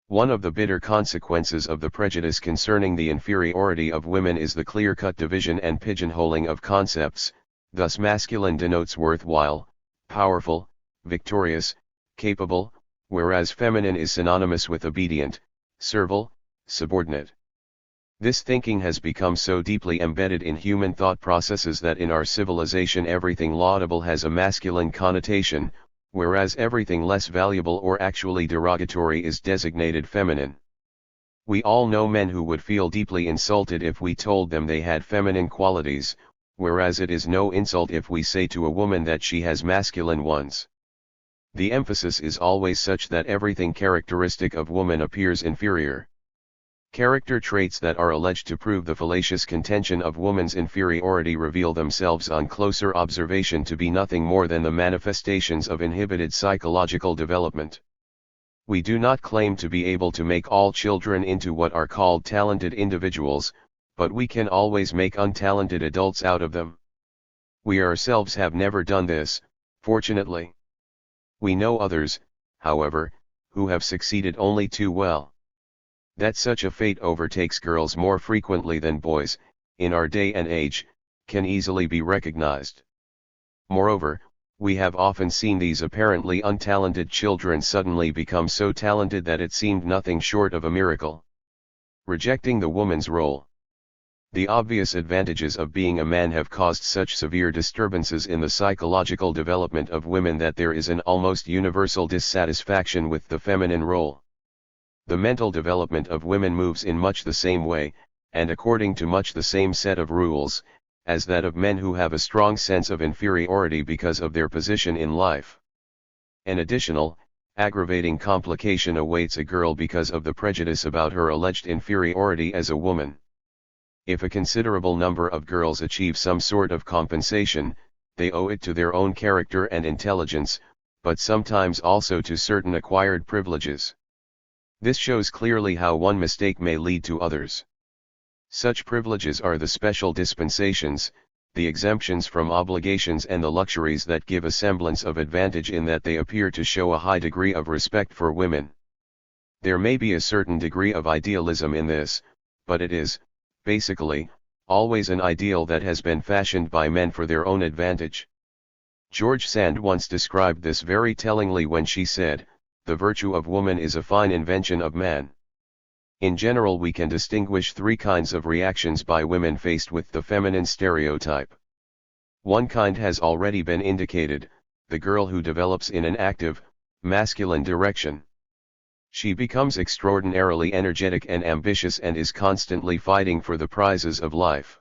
One of the bitter consequences of the prejudice concerning the inferiority of women is the clear-cut division and pigeonholing of concepts, thus masculine denotes worthwhile, powerful, victorious, capable, whereas feminine is synonymous with obedient, servile, subordinate. This thinking has become so deeply embedded in human thought processes that in our civilization everything laudable has a masculine connotation, whereas everything less valuable or actually derogatory is designated feminine. We all know men who would feel deeply insulted if we told them they had feminine qualities, whereas it is no insult if we say to a woman that she has masculine ones. The emphasis is always such that everything characteristic of woman appears inferior. Character traits that are alleged to prove the fallacious contention of woman's inferiority reveal themselves on closer observation to be nothing more than the manifestations of inhibited psychological development. We do not claim to be able to make all children into what are called talented individuals, but we can always make untalented adults out of them. We ourselves have never done this, fortunately. We know others, however, who have succeeded only too well. That such a fate overtakes girls more frequently than boys, in our day and age, can easily be recognized. Moreover, we have often seen these apparently untalented children suddenly become so talented that it seemed nothing short of a miracle. Rejecting the woman's role. The obvious advantages of being a man have caused such severe disturbances in the psychological development of women that there is an almost universal dissatisfaction with the feminine role. The mental development of women moves in much the same way, and according to much the same set of rules, as that of men who have a strong sense of inferiority because of their position in life. An additional, aggravating complication awaits a girl because of the prejudice about her alleged inferiority as a woman. If a considerable number of girls achieve some sort of compensation, they owe it to their own character and intelligence, but sometimes also to certain acquired privileges. This shows clearly how one mistake may lead to others. Such privileges are the special dispensations, the exemptions from obligations and the luxuries that give a semblance of advantage in that they appear to show a high degree of respect for women. There may be a certain degree of idealism in this, but it is, basically, always an ideal that has been fashioned by men for their own advantage. George Sand once described this very tellingly when she said, "The virtue of woman is a fine invention of man." In general we can distinguish three kinds of reactions by women faced with the feminine stereotype. One kind has already been indicated, the girl who develops in an active, masculine direction. She becomes extraordinarily energetic and ambitious and is constantly fighting for the prizes of life.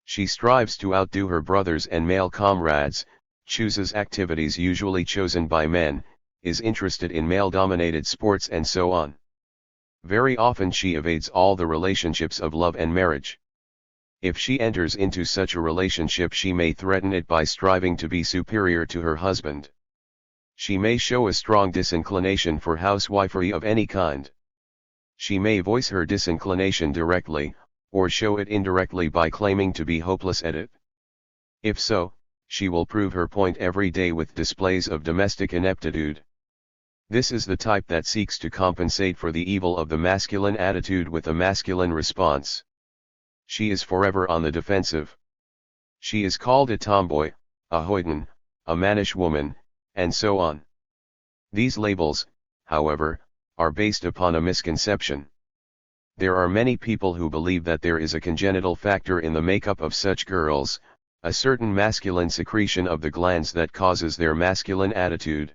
She strives to outdo her brothers and male comrades, chooses activities usually chosen by men, is interested in male-dominated sports and so on. Very often she evades all the relationships of love and marriage. If she enters into such a relationship, she may threaten it by striving to be superior to her husband. She may show a strong disinclination for housewifery of any kind. She may voice her disinclination directly, or show it indirectly by claiming to be hopeless at it. If so, she will prove her point every day with displays of domestic ineptitude. This is the type that seeks to compensate for the evil of the masculine attitude with a masculine response. She is forever on the defensive. She is called a tomboy, a hoyden, a mannish woman, and so on. These labels, however, are based upon a misconception. There are many people who believe that there is a congenital factor in the makeup of such girls, a certain masculine secretion of the glands that causes their masculine attitude.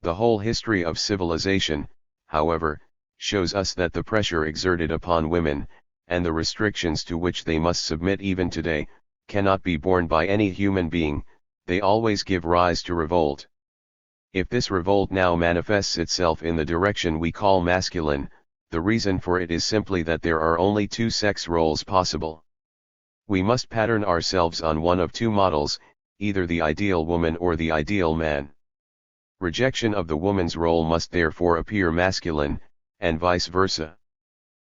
The whole history of civilization, however, shows us that the pressure exerted upon women, and the restrictions to which they must submit even today, cannot be borne by any human being. They always give rise to revolt. If this revolt now manifests itself in the direction we call masculine, the reason for it is simply that there are only two sex roles possible. We must pattern ourselves on one of two models, either the ideal woman or the ideal man. Rejection of the woman's role must therefore appear masculine, and vice versa.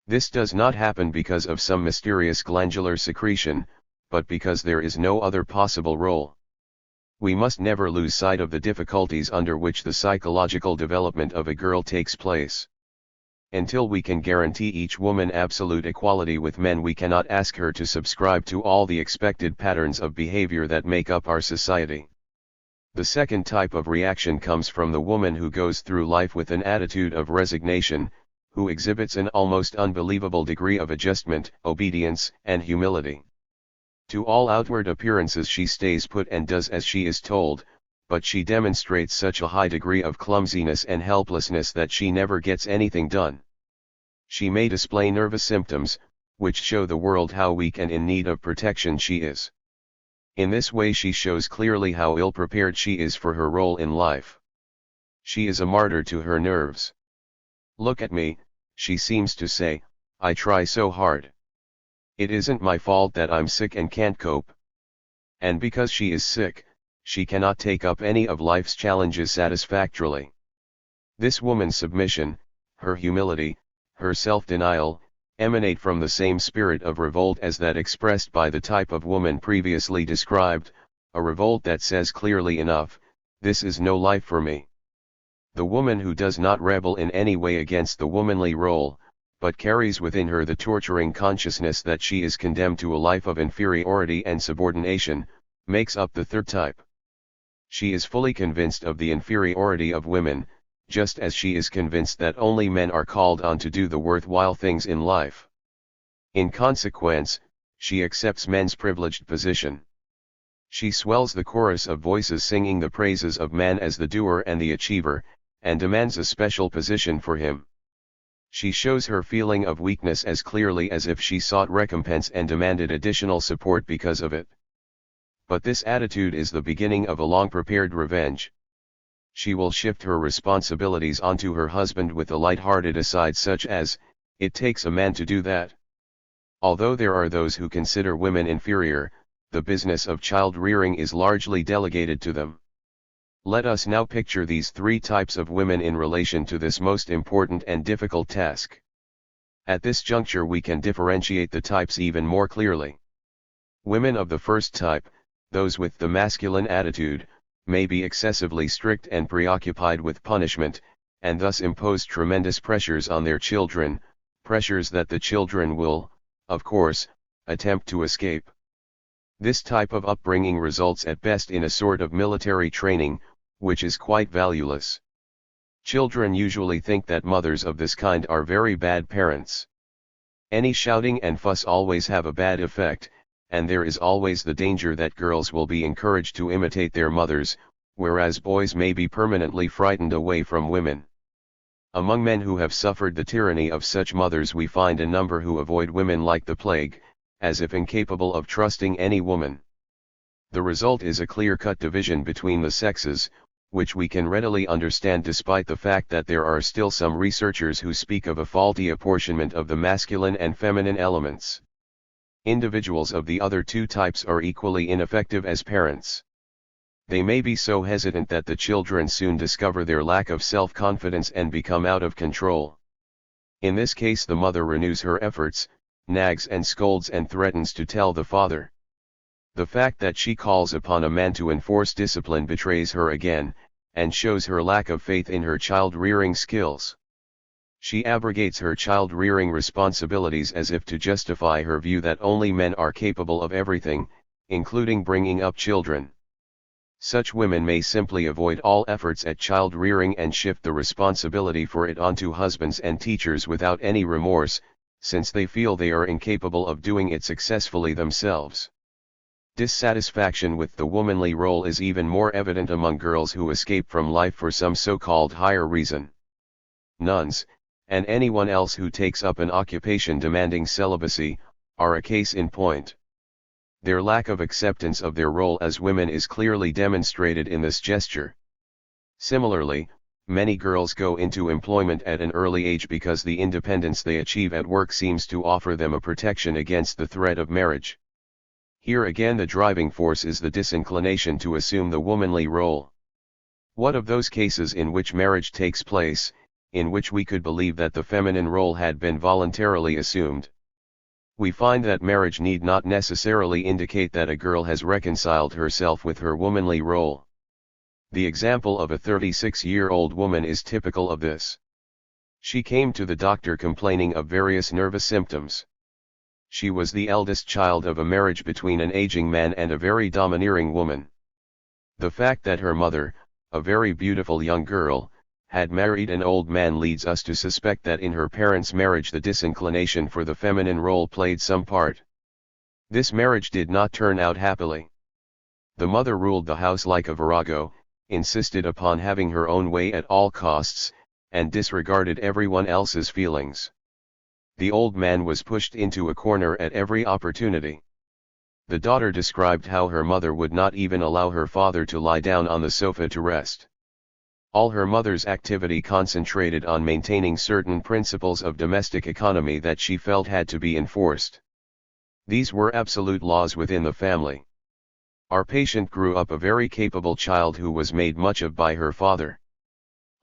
This does not happen because of some mysterious glandular secretion, but because there is no other possible role. We must never lose sight of the difficulties under which the psychological development of a girl takes place. Until we can guarantee each woman absolute equality with men, we cannot ask her to subscribe to all the expected patterns of behavior that make up our society. The second type of reaction comes from the woman who goes through life with an attitude of resignation, who exhibits an almost unbelievable degree of adjustment, obedience, and humility. To all outward appearances she stays put and does as she is told, but she demonstrates such a high degree of clumsiness and helplessness that she never gets anything done. She may display nervous symptoms, which show the world how weak and in need of protection she is. In this way she shows clearly how ill-prepared she is for her role in life. She is a martyr to her nerves. "Look at me," she seems to say, "I try so hard. It isn't my fault that I'm sick and can't cope." And because she is sick, she cannot take up any of life's challenges satisfactorily. This woman's submission, her humility, her self-denial, emanate from the same spirit of revolt as that expressed by the type of woman previously described, a revolt that says clearly enough, "This is no life for me." The woman who does not rebel in any way against the womanly role, but carries within her the torturing consciousness that she is condemned to a life of inferiority and subordination, makes up the third type. She is fully convinced of the inferiority of women, just as she is convinced that only men are called on to do the worthwhile things in life. In consequence, she accepts men's privileged position. She swells the chorus of voices singing the praises of man as the doer and the achiever, and demands a special position for him. She shows her feeling of weakness as clearly as if she sought recompense and demanded additional support because of it. But this attitude is the beginning of a long-prepared revenge. She will shift her responsibilities onto her husband with a light-hearted aside such as, "It takes a man to do that." Although there are those who consider women inferior, the business of child-rearing is largely delegated to them. Let us now picture these three types of women in relation to this most important and difficult task. At this juncture we can differentiate the types even more clearly. Women of the first type, those with the masculine attitude, may be excessively strict and preoccupied with punishment, and thus impose tremendous pressures on their children, pressures that the children will, of course, attempt to escape. This type of upbringing results at best in a sort of military training, which is quite valueless. Children usually think that mothers of this kind are very bad parents. Any shouting and fuss always have a bad effect, and there is always the danger that girls will be encouraged to imitate their mothers, whereas boys may be permanently frightened away from women. Among men who have suffered the tyranny of such mothers we find a number who avoid women like the plague, as if incapable of trusting any woman. The result is a clear-cut division between the sexes, which we can readily understand despite the fact that there are still some researchers who speak of a faulty apportionment of the masculine and feminine elements. Individuals of the other two types are equally ineffective as parents. They may be so hesitant that the children soon discover their lack of self-confidence and become out of control. In this case the mother renews her efforts, nags and scolds and threatens to tell the father. The fact that she calls upon a man to enforce discipline betrays her again, and shows her lack of faith in her child-rearing skills. She abrogates her child-rearing responsibilities as if to justify her view that only men are capable of everything, including bringing up children. Such women may simply avoid all efforts at child-rearing and shift the responsibility for it onto husbands and teachers without any remorse, since they feel they are incapable of doing it successfully themselves. Dissatisfaction with the womanly role is even more evident among girls who escape from life for some so-called higher reason. Nuns, and anyone else who takes up an occupation demanding celibacy, are a case in point. Their lack of acceptance of their role as women is clearly demonstrated in this gesture. Similarly, many girls go into employment at an early age because the independence they achieve at work seems to offer them a protection against the threat of marriage. Here again the driving force is the disinclination to assume the womanly role. What of those cases in which marriage takes place, in which we could believe that the feminine role had been voluntarily assumed? We find that marriage need not necessarily indicate that a girl has reconciled herself with her womanly role. The example of a 36-year-old woman is typical of this. She came to the doctor complaining of various nervous symptoms. She was the eldest child of a marriage between an aging man and a very domineering woman. The fact that her mother, a very beautiful young girl, had married an old man leads us to suspect that in her parents' marriage the disinclination for the feminine role played some part. This marriage did not turn out happily. The mother ruled the house like a virago, insisted upon having her own way at all costs, and disregarded everyone else's feelings. The old man was pushed into a corner at every opportunity. The daughter described how her mother would not even allow her father to lie down on the sofa to rest. All her mother's activity concentrated on maintaining certain principles of domestic economy that she felt had to be enforced. These were absolute laws within the family. Our patient grew up a very capable child who was made much of by her father.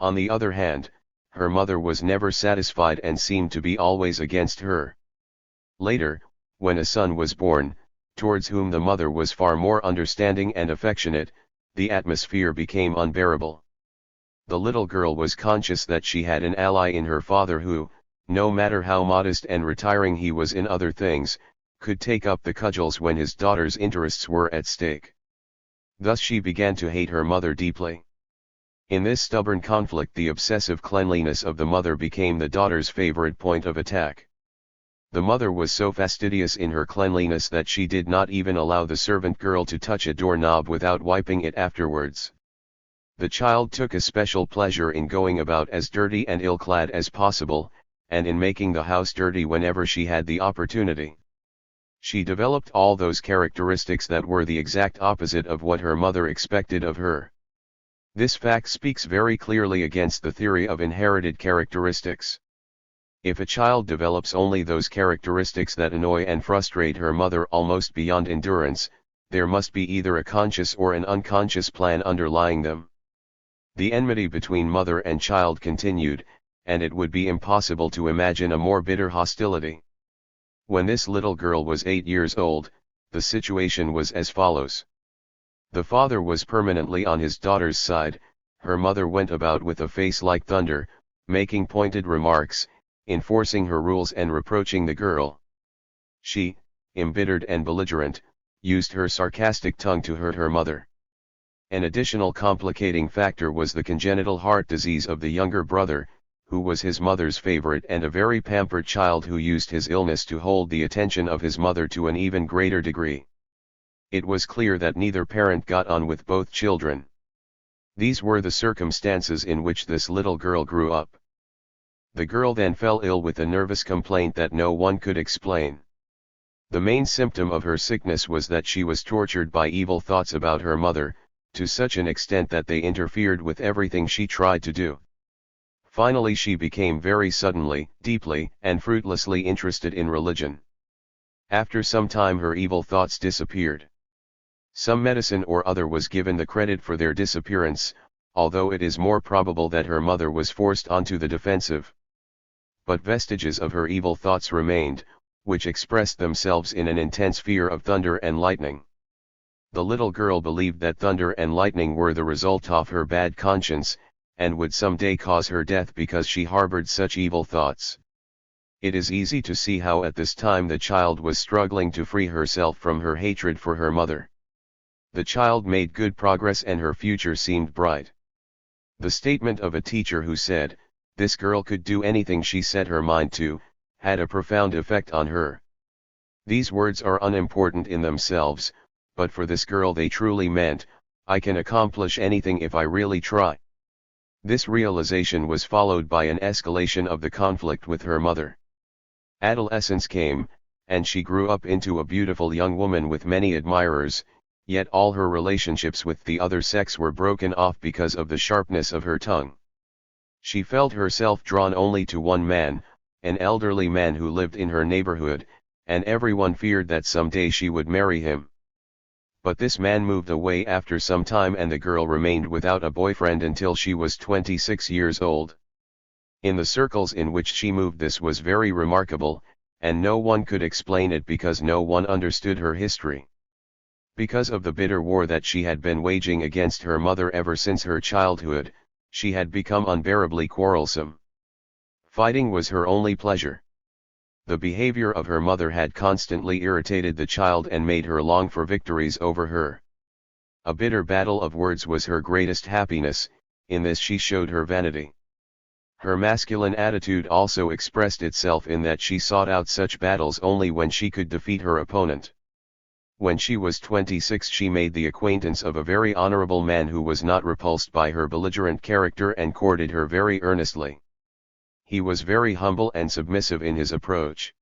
On the other hand, her mother was never satisfied and seemed to be always against her. Later, when a son was born, towards whom the mother was far more understanding and affectionate, the atmosphere became unbearable. The little girl was conscious that she had an ally in her father who, no matter how modest and retiring he was in other things, could take up the cudgels when his daughter's interests were at stake. Thus she began to hate her mother deeply. In this stubborn conflict the obsessive cleanliness of the mother became the daughter's favorite point of attack. The mother was so fastidious in her cleanliness that she did not even allow the servant girl to touch a doorknob without wiping it afterwards. The child took a special pleasure in going about as dirty and ill-clad as possible, and in making the house dirty whenever she had the opportunity. She developed all those characteristics that were the exact opposite of what her mother expected of her. This fact speaks very clearly against the theory of inherited characteristics. If a child develops only those characteristics that annoy and frustrate her mother almost beyond endurance, there must be either a conscious or an unconscious plan underlying them. The enmity between mother and child continued, and it would be impossible to imagine a more bitter hostility. When this little girl was 8 years old, the situation was as follows. The father was permanently on his daughter's side, her mother went about with a face like thunder, making pointed remarks, enforcing her rules and reproaching the girl. She, embittered and belligerent, used her sarcastic tongue to hurt her mother. An additional complicating factor was the congenital heart disease of the younger brother, who was his mother's favorite and a very pampered child who used his illness to hold the attention of his mother to an even greater degree. It was clear that neither parent got on with both children. These were the circumstances in which this little girl grew up. The girl then fell ill with a nervous complaint that no one could explain. The main symptom of her sickness was that she was tortured by evil thoughts about her mother, to such an extent that they interfered with everything she tried to do. Finally she became very suddenly, deeply, and fruitlessly interested in religion. After some time her evil thoughts disappeared. Some medicine or other was given the credit for their disappearance, although it is more probable that her mother was forced onto the defensive. But vestiges of her evil thoughts remained, which expressed themselves in an intense fear of thunder and lightning. The little girl believed that thunder and lightning were the result of her bad conscience, and would someday cause her death because she harbored such evil thoughts. It is easy to see how at this time the child was struggling to free herself from her hatred for her mother. The child made good progress and her future seemed bright. The statement of a teacher who said, "This girl could do anything she set her mind to," had a profound effect on her. These words are unimportant in themselves, but for this girl they truly meant, "I can accomplish anything if I really try." This realization was followed by an escalation of the conflict with her mother. Adolescence came, and she grew up into a beautiful young woman with many admirers, yet all her relationships with the other sex were broken off because of the sharpness of her tongue. She felt herself drawn only to one man, an elderly man who lived in her neighborhood, and everyone feared that someday she would marry him. But this man moved away after some time and the girl remained without a boyfriend until she was 26 years old. In the circles in which she moved this was very remarkable, and no one could explain it because no one understood her history. Because of the bitter war that she had been waging against her mother ever since her childhood, she had become unbearably quarrelsome. Fighting was her only pleasure. The behavior of her mother had constantly irritated the child and made her long for victories over her. A bitter battle of words was her greatest happiness, in this she showed her vanity. Her masculine attitude also expressed itself in that she sought out such battles only when she could defeat her opponent. When she was 26 she made the acquaintance of a very honorable man who was not repulsed by her belligerent character and courted her very earnestly. He was very humble and submissive in his approach.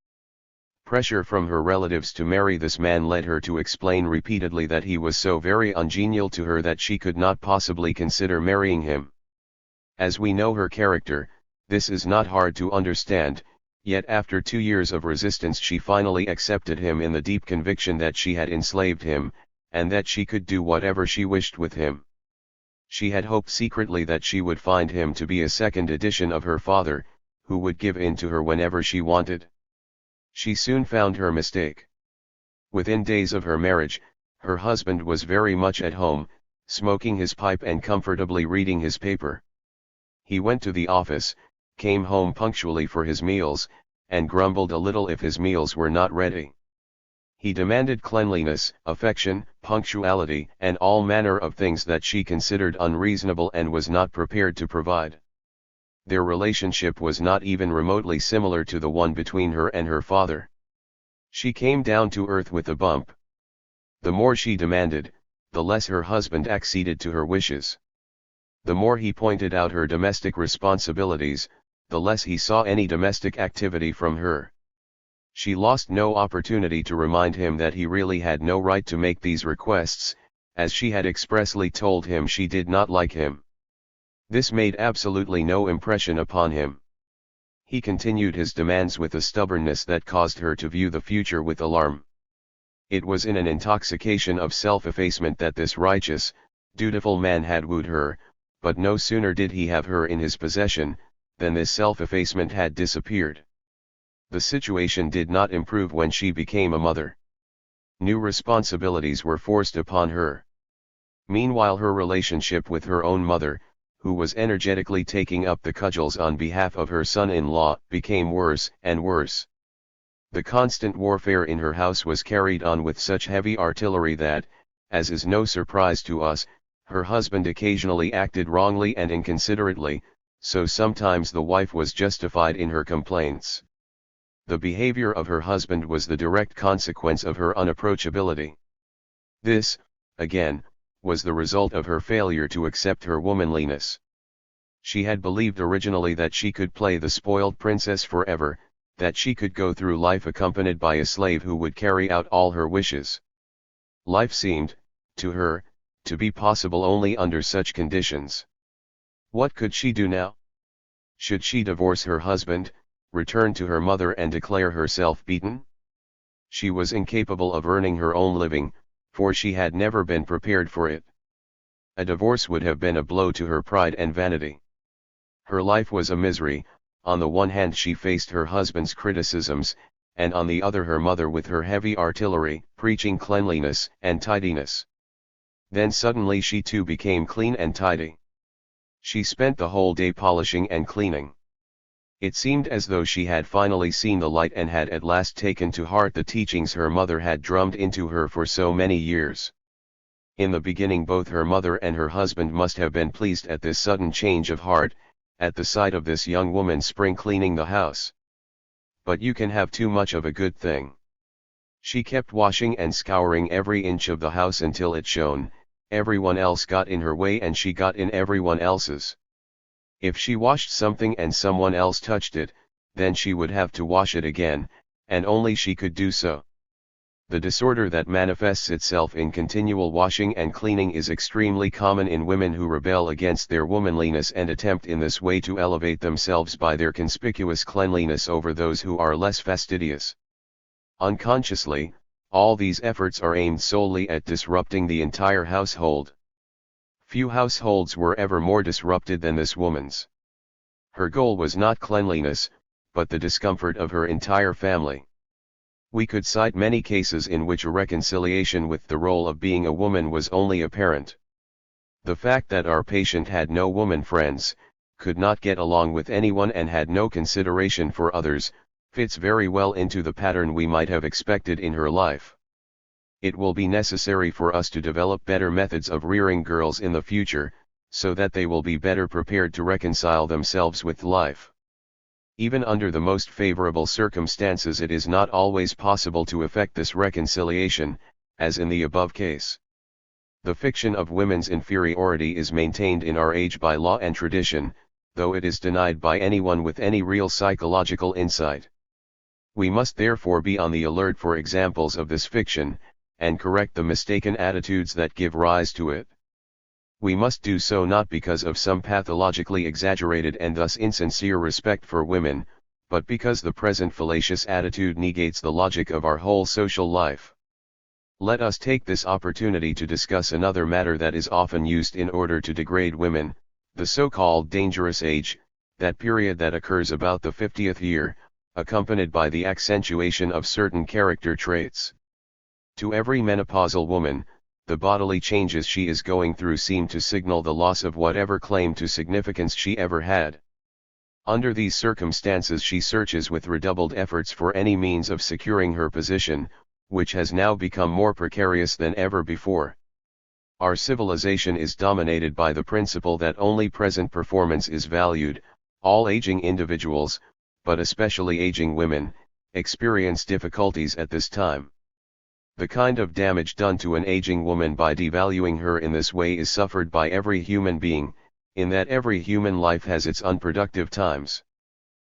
Pressure from her relatives to marry this man led her to explain repeatedly that he was so very ungenial to her that she could not possibly consider marrying him. As we know her character, this is not hard to understand, yet after 2 years of resistance she finally accepted him in the deep conviction that she had enslaved him, and that she could do whatever she wished with him. She had hoped secretly that she would find him to be a second edition of her father, who would give in to her whenever she wanted. She soon found her mistake. Within days of her marriage, her husband was very much at home, smoking his pipe and comfortably reading his paper. He went to the office, came home punctually for his meals, and grumbled a little if his meals were not ready. He demanded cleanliness, affection, punctuality, and all manner of things that she considered unreasonable and was not prepared to provide. Their relationship was not even remotely similar to the one between her and her father. She came down to earth with a bump. The more she demanded, the less her husband acceded to her wishes. The more he pointed out her domestic responsibilities, the less he saw any domestic activity from her. She lost no opportunity to remind him that he really had no right to make these requests, as she had expressly told him she did not like him. This made absolutely no impression upon him. He continued his demands with a stubbornness that caused her to view the future with alarm. It was in an intoxication of self-effacement that this righteous, dutiful man had wooed her, but no sooner did he have her in his possession, than this self-effacement had disappeared. The situation did not improve when she became a mother. New responsibilities were forced upon her. Meanwhile her relationship with her own mother, who was energetically taking up the cudgels on behalf of her son-in-law, became worse and worse. The constant warfare in her house was carried on with such heavy artillery that, as is no surprise to us, her husband occasionally acted wrongly and inconsiderately, so sometimes the wife was justified in her complaints. The behavior of her husband was the direct consequence of her unapproachability. This, again, was the result of her failure to accept her womanliness. She had believed originally that she could play the spoiled princess forever, that she could go through life accompanied by a slave who would carry out all her wishes. Life seemed, to her, to be possible only under such conditions. What could she do now? Should she divorce her husband, return to her mother and declare herself beaten? She was incapable of earning her own living, for she had never been prepared for it. A divorce would have been a blow to her pride and vanity. Her life was a misery. On the one hand she faced her husband's criticisms, and on the other her mother with her heavy artillery, preaching cleanliness and tidiness. Then suddenly she too became clean and tidy. She spent the whole day polishing and cleaning. It seemed as though she had finally seen the light and had at last taken to heart the teachings her mother had drummed into her for so many years. In the beginning both her mother and her husband must have been pleased at this sudden change of heart, at the sight of this young woman spring cleaning the house. But you can have too much of a good thing. She kept washing and scouring every inch of the house until it shone. Everyone else got in her way and she got in everyone else's. If she washed something and someone else touched it, then she would have to wash it again, and only she could do so. The disorder that manifests itself in continual washing and cleaning is extremely common in women who rebel against their womanliness and attempt in this way to elevate themselves by their conspicuous cleanliness over those who are less fastidious. Unconsciously, all these efforts are aimed solely at disrupting the entire household. Few households were ever more disrupted than this woman's. Her goal was not cleanliness, but the discomfort of her entire family. We could cite many cases in which a reconciliation with the role of being a woman was only apparent. The fact that our patient had no woman friends, could not get along with anyone and had no consideration for others, fits very well into the pattern we might have expected in her life. It will be necessary for us to develop better methods of rearing girls in the future, so that they will be better prepared to reconcile themselves with life. Even under the most favorable circumstances it is not always possible to effect this reconciliation, as in the above case. The fiction of women's inferiority is maintained in our age by law and tradition, though it is denied by anyone with any real psychological insight. We must therefore be on the alert for examples of this fiction, and correct the mistaken attitudes that give rise to it. We must do so not because of some pathologically exaggerated and thus insincere respect for women, but because the present fallacious attitude negates the logic of our whole social life. Let us take this opportunity to discuss another matter that is often used in order to degrade women, the so-called dangerous age, that period that occurs about the 50th year, accompanied by the accentuation of certain character traits. To every menopausal woman, the bodily changes she is going through seem to signal the loss of whatever claim to significance she ever had. Under these circumstances she searches with redoubled efforts for any means of securing her position, which has now become more precarious than ever before. Our civilization is dominated by the principle that only present performance is valued. All aging individuals, but especially aging women, experience difficulties at this time. The kind of damage done to an aging woman by devaluing her in this way is suffered by every human being, in that every human life has its unproductive times.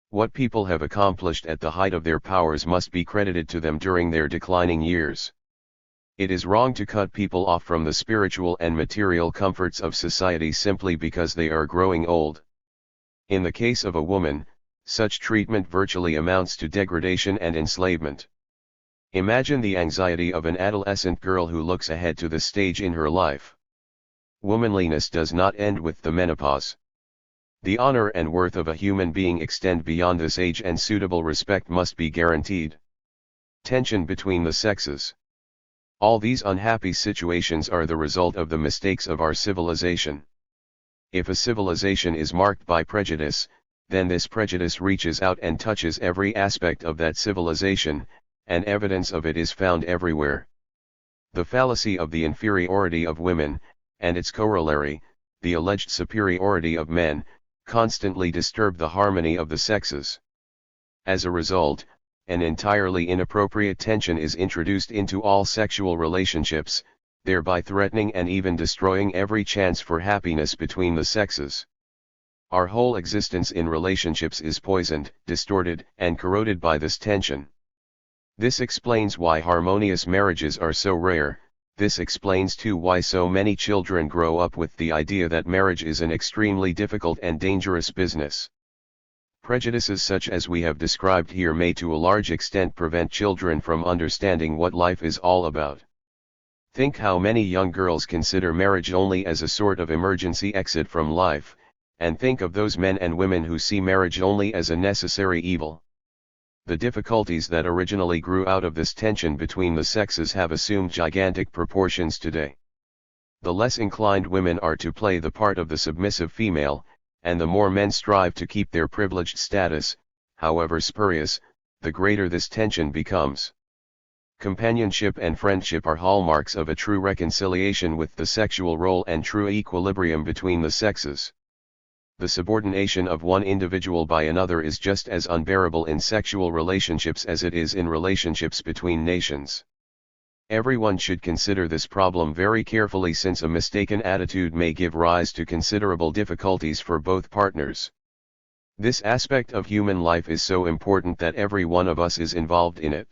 What people have accomplished at the height of their powers must be credited to them during their declining years. It is wrong to cut people off from the spiritual and material comforts of society simply because they are growing old. In the case of a woman, such treatment virtually amounts to degradation and enslavement. Imagine the anxiety of an adolescent girl who looks ahead to this stage in her life. Womanliness does not end with the menopause. The honor and worth of a human being extend beyond this age, and suitable respect must be guaranteed. Tension between the sexes. All these unhappy situations are the result of the mistakes of our civilization. If a civilization is marked by prejudice, then this prejudice reaches out and touches every aspect of that civilization, and evidence of it is found everywhere. The fallacy of the inferiority of women, and its corollary, the alleged superiority of men, constantly disturb the harmony of the sexes. As a result, an entirely inappropriate tension is introduced into all sexual relationships, thereby threatening and even destroying every chance for happiness between the sexes. Our whole existence in relationships is poisoned, distorted, and corroded by this tension. This explains why harmonious marriages are so rare. This explains too why so many children grow up with the idea that marriage is an extremely difficult and dangerous business. Prejudices such as we have described here may to a large extent prevent children from understanding what life is all about. Think how many young girls consider marriage only as a sort of emergency exit from life, and think of those men and women who see marriage only as a necessary evil. The difficulties that originally grew out of this tension between the sexes have assumed gigantic proportions today. The less inclined women are to play the part of the submissive female, and the more men strive to keep their privileged status, however spurious, the greater this tension becomes. Companionship and friendship are hallmarks of a true reconciliation with the sexual role and true equilibrium between the sexes. The subordination of one individual by another is just as unbearable in sexual relationships as it is in relationships between nations. Everyone should consider this problem very carefully, since a mistaken attitude may give rise to considerable difficulties for both partners. This aspect of human life is so important that every one of us is involved in it.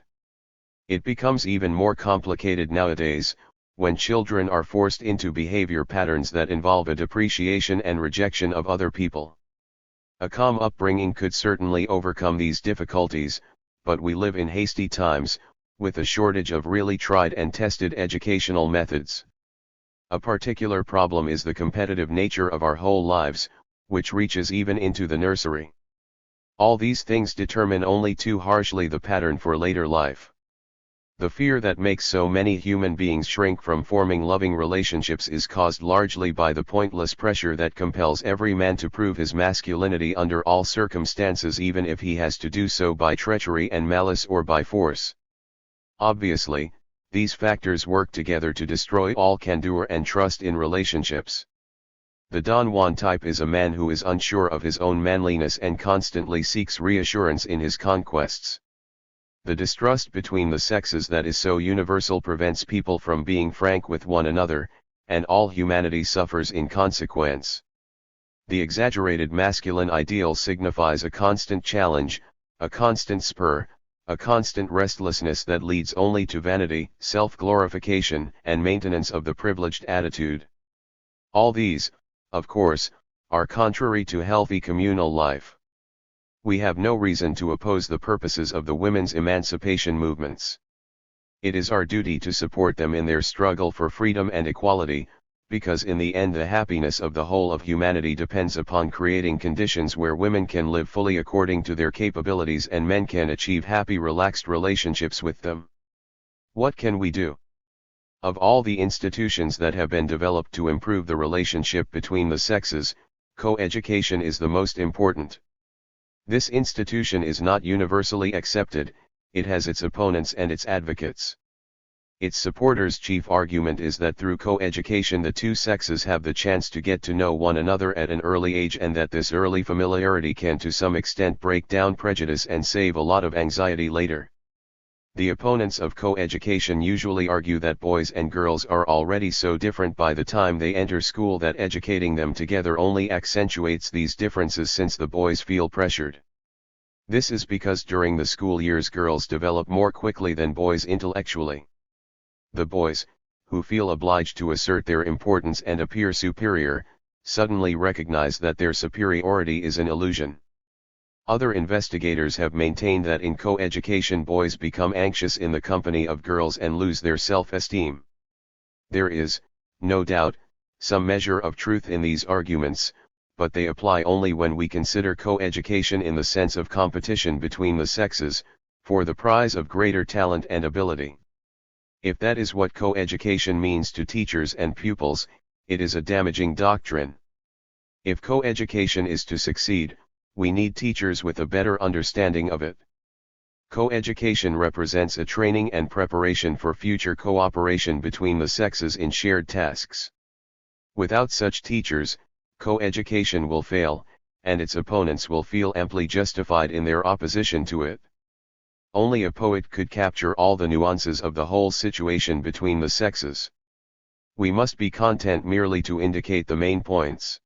It becomes even more complicated nowadays, when children are forced into behavior patterns that involve a depreciation and rejection of other people. A calm upbringing could certainly overcome these difficulties, but we live in hasty times, with a shortage of really tried and tested educational methods. A particular problem is the competitive nature of our whole lives, which reaches even into the nursery. All these things determine only too harshly the pattern for later life. The fear that makes so many human beings shrink from forming loving relationships is caused largely by the pointless pressure that compels every man to prove his masculinity under all circumstances, even if he has to do so by treachery and malice or by force. Obviously, these factors work together to destroy all candor and trust in relationships. The Don Juan type is a man who is unsure of his own manliness and constantly seeks reassurance in his conquests. The distrust between the sexes that is so universal prevents people from being frank with one another, and all humanity suffers in consequence. The exaggerated masculine ideal signifies a constant challenge, a constant spur, a constant restlessness that leads only to vanity, self-glorification, and maintenance of the privileged attitude. All these, of course, are contrary to healthy communal life. We have no reason to oppose the purposes of the women's emancipation movements. It is our duty to support them in their struggle for freedom and equality, because in the end the happiness of the whole of humanity depends upon creating conditions where women can live fully according to their capabilities and men can achieve happy, relaxed relationships with them. What can we do? Of all the institutions that have been developed to improve the relationship between the sexes, co-education is the most important. This institution is not universally accepted, it has its opponents and its advocates. Its supporters' chief argument is that through co-education the two sexes have the chance to get to know one another at an early age, and that this early familiarity can to some extent break down prejudice and save a lot of anxiety later. The opponents of co-education usually argue that boys and girls are already so different by the time they enter school that educating them together only accentuates these differences, since the boys feel pressured. This is because during the school years girls develop more quickly than boys intellectually. The boys, who feel obliged to assert their importance and appear superior, suddenly recognize that their superiority is an illusion. Other investigators have maintained that in co-education boys become anxious in the company of girls and lose their self-esteem. There is, no doubt, some measure of truth in these arguments, but they apply only when we consider co-education in the sense of competition between the sexes, for the prize of greater talent and ability. If that is what co-education means to teachers and pupils, it is a damaging doctrine. If co-education is to succeed, we need teachers with a better understanding of it. Co-education represents a training and preparation for future cooperation between the sexes in shared tasks. Without such teachers, co-education will fail, and its opponents will feel amply justified in their opposition to it. Only a poet could capture all the nuances of the whole situation between the sexes. We must be content merely to indicate the main points.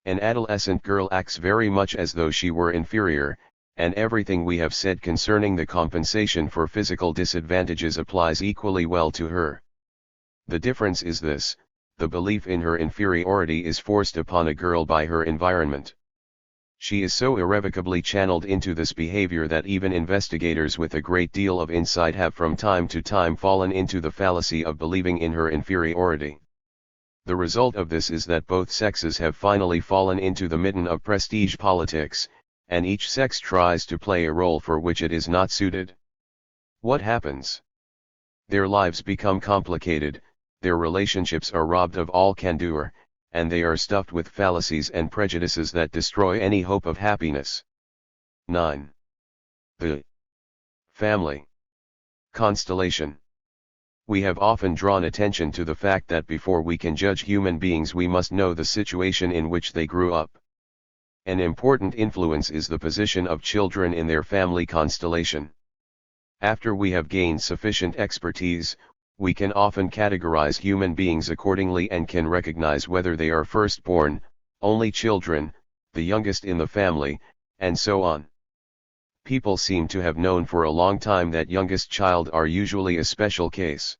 An adolescent girl acts very much as though she were inferior, and everything we have said concerning the compensation for physical disadvantages applies equally well to her. The difference is this: the belief in her inferiority is forced upon a girl by her environment. She is so irrevocably channeled into this behavior that even investigators with a great deal of insight have from time to time fallen into the fallacy of believing in her inferiority. The result of this is that both sexes have finally fallen into the midden of prestige politics, and each sex tries to play a role for which it is not suited. What happens? Their lives become complicated, their relationships are robbed of all candor, and they are stuffed with fallacies and prejudices that destroy any hope of happiness. 9. The family constellation. We have often drawn attention to the fact that before we can judge human beings we must know the situation in which they grew up. An important influence is the position of children in their family constellation. After we have gained sufficient expertise, we can often categorize human beings accordingly and can recognize whether they are firstborn, only children, the youngest in the family, and so on. People seem to have known for a long time that youngest child are usually a special case.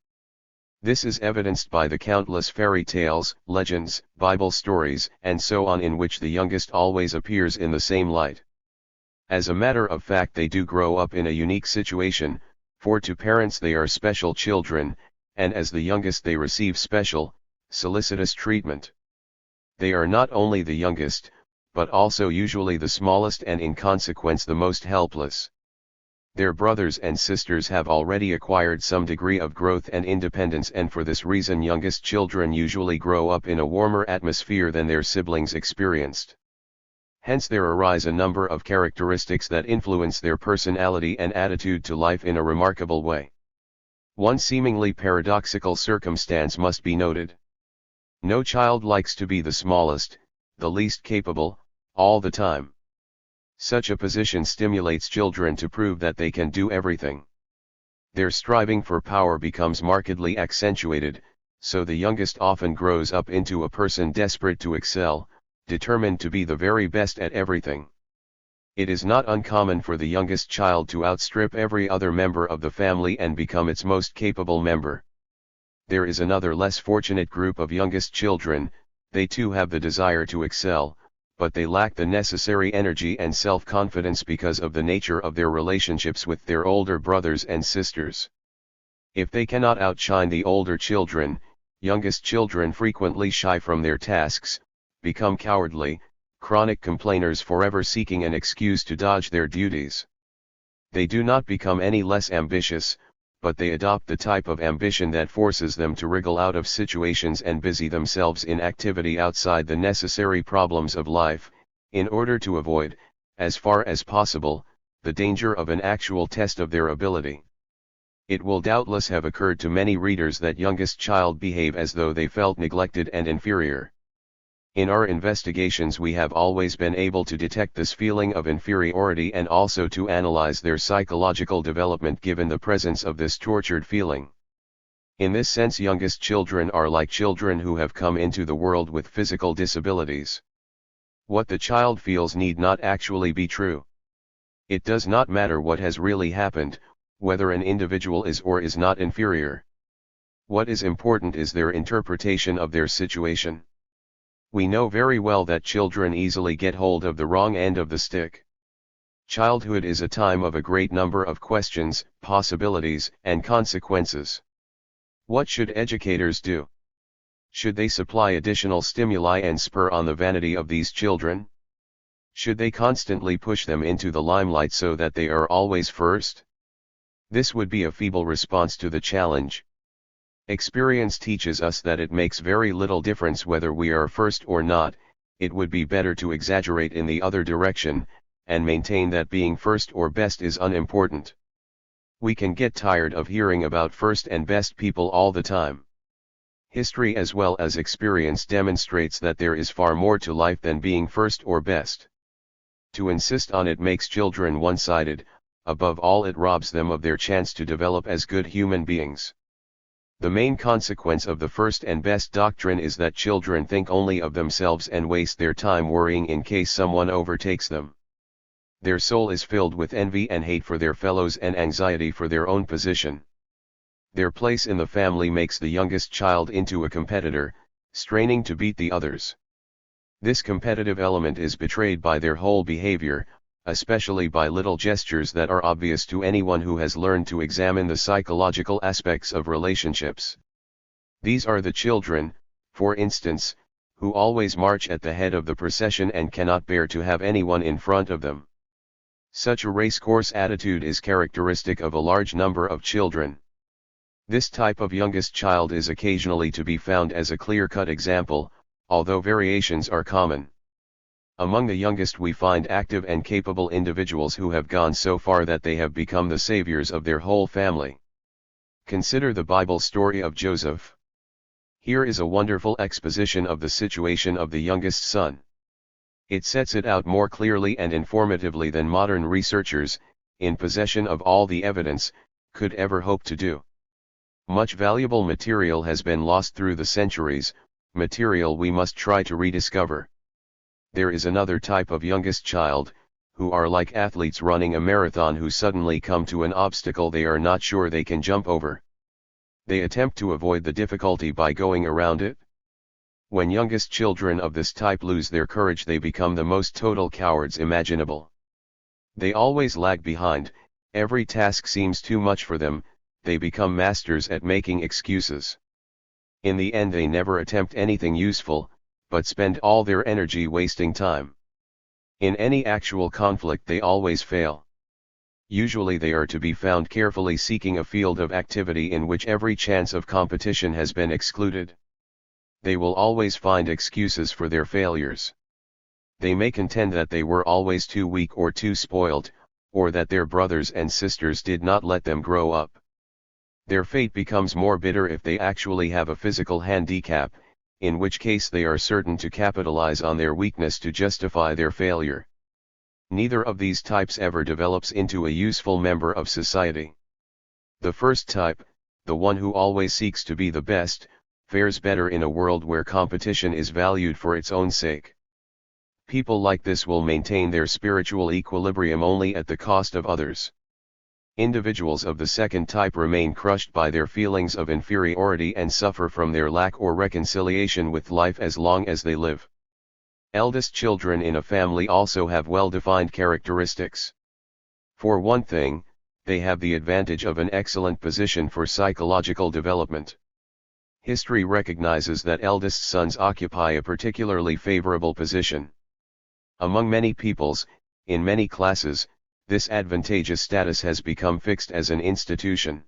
This is evidenced by the countless fairy tales, legends, Bible stories, and so on in which the youngest always appears in the same light. As a matter of fact, they do grow up in a unique situation, for to parents they are special children, and as the youngest they receive special, solicitous treatment. They are not only the youngest, but also usually the smallest and in consequence the most helpless. Their brothers and sisters have already acquired some degree of growth and independence, and for this reason youngest children usually grow up in a warmer atmosphere than their siblings experienced. Hence there arise a number of characteristics that influence their personality and attitude to life in a remarkable way. One seemingly paradoxical circumstance must be noted. No child likes to be the smallest, the least capable, all the time. Such a position stimulates children to prove that they can do everything. Their striving for power becomes markedly accentuated, so the youngest often grows up into a person desperate to excel, determined to be the very best at everything. It is not uncommon for the youngest child to outstrip every other member of the family and become its most capable member. There is another less fortunate group of youngest children. They too have the desire to excel, but they lack the necessary energy and self-confidence because of the nature of their relationships with their older brothers and sisters. If they cannot outshine the older children, youngest children frequently shy from their tasks, become cowardly, chronic complainers forever seeking an excuse to dodge their duties. They do not become any less ambitious, but they adopt the type of ambition that forces them to wriggle out of situations and busy themselves in activity outside the necessary problems of life, in order to avoid, as far as possible, the danger of an actual test of their ability. It will doubtless have occurred to many readers that youngest child behave as though they felt neglected and inferior. In our investigations we have always been able to detect this feeling of inferiority and also to analyze their psychological development given the presence of this tortured feeling. In this sense youngest children are like children who have come into the world with physical disabilities. What the child feels need not actually be true. It does not matter what has really happened, whether an individual is or is not inferior. What is important is their interpretation of their situation. We know very well that children easily get hold of the wrong end of the stick. Childhood is a time of a great number of questions, possibilities, and consequences. What should educators do? Should they supply additional stimuli and spur on the vanity of these children? Should they constantly push them into the limelight so that they are always first? This would be a feeble response to the challenge. Experience teaches us that it makes very little difference whether we are first or not. It would be better to exaggerate in the other direction, and maintain that being first or best is unimportant. We can get tired of hearing about first and best people all the time. History as well as experience demonstrates that there is far more to life than being first or best. To insist on it makes children one-sided. Above all, it robs them of their chance to develop as good human beings. The main consequence of the first and best doctrine is that children think only of themselves and waste their time worrying in case someone overtakes them. Their soul is filled with envy and hate for their fellows and anxiety for their own position. Their place in the family makes the youngest child into a competitor, straining to beat the others. This competitive element is betrayed by their whole behavior, especially by little gestures that are obvious to anyone who has learned to examine the psychological aspects of relationships. These are the children, for instance, who always march at the head of the procession and cannot bear to have anyone in front of them. Such a racecourse attitude is characteristic of a large number of children. This type of youngest child is occasionally to be found as a clear-cut example, although variations are common. Among the youngest we find active and capable individuals who have gone so far that they have become the saviors of their whole family. Consider the Bible story of Joseph. Here is a wonderful exposition of the situation of the youngest son. It sets it out more clearly and informatively than modern researchers, in possession of all the evidence, could ever hope to do. Much valuable material has been lost through the centuries, material we must try to rediscover. There is another type of youngest child, who are like athletes running a marathon who suddenly come to an obstacle they are not sure they can jump over. They attempt to avoid the difficulty by going around it. When youngest children of this type lose their courage, they become the most total cowards imaginable. They always lag behind, every task seems too much for them, they become masters at making excuses. In the end they never attempt anything useful, but spend all their energy wasting time. In any actual conflict they always fail. Usually they are to be found carefully seeking a field of activity in which every chance of competition has been excluded. They will always find excuses for their failures. They may contend that they were always too weak or too spoiled, or that their brothers and sisters did not let them grow up. Their fate becomes more bitter if they actually have a physical handicap, in which case they are certain to capitalize on their weakness to justify their failure. Neither of these types ever develops into a useful member of society. The first type, the one who always seeks to be the best, fares better in a world where competition is valued for its own sake. People like this will maintain their spiritual equilibrium only at the cost of others. Individuals of the second type remain crushed by their feelings of inferiority and suffer from their lack or reconciliation with life as long as they live. Eldest children in a family also have well-defined characteristics. For one thing, they have the advantage of an excellent position for psychological development. History recognizes that eldest sons occupy a particularly favorable position. Among many peoples, in many classes, this advantageous status has become fixed as an institution.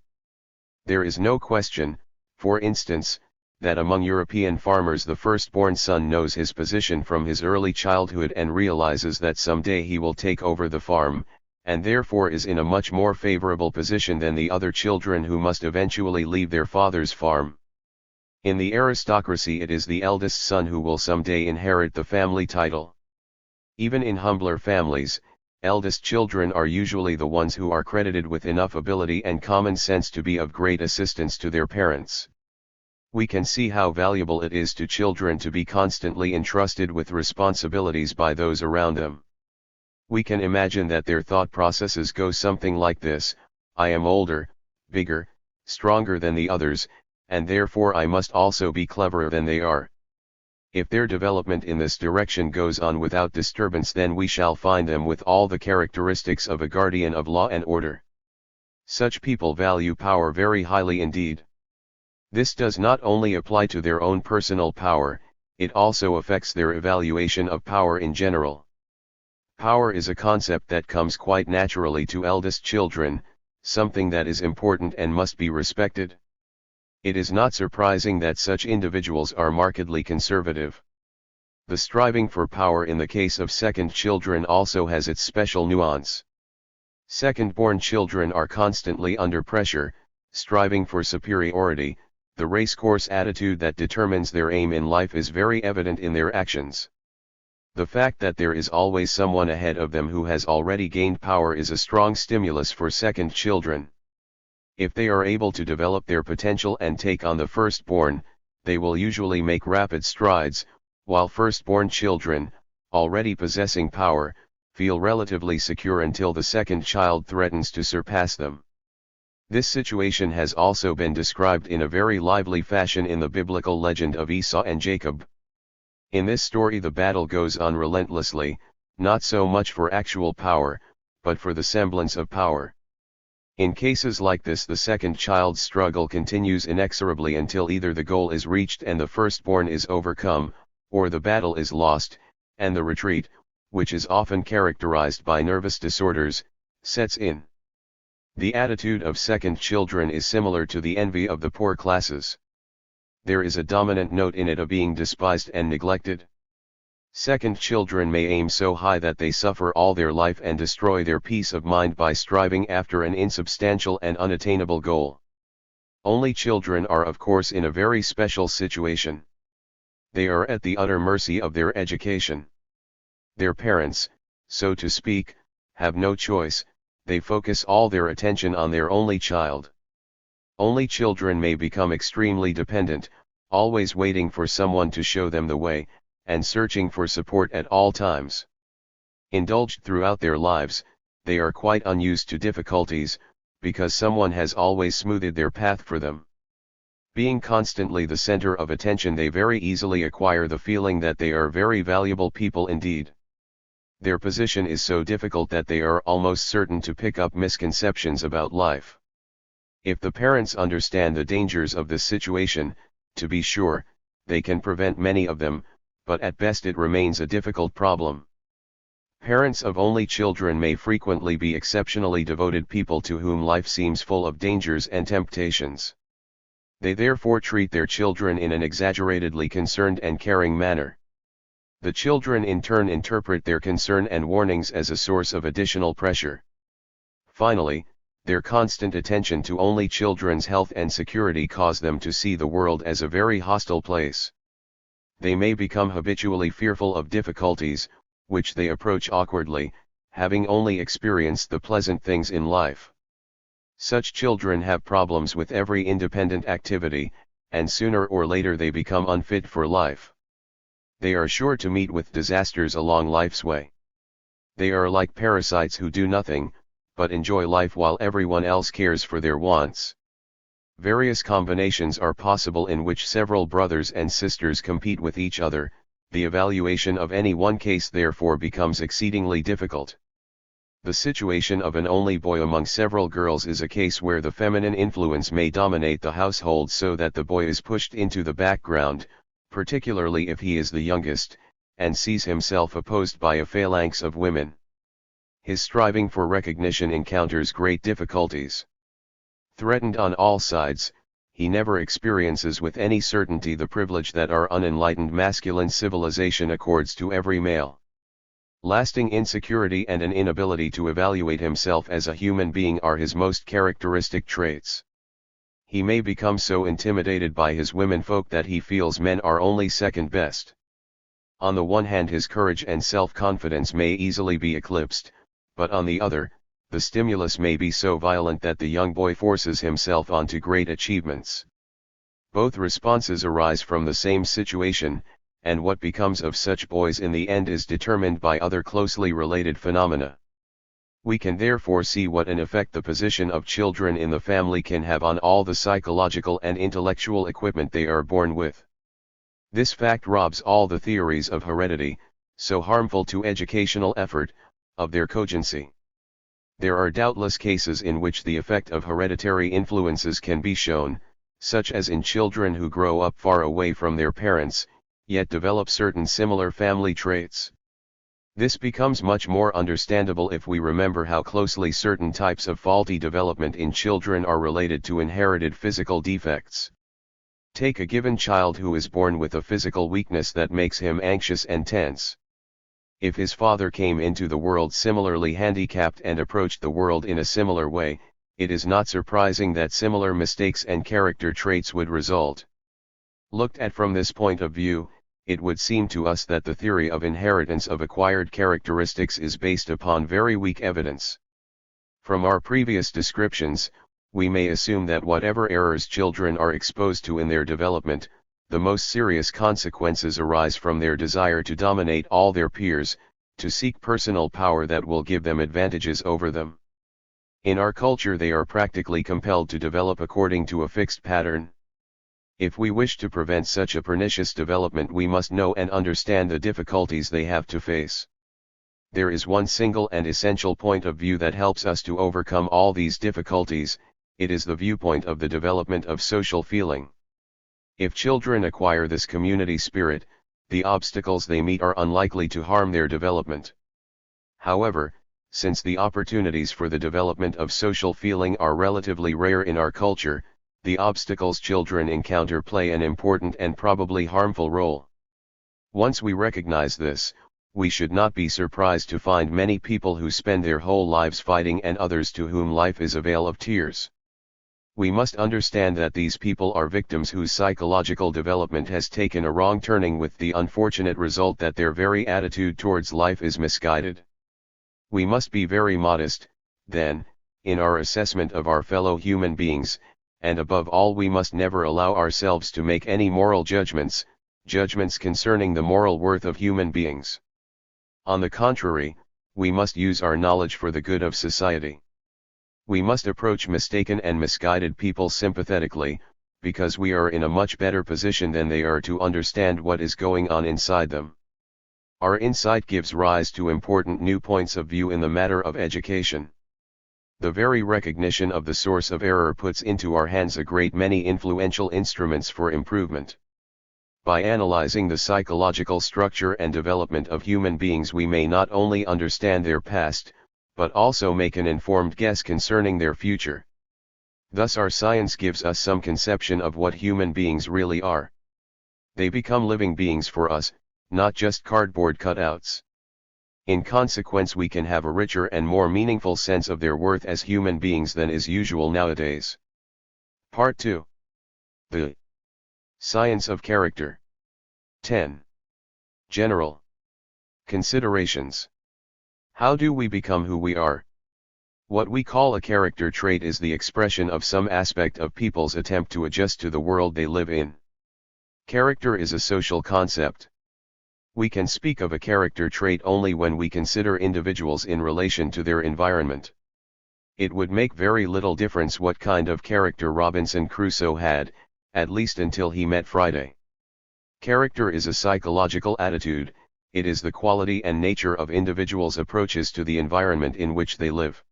There is no question, for instance, that among European farmers the firstborn son knows his position from his early childhood and realizes that someday he will take over the farm, and therefore is in a much more favorable position than the other children who must eventually leave their father's farm. In the aristocracy it is the eldest son who will someday inherit the family title. Even in humbler families, eldest children are usually the ones who are credited with enough ability and common sense to be of great assistance to their parents. We can see how valuable it is to children to be constantly entrusted with responsibilities by those around them. We can imagine that their thought processes go something like this: I am older, bigger, stronger than the others, and therefore I must also be cleverer than they are. If their development in this direction goes on without disturbance, then we shall find them with all the characteristics of a guardian of law and order. Such people value power very highly indeed. This does not only apply to their own personal power, it also affects their evaluation of power in general. Power is a concept that comes quite naturally to eldest children, something that is important and must be respected. It is not surprising that such individuals are markedly conservative. The striving for power in the case of second children also has its special nuance. Second-born children are constantly under pressure, striving for superiority. The racecourse attitude that determines their aim in life is very evident in their actions. The fact that there is always someone ahead of them who has already gained power is a strong stimulus for second children. If they are able to develop their potential and take on the firstborn, they will usually make rapid strides, while firstborn children, already possessing power, feel relatively secure until the second child threatens to surpass them. This situation has also been described in a very lively fashion in the biblical legend of Esau and Jacob. In this story the battle goes on relentlessly, not so much for actual power, but for the semblance of power. In cases like this the second child's struggle continues inexorably until either the goal is reached and the firstborn is overcome, or the battle is lost, and the retreat, which is often characterized by nervous disorders, sets in. The attitude of second children is similar to the envy of the poor classes. There is a dominant note in it of being despised and neglected. Second children may aim so high that they suffer all their life and destroy their peace of mind by striving after an insubstantial and unattainable goal. Only children are of course in a very special situation. They are at the utter mercy of their education. Their parents, so to speak, have no choice, they focus all their attention on their only child. Only children may become extremely dependent, always waiting for someone to show them the way, and searching for support at all times. Indulged throughout their lives, they are quite unused to difficulties, because someone has always smoothed their path for them. Being constantly the center of attention, they very easily acquire the feeling that they are very valuable people indeed. Their position is so difficult that they are almost certain to pick up misconceptions about life. If the parents understand the dangers of this situation, to be sure, they can prevent many of them, but at best it remains a difficult problem. Parents of only children may frequently be exceptionally devoted people to whom life seems full of dangers and temptations. They therefore treat their children in an exaggeratedly concerned and caring manner. The children in turn interpret their concern and warnings as a source of additional pressure. Finally, their constant attention to only children's health and security cause them to see the world as a very hostile place. They may become habitually fearful of difficulties, which they approach awkwardly, having only experienced the pleasant things in life. Such children have problems with every independent activity, and sooner or later they become unfit for life. They are sure to meet with disasters along life's way. They are like parasites who do nothing, but enjoy life while everyone else cares for their wants. Various combinations are possible in which several brothers and sisters compete with each other. The evaluation of any one case therefore becomes exceedingly difficult. The situation of an only boy among several girls is a case where the feminine influence may dominate the household so that the boy is pushed into the background, particularly if he is the youngest, and sees himself opposed by a phalanx of women. His striving for recognition encounters great difficulties. Threatened on all sides, he never experiences with any certainty the privilege that our unenlightened masculine civilization accords to every male. Lasting insecurity and an inability to evaluate himself as a human being are his most characteristic traits. He may become so intimidated by his womenfolk that he feels men are only second best. On the one hand, his courage and self-confidence may easily be eclipsed, but on the other, the stimulus may be so violent that the young boy forces himself on to great achievements. Both responses arise from the same situation, and what becomes of such boys in the end is determined by other closely related phenomena. We can therefore see what an effect the position of children in the family can have on all the psychological and intellectual equipment they are born with. This fact robs all the theories of heredity, so harmful to educational effort, of their cogency. There are doubtless cases in which the effect of hereditary influences can be shown, such as in children who grow up far away from their parents, yet develop certain similar family traits. This becomes much more understandable if we remember how closely certain types of faulty development in children are related to inherited physical defects. Take a given child who is born with a physical weakness that makes him anxious and tense. If his father came into the world similarly handicapped and approached the world in a similar way, it is not surprising that similar mistakes and character traits would result. Looked at from this point of view, it would seem to us that the theory of inheritance of acquired characteristics is based upon very weak evidence. From our previous descriptions, we may assume that whatever errors children are exposed to in their development, the most serious consequences arise from their desire to dominate all their peers, to seek personal power that will give them advantages over them. In our culture they are practically compelled to develop according to a fixed pattern. If we wish to prevent such a pernicious development, we must know and understand the difficulties they have to face. There is one single and essential point of view that helps us to overcome all these difficulties. It is the viewpoint of the development of social feeling. If children acquire this community spirit, the obstacles they meet are unlikely to harm their development. However, since the opportunities for the development of social feeling are relatively rare in our culture, the obstacles children encounter play an important and probably harmful role. Once we recognize this, we should not be surprised to find many people who spend their whole lives fighting and others to whom life is a vale of tears. We must understand that these people are victims whose psychological development has taken a wrong turning, with the unfortunate result that their very attitude towards life is misguided. We must be very modest, then, in our assessment of our fellow human beings, and above all we must never allow ourselves to make any moral judgments concerning the moral worth of human beings. On the contrary, we must use our knowledge for the good of society. We must approach mistaken and misguided people sympathetically, because we are in a much better position than they are to understand what is going on inside them. Our insight gives rise to important new points of view in the matter of education. The very recognition of the source of error puts into our hands a great many influential instruments for improvement. By analyzing the psychological structure and development of human beings, we may not only understand their past, but also make an informed guess concerning their future. Thus our science gives us some conception of what human beings really are. They become living beings for us, not just cardboard cutouts. In consequence, we can have a richer and more meaningful sense of their worth as human beings than is usual nowadays. Part 2. The Science of Character. 10. General Considerations. How do we become who we are? What we call a character trait is the expression of some aspect of people's attempt to adjust to the world they live in. Character is a social concept. We can speak of a character trait only when we consider individuals in relation to their environment. It would make very little difference what kind of character Robinson Crusoe had, at least until he met Friday. Character is a psychological attitude. It is the quality and nature of individuals' approaches to the environment in which they live.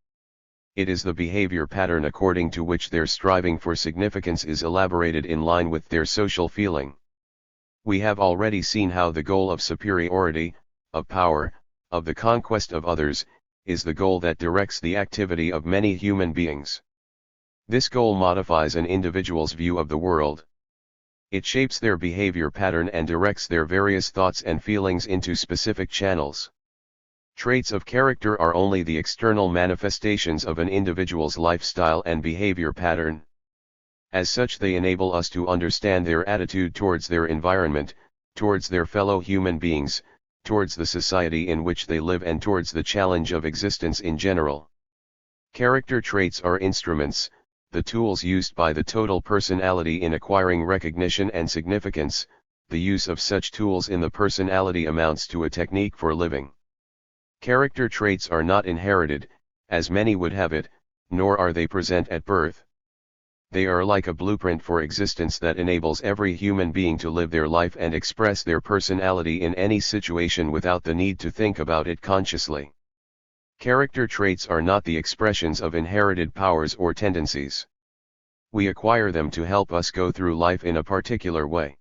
It is the behavior pattern according to which their striving for significance is elaborated in line with their social feeling. We have already seen how the goal of superiority, of power, of the conquest of others, is the goal that directs the activity of many human beings. This goal modifies an individual's view of the world. It shapes their behavior pattern and directs their various thoughts and feelings into specific channels. Traits of character are only the external manifestations of an individual's lifestyle and behavior pattern. As such, they enable us to understand their attitude towards their environment, towards their fellow human beings, towards the society in which they live, and towards the challenge of existence in general. Character traits are instruments, the tools used by the total personality in acquiring recognition and significance. The use of such tools in the personality amounts to a technique for living. Character traits are not inherited, as many would have it, nor are they present at birth. They are like a blueprint for existence that enables every human being to live their life and express their personality in any situation without the need to think about it consciously. Character traits are not the expressions of inherited powers or tendencies. We acquire them to help us go through life in a particular way.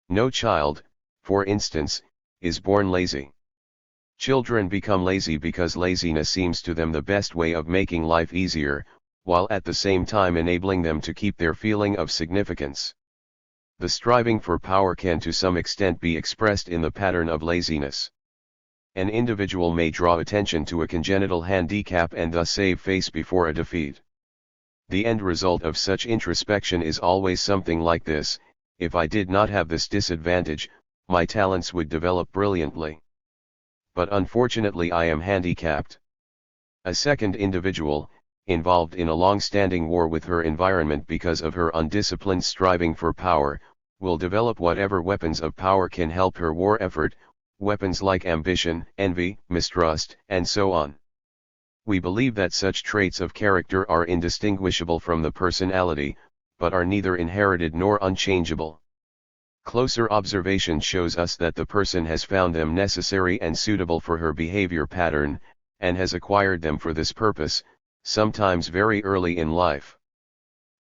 No child, for instance, is born lazy. Children become lazy because laziness seems to them the best way of making life easier, while at the same time enabling them to keep their feeling of significance. The striving for power can to some extent be expressed in the pattern of laziness. An individual may draw attention to a congenital handicap and thus save face before a defeat. The end result of such introspection is always something like this: if I did not have this disadvantage, my talents would develop brilliantly. But unfortunately I am handicapped. A second individual, involved in a long-standing war with her environment because of her undisciplined striving for power, will develop whatever weapons of power can help her war effort, weapons like ambition, envy, mistrust, and so on. We believe that such traits of character are indistinguishable from the personality, but are neither inherited nor unchangeable. Closer observation shows us that the person has found them necessary and suitable for her behavior pattern, and has acquired them for this purpose, sometimes very early in life.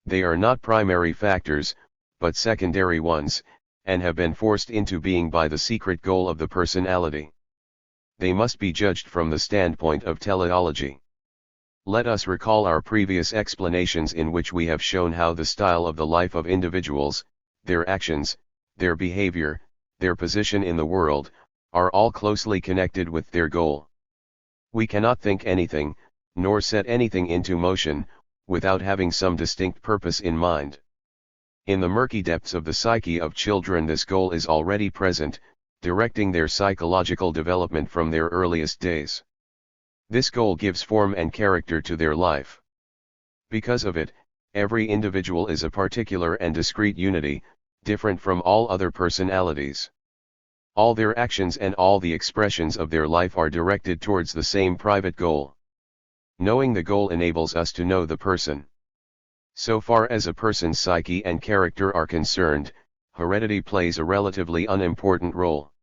They are not primary factors, but secondary ones, and have been forced into being by the secret goal of the personality. They must be judged from the standpoint of teleology. Let us recall our previous explanations in which we have shown how the style of the life of individuals, their actions, their behavior, their position in the world, are all closely connected with their goal. We cannot think anything, nor set anything into motion, without having some distinct purpose in mind. In the murky depths of the psyche of children this goal is already present, directing their psychological development from their earliest days. This goal gives form and character to their life. Because of it, every individual is a particular and discrete unity, different from all other personalities. All their actions and all the expressions of their life are directed towards the same private goal. Knowing the goal enables us to know the person. So far as a person's psyche and character are concerned, heredity plays a relatively unimportant role.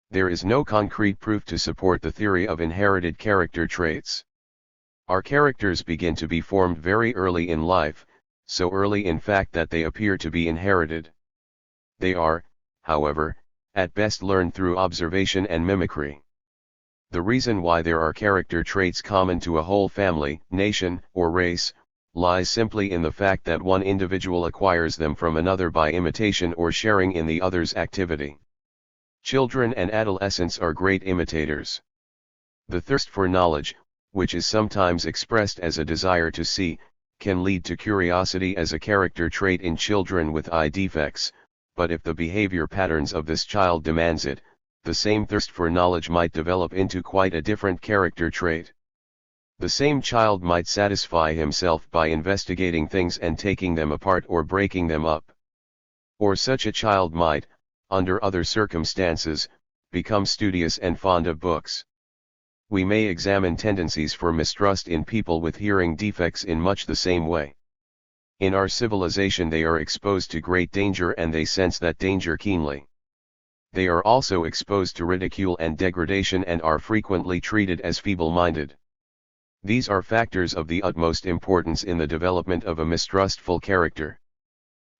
There is no concrete proof to support the theory of inherited character traits. Our characters begin to be formed very early in life, so early in fact that they appear to be inherited. They are, however, at best learned through observation and mimicry. The reason why there are character traits common to a whole family, nation, or race, lies simply in the fact that one individual acquires them from another by imitation or sharing in the other's activity. Children and adolescents are great imitators. The thirst for knowledge, which is sometimes expressed as a desire to see, can lead to curiosity as a character trait in children with eye defects, but if the behavior patterns of this child demands it, the same thirst for knowledge might develop into quite a different character trait. The same child might satisfy himself by investigating things and taking them apart or breaking them up. Or such a child might, under other circumstances, become studious and fond of books. We may examine tendencies for mistrust in people with hearing defects in much the same way. In our civilization they are exposed to great danger and they sense that danger keenly. They are also exposed to ridicule and degradation and are frequently treated as feeble-minded. These are factors of the utmost importance in the development of a mistrustful character.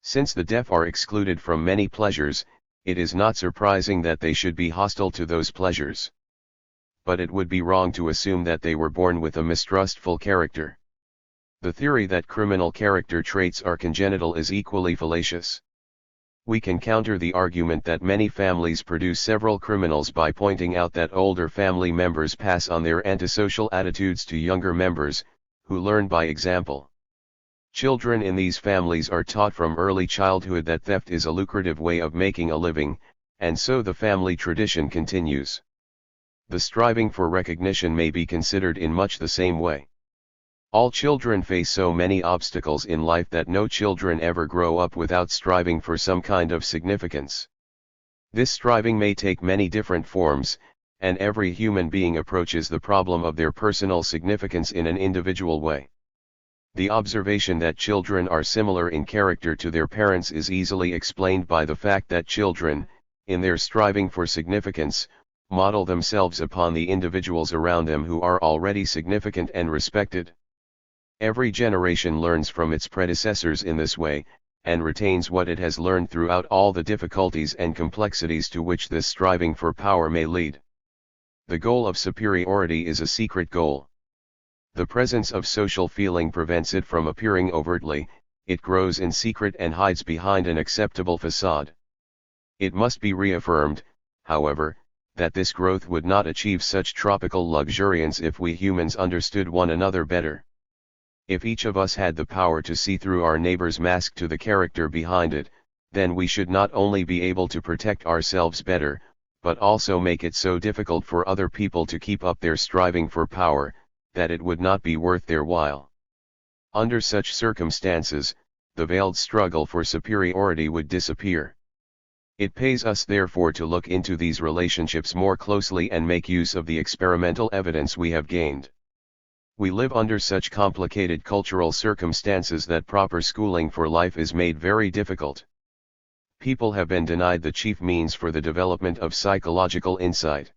Since the deaf are excluded from many pleasures, it is not surprising that they should be hostile to those pleasures. But it would be wrong to assume that they were born with a mistrustful character. The theory that criminal character traits are congenital is equally fallacious. We can counter the argument that many families produce several criminals by pointing out that older family members pass on their antisocial attitudes to younger members, who learn by example. Children in these families are taught from early childhood that theft is a lucrative way of making a living, and so the family tradition continues. The striving for recognition may be considered in much the same way. All children face so many obstacles in life that no children ever grow up without striving for some kind of significance. This striving may take many different forms, and every human being approaches the problem of their personal significance in an individual way. The observation that children are similar in character to their parents is easily explained by the fact that children, in their striving for significance, model themselves upon the individuals around them who are already significant and respected. Every generation learns from its predecessors in this way, and retains what it has learned throughout all the difficulties and complexities to which this striving for power may lead. The goal of superiority is a secret goal. The presence of social feeling prevents it from appearing overtly, it grows in secret and hides behind an acceptable facade. It must be reaffirmed, however, that this growth would not achieve such tropical luxuriance if we humans understood one another better. If each of us had the power to see through our neighbor's mask to the character behind it, then we should not only be able to protect ourselves better, but also make it so difficult for other people to keep up their striving for power, that it would not be worth their while. Under such circumstances, the veiled struggle for superiority would disappear. It pays us therefore to look into these relationships more closely and make use of the experimental evidence we have gained. We live under such complicated cultural circumstances that proper schooling for life is made very difficult. People have been denied the chief means for the development of psychological insight.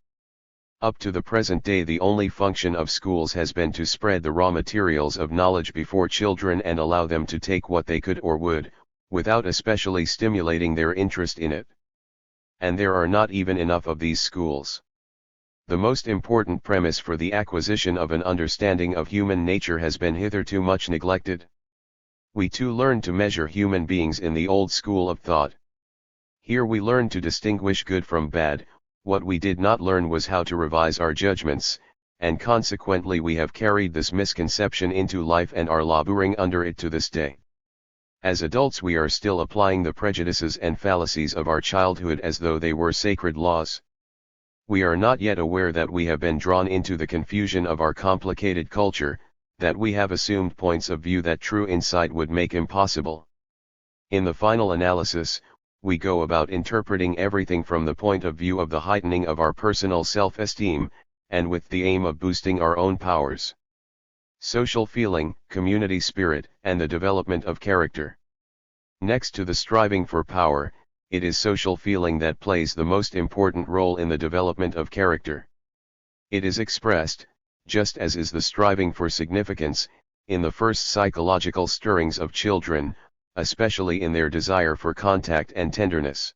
Up to the present day, the only function of schools has been to spread the raw materials of knowledge before children and allow them to take what they could or would, without especially stimulating their interest in it. And there are not even enough of these schools. The most important premise for the acquisition of an understanding of human nature has been hitherto much neglected. We too learned to measure human beings in the old school of thought. Here we learned to distinguish good from bad. What we did not learn was how to revise our judgments, and consequently we have carried this misconception into life and are laboring under it to this day. As adults we are still applying the prejudices and fallacies of our childhood as though they were sacred laws. We are not yet aware that we have been drawn into the confusion of our complicated culture, that we have assumed points of view that true insight would make impossible. In the final analysis, we go about interpreting everything from the point of view of the heightening of our personal self-esteem, and with the aim of boosting our own powers. Social feeling, community spirit, and the development of character. Next to the striving for power, it is social feeling that plays the most important role in the development of character. It is expressed, just as is the striving for significance, in the first psychological stirrings of children, especially in their desire for contact and tenderness.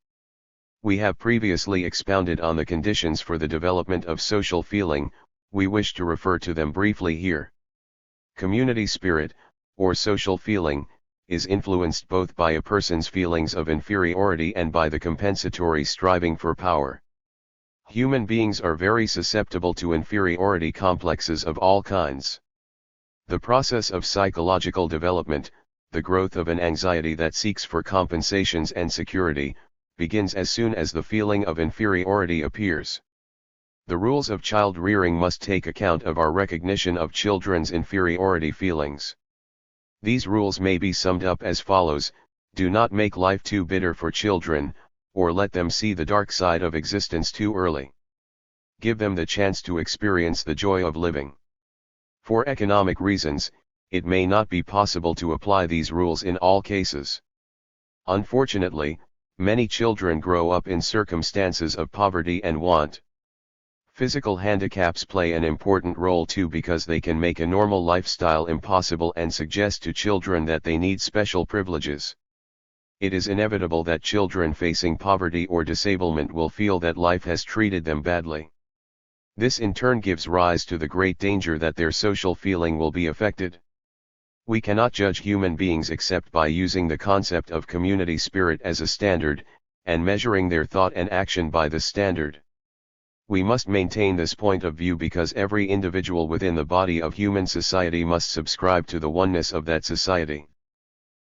We have previously expounded on the conditions for the development of social feeling. We wish to refer to them briefly here. Community spirit, or social feeling, is influenced both by a person's feelings of inferiority and by the compensatory striving for power. Human beings are very susceptible to inferiority complexes of all kinds. The process of psychological development, the growth of an anxiety that seeks for compensations and security, begins as soon as the feeling of inferiority appears. The rules of child rearing must take account of our recognition of children's inferiority feelings. These rules may be summed up as follows: do not make life too bitter for children, or let them see the dark side of existence too early. Give them the chance to experience the joy of living. For economic reasons, it may not be possible to apply these rules in all cases. Unfortunately, many children grow up in circumstances of poverty and want. Physical handicaps play an important role too, because they can make a normal lifestyle impossible and suggest to children that they need special privileges. It is inevitable that children facing poverty or disablement will feel that life has treated them badly. This in turn gives rise to the great danger that their social feeling will be affected. We cannot judge human beings except by using the concept of community spirit as a standard, and measuring their thought and action by this standard. We must maintain this point of view because every individual within the body of human society must subscribe to the oneness of that society.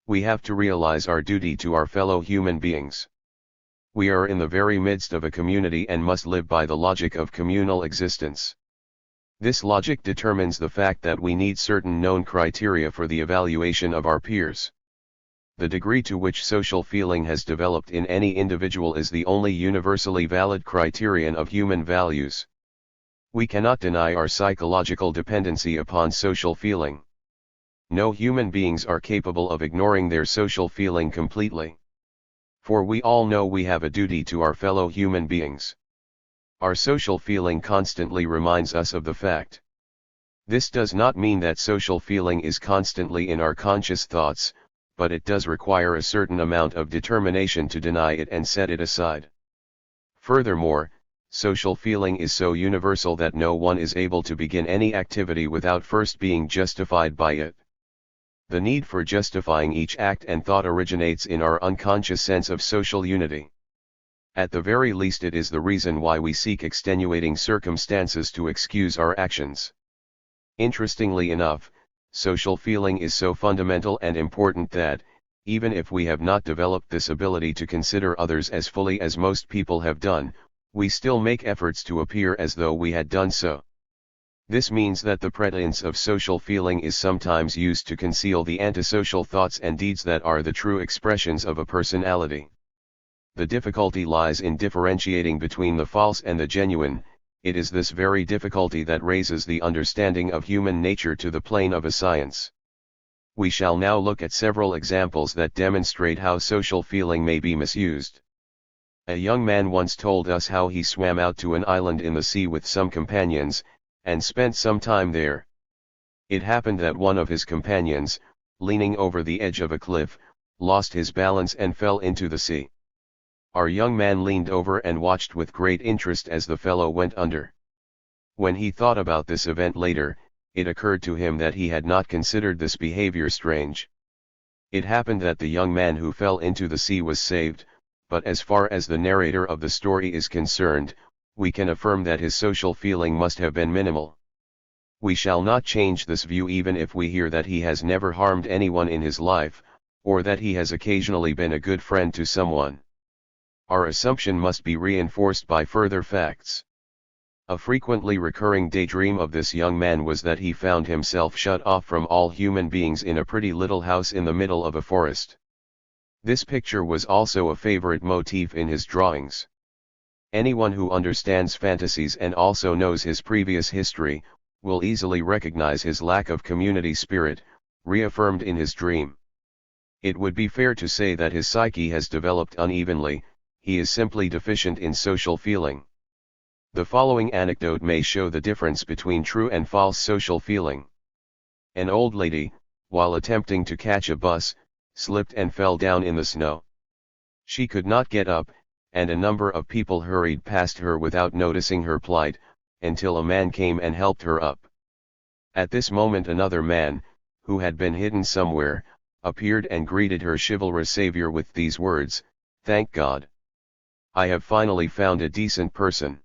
We have to realize our duty to our fellow human beings. We are in the very midst of a community and must live by the logic of communal existence. This logic determines the fact that we need certain known criteria for the evaluation of our peers. The degree to which social feeling has developed in any individual is the only universally valid criterion of human values. We cannot deny our psychological dependency upon social feeling. No human beings are capable of ignoring their social feeling completely. For we all know we have a duty to our fellow human beings. Our social feeling constantly reminds us of the fact. This does not mean that social feeling is constantly in our conscious thoughts, but it does require a certain amount of determination to deny it and set it aside. Furthermore, social feeling is so universal that no one is able to begin any activity without first being justified by it. The need for justifying each act and thought originates in our unconscious sense of social unity. At the very least, it is the reason why we seek extenuating circumstances to excuse our actions. Interestingly enough, social feeling is so fundamental and important that, even if we have not developed this ability to consider others as fully as most people have done, we still make efforts to appear as though we had done so. This means that the pretense of social feeling is sometimes used to conceal the antisocial thoughts and deeds that are the true expressions of a personality. The difficulty lies in differentiating between the false and the genuine. It is this very difficulty that raises the understanding of human nature to the plane of a science. We shall now look at several examples that demonstrate how social feeling may be misused. A young man once told us how he swam out to an island in the sea with some companions, and spent some time there. It happened that one of his companions, leaning over the edge of a cliff, lost his balance and fell into the sea. Our young man leaned over and watched with great interest as the fellow went under. When he thought about this event later, it occurred to him that he had not considered this behavior strange. It happened that the young man who fell into the sea was saved, but as far as the narrator of the story is concerned, we can affirm that his social feeling must have been minimal. We shall not change this view even if we hear that he has never harmed anyone in his life, or that he has occasionally been a good friend to someone. Our assumption must be reinforced by further facts. A frequently recurring daydream of this young man was that he found himself shut off from all human beings in a pretty little house in the middle of a forest. This picture was also a favorite motif in his drawings. Anyone who understands fantasies and also knows his previous history, will easily recognize his lack of community spirit, reaffirmed in his dream. It would be fair to say that his psyche has developed unevenly. He is simply deficient in social feeling. The following anecdote may show the difference between true and false social feeling. An old lady, while attempting to catch a bus, slipped and fell down in the snow. She could not get up, and a number of people hurried past her without noticing her plight, until a man came and helped her up. At this moment another man, who had been hidden somewhere, appeared and greeted her chivalrous savior with these words, "Thank God. I have finally found a decent person.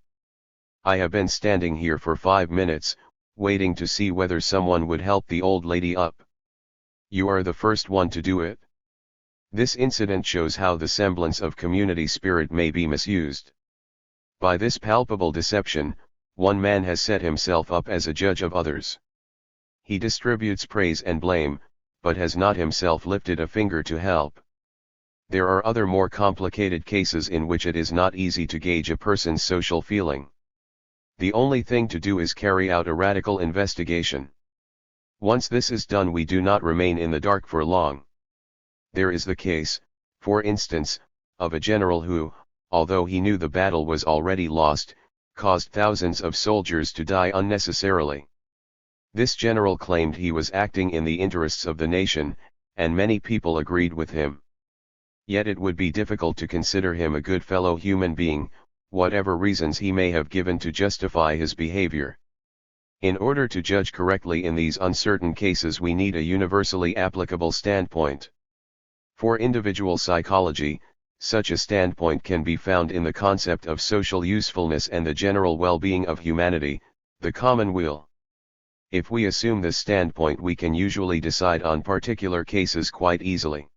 I have been standing here for 5 minutes, waiting to see whether someone would help the old lady up. You are the first one to do it." This incident shows how the semblance of community spirit may be misused. By this palpable deception, one man has set himself up as a judge of others. He distributes praise and blame, but has not himself lifted a finger to help. There are other more complicated cases in which it is not easy to gauge a person's social feeling. The only thing to do is carry out a radical investigation. Once this is done, we do not remain in the dark for long. There is the case, for instance, of a general who, although he knew the battle was already lost, caused thousands of soldiers to die unnecessarily. This general claimed he was acting in the interests of the nation, and many people agreed with him. Yet it would be difficult to consider him a good fellow human being, whatever reasons he may have given to justify his behavior. In order to judge correctly in these uncertain cases, we need a universally applicable standpoint. For individual psychology, such a standpoint can be found in the concept of social usefulness and the general well-being of humanity, the common weal. If we assume this standpoint, we can usually decide on particular cases quite easily.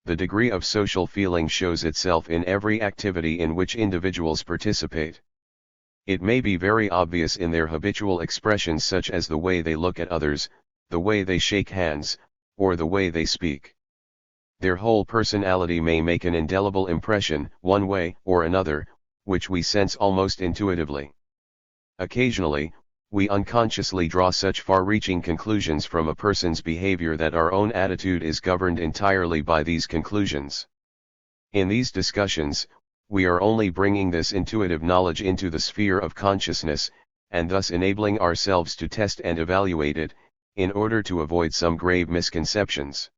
The degree of social feeling shows itself in every activity in which individuals participate. It may be very obvious in their habitual expressions, such as the way they look at others, the way they shake hands, or the way they speak. Their whole personality may make an indelible impression, one way or another, which we sense almost intuitively. Occasionally, we unconsciously draw such far-reaching conclusions from a person's behavior that our own attitude is governed entirely by these conclusions. In these discussions, we are only bringing this intuitive knowledge into the sphere of consciousness, and thus enabling ourselves to test and evaluate it, in order to avoid some grave misconceptions.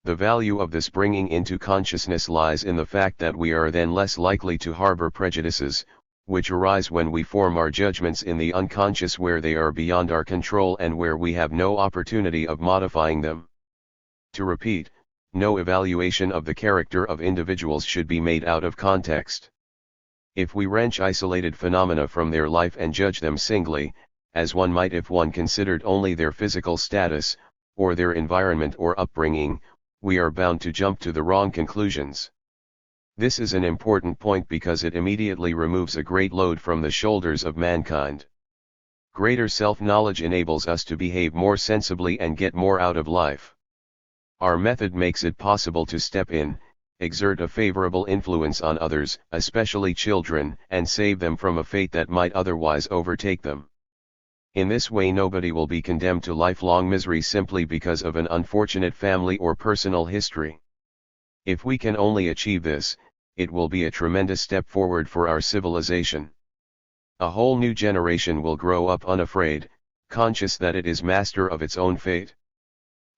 The value of this bringing into consciousness lies in the fact that we are then less likely to harbor prejudices, which arise when we form our judgments in the unconscious, where they are beyond our control and where we have no opportunity of modifying them. To repeat, no evaluation of the character of individuals should be made out of context. If we wrench isolated phenomena from their life and judge them singly, as one might if one considered only their physical status, or their environment or upbringing, we are bound to jump to the wrong conclusions. This is an important point because it immediately removes a great load from the shoulders of mankind. Greater self-knowledge enables us to behave more sensibly and get more out of life. Our method makes it possible to step in, exert a favorable influence on others, especially children, and save them from a fate that might otherwise overtake them. In this way nobody will be condemned to lifelong misery simply because of an unfortunate family or personal history. If we can only achieve this, it will be a tremendous step forward for our civilization. A whole new generation will grow up unafraid, conscious that it is master of its own fate.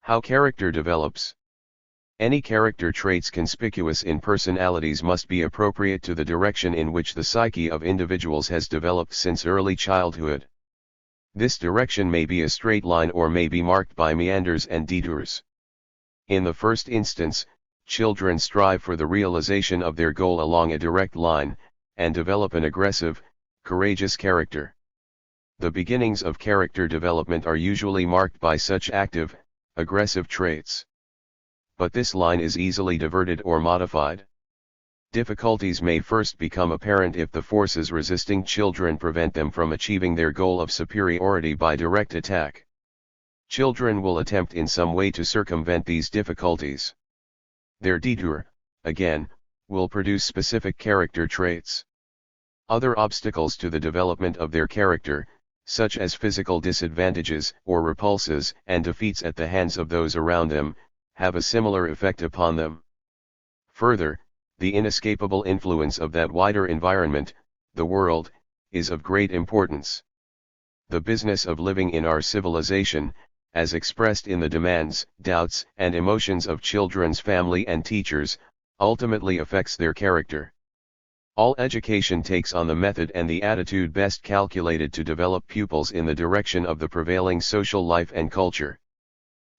How character develops. Any character traits conspicuous in personalities must be appropriate to the direction in which the psyche of individuals has developed since early childhood. This direction may be a straight line or may be marked by meanders and detours. In the first instance, children strive for the realization of their goal along a direct line, and develop an aggressive, courageous character. The beginnings of character development are usually marked by such active, aggressive traits. But this line is easily diverted or modified. Difficulties may first become apparent if the forces resisting children prevent them from achieving their goal of superiority by direct attack. Children will attempt in some way to circumvent these difficulties. Their detour, again, will produce specific character traits. Other obstacles to the development of their character, such as physical disadvantages or repulses and defeats at the hands of those around them, have a similar effect upon them. Further, the inescapable influence of that wider environment, the world, is of great importance. The business of living in our civilization, as expressed in the demands, doubts, and emotions of children's family and teachers, ultimately affects their character. All education takes on the method and the attitude best calculated to develop pupils in the direction of the prevailing social life and culture.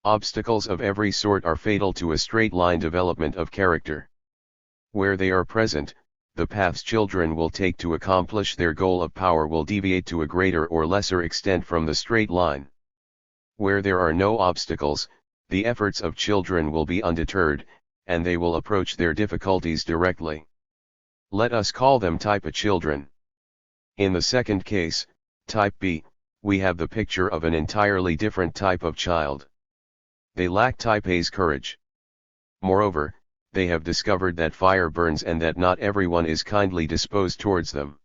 Obstacles of every sort are fatal to a straight-line development of character. Where they are present, the paths children will take to accomplish their goal of power will deviate to a greater or lesser extent from the straight line. Where there are no obstacles, the efforts of children will be undeterred, and they will approach their difficulties directly. Let us call them type A children. In the second case, type B, we have the picture of an entirely different type of child. They lack type A's courage. Moreover, they have discovered that fire burns and that not everyone is kindly disposed towards them.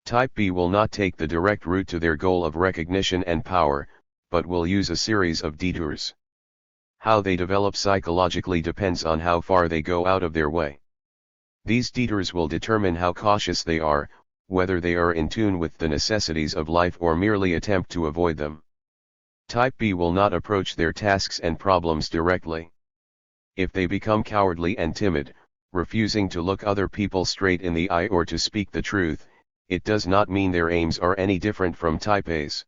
Type B will not take the direct route to their goal of recognition and power, but will use a series of detours. How they develop psychologically depends on how far they go out of their way. These detours will determine how cautious they are, whether they are in tune with the necessities of life or merely attempt to avoid them. Type B will not approach their tasks and problems directly. If they become cowardly and timid, refusing to look other people straight in the eye or to speak the truth, it does not mean their aims are any different from type A's.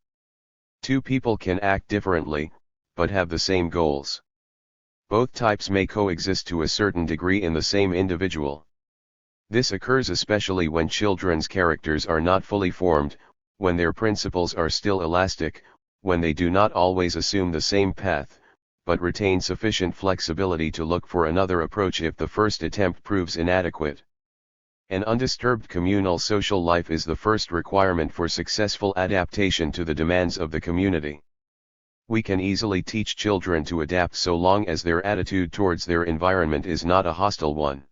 Two people can act differently, but have the same goals. Both types may coexist to a certain degree in the same individual. This occurs especially when children's characters are not fully formed, when their principles are still elastic, when they do not always assume the same path, but retain sufficient flexibility to look for another approach if the first attempt proves inadequate. An undisturbed communal social life is the first requirement for successful adaptation to the demands of the community. We can easily teach children to adapt so long as their attitude towards their environment is not a hostile one.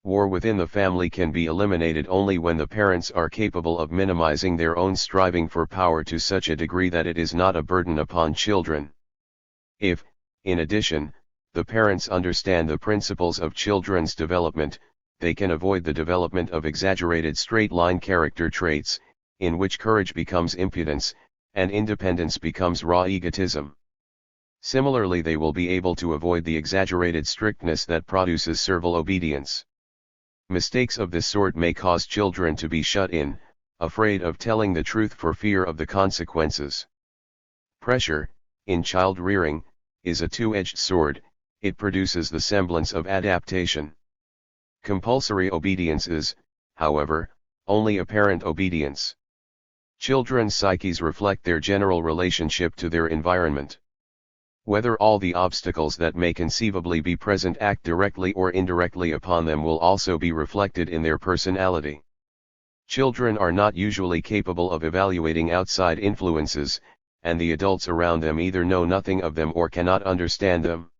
War within the family can be eliminated only when the parents are capable of minimizing their own striving for power to such a degree that it is not a burden upon children. If, in addition, the parents understand the principles of children's development, they can avoid the development of exaggerated straight-line character traits, in which courage becomes impudence, and independence becomes raw egotism. Similarly, they will be able to avoid the exaggerated strictness that produces servile obedience. Mistakes of this sort may cause children to be shut in, afraid of telling the truth for fear of the consequences. Pressure, in child rearing, is a two-edged sword. It produces the semblance of adaptation. Compulsory obedience is, however, only apparent obedience. Children's psyches reflect their general relationship to their environment. Whether all the obstacles that may conceivably be present act directly or indirectly upon them will also be reflected in their personality. Children are not usually capable of evaluating outside influences, and the adults around them either know nothing of them or cannot understand them.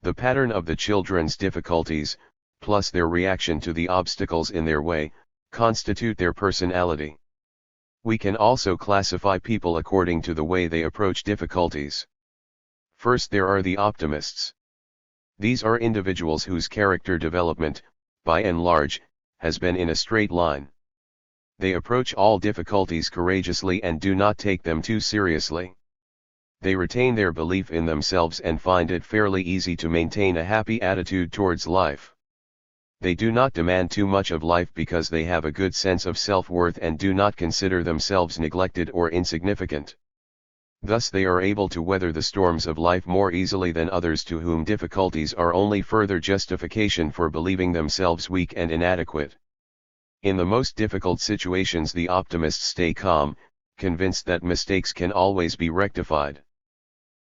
The pattern of the children's difficulties, plus their reaction to the obstacles in their way, constitute their personality. We can also classify people according to the way they approach difficulties. First, there are the optimists. These are individuals whose character development, by and large, has been in a straight line. They approach all difficulties courageously and do not take them too seriously. They retain their belief in themselves and find it fairly easy to maintain a happy attitude towards life. They do not demand too much of life because they have a good sense of self-worth and do not consider themselves neglected or insignificant. Thus they are able to weather the storms of life more easily than others to whom difficulties are only further justification for believing themselves weak and inadequate. In the most difficult situations, the optimists stay calm, convinced that mistakes can always be rectified.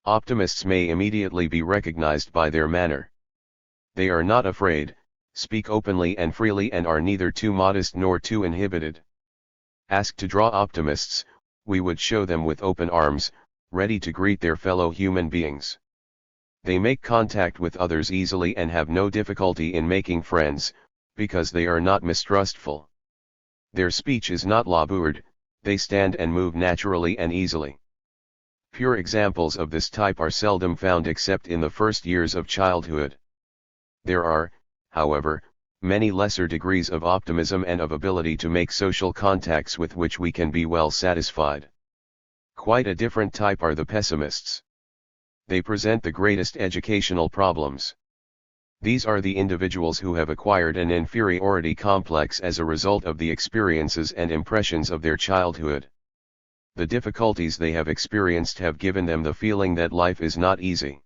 Optimists may immediately be recognized by their manner. They are not afraid, speak openly and freely, and are neither too modest nor too inhibited. Asked to draw optimists, we would show them with open arms, ready to greet their fellow human beings. They make contact with others easily and have no difficulty in making friends, because they are not mistrustful. Their speech is not labored, they stand and move naturally and easily. Pure examples of this type are seldom found except in the first years of childhood. There are, however, many lesser degrees of optimism and of ability to make social contacts with which we can be well satisfied. Quite a different type are the pessimists. They present the greatest educational problems. These are the individuals who have acquired an inferiority complex as a result of the experiences and impressions of their childhood. The difficulties they have experienced have given them the feeling that life is not easy.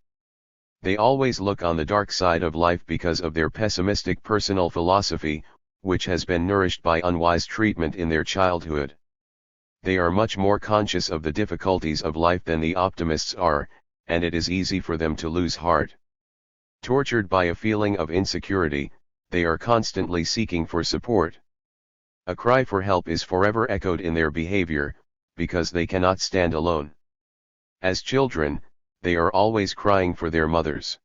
They always look on the dark side of life because of their pessimistic personal philosophy, which has been nourished by unwise treatment in their childhood. They are much more conscious of the difficulties of life than the optimists are, and it is easy for them to lose heart. Tortured by a feeling of insecurity, they are constantly seeking for support. A cry for help is forever echoed in their behavior, because they cannot stand alone. As children, they are always crying for their mothers.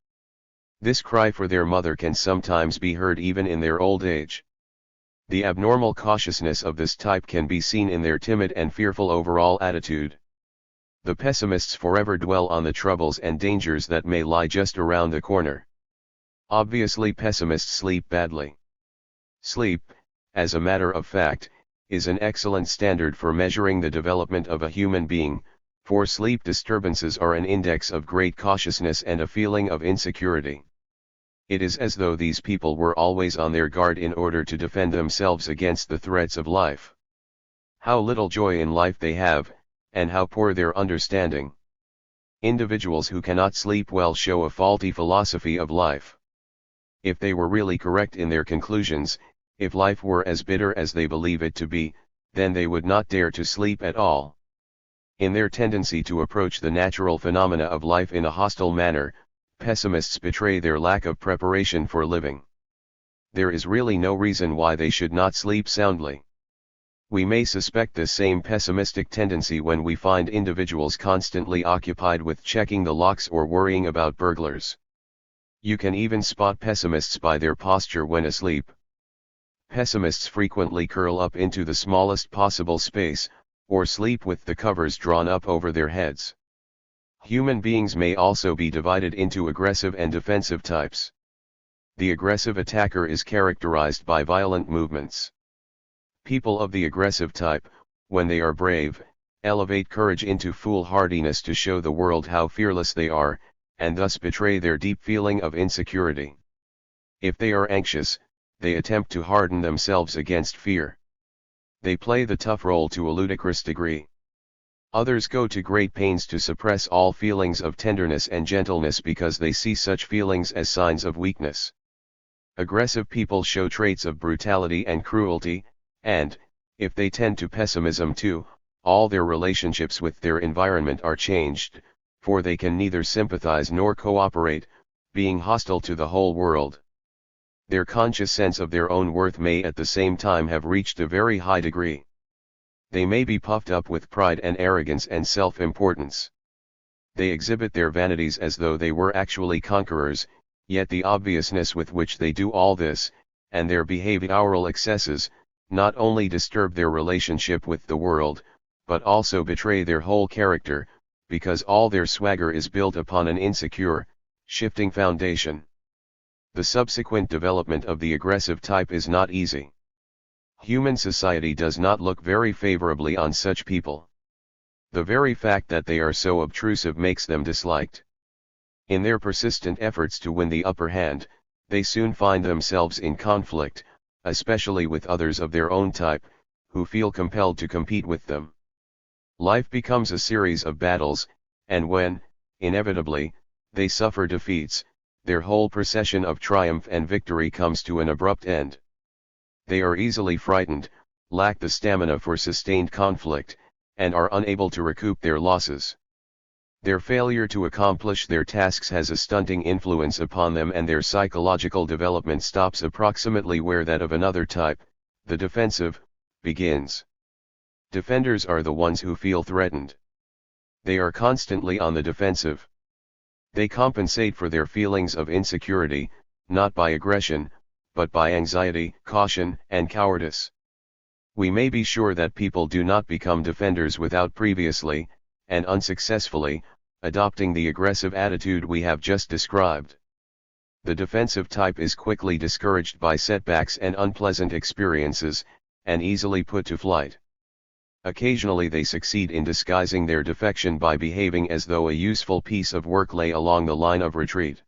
This cry for their mother can sometimes be heard even in their old age. The abnormal cautiousness of this type can be seen in their timid and fearful overall attitude. The pessimists forever dwell on the troubles and dangers that may lie just around the corner. Obviously, pessimists sleep badly. Sleep, as a matter of fact, is an excellent standard for measuring the development of a human being, for sleep disturbances are an index of great cautiousness and a feeling of insecurity. It is as though these people were always on their guard in order to defend themselves against the threats of life. How little joy in life they have, and how poor their understanding. Individuals who cannot sleep well show a faulty philosophy of life. If they were really correct in their conclusions, if life were as bitter as they believe it to be, then they would not dare to sleep at all. In their tendency to approach the natural phenomena of life in a hostile manner, pessimists betray their lack of preparation for living. There is really no reason why they should not sleep soundly. We may suspect this same pessimistic tendency when we find individuals constantly occupied with checking the locks or worrying about burglars. You can even spot pessimists by their posture when asleep. Pessimists frequently curl up into the smallest possible space, or sleep with the covers drawn up over their heads. Human beings may also be divided into aggressive and defensive types. The aggressive attacker is characterized by violent movements. People of the aggressive type, when they are brave, elevate courage into foolhardiness to show the world how fearless they are, and thus betray their deep feeling of insecurity. If they are anxious, they attempt to harden themselves against fear. They play the tough role to a ludicrous degree. Others go to great pains to suppress all feelings of tenderness and gentleness because they see such feelings as signs of weakness. Aggressive people show traits of brutality and cruelty, and, if they tend to pessimism too, all their relationships with their environment are changed, for they can neither sympathize nor cooperate, being hostile to the whole world. Their conscious sense of their own worth may at the same time have reached a very high degree. They may be puffed up with pride and arrogance and self-importance. They exhibit their vanities as though they were actually conquerors, yet the obviousness with which they do all this, and their behavioral excesses, not only disturb their relationship with the world, but also betray their whole character, because all their swagger is built upon an insecure, shifting foundation. The subsequent development of the aggressive type is not easy. Human society does not look very favorably on such people. The very fact that they are so obtrusive makes them disliked. In their persistent efforts to win the upper hand, they soon find themselves in conflict, especially with others of their own type, who feel compelled to compete with them. Life becomes a series of battles, and when, inevitably, they suffer defeats, their whole procession of triumph and victory comes to an abrupt end. They are easily frightened, lack the stamina for sustained conflict, and are unable to recoup their losses. Their failure to accomplish their tasks has a stunting influence upon them, and their psychological development stops approximately where that of another type, the defensive, begins. Defenders are the ones who feel threatened. They are constantly on the defensive. They compensate for their feelings of insecurity, not by aggression, but by anxiety, caution, and cowardice. We may be sure that people do not become defenders without previously, and unsuccessfully, adopting the aggressive attitude we have just described. The defensive type is quickly discouraged by setbacks and unpleasant experiences, and easily put to flight. Occasionally they succeed in disguising their defection by behaving as though a useful piece of work lay along the line of retreat.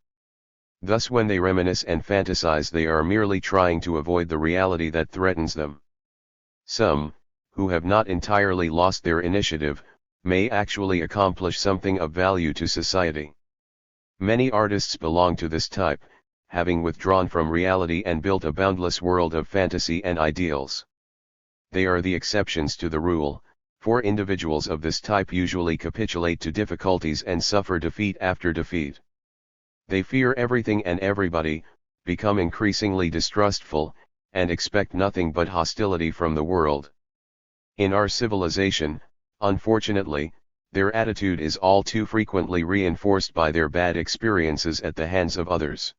Thus when they reminisce and fantasize, they are merely trying to avoid the reality that threatens them. Some, who have not entirely lost their initiative, may actually accomplish something of value to society. Many artists belong to this type, having withdrawn from reality and built a boundless world of fantasy and ideals. They are the exceptions to the rule, for individuals of this type usually capitulate to difficulties and suffer defeat after defeat. They fear everything and everybody, become increasingly distrustful, and expect nothing but hostility from the world. In our civilization, unfortunately, their attitude is all too frequently reinforced by their bad experiences at the hands of others.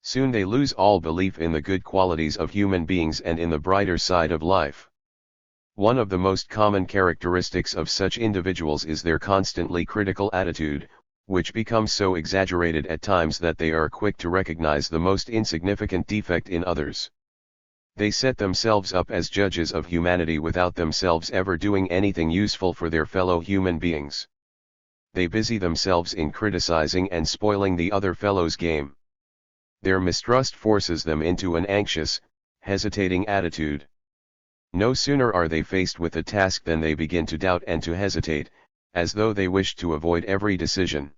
Soon they lose all belief in the good qualities of human beings and in the brighter side of life. One of the most common characteristics of such individuals is their constantly critical attitude, which becomes so exaggerated at times that they are quick to recognize the most insignificant defect in others. They set themselves up as judges of humanity without themselves ever doing anything useful for their fellow human beings. They busy themselves in criticizing and spoiling the other fellow's game. Their mistrust forces them into an anxious, hesitating attitude. No sooner are they faced with a task than they begin to doubt and to hesitate, as though they wish to avoid every decision.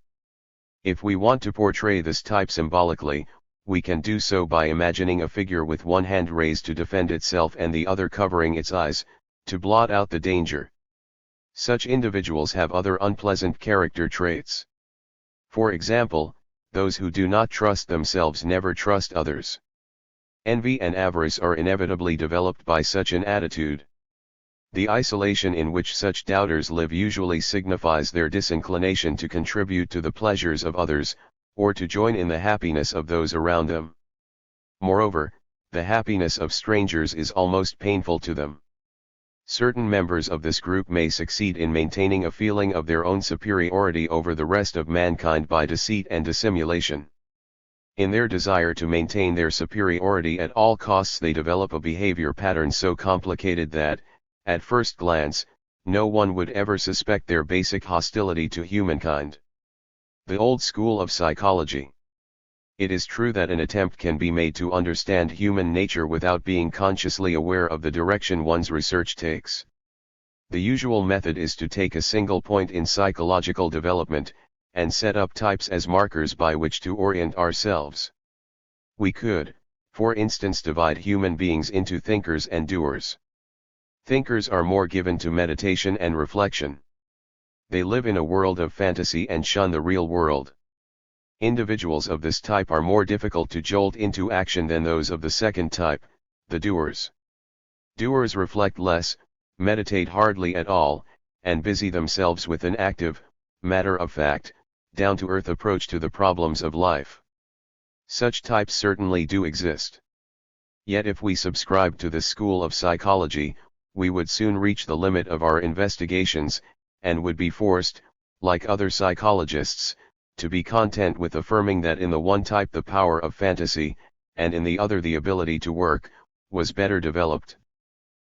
If we want to portray this type symbolically, we can do so by imagining a figure with one hand raised to defend itself and the other covering its eyes, to blot out the danger. Such individuals have other unpleasant character traits. For example, those who do not trust themselves never trust others. Envy and avarice are inevitably developed by such an attitude. The isolation in which such doubters live usually signifies their disinclination to contribute to the pleasures of others, or to join in the happiness of those around them. Moreover, the happiness of strangers is almost painful to them. Certain members of this group may succeed in maintaining a feeling of their own superiority over the rest of mankind by deceit and dissimulation. In their desire to maintain their superiority at all costs, they develop a behavior pattern so complicated that, at first glance, no one would ever suspect their basic hostility to humankind. The old school of psychology. It is true that an attempt can be made to understand human nature without being consciously aware of the direction one's research takes. The usual method is to take a single point in psychological development, and set up types as markers by which to orient ourselves. We could, for instance, divide human beings into thinkers and doers. Thinkers are more given to meditation and reflection. They live in a world of fantasy and shun the real world. Individuals of this type are more difficult to jolt into action than those of the second type, the doers. Doers reflect less, meditate hardly at all, and busy themselves with an active, matter-of-fact, down-to-earth approach to the problems of life. Such types certainly do exist. Yet if we subscribe to this school of psychology, we would soon reach the limit of our investigations, and would be forced, like other psychologists, to be content with affirming that in the one type the power of fantasy, and in the other the ability to work, was better developed.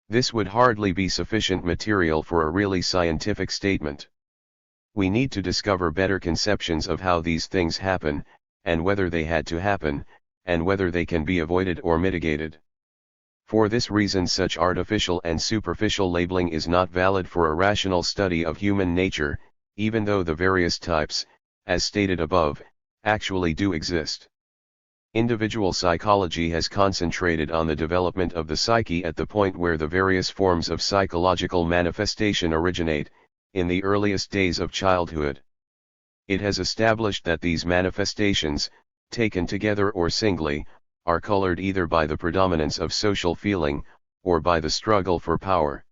This would hardly be sufficient material for a really scientific statement. We need to discover better conceptions of how these things happen, and whether they had to happen, and whether they can be avoided or mitigated. For this reason such artificial and superficial labeling is not valid for a rational study of human nature, even though the various types, as stated above, actually do exist. Individual psychology has concentrated on the development of the psyche at the point where the various forms of psychological manifestation originate, in the earliest days of childhood. It has established that these manifestations, taken together or singly, are colored either by the predominance of social feeling, or by the struggle for power.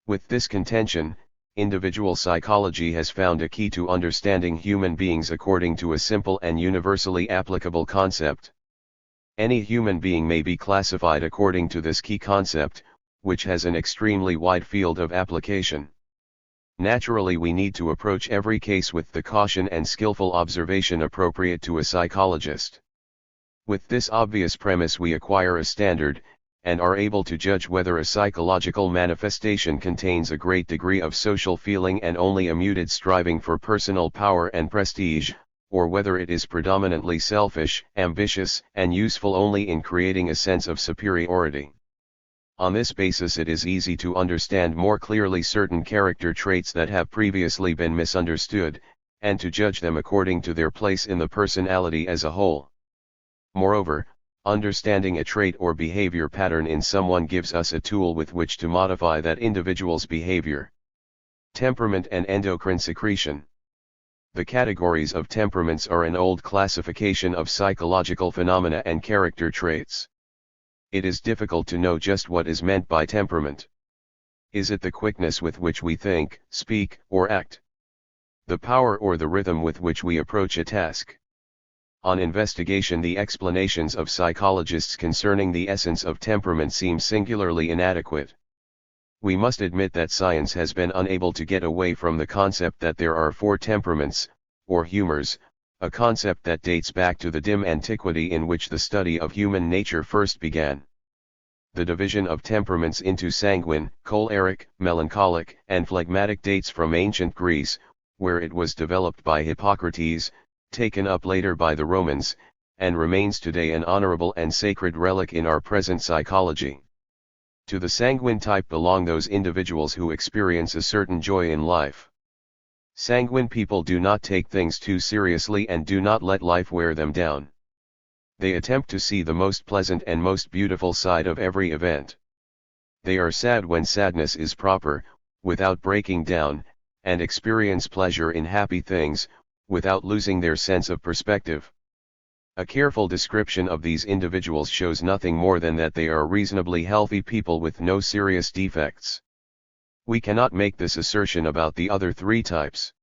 With this contention, individual psychology has found a key to understanding human beings according to a simple and universally applicable concept. Any human being may be classified according to this key concept, which has an extremely wide field of application. Naturally, we need to approach every case with the caution and skillful observation appropriate to a psychologist. With this obvious premise we acquire a standard, and are able to judge whether a psychological manifestation contains a great degree of social feeling and only a muted striving for personal power and prestige, or whether it is predominantly selfish, ambitious, and useful only in creating a sense of superiority. On this basis it is easy to understand more clearly certain character traits that have previously been misunderstood, and to judge them according to their place in the personality as a whole. Moreover, understanding a trait or behavior pattern in someone gives us a tool with which to modify that individual's behavior. Temperament and endocrine secretion. The categories of temperaments are an old classification of psychological phenomena and character traits. It is difficult to know just what is meant by temperament. Is it the quickness with which we think, speak, or act? The power or the rhythm with which we approach a task? On investigation, the explanations of psychologists concerning the essence of temperament seem singularly inadequate. We must admit that science has been unable to get away from the concept that there are 4 temperaments, or humors, a concept that dates back to the dim antiquity in which the study of human nature first began. The division of temperaments into sanguine, choleric, melancholic, and phlegmatic dates from ancient Greece, where it was developed by Hippocrates, taken up later by the Romans, and remains today an honorable and sacred relic in our present psychology. To the sanguine type belong those individuals who experience a certain joy in life. Sanguine people do not take things too seriously and do not let life wear them down. They attempt to see the most pleasant and most beautiful side of every event. They are sad when sadness is proper, without breaking down, and experience pleasure in happy things, without losing their sense of perspective. A careful description of these individuals shows nothing more than that they are reasonably healthy people with no serious defects. We cannot make this assertion about the other 3 types.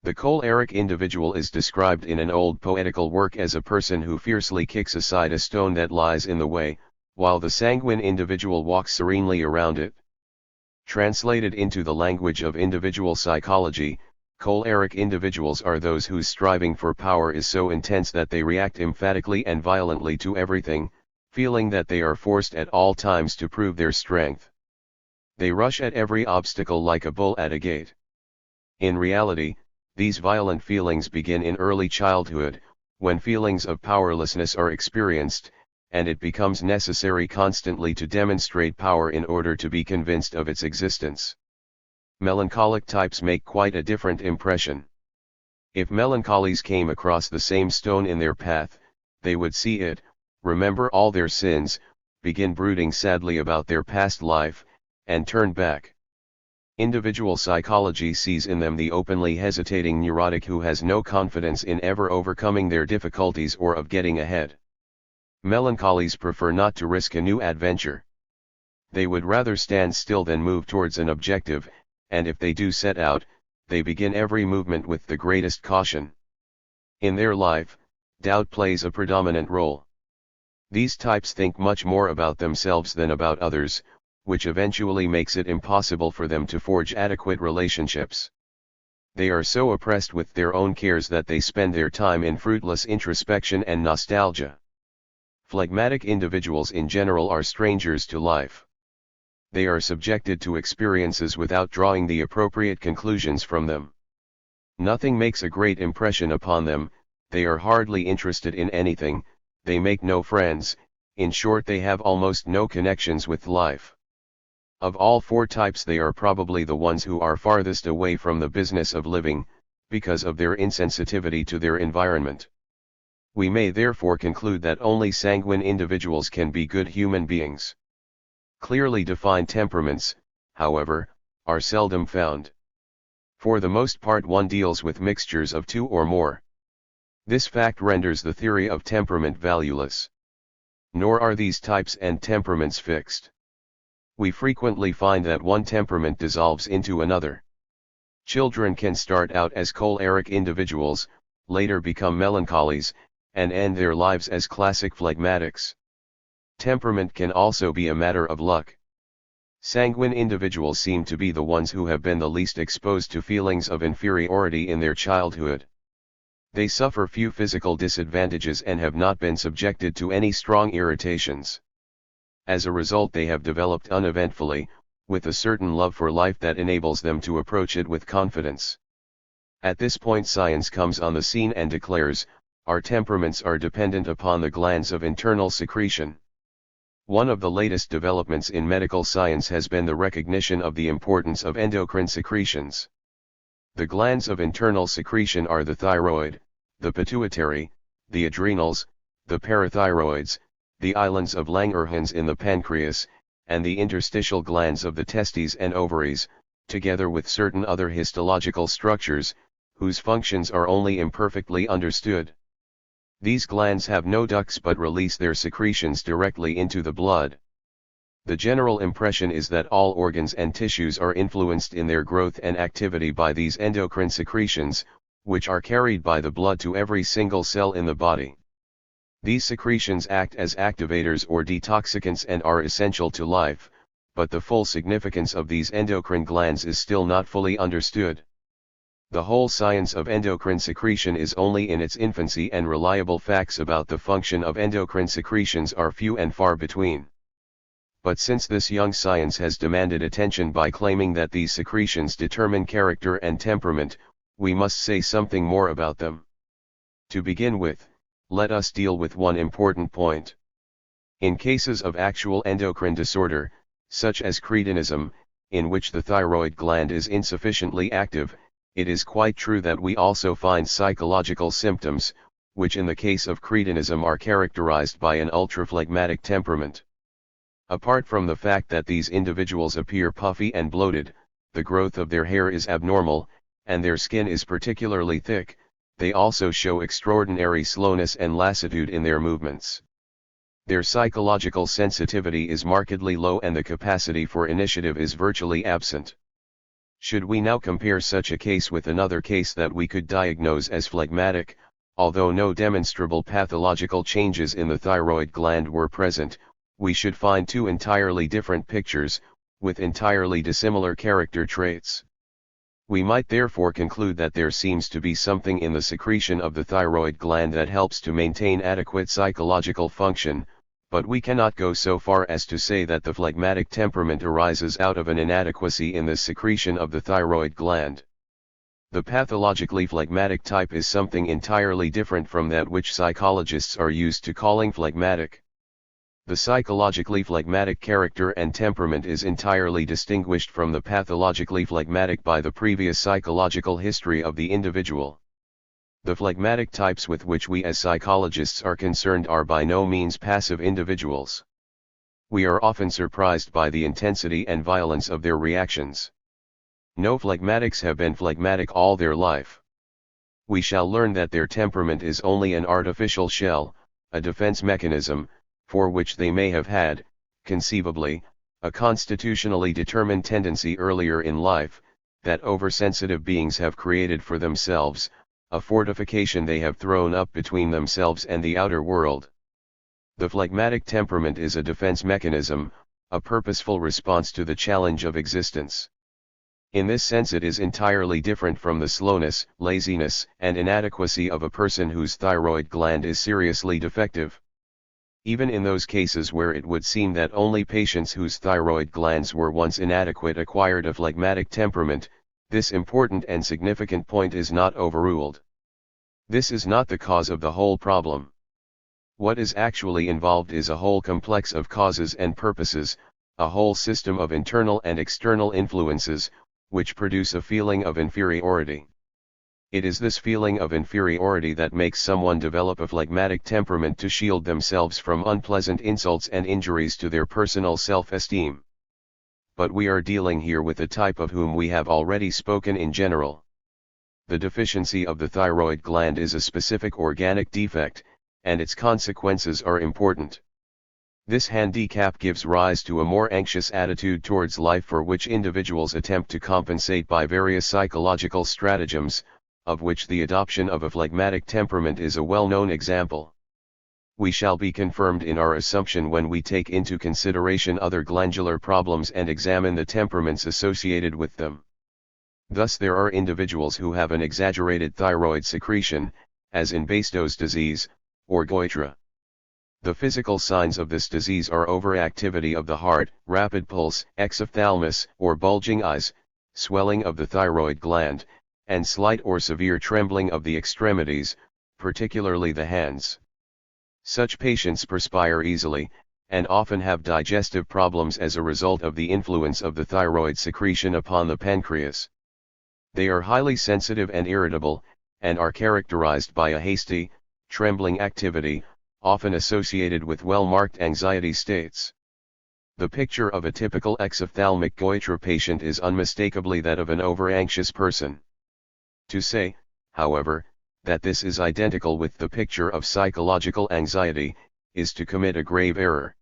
The choleric individual is described in an old poetical work as a person who fiercely kicks aside a stone that lies in the way, while the sanguine individual walks serenely around it. Translated into the language of individual psychology, choleric individuals are those whose striving for power is so intense that they react emphatically and violently to everything, feeling that they are forced at all times to prove their strength. They rush at every obstacle like a bull at a gate. In reality, these violent feelings begin in early childhood, when feelings of powerlessness are experienced, and it becomes necessary constantly to demonstrate power in order to be convinced of its existence. Melancholic types make quite a different impression. If melancholies came across the same stone in their path, they would see it, remember all their sins, begin brooding sadly about their past life, and turn back. Individual psychology sees in them the openly hesitating neurotic who has no confidence in ever overcoming their difficulties or of getting ahead. Melancholies prefer not to risk a new adventure. They would rather stand still than move towards an objective, and if they do set out, they begin every movement with the greatest caution. In their life, doubt plays a predominant role. These types think much more about themselves than about others, which eventually makes it impossible for them to forge adequate relationships. They are so oppressed with their own cares that they spend their time in fruitless introspection and nostalgia. Phlegmatic individuals in general are strangers to life. They are subjected to experiences without drawing the appropriate conclusions from them. Nothing makes a great impression upon them, they are hardly interested in anything, they make no friends, in short they have almost no connections with life. Of all four types they are probably the ones who are farthest away from the business of living, because of their insensitivity to their environment. We may therefore conclude that only sanguine individuals can be good human beings. Clearly defined temperaments, however, are seldom found. For the most part one deals with mixtures of two or more. This fact renders the theory of temperament valueless. Nor are these types and temperaments fixed. We frequently find that one temperament dissolves into another. Children can start out as choleric individuals, later become melancholies, and end their lives as classic phlegmatics. Temperament can also be a matter of luck. Sanguine individuals seem to be the ones who have been the least exposed to feelings of inferiority in their childhood. They suffer few physical disadvantages and have not been subjected to any strong irritations. As a result they have developed uneventfully, with a certain love for life that enables them to approach it with confidence. At this point science comes on the scene and declares, our temperaments are dependent upon the glands of internal secretion. One of the latest developments in medical science has been the recognition of the importance of endocrine secretions. The glands of internal secretion are the thyroid, the pituitary, the adrenals, the parathyroids, the islands of Langerhans in the pancreas, and the interstitial glands of the testes and ovaries, together with certain other histological structures, whose functions are only imperfectly understood. These glands have no ducts but release their secretions directly into the blood. The general impression is that all organs and tissues are influenced in their growth and activity by these endocrine secretions, which are carried by the blood to every single cell in the body. These secretions act as activators or detoxicants and are essential to life, but the full significance of these endocrine glands is still not fully understood. The whole science of endocrine secretion is only in its infancy and reliable facts about the function of endocrine secretions are few and far between. But since this young science has demanded attention by claiming that these secretions determine character and temperament, we must say something more about them. To begin with, let us deal with one important point. In cases of actual endocrine disorder, such as cretinism, in which the thyroid gland is insufficiently active, it is quite true that we also find psychological symptoms, which in the case of cretinism are characterized by an ultraphlegmatic temperament. Apart from the fact that these individuals appear puffy and bloated, the growth of their hair is abnormal, and their skin is particularly thick, they also show extraordinary slowness and lassitude in their movements. Their psychological sensitivity is markedly low and the capacity for initiative is virtually absent. Should we now compare such a case with another case that we could diagnose as phlegmatic, although no demonstrable pathological changes in the thyroid gland were present, we should find two entirely different pictures, with entirely dissimilar character traits. We might therefore conclude that there seems to be something in the secretion of the thyroid gland that helps to maintain adequate psychological function, but we cannot go so far as to say that the phlegmatic temperament arises out of an inadequacy in the secretion of the thyroid gland. The pathologically phlegmatic type is something entirely different from that which psychologists are used to calling phlegmatic. The psychologically phlegmatic character and temperament is entirely distinguished from the pathologically phlegmatic by the previous psychological history of the individual. The phlegmatic types with which we as psychologists are concerned are by no means passive individuals. We are often surprised by the intensity and violence of their reactions. No phlegmatics have been phlegmatic all their life. We shall learn that their temperament is only an artificial shell, a defense mechanism, for which they may have had, conceivably, a constitutionally determined tendency earlier in life, that oversensitive beings have created for themselves, a fortification they have thrown up between themselves and the outer world. The phlegmatic temperament is a defense mechanism, a purposeful response to the challenge of existence. In this sense it is entirely different from the slowness, laziness, and inadequacy of a person whose thyroid gland is seriously defective. Even in those cases where it would seem that only patients whose thyroid glands were once inadequate acquired a phlegmatic temperament, this important and significant point is not overruled. This is not the cause of the whole problem. What is actually involved is a whole complex of causes and purposes, a whole system of internal and external influences, which produce a feeling of inferiority. It is this feeling of inferiority that makes someone develop a phlegmatic temperament to shield themselves from unpleasant insults and injuries to their personal self-esteem. But we are dealing here with a type of whom we have already spoken in general. The deficiency of the thyroid gland is a specific organic defect, and its consequences are important. This handicap gives rise to a more anxious attitude towards life for which individuals attempt to compensate by various psychological stratagems, of which the adoption of a phlegmatic temperament is a well-known example. We shall be confirmed in our assumption when we take into consideration other glandular problems and examine the temperaments associated with them. Thus there are individuals who have an exaggerated thyroid secretion, as in Bastow's disease, or goitre. The physical signs of this disease are overactivity of the heart, rapid pulse, exophthalmos or bulging eyes, swelling of the thyroid gland, and slight or severe trembling of the extremities, particularly the hands. Such patients perspire easily, and often have digestive problems as a result of the influence of the thyroid secretion upon the pancreas. They are highly sensitive and irritable, and are characterized by a hasty, trembling activity, often associated with well-marked anxiety states. The picture of a typical exophthalmic goitre patient is unmistakably that of an over-anxious person. To say, however, that this is identical with the picture of psychological anxiety, is to commit a grave error.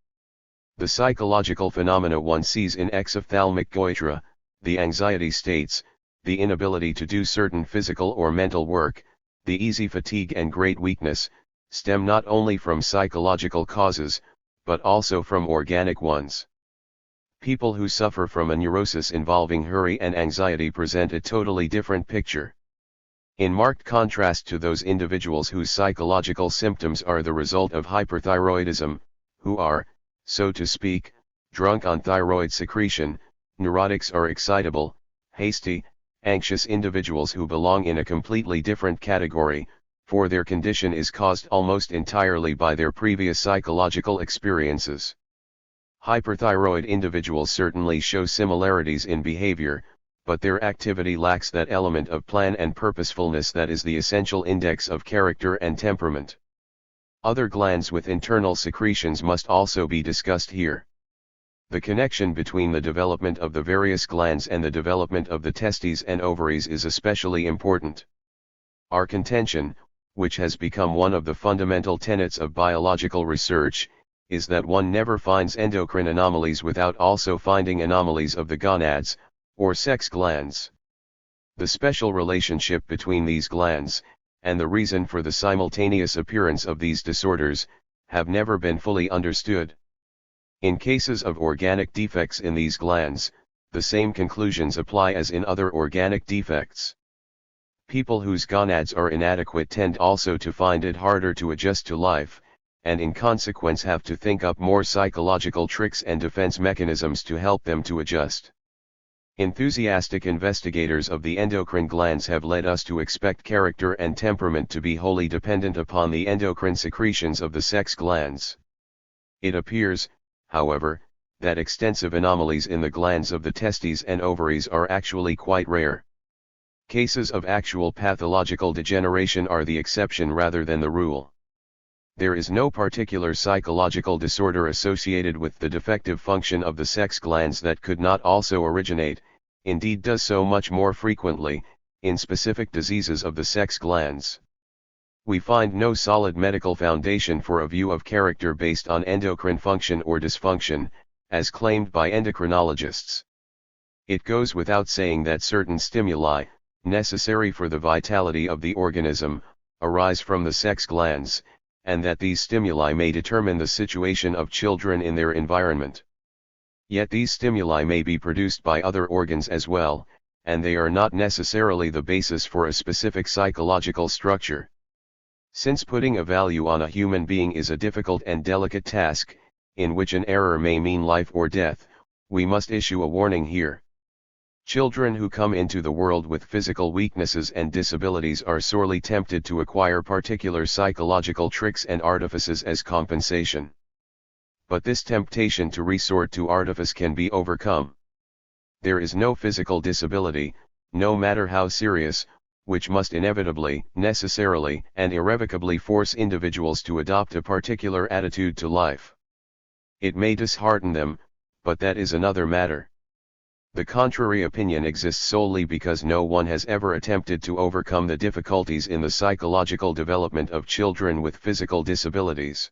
The psychological phenomena one sees in exophthalmic goitre, the anxiety states, the inability to do certain physical or mental work, the easy fatigue and great weakness, stem not only from psychological causes, but also from organic ones. People who suffer from a neurosis involving hurry and anxiety present a totally different picture. In marked contrast to those individuals whose psychological symptoms are the result of hyperthyroidism, who are, so to speak, drunk on thyroid secretion, neurotics are excitable, hasty, anxious individuals who belong in a completely different category, for their condition is caused almost entirely by their previous psychological experiences. Hyperthyroid individuals certainly show similarities in behavior, but their activity lacks that element of plan and purposefulness that is the essential index of character and temperament. Other glands with internal secretions must also be discussed here. The connection between the development of the various glands and the development of the testes and ovaries is especially important. Our contention, which has become one of the fundamental tenets of biological research, is that one never finds endocrine anomalies without also finding anomalies of the gonads, or sex glands. The special relationship between these glands, and the reason for the simultaneous appearance of these disorders, have never been fully understood. In cases of organic defects in these glands, the same conclusions apply as in other organic defects. People whose gonads are inadequate tend also to find it harder to adjust to life, and in consequence have to think up more psychological tricks and defense mechanisms to help them to adjust. Enthusiastic investigators of the endocrine glands have led us to expect character and temperament to be wholly dependent upon the endocrine secretions of the sex glands. It appears, however, that extensive anomalies in the glands of the testes and ovaries are actually quite rare. Cases of actual pathological degeneration are the exception rather than the rule. There is no particular psychological disorder associated with the defective function of the sex glands that could not also originate, indeed does so much more frequently, in specific diseases of the sex glands. We find no solid medical foundation for a view of character based on endocrine function or dysfunction, as claimed by endocrinologists. It goes without saying that certain stimuli, necessary for the vitality of the organism, arise from the sex glands, and that these stimuli may determine the situation of children in their environment. Yet these stimuli may be produced by other organs as well, and they are not necessarily the basis for a specific psychological structure. Since putting a value on a human being is a difficult and delicate task, in which an error may mean life or death, we must issue a warning here. Children who come into the world with physical weaknesses and disabilities are sorely tempted to acquire particular psychological tricks and artifices as compensation. But this temptation to resort to artifice can be overcome. There is no physical disability, no matter how serious, which must inevitably, necessarily, and irrevocably force individuals to adopt a particular attitude to life. It may dishearten them, but that is another matter. The contrary opinion exists solely because no one has ever attempted to overcome the difficulties in the psychological development of children with physical disabilities.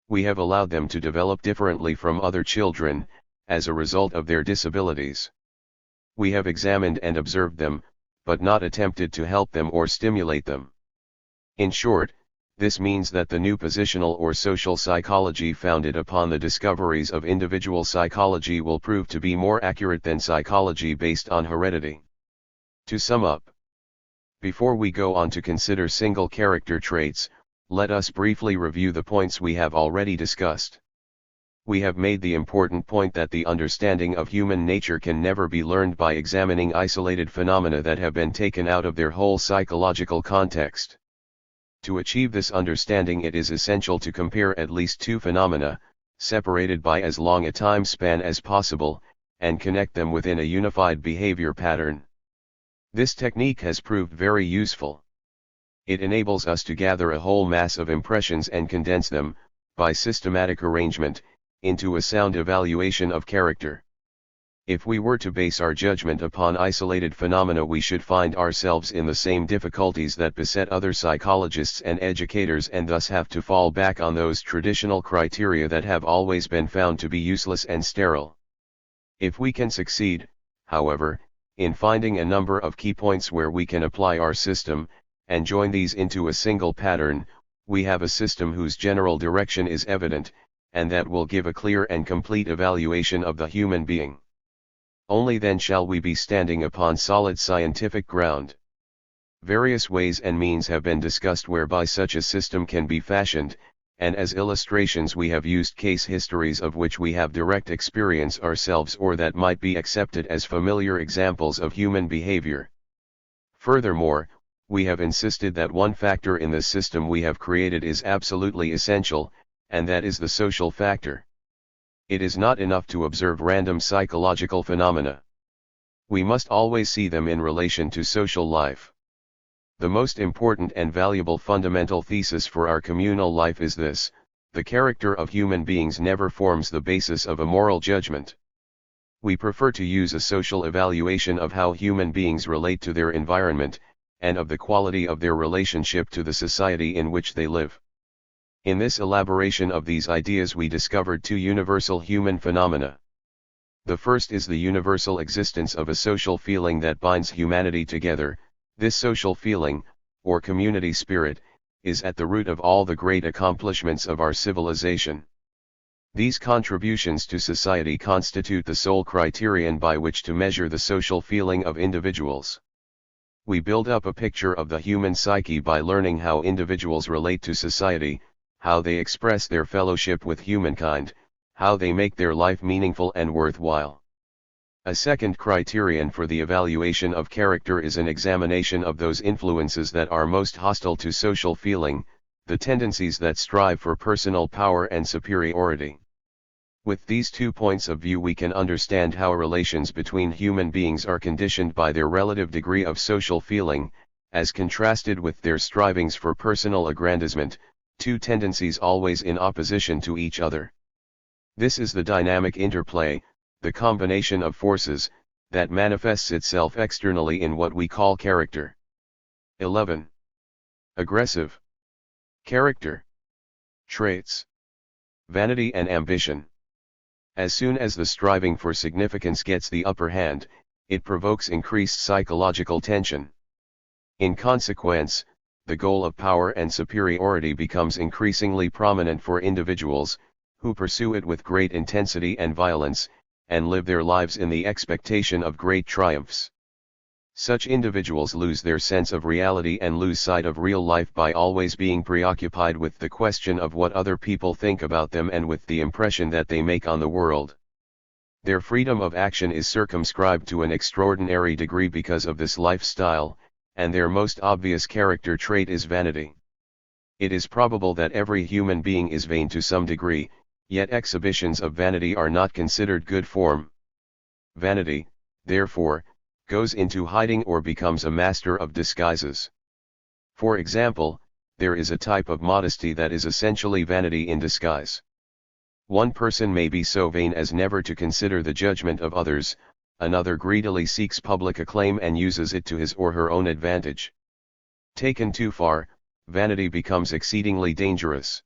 We have allowed them to develop differently from other children, as a result of their disabilities. We have examined and observed them, but not attempted to help them or stimulate them. In short, this means that the new positional or social psychology founded upon the discoveries of individual psychology will prove to be more accurate than psychology based on heredity. To sum up, before we go on to consider single character traits, let us briefly review the points we have already discussed. We have made the important point that the understanding of human nature can never be learned by examining isolated phenomena that have been taken out of their whole psychological context. To achieve this understanding, it is essential to compare at least two phenomena, separated by as long a time span as possible, and connect them within a unified behavior pattern. This technique has proved very useful. It enables us to gather a whole mass of impressions and condense them, by systematic arrangement, into a sound evaluation of character. If we were to base our judgment upon isolated phenomena, we should find ourselves in the same difficulties that beset other psychologists and educators, and thus have to fall back on those traditional criteria that have always been found to be useless and sterile. If we can succeed, however, in finding a number of key points where we can apply our system, and join these into a single pattern, we have a system whose general direction is evident, and that will give a clear and complete evaluation of the human being. Only then shall we be standing upon solid scientific ground. Various ways and means have been discussed whereby such a system can be fashioned, and as illustrations we have used case histories of which we have direct experience ourselves or that might be accepted as familiar examples of human behavior. Furthermore, we have insisted that one factor in the system we have created is absolutely essential, and that is the social factor. It is not enough to observe random psychological phenomena. We must always see them in relation to social life. The most important and valuable fundamental thesis for our communal life is this: the character of human beings never forms the basis of a moral judgment. We prefer to use a social evaluation of how human beings relate to their environment, and of the quality of their relationship to the society in which they live. In this elaboration of these ideas we discovered two universal human phenomena. The first is the universal existence of a social feeling that binds humanity together. This social feeling, or community spirit, is at the root of all the great accomplishments of our civilization. These contributions to society constitute the sole criterion by which to measure the social feeling of individuals. We build up a picture of the human psyche by learning how individuals relate to society, how they express their fellowship with humankind, how they make their life meaningful and worthwhile. A second criterion for the evaluation of character is an examination of those influences that are most hostile to social feeling, the tendencies that strive for personal power and superiority. With these 2 points of view we can understand how relations between human beings are conditioned by their relative degree of social feeling, as contrasted with their strivings for personal aggrandizement, 2 tendencies always in opposition to each other. This is the dynamic interplay, the combination of forces, that manifests itself externally in what we call character. 11. Aggressive character traits. Vanity and ambition. As soon as the striving for significance gets the upper hand, it provokes increased psychological tension. In consequence, the goal of power and superiority becomes increasingly prominent for individuals, who pursue it with great intensity and violence, and live their lives in the expectation of great triumphs. Such individuals lose their sense of reality and lose sight of real life by always being preoccupied with the question of what other people think about them and with the impression that they make on the world. Their freedom of action is circumscribed to an extraordinary degree because of this lifestyle, and their most obvious character trait is vanity. It is probable that every human being is vain to some degree, yet exhibitions of vanity are not considered good form. Vanity, therefore, goes into hiding or becomes a master of disguises. For example, there is a type of modesty that is essentially vanity in disguise. One person may be so vain as never to consider the judgment of others, another greedily seeks public acclaim and uses it to his or her own advantage. Taken too far, vanity becomes exceedingly dangerous.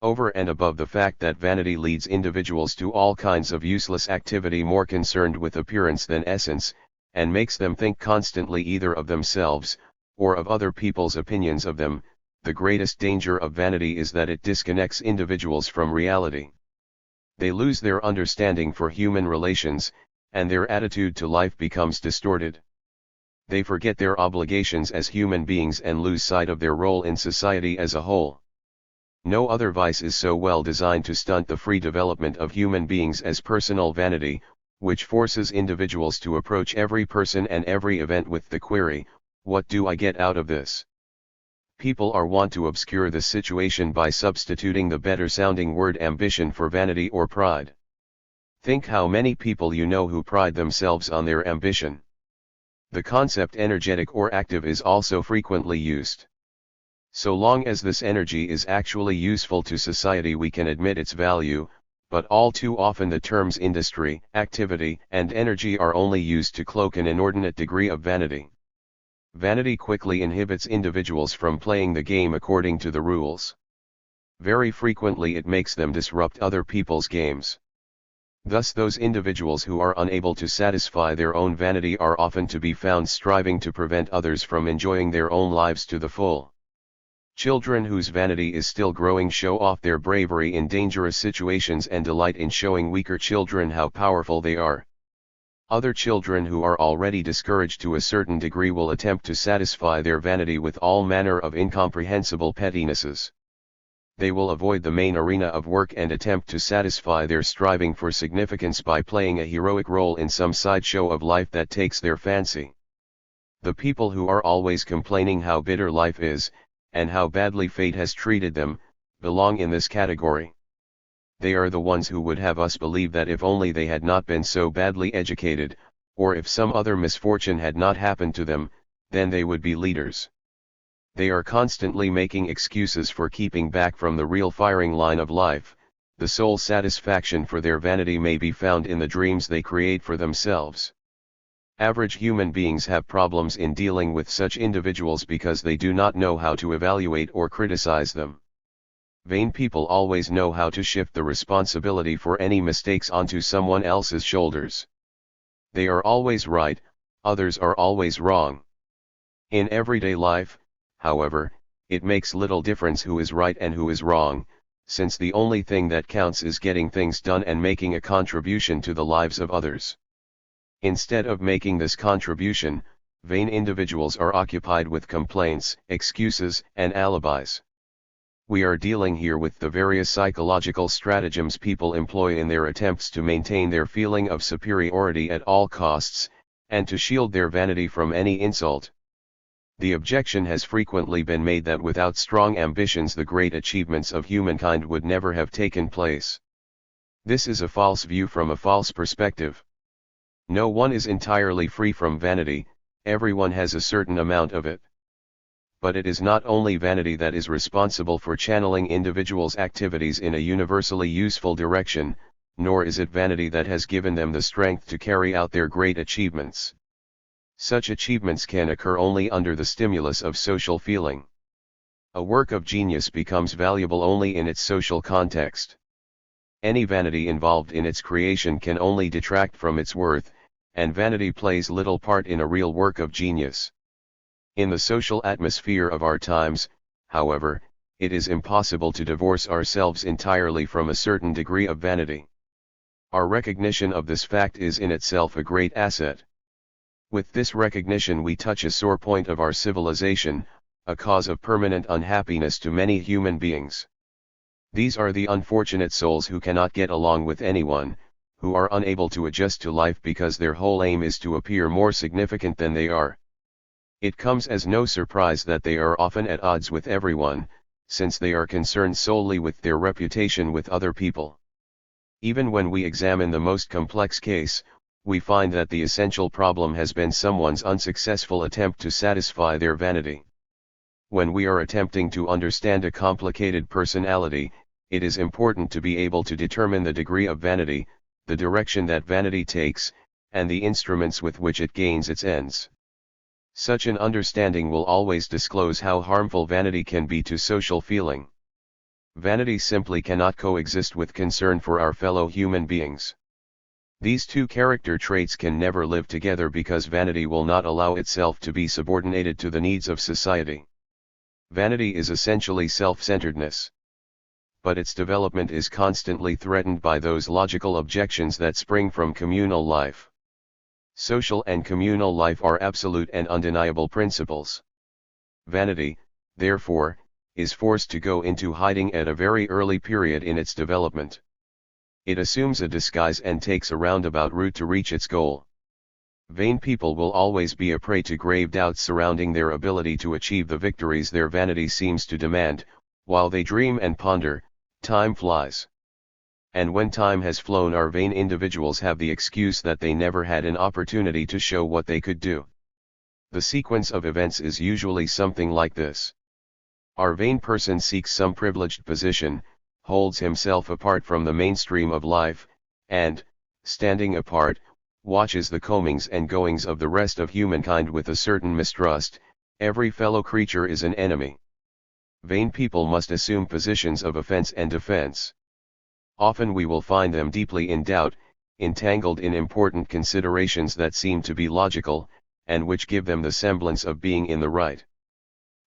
Over and above the fact that vanity leads individuals to all kinds of useless activity more concerned with appearance than essence, and makes them think constantly either of themselves, or of other people's opinions of them, the greatest danger of vanity is that it disconnects individuals from reality. They lose their understanding for human relations, and their attitude to life becomes distorted. They forget their obligations as human beings and lose sight of their role in society as a whole. No other vice is so well designed to stunt the free development of human beings as personal vanity, which forces individuals to approach every person and every event with the query, "What do I get out of this?" People are wont to obscure the situation by substituting the better-sounding word ambition for vanity or pride. Think how many people you know who pride themselves on their ambition. The concept energetic or active is also frequently used. So long as this energy is actually useful to society, we can admit its value, but all too often the terms industry, activity, and energy are only used to cloak an inordinate degree of vanity. Vanity quickly inhibits individuals from playing the game according to the rules. Very frequently it makes them disrupt other people's games. Thus those individuals who are unable to satisfy their own vanity are often to be found striving to prevent others from enjoying their own lives to the full. Children whose vanity is still growing show off their bravery in dangerous situations and delight in showing weaker children how powerful they are. Other children who are already discouraged to a certain degree will attempt to satisfy their vanity with all manner of incomprehensible pettinesses. They will avoid the main arena of work and attempt to satisfy their striving for significance by playing a heroic role in some sideshow of life that takes their fancy. The people who are always complaining how bitter life is, and how badly fate has treated them, belong in this category. They are the ones who would have us believe that if only they had not been so badly educated, or if some other misfortune had not happened to them, then they would be leaders. They are constantly making excuses for keeping back from the real firing line of life. The sole satisfaction for their vanity may be found in the dreams they create for themselves. Average human beings have problems in dealing with such individuals because they do not know how to evaluate or criticize them. Vain people always know how to shift the responsibility for any mistakes onto someone else's shoulders. They are always right, others are always wrong. In everyday life, however, it makes little difference who is right and who is wrong, since the only thing that counts is getting things done and making a contribution to the lives of others. Instead of making this contribution, vain individuals are occupied with complaints, excuses, and alibis. We are dealing here with the various psychological stratagems people employ in their attempts to maintain their feeling of superiority at all costs, and to shield their vanity from any insult. The objection has frequently been made that without strong ambitions the great achievements of humankind would never have taken place. This is a false view from a false perspective. No one is entirely free from vanity, everyone has a certain amount of it. But it is not only vanity that is responsible for channeling individuals' activities in a universally useful direction, nor is it vanity that has given them the strength to carry out their great achievements. Such achievements can occur only under the stimulus of social feeling. A work of genius becomes valuable only in its social context. Any vanity involved in its creation can only detract from its worth, and vanity plays little part in a real work of genius. In the social atmosphere of our times, however, it is impossible to divorce ourselves entirely from a certain degree of vanity. Our recognition of this fact is in itself a great asset. With this recognition we touch a sore point of our civilization, a cause of permanent unhappiness to many human beings. These are the unfortunate souls who cannot get along with anyone, who are unable to adjust to life because their whole aim is to appear more significant than they are. It comes as no surprise that they are often at odds with everyone, since they are concerned solely with their reputation with other people. Even when we examine the most complex case, we find that the essential problem has been someone's unsuccessful attempt to satisfy their vanity. When we are attempting to understand a complicated personality, it is important to be able to determine the degree of vanity, the direction that vanity takes, and the instruments with which it gains its ends. Such an understanding will always disclose how harmful vanity can be to social feeling. Vanity simply cannot coexist with concern for our fellow human beings. These two character traits can never live together because vanity will not allow itself to be subordinated to the needs of society. Vanity is essentially self-centeredness. But its development is constantly threatened by those logical objections that spring from communal life. Social and communal life are absolute and undeniable principles. Vanity, therefore, is forced to go into hiding at a very early period in its development. It assumes a disguise and takes a roundabout route to reach its goal. Vain people will always be a prey to grave doubts surrounding their ability to achieve the victories their vanity seems to demand. While they dream and ponder, time flies. And when time has flown, our vain individuals have the excuse that they never had an opportunity to show what they could do. The sequence of events is usually something like this. Our vain person seeks some privileged position, holds himself apart from the mainstream of life, and, standing apart, watches the comings and goings of the rest of humankind with a certain mistrust. Every fellow creature is an enemy. Vain people must assume positions of offense and defense. Often we will find them deeply in doubt, entangled in important considerations that seem to be logical, and which give them the semblance of being in the right.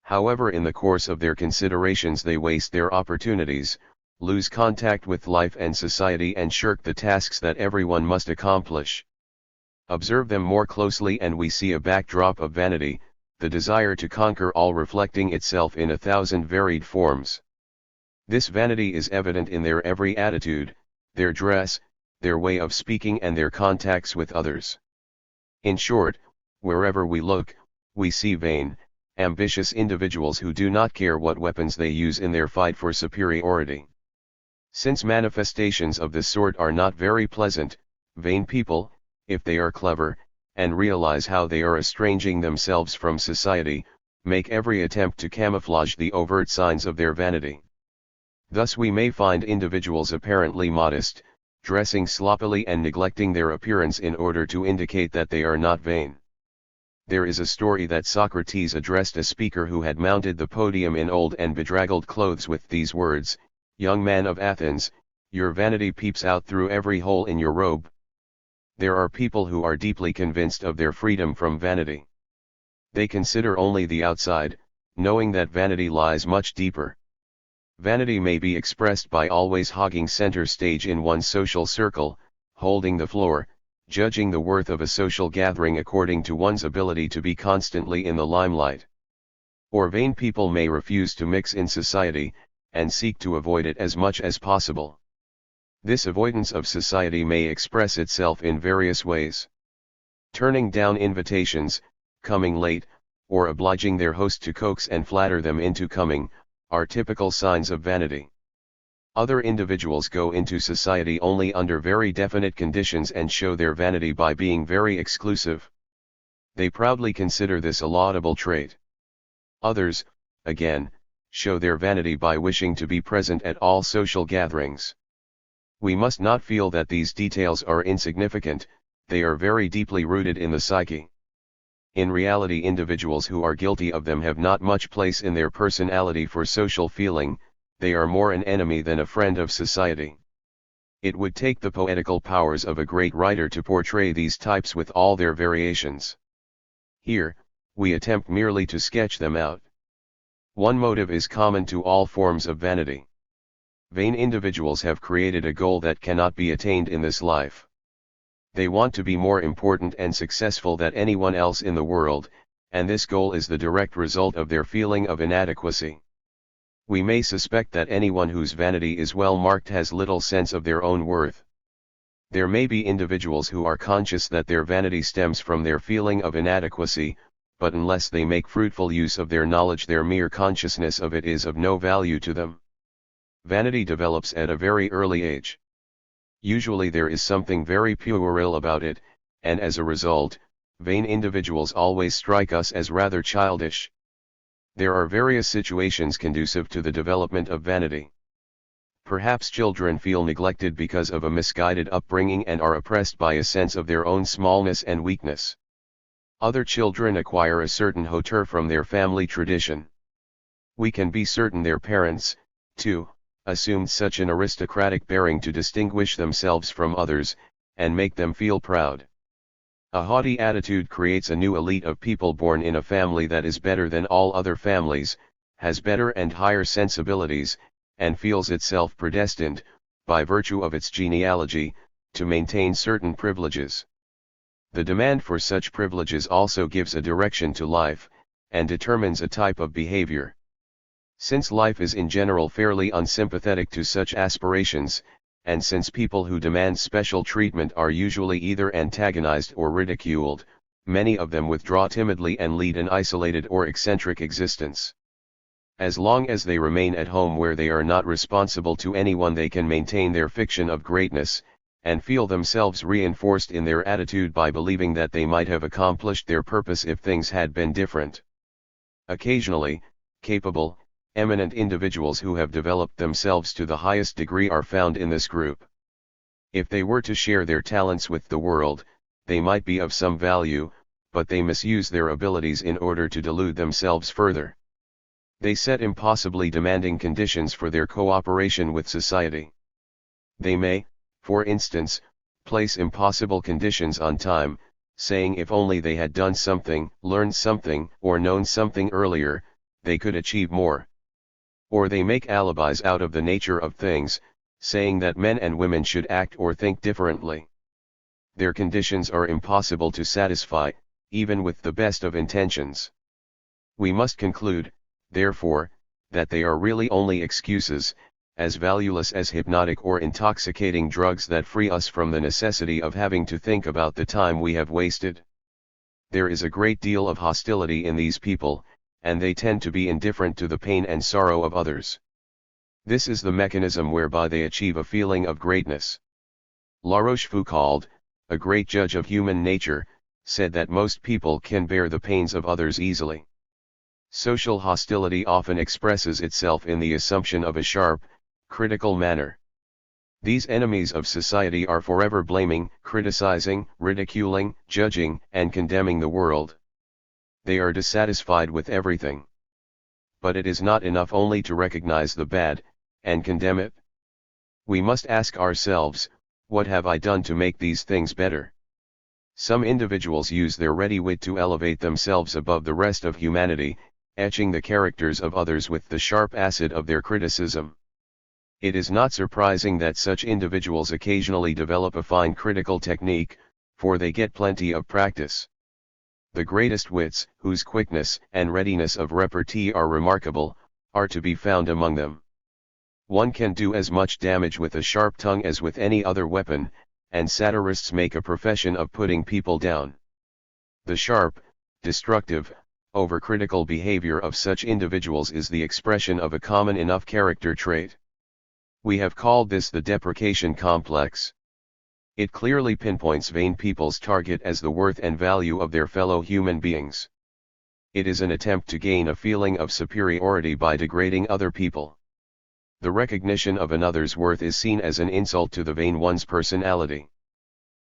However, in the course of their considerations they waste their opportunities, lose contact with life and society, and shirk the tasks that everyone must accomplish. Observe them more closely and we see a backdrop of vanity, the desire to conquer all, reflecting itself in 1,000 varied forms. This vanity is evident in their every attitude, their dress, their way of speaking, and their contacts with others. In short, wherever we look, we see vain, ambitious individuals who do not care what weapons they use in their fight for superiority. Since manifestations of this sort are not very pleasant, vain people, if they are clever, and realize how they are estranging themselves from society, make every attempt to camouflage the overt signs of their vanity. Thus we may find individuals apparently modest, dressing sloppily and neglecting their appearance in order to indicate that they are not vain. There is a story that Socrates addressed a speaker who had mounted the podium in old and bedraggled clothes with these words, "Young man of Athens, your vanity peeps out through every hole in your robe." There are people who are deeply convinced of their freedom from vanity. They consider only the outside, knowing that vanity lies much deeper. Vanity may be expressed by always hogging center stage in one's social circle, holding the floor, judging the worth of a social gathering according to one's ability to be constantly in the limelight. Or vain people may refuse to mix in society, and seek to avoid it as much as possible. This avoidance of society may express itself in various ways. Turning down invitations, coming late, or obliging their host to coax and flatter them into coming, are typical signs of vanity. Other individuals go into society only under very definite conditions and show their vanity by being very exclusive. They proudly consider this a laudable trait. Others, again, show their vanity by wishing to be present at all social gatherings. We must not feel that these details are insignificant, they are very deeply rooted in the psyche. In reality, individuals who are guilty of them have not much place in their personality for social feeling, they are more an enemy than a friend of society. It would take the poetical powers of a great writer to portray these types with all their variations. Here, we attempt merely to sketch them out. One motive is common to all forms of vanity. Vain individuals have created a goal that cannot be attained in this life. They want to be more important and successful than anyone else in the world, and this goal is the direct result of their feeling of inadequacy. We may suspect that anyone whose vanity is well marked has little sense of their own worth. There may be individuals who are conscious that their vanity stems from their feeling of inadequacy, but unless they make fruitful use of their knowledge, their mere consciousness of it is of no value to them. Vanity develops at a very early age. Usually there is something very puerile about it, and as a result, vain individuals always strike us as rather childish. There are various situations conducive to the development of vanity. Perhaps children feel neglected because of a misguided upbringing and are oppressed by a sense of their own smallness and weakness. Other children acquire a certain hauteur from their family tradition. We can be certain their parents, too, assumed such an aristocratic bearing to distinguish themselves from others, and make them feel proud. A haughty attitude creates a new elite of people born in a family that is better than all other families, has better and higher sensibilities, and feels itself predestined, by virtue of its genealogy, to maintain certain privileges. The demand for such privileges also gives a direction to life, and determines a type of behavior. Since life is in general fairly unsympathetic to such aspirations, and since people who demand special treatment are usually either antagonized or ridiculed, many of them withdraw timidly and lead an isolated or eccentric existence. As long as they remain at home where they are not responsible to anyone, they can maintain their fiction of greatness, and feel themselves reinforced in their attitude by believing that they might have accomplished their purpose if things had been different. Occasionally, capable, eminent individuals who have developed themselves to the highest degree are found in this group. If they were to share their talents with the world, they might be of some value, but they misuse their abilities in order to delude themselves further. They set impossibly demanding conditions for their cooperation with society. They may, for instance, place impossible conditions on time, saying if only they had done something, learned something, or known something earlier, they could achieve more. Or they make alibis out of the nature of things, saying that men and women should act or think differently. Their conditions are impossible to satisfy, even with the best of intentions. We must conclude, therefore, that they are really only excuses, as valueless as hypnotic or intoxicating drugs that free us from the necessity of having to think about the time we have wasted. There is a great deal of hostility in these people, and they tend to be indifferent to the pain and sorrow of others. This is the mechanism whereby they achieve a feeling of greatness. La Rochefoucauld, a great judge of human nature, said that most people can bear the pains of others easily. Social hostility often expresses itself in the assumption of a sharp, critical manner. These enemies of society are forever blaming, criticizing, ridiculing, judging, and condemning the world. They are dissatisfied with everything. But it is not enough only to recognize the bad, and condemn it. We must ask ourselves, what have I done to make these things better? Some individuals use their ready wit to elevate themselves above the rest of humanity, etching the characters of others with the sharp acid of their criticism. It is not surprising that such individuals occasionally develop a fine critical technique, for they get plenty of practice. The greatest wits, whose quickness and readiness of repartee are remarkable, are to be found among them. One can do as much damage with a sharp tongue as with any other weapon, and satirists make a profession of putting people down. The sharp, destructive, overcritical behavior of such individuals is the expression of a common enough character trait. We have called this the depreciation complex. It clearly pinpoints vain people's target as the worth and value of their fellow human beings. It is an attempt to gain a feeling of superiority by degrading other people. The recognition of another's worth is seen as an insult to the vain one's personality.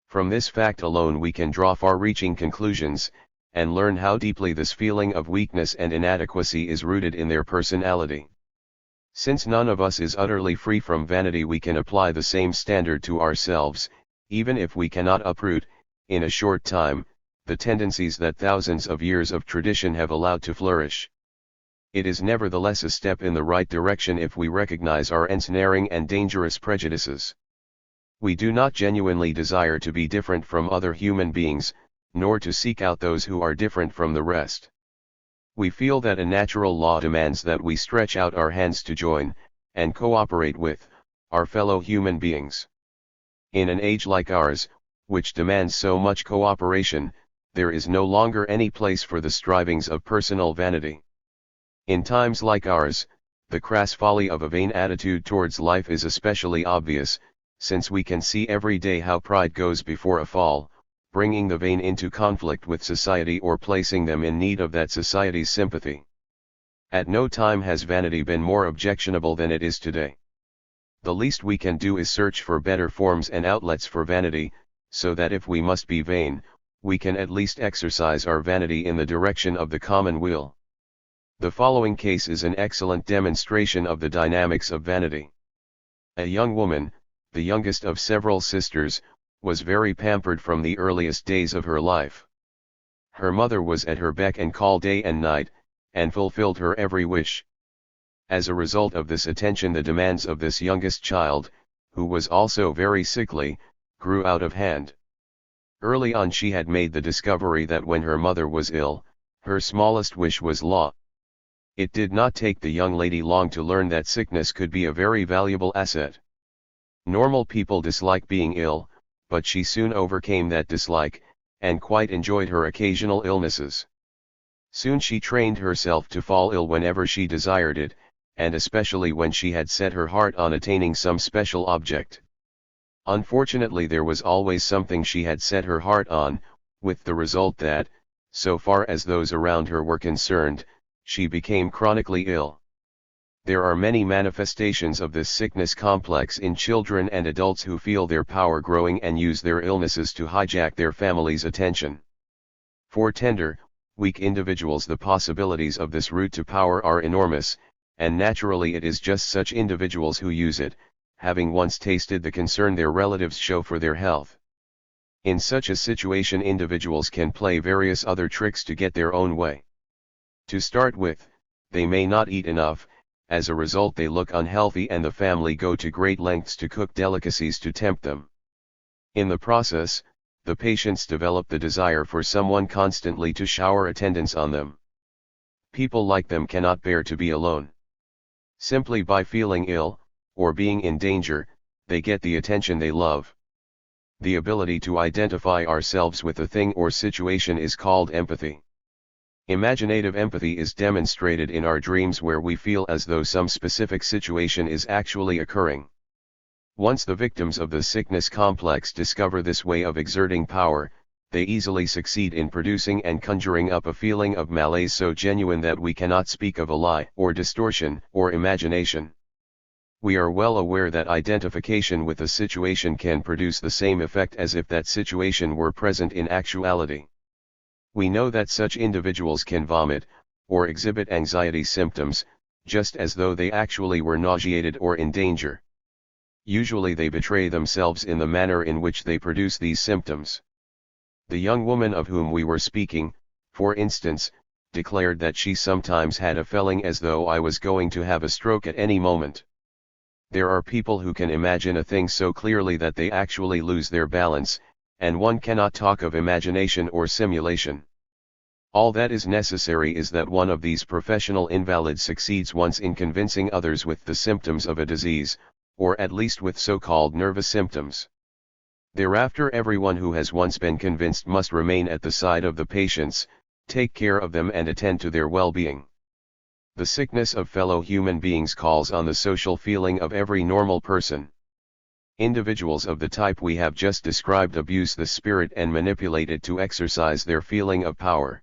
From this fact alone we can draw far-reaching conclusions, and learn how deeply this feeling of weakness and inadequacy is rooted in their personality. Since none of us is utterly free from vanity, we can apply the same standard to ourselves, even if we cannot uproot, in a short time, the tendencies that thousands of years of tradition have allowed to flourish. It is nevertheless a step in the right direction if we recognize our ensnaring and dangerous prejudices. We do not genuinely desire to be different from other human beings, nor to seek out those who are different from the rest. We feel that a natural law demands that we stretch out our hands to join, and cooperate with, our fellow human beings. In an age like ours, which demands so much cooperation, there is no longer any place for the strivings of personal vanity. In times like ours, the crass folly of a vain attitude towards life is especially obvious, since we can see every day how pride goes before a fall, bringing the vain into conflict with society or placing them in need of that society's sympathy. At no time has vanity been more objectionable than it is today. The least we can do is search for better forms and outlets for vanity, so that if we must be vain, we can at least exercise our vanity in the direction of the common weal. The following case is an excellent demonstration of the dynamics of vanity. A young woman, the youngest of several sisters, was very pampered from the earliest days of her life. Her mother was at her beck and call day and night, and fulfilled her every wish. As a result of this attention, the demands of this youngest child, who was also very sickly, grew out of hand. Early on she had made the discovery that when her mother was ill, her smallest wish was law. It did not take the young lady long to learn that sickness could be a very valuable asset. Normal people dislike being ill, but she soon overcame that dislike, and quite enjoyed her occasional illnesses. Soon she trained herself to fall ill whenever she desired it, and especially when she had set her heart on attaining some special object. Unfortunately, there was always something she had set her heart on, with the result that, so far as those around her were concerned, she became chronically ill. There are many manifestations of this sickness complex in children and adults who feel their power growing and use their illnesses to hijack their family's attention. For tender, weak individuals, the possibilities of this route to power are enormous, and naturally it is just such individuals who use it, having once tasted the concern their relatives show for their health. In such a situation, individuals can play various other tricks to get their own way. To start with, they may not eat enough. As a result, they look unhealthy and the family go to great lengths to cook delicacies to tempt them. In the process, the patients develop the desire for someone constantly to shower attendance on them. People like them cannot bear to be alone. Simply by feeling ill, or being in danger, they get the attention they love. The ability to identify ourselves with a thing or situation is called empathy. Imaginative empathy is demonstrated in our dreams, where we feel as though some specific situation is actually occurring. Once the victims of the sickness complex discover this way of exerting power, they easily succeed in producing and conjuring up a feeling of malaise so genuine that we cannot speak of a lie, or distortion, or imagination. We are well aware that identification with a situation can produce the same effect as if that situation were present in actuality. We know that such individuals can vomit, or exhibit anxiety symptoms, just as though they actually were nauseated or in danger. Usually they betray themselves in the manner in which they produce these symptoms. The young woman of whom we were speaking, for instance, declared that she sometimes had a feeling as though I was going to have a stroke at any moment. There are people who can imagine a thing so clearly that they actually lose their balance, and one cannot talk of imagination or simulation. All that is necessary is that one of these professional invalids succeeds once in convincing others with the symptoms of a disease, or at least with so-called nervous symptoms. Thereafter everyone who has once been convinced must remain at the side of the patients, take care of them and attend to their well-being. The sickness of fellow human beings calls on the social feeling of every normal person. Individuals of the type we have just described abuse the spirit and manipulate it to exercise their feeling of power.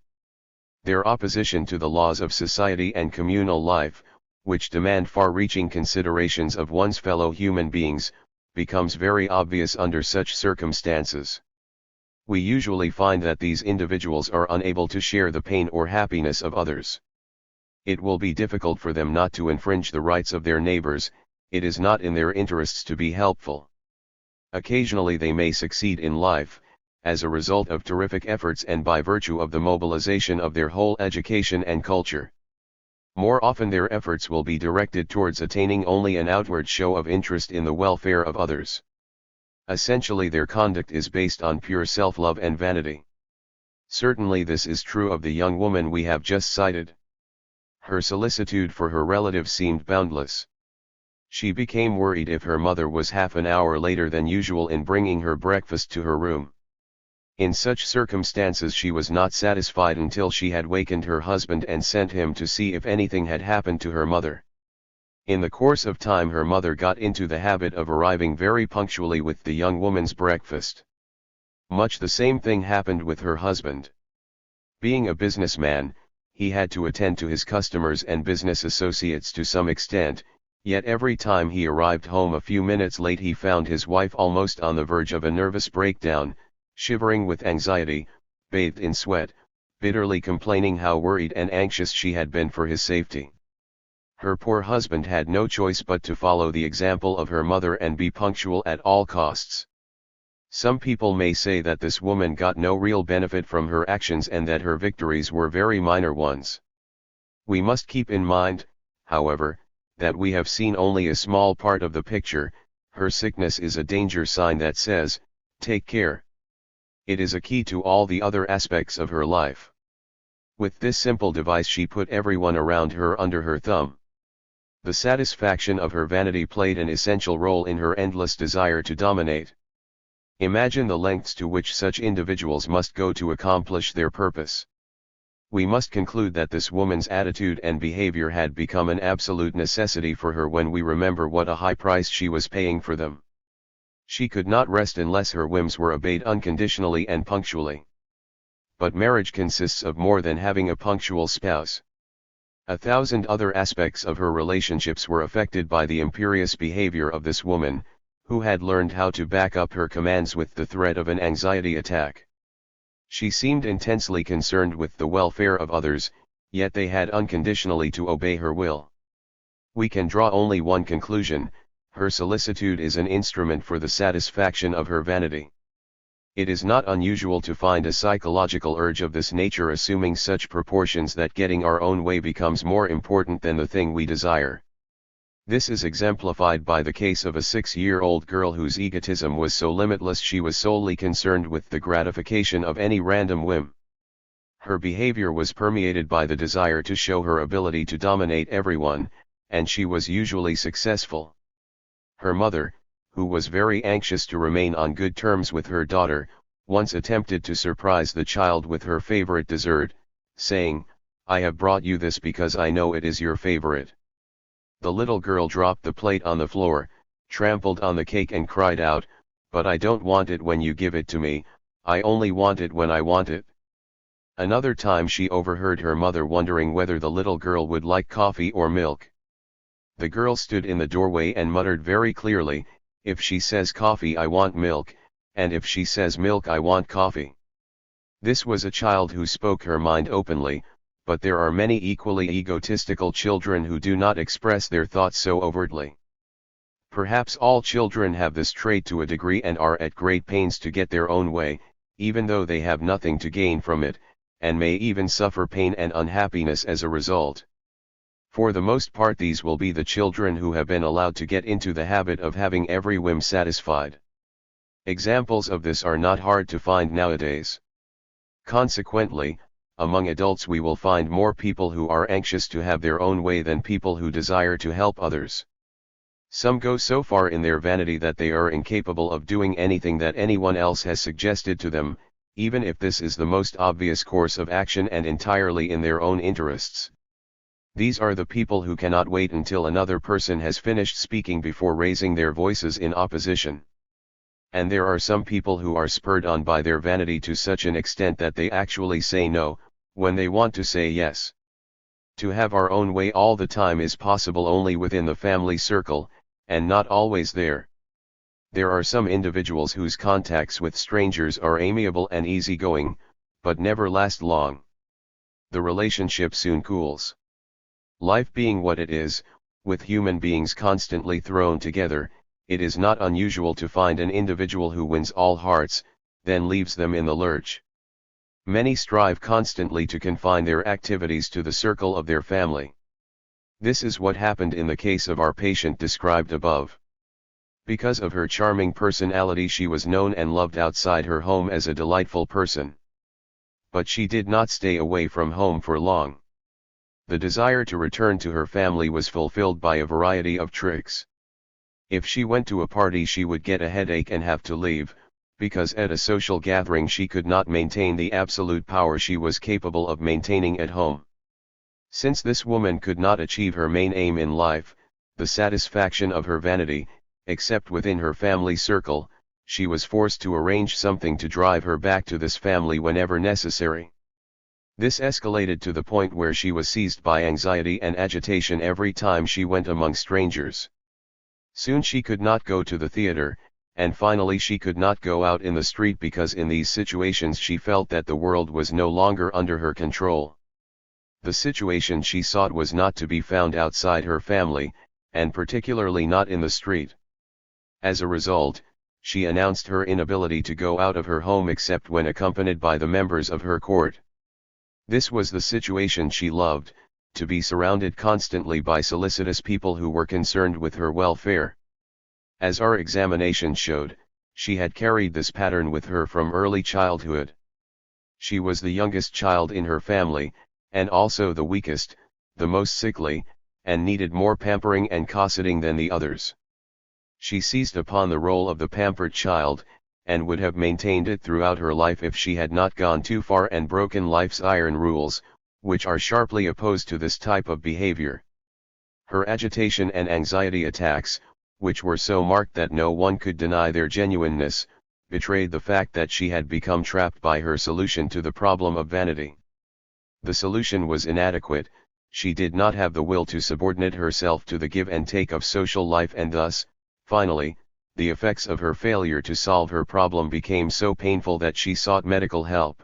Their opposition to the laws of society and communal life, which demand far-reaching considerations of one's fellow human beings, becomes very obvious under such circumstances. We usually find that these individuals are unable to share the pain or happiness of others. It will be difficult for them not to infringe the rights of their neighbors. It is not in their interests to be helpful. Occasionally they may succeed in life, as a result of terrific efforts and by virtue of the mobilization of their whole education and culture. More often their efforts will be directed towards attaining only an outward show of interest in the welfare of others. Essentially their conduct is based on pure self-love and vanity. Certainly this is true of the young woman we have just cited. Her solicitude for her relatives seemed boundless. She became worried if her mother was half an hour later than usual in bringing her breakfast to her room. In such circumstances she was not satisfied until she had wakened her husband and sent him to see if anything had happened to her mother. In the course of time her mother got into the habit of arriving very punctually with the young woman's breakfast. Much the same thing happened with her husband. Being a businessman, he had to attend to his customers and business associates to some extent, yet every time he arrived home a few minutes late he found his wife almost on the verge of a nervous breakdown, shivering with anxiety, bathed in sweat, bitterly complaining how worried and anxious she had been for his safety. Her poor husband had no choice but to follow the example of her mother and be punctual at all costs. Some people may say that this woman got no real benefit from her actions and that her victories were very minor ones. We must keep in mind, however, that we have seen only a small part of the picture. Her sickness is a danger sign that says, "Take care." It is a key to all the other aspects of her life. With this simple device she put everyone around her under her thumb. The satisfaction of her vanity played an essential role in her endless desire to dominate. Imagine the lengths to which such individuals must go to accomplish their purpose. We must conclude that this woman's attitude and behavior had become an absolute necessity for her when we remember what a high price she was paying for them. She could not rest unless her whims were obeyed unconditionally and punctually. But marriage consists of more than having a punctual spouse. 1,000 other aspects of her relationships were affected by the imperious behavior of this woman, who had learned how to back up her commands with the threat of an anxiety attack. She seemed intensely concerned with the welfare of others, yet they had unconditionally to obey her will. We can draw only one conclusion: her solicitude is an instrument for the satisfaction of her vanity. It is not unusual to find a psychological urge of this nature assuming such proportions that getting our own way becomes more important than the thing we desire. This is exemplified by the case of a 6-year-old girl whose egotism was so limitless she was solely concerned with the gratification of any random whim. Her behavior was permeated by the desire to show her ability to dominate everyone, and she was usually successful. Her mother, who was very anxious to remain on good terms with her daughter, once attempted to surprise the child with her favorite dessert, saying, "I have brought you this because I know it is your favorite." The little girl dropped the plate on the floor, trampled on the cake and cried out, "But I don't want it when you give it to me, I only want it when I want it." Another time she overheard her mother wondering whether the little girl would like coffee or milk. The girl stood in the doorway and muttered very clearly, "If she says coffee I want milk, and if she says milk I want coffee." This was a child who spoke her mind openly, but there are many equally egotistical children who do not express their thoughts so overtly. Perhaps all children have this trait to a degree and are at great pains to get their own way, even though they have nothing to gain from it, and may even suffer pain and unhappiness as a result. For the most part these will be the children who have been allowed to get into the habit of having every whim satisfied. Examples of this are not hard to find nowadays. Consequently, among adults we will find more people who are anxious to have their own way than people who desire to help others. Some go so far in their vanity that they are incapable of doing anything that anyone else has suggested to them, even if this is the most obvious course of action and entirely in their own interests. These are the people who cannot wait until another person has finished speaking before raising their voices in opposition. And there are some people who are spurred on by their vanity to such an extent that they actually say no, when they want to say yes. To have our own way all the time is possible only within the family circle, and not always there. There are some individuals whose contacts with strangers are amiable and easygoing, but never last long. The relationship soon cools. Life being what it is, with human beings constantly thrown together, it is not unusual to find an individual who wins all hearts, then leaves them in the lurch. Many strive constantly to confine their activities to the circle of their family. This is what happened in the case of our patient described above. Because of her charming personality, she was known and loved outside her home as a delightful person. But she did not stay away from home for long. The desire to return to her family was fulfilled by a variety of tricks. If she went to a party, she would get a headache and have to leave, because at a social gathering she could not maintain the absolute power she was capable of maintaining at home. Since this woman could not achieve her main aim in life, the satisfaction of her vanity, except within her family circle, she was forced to arrange something to drive her back to this family whenever necessary. This escalated to the point where she was seized by anxiety and agitation every time she went among strangers. Soon she could not go to the theater, and finally she could not go out in the street because in these situations she felt that the world was no longer under her control. The situation she sought was not to be found outside her family, and particularly not in the street. As a result, she announced her inability to go out of her home except when accompanied by the members of her court. This was the situation she loved, to be surrounded constantly by solicitous people who were concerned with her welfare. As our examination showed, she had carried this pattern with her from early childhood. She was the youngest child in her family, and also the weakest, the most sickly, and needed more pampering and cosseting than the others. She seized upon the role of the pampered child, and would have maintained it throughout her life if she had not gone too far and broken life's iron rules, which are sharply opposed to this type of behavior. Her agitation and anxiety attacks, which were so marked that no one could deny their genuineness, betrayed the fact that she had become trapped by her solution to the problem of vanity. The solution was inadequate. She did not have the will to subordinate herself to the give and take of social life, and thus, finally, the effects of her failure to solve her problem became so painful that she sought medical help.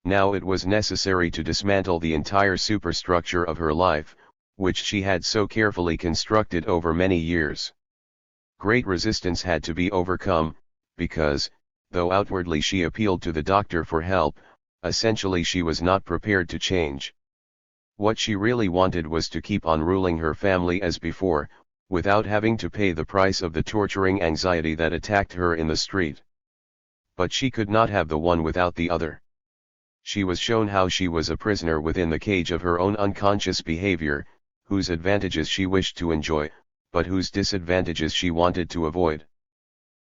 Now it was necessary to dismantle the entire superstructure of her life, which she had so carefully constructed over many years. Great resistance had to be overcome, because, though outwardly she appealed to the doctor for help, essentially she was not prepared to change. What she really wanted was to keep on ruling her family as before, without having to pay the price of the torturing anxiety that attacked her in the street. But she could not have the one without the other. She was shown how she was a prisoner within the cage of her own unconscious behavior, whose advantages she wished to enjoy, but whose disadvantages she wanted to avoid.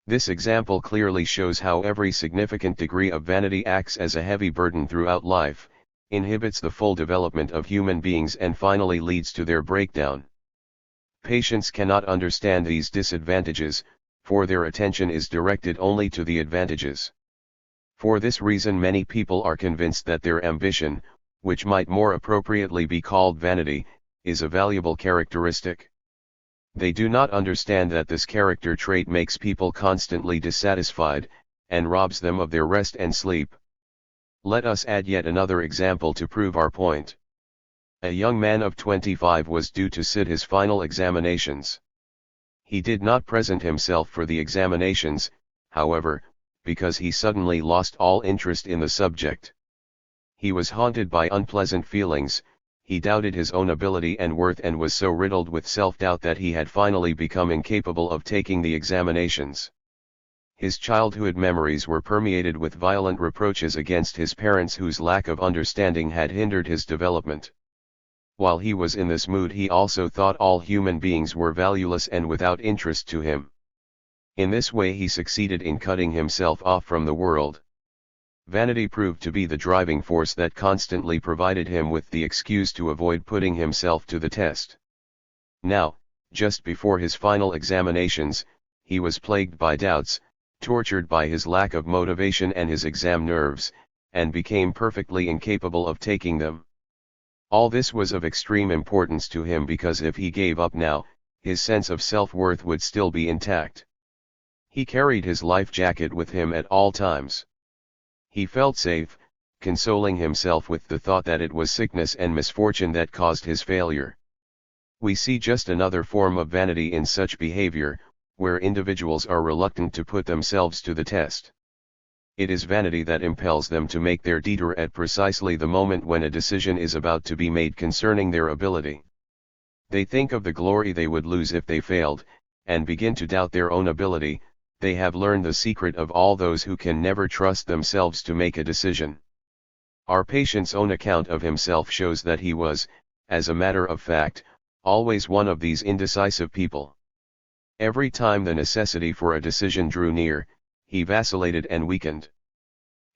This example clearly shows how every significant degree of vanity acts as a heavy burden throughout life, inhibits the full development of human beings, and finally leads to their breakdown. Patients cannot understand these disadvantages, for their attention is directed only to the advantages. For this reason many people are convinced that their ambition, which might more appropriately be called vanity, is a valuable characteristic. They do not understand that this character trait makes people constantly dissatisfied, and robs them of their rest and sleep. Let us add yet another example to prove our point. A young man of 25 was due to sit his final examinations. He did not present himself for the examinations, however, because he suddenly lost all interest in the subject. He was haunted by unpleasant feelings, he doubted his own ability and worth, and was so riddled with self-doubt that he had finally become incapable of taking the examinations. His childhood memories were permeated with violent reproaches against his parents, whose lack of understanding had hindered his development. While he was in this mood, he also thought all human beings were valueless and without interest to him. In this way he succeeded in cutting himself off from the world. Vanity proved to be the driving force that constantly provided him with the excuse to avoid putting himself to the test. Now, just before his final examinations, he was plagued by doubts, tortured by his lack of motivation and his exam nerves, and became perfectly incapable of taking them. All this was of extreme importance to him because if he gave up now, his sense of self-worth would still be intact. He carried his life jacket with him at all times. He felt safe, consoling himself with the thought that it was sickness and misfortune that caused his failure. We see just another form of vanity in such behavior, where individuals are reluctant to put themselves to the test. It is vanity that impels them to make their detour at precisely the moment when a decision is about to be made concerning their ability. They think of the glory they would lose if they failed, and begin to doubt their own ability. They have learned the secret of all those who can never trust themselves to make a decision. Our patient's own account of himself shows that he was, as a matter of fact, always one of these indecisive people. Every time the necessity for a decision drew near, he vacillated and weakened.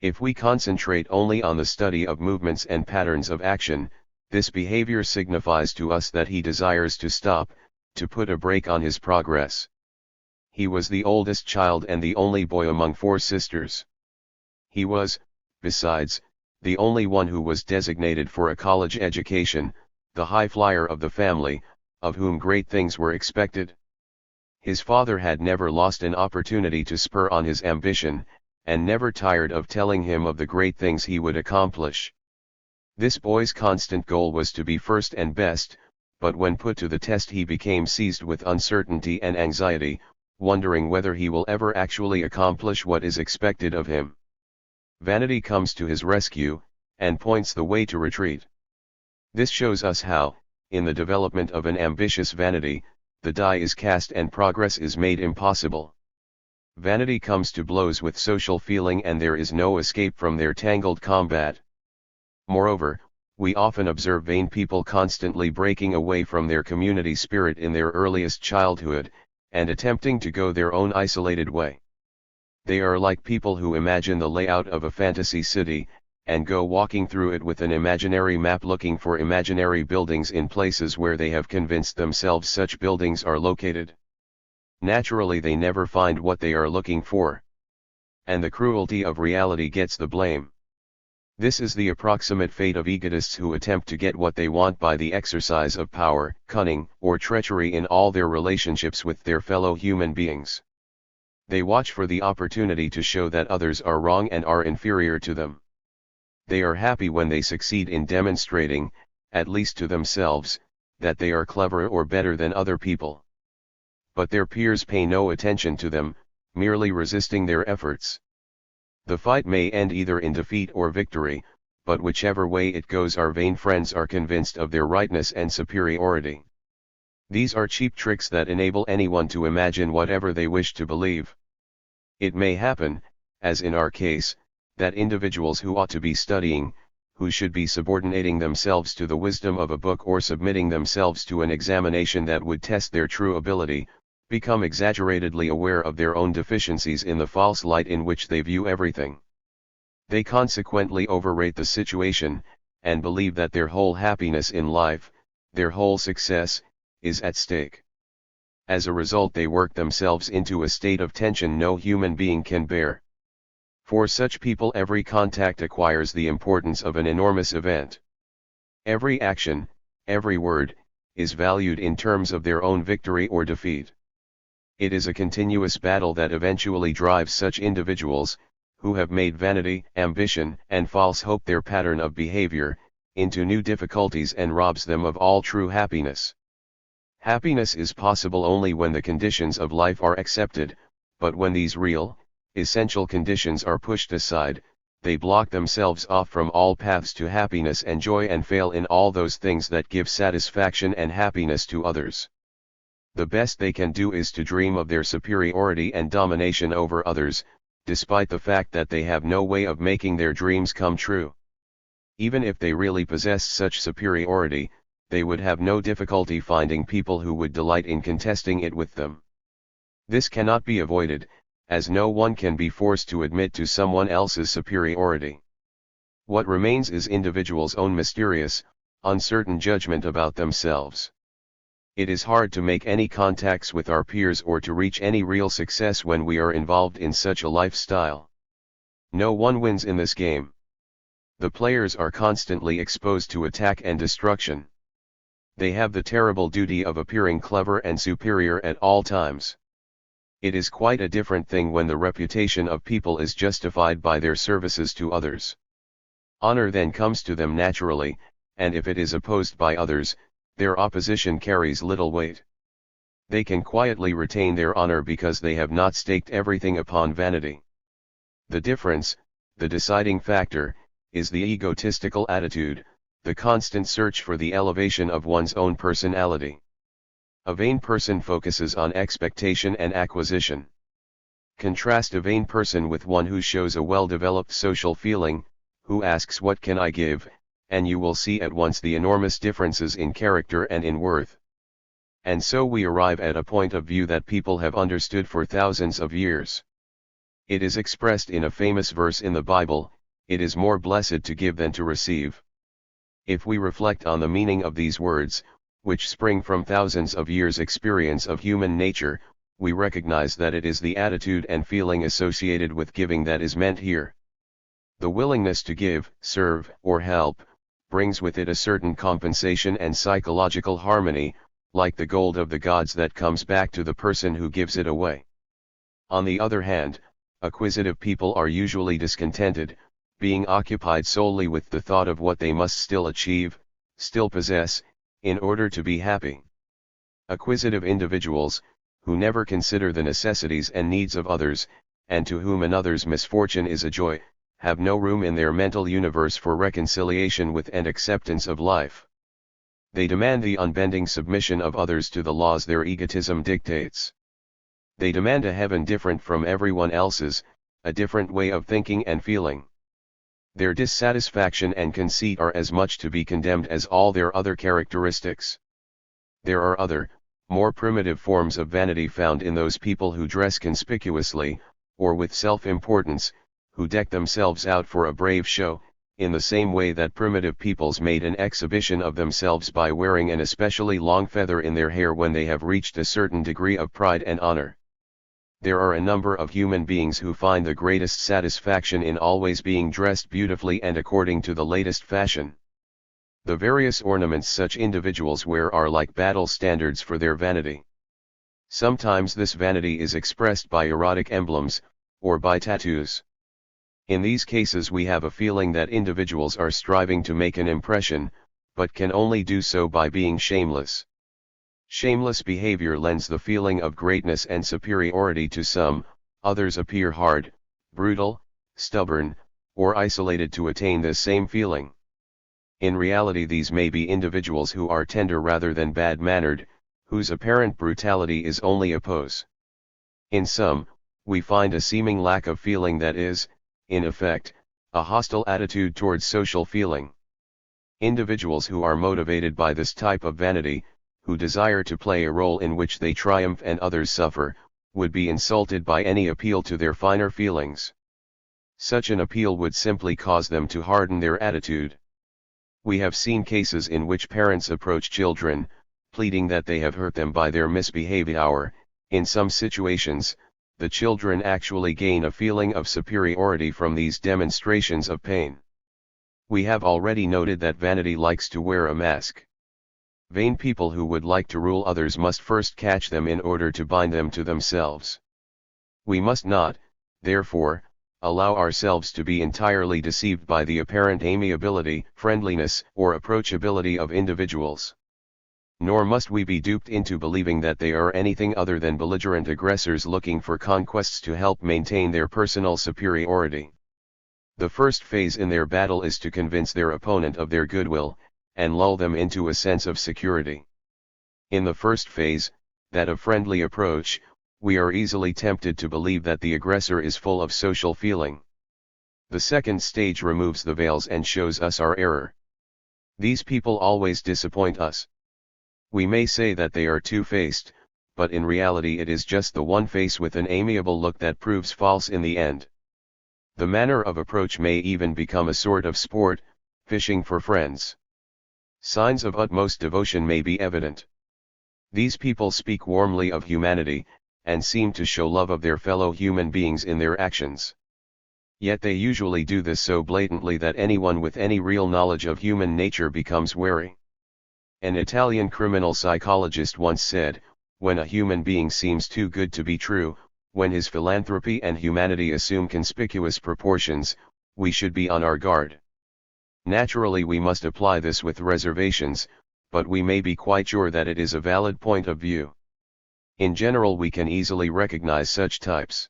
If we concentrate only on the study of movements and patterns of action, this behavior signifies to us that he desires to stop, to put a brake on his progress. He was the oldest child and the only boy among 4 sisters. He was, besides, the only one who was designated for a college education, the high flyer of the family, of whom great things were expected. His father had never lost an opportunity to spur on his ambition, and never tired of telling him of the great things he would accomplish. This boy's constant goal was to be first and best, but when put to the test he became seized with uncertainty and anxiety, wondering whether he will ever actually accomplish what is expected of him. Vanity comes to his rescue, and points the way to retreat. This shows us how, in the development of an ambitious vanity, the die is cast and progress is made impossible. Vanity comes to blows with social feeling and there is no escape from their tangled combat. Moreover, we often observe vain people constantly breaking away from their community spirit in their earliest childhood, and attempting to go their own isolated way. They are like people who imagine the layout of a fantasy city, and go walking through it with an imaginary map looking for imaginary buildings in places where they have convinced themselves such buildings are located. Naturally they never find what they are looking for. And the cruelty of reality gets the blame. This is the approximate fate of egotists who attempt to get what they want by the exercise of power, cunning, or treachery in all their relationships with their fellow human beings. They watch for the opportunity to show that others are wrong and are inferior to them. They are happy when they succeed in demonstrating, at least to themselves, that they are cleverer or better than other people. But their peers pay no attention to them, merely resisting their efforts. The fight may end either in defeat or victory, but whichever way it goes our vain friends are convinced of their rightness and superiority. These are cheap tricks that enable anyone to imagine whatever they wish to believe. It may happen, as in our case, that individuals who ought to be studying, who should be subordinating themselves to the wisdom of a book or submitting themselves to an examination that would test their true ability, become exaggeratedly aware of their own deficiencies in the false light in which they view everything. They consequently overrate the situation, and believe that their whole happiness in life, their whole success, is at stake. As a result they work themselves into a state of tension no human being can bear. For such people every contact acquires the importance of an enormous event. Every action, every word, is valued in terms of their own victory or defeat. It is a continuous battle that eventually drives such individuals, who have made vanity, ambition, and false hope their pattern of behavior, into new difficulties and robs them of all true happiness. Happiness is possible only when the conditions of life are accepted, but when these real, essential conditions are pushed aside, they block themselves off from all paths to happiness and joy and fail in all those things that give satisfaction and happiness to others. The best they can do is to dream of their superiority and domination over others, despite the fact that they have no way of making their dreams come true. Even if they really possessed such superiority, they would have no difficulty finding people who would delight in contesting it with them. This cannot be avoided, as no one can be forced to admit to someone else's superiority. What remains is individuals' own mysterious, uncertain judgment about themselves. It is hard to make any contacts with our peers or to reach any real success when we are involved in such a lifestyle. No one wins in this game. The players are constantly exposed to attack and destruction. They have the terrible duty of appearing clever and superior at all times. It is quite a different thing when the reputation of people is justified by their services to others. Honor then comes to them naturally, and if it is opposed by others, their opposition carries little weight. They can quietly retain their honor because they have not staked everything upon vanity. The difference, the deciding factor, is the egotistical attitude, the constant search for the elevation of one's own personality. A vain person focuses on expectation and acquisition. Contrast a vain person with one who shows a well-developed social feeling, who asks what can I give, and you will see at once the enormous differences in character and in worth. And so we arrive at a point of view that people have understood for thousands of years. It is expressed in a famous verse in the Bible, "It is more blessed to give than to receive." If we reflect on the meaning of these words, which spring from thousands of years' experience of human nature, we recognize that it is the attitude and feeling associated with giving that is meant here. The willingness to give, serve, or help, brings with it a certain compensation and psychological harmony, like the gold of the gods that comes back to the person who gives it away. On the other hand, acquisitive people are usually discontented, being occupied solely with the thought of what they must still achieve, still possess, in order to be happy. Acquisitive individuals, who never consider the necessities and needs of others, and to whom another's misfortune is a joy, have no room in their mental universe for reconciliation with and acceptance of life. They demand the unbending submission of others to the laws their egotism dictates. They demand a heaven different from everyone else's, a different way of thinking and feeling. Their dissatisfaction and conceit are as much to be condemned as all their other characteristics. There are other, more primitive forms of vanity found in those people who dress conspicuously, or with self-importance, who deck themselves out for a brave show, in the same way that primitive peoples made an exhibition of themselves by wearing an especially long feather in their hair when they have reached a certain degree of pride and honor. There are a number of human beings who find the greatest satisfaction in always being dressed beautifully and according to the latest fashion. The various ornaments such individuals wear are like battle standards for their vanity. Sometimes this vanity is expressed by erotic emblems, or by tattoos. In these cases we have a feeling that individuals are striving to make an impression, but can only do so by being shameless. Shameless behavior lends the feeling of greatness and superiority to some, others appear hard, brutal, stubborn, or isolated to attain this same feeling. In reality these may be individuals who are tender rather than bad-mannered, whose apparent brutality is only a pose. In some, we find a seeming lack of feeling that is, in effect, a hostile attitude towards social feeling. Individuals who are motivated by this type of vanity, who desire to play a role in which they triumph and others suffer, would be insulted by any appeal to their finer feelings. Such an appeal would simply cause them to harden their attitude. We have seen cases in which parents approach children, pleading that they have hurt them by their misbehavior. In some situations, the children actually gain a feeling of superiority from these demonstrations of pain. We have already noted that vanity likes to wear a mask. Vain people who would like to rule others must first catch them in order to bind them to themselves. We must not, therefore, allow ourselves to be entirely deceived by the apparent amiability, friendliness, or approachability of individuals. Nor must we be duped into believing that they are anything other than belligerent aggressors looking for conquests to help maintain their personal superiority. The first phase in their battle is to convince their opponent of their goodwill, and lull them into a sense of security. In the first phase, that of friendly approach, we are easily tempted to believe that the aggressor is full of social feeling. The second stage removes the veils and shows us our error. These people always disappoint us. We may say that they are two-faced, but in reality it is just the one face with an amiable look that proves false in the end. The manner of approach may even become a sort of sport, fishing for friends. Signs of utmost devotion may be evident. These people speak warmly of humanity, and seem to show love of their fellow human beings in their actions. Yet they usually do this so blatantly that anyone with any real knowledge of human nature becomes wary. An Italian criminal psychologist once said, "When a human being seems too good to be true, when his philanthropy and humanity assume conspicuous proportions, we should be on our guard." Naturally, we must apply this with reservations, but we may be quite sure that it is a valid point of view. In general, we can easily recognize such types.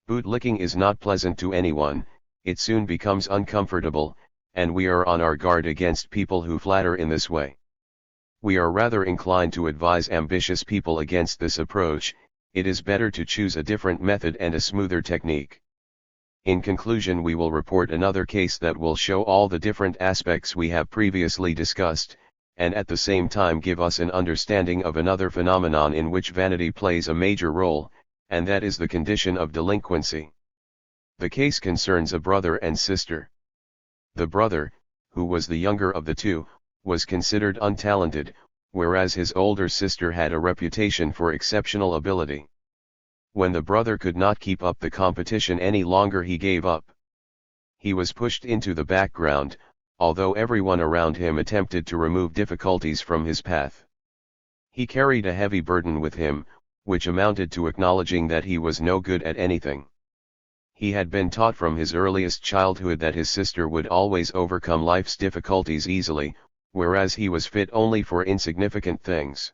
Bootlicking is not pleasant to anyone, it soon becomes uncomfortable, and we are on our guard against people who flatter in this way. We are rather inclined to advise ambitious people against this approach. It is better to choose a different method and a smoother technique. In conclusion, we will report another case that will show all the different aspects we have previously discussed, and at the same time give us an understanding of another phenomenon in which vanity plays a major role, and that is the condition of delinquency. The case concerns a brother and sister. The brother, who was the younger of the two, was considered untalented, whereas his older sister had a reputation for exceptional ability. When the brother could not keep up the competition any longer, he gave up. He was pushed into the background, although everyone around him attempted to remove difficulties from his path. He carried a heavy burden with him, which amounted to acknowledging that he was no good at anything. He had been taught from his earliest childhood that his sister would always overcome life's difficulties easily, whereas he was fit only for insignificant things.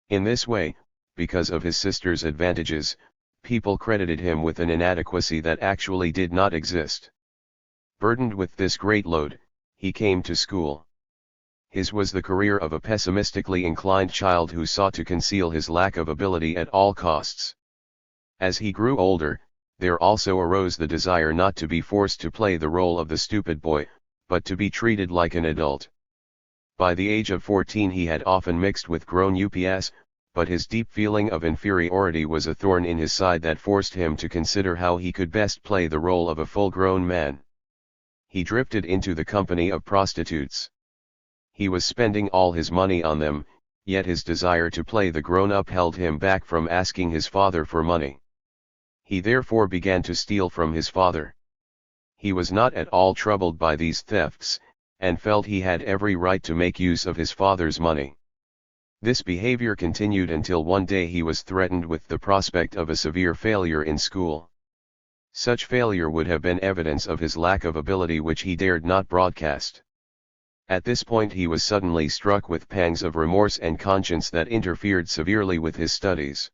In this way, because of his sister's advantages, people credited him with an inadequacy that actually did not exist. Burdened with this great load, he came to school. His was the career of a pessimistically inclined child who sought to conceal his lack of ability at all costs. As he grew older, there also arose the desire not to be forced to play the role of the stupid boy, but to be treated like an adult. By the age of 14 he had often mixed with grown-ups, but his deep feeling of inferiority was a thorn in his side that forced him to consider how he could best play the role of a full-grown man. He drifted into the company of prostitutes. He was spending all his money on them, yet his desire to play the grown-up held him back from asking his father for money. He therefore began to steal from his father. He was not at all troubled by these thefts, and felt he had every right to make use of his father's money. This behavior continued until one day he was threatened with the prospect of a severe failure in school. Such failure would have been evidence of his lack of ability which he dared not broadcast. At this point he was suddenly struck with pangs of remorse and conscience that interfered severely with his studies.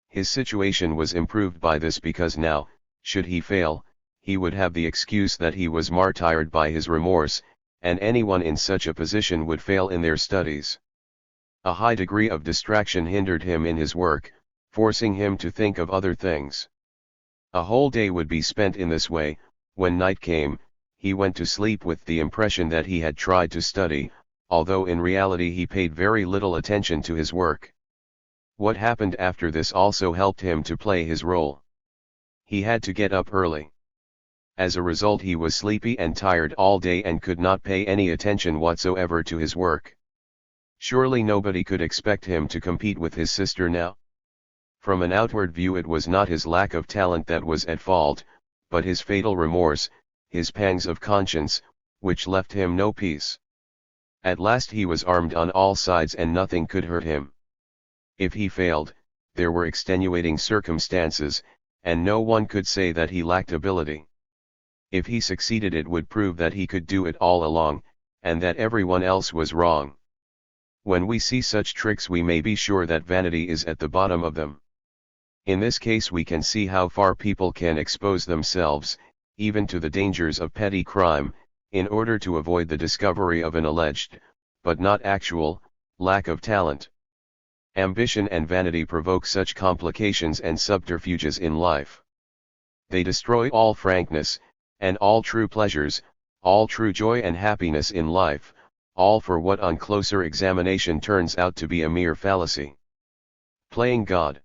His situation was improved by this because now, should he fail, he would have the excuse that he was martyred by his remorse, and anyone in such a position would fail in their studies. A high degree of distraction hindered him in his work, forcing him to think of other things. A whole day would be spent in this way. When night came, he went to sleep with the impression that he had tried to study, although in reality he paid very little attention to his work. What happened after this also helped him to play his role. He had to get up early. As a result, he was sleepy and tired all day and could not pay any attention whatsoever to his work. Surely nobody could expect him to compete with his sister now. From an outward view it was not his lack of talent that was at fault, but his fatal remorse, his pangs of conscience, which left him no peace. At last he was armed on all sides and nothing could hurt him. If he failed, there were extenuating circumstances, and no one could say that he lacked ability. If he succeeded, it would prove that he could do it all along, and that everyone else was wrong. When we see such tricks, we may be sure that vanity is at the bottom of them. In this case we can see how far people can expose themselves, even to the dangers of petty crime, in order to avoid the discovery of an alleged, but not actual, lack of talent. Ambition and vanity provoke such complications and subterfuges in life. They destroy all frankness, and all true pleasures, all true joy and happiness in life, all for what on closer examination turns out to be a mere fallacy. Playing God.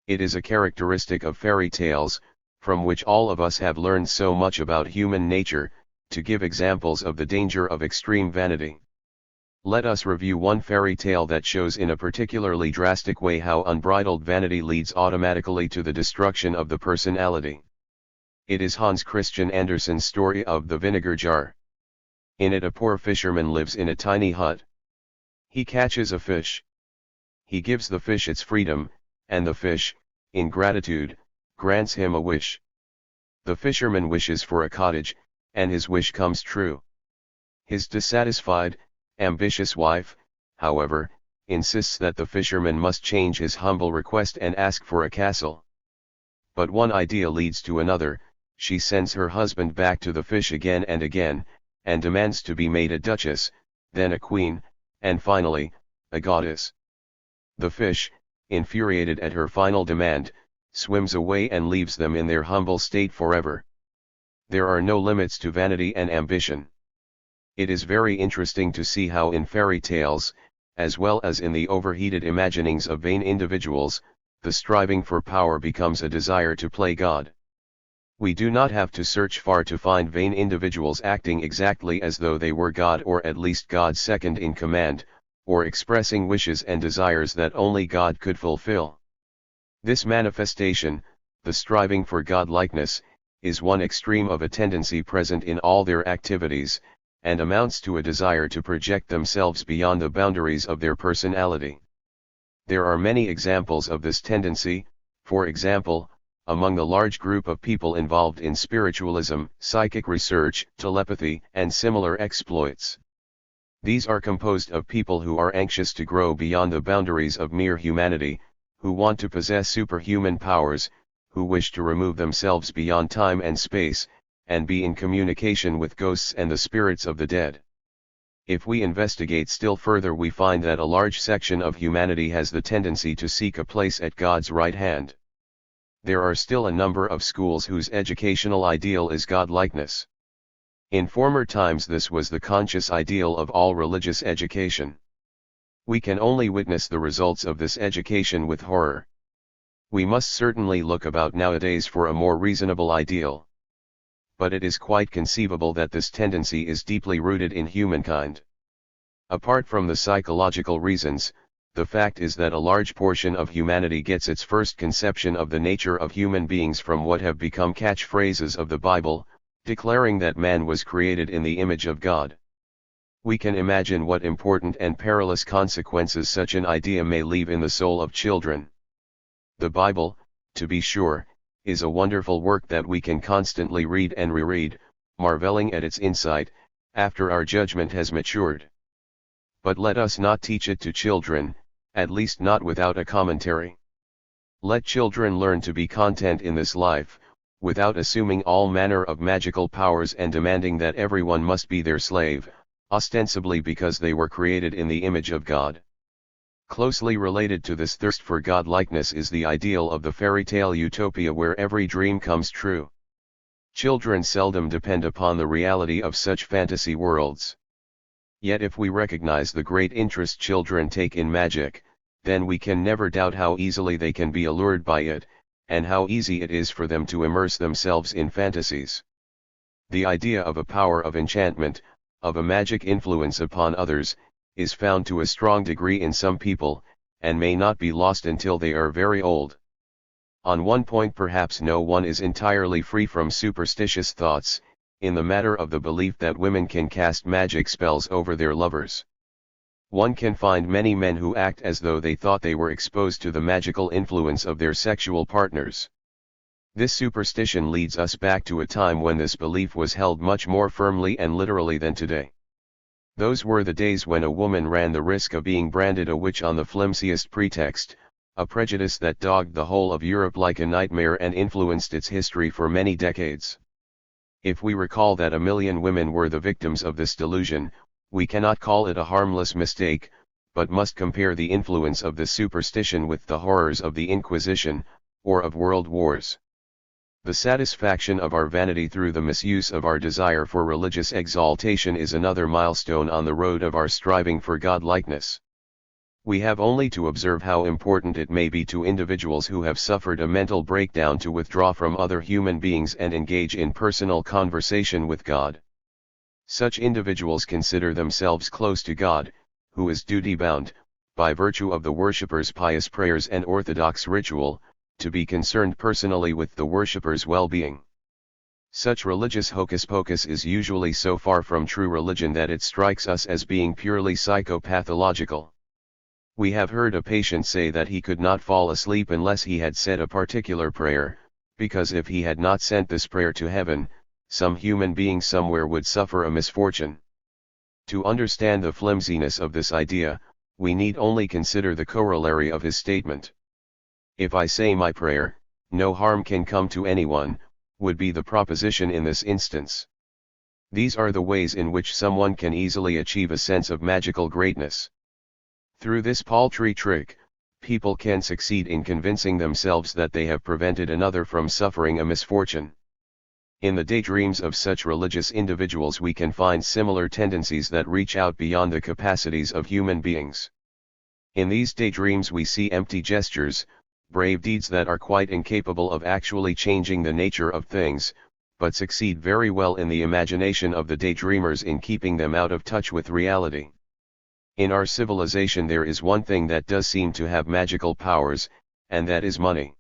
It is a characteristic of fairy tales, from which all of us have learned so much about human nature, to give examples of the danger of extreme vanity. Let us review one fairy tale that shows in a particularly drastic way how unbridled vanity leads automatically to the destruction of the personality. It is Hans Christian Andersen's story of the vinegar jar. In it, a poor fisherman lives in a tiny hut. He catches a fish. He gives the fish its freedom, and the fish, in gratitude, grants him a wish. The fisherman wishes for a cottage, and his wish comes true. His dissatisfied, ambitious wife, however, insists that the fisherman must change his humble request and ask for a castle. But one idea leads to another. She sends her husband back to the fish again and again, and demands to be made a duchess, then a queen, and finally, a goddess. The fish, infuriated at her final demand, swims away and leaves them in their humble state forever. There are no limits to vanity and ambition. It is very interesting to see how in fairy tales, as well as in the overheated imaginings of vain individuals, the striving for power becomes a desire to play God. We do not have to search far to find vain individuals acting exactly as though they were God, or at least God's second in command, or expressing wishes and desires that only God could fulfill. This manifestation, the striving for godlikeness, is one extreme of a tendency present in all their activities, and amounts to a desire to project themselves beyond the boundaries of their personality. There are many examples of this tendency, for example, among the large group of people involved in spiritualism, psychic research, telepathy, and similar exploits. These are composed of people who are anxious to grow beyond the boundaries of mere humanity, who want to possess superhuman powers, who wish to remove themselves beyond time and space, and be in communication with ghosts and the spirits of the dead. If we investigate still further, we find that a large section of humanity has the tendency to seek a place at God's right hand. There are still a number of schools whose educational ideal is godlikeness. In former times this was the conscious ideal of all religious education. We can only witness the results of this education with horror. We must certainly look about nowadays for a more reasonable ideal. But it is quite conceivable that this tendency is deeply rooted in humankind. Apart from the psychological reasons, the fact is that a large portion of humanity gets its first conception of the nature of human beings from what have become catchphrases of the Bible, declaring that man was created in the image of God. We can imagine what important and perilous consequences such an idea may leave in the soul of children. The Bible, to be sure, is a wonderful work that we can constantly read and reread, marveling at its insight, after our judgment has matured. But let us not teach it to children, at least not without a commentary. Let children learn to be content in this life, without assuming all manner of magical powers and demanding that everyone must be their slave, ostensibly because they were created in the image of God. Closely related to this thirst for godlikeness is the ideal of the fairy tale utopia where every dream comes true. Children seldom depend upon the reality of such fantasy worlds. Yet if we recognize the great interest children take in magic, then we can never doubt how easily they can be allured by it, and how easy it is for them to immerse themselves in fantasies. The idea of a power of enchantment, of a magic influence upon others, is found to a strong degree in some people, and may not be lost until they are very old. On one point perhaps no one is entirely free from superstitious thoughts, in the matter of the belief that women can cast magic spells over their lovers. One can find many men who act as though they thought they were exposed to the magical influence of their sexual partners. This superstition leads us back to a time when this belief was held much more firmly and literally than today. Those were the days when a woman ran the risk of being branded a witch on the flimsiest pretext, a prejudice that dogged the whole of Europe like a nightmare and influenced its history for many decades. If we recall that 1 million women were the victims of this delusion, we cannot call it a harmless mistake, but must compare the influence of this superstition with the horrors of the Inquisition, or of world wars. The satisfaction of our vanity through the misuse of our desire for religious exaltation is another milestone on the road of our striving for godlikeness. We have only to observe how important it may be to individuals who have suffered a mental breakdown to withdraw from other human beings and engage in personal conversation with God. Such individuals consider themselves close to God, who is duty-bound, by virtue of the worshipper's pious prayers and orthodox ritual, to be concerned personally with the worshipper's well-being. Such religious hocus-pocus is usually so far from true religion that it strikes us as being purely psychopathological. We have heard a patient say that he could not fall asleep unless he had said a particular prayer, because if he had not sent this prayer to heaven, some human being somewhere would suffer a misfortune. To understand the flimsiness of this idea, we need only consider the corollary of his statement. If I say my prayer, no harm can come to anyone, would be the proposition in this instance. These are the ways in which someone can easily achieve a sense of magical greatness. Through this paltry trick, people can succeed in convincing themselves that they have prevented another from suffering a misfortune. In the daydreams of such religious individuals we can find similar tendencies that reach out beyond the capacities of human beings. In these daydreams we see empty gestures, brave deeds that are quite incapable of actually changing the nature of things, but succeed very well in the imagination of the daydreamers in keeping them out of touch with reality. In our civilization there is one thing that does seem to have magical powers, and that is money.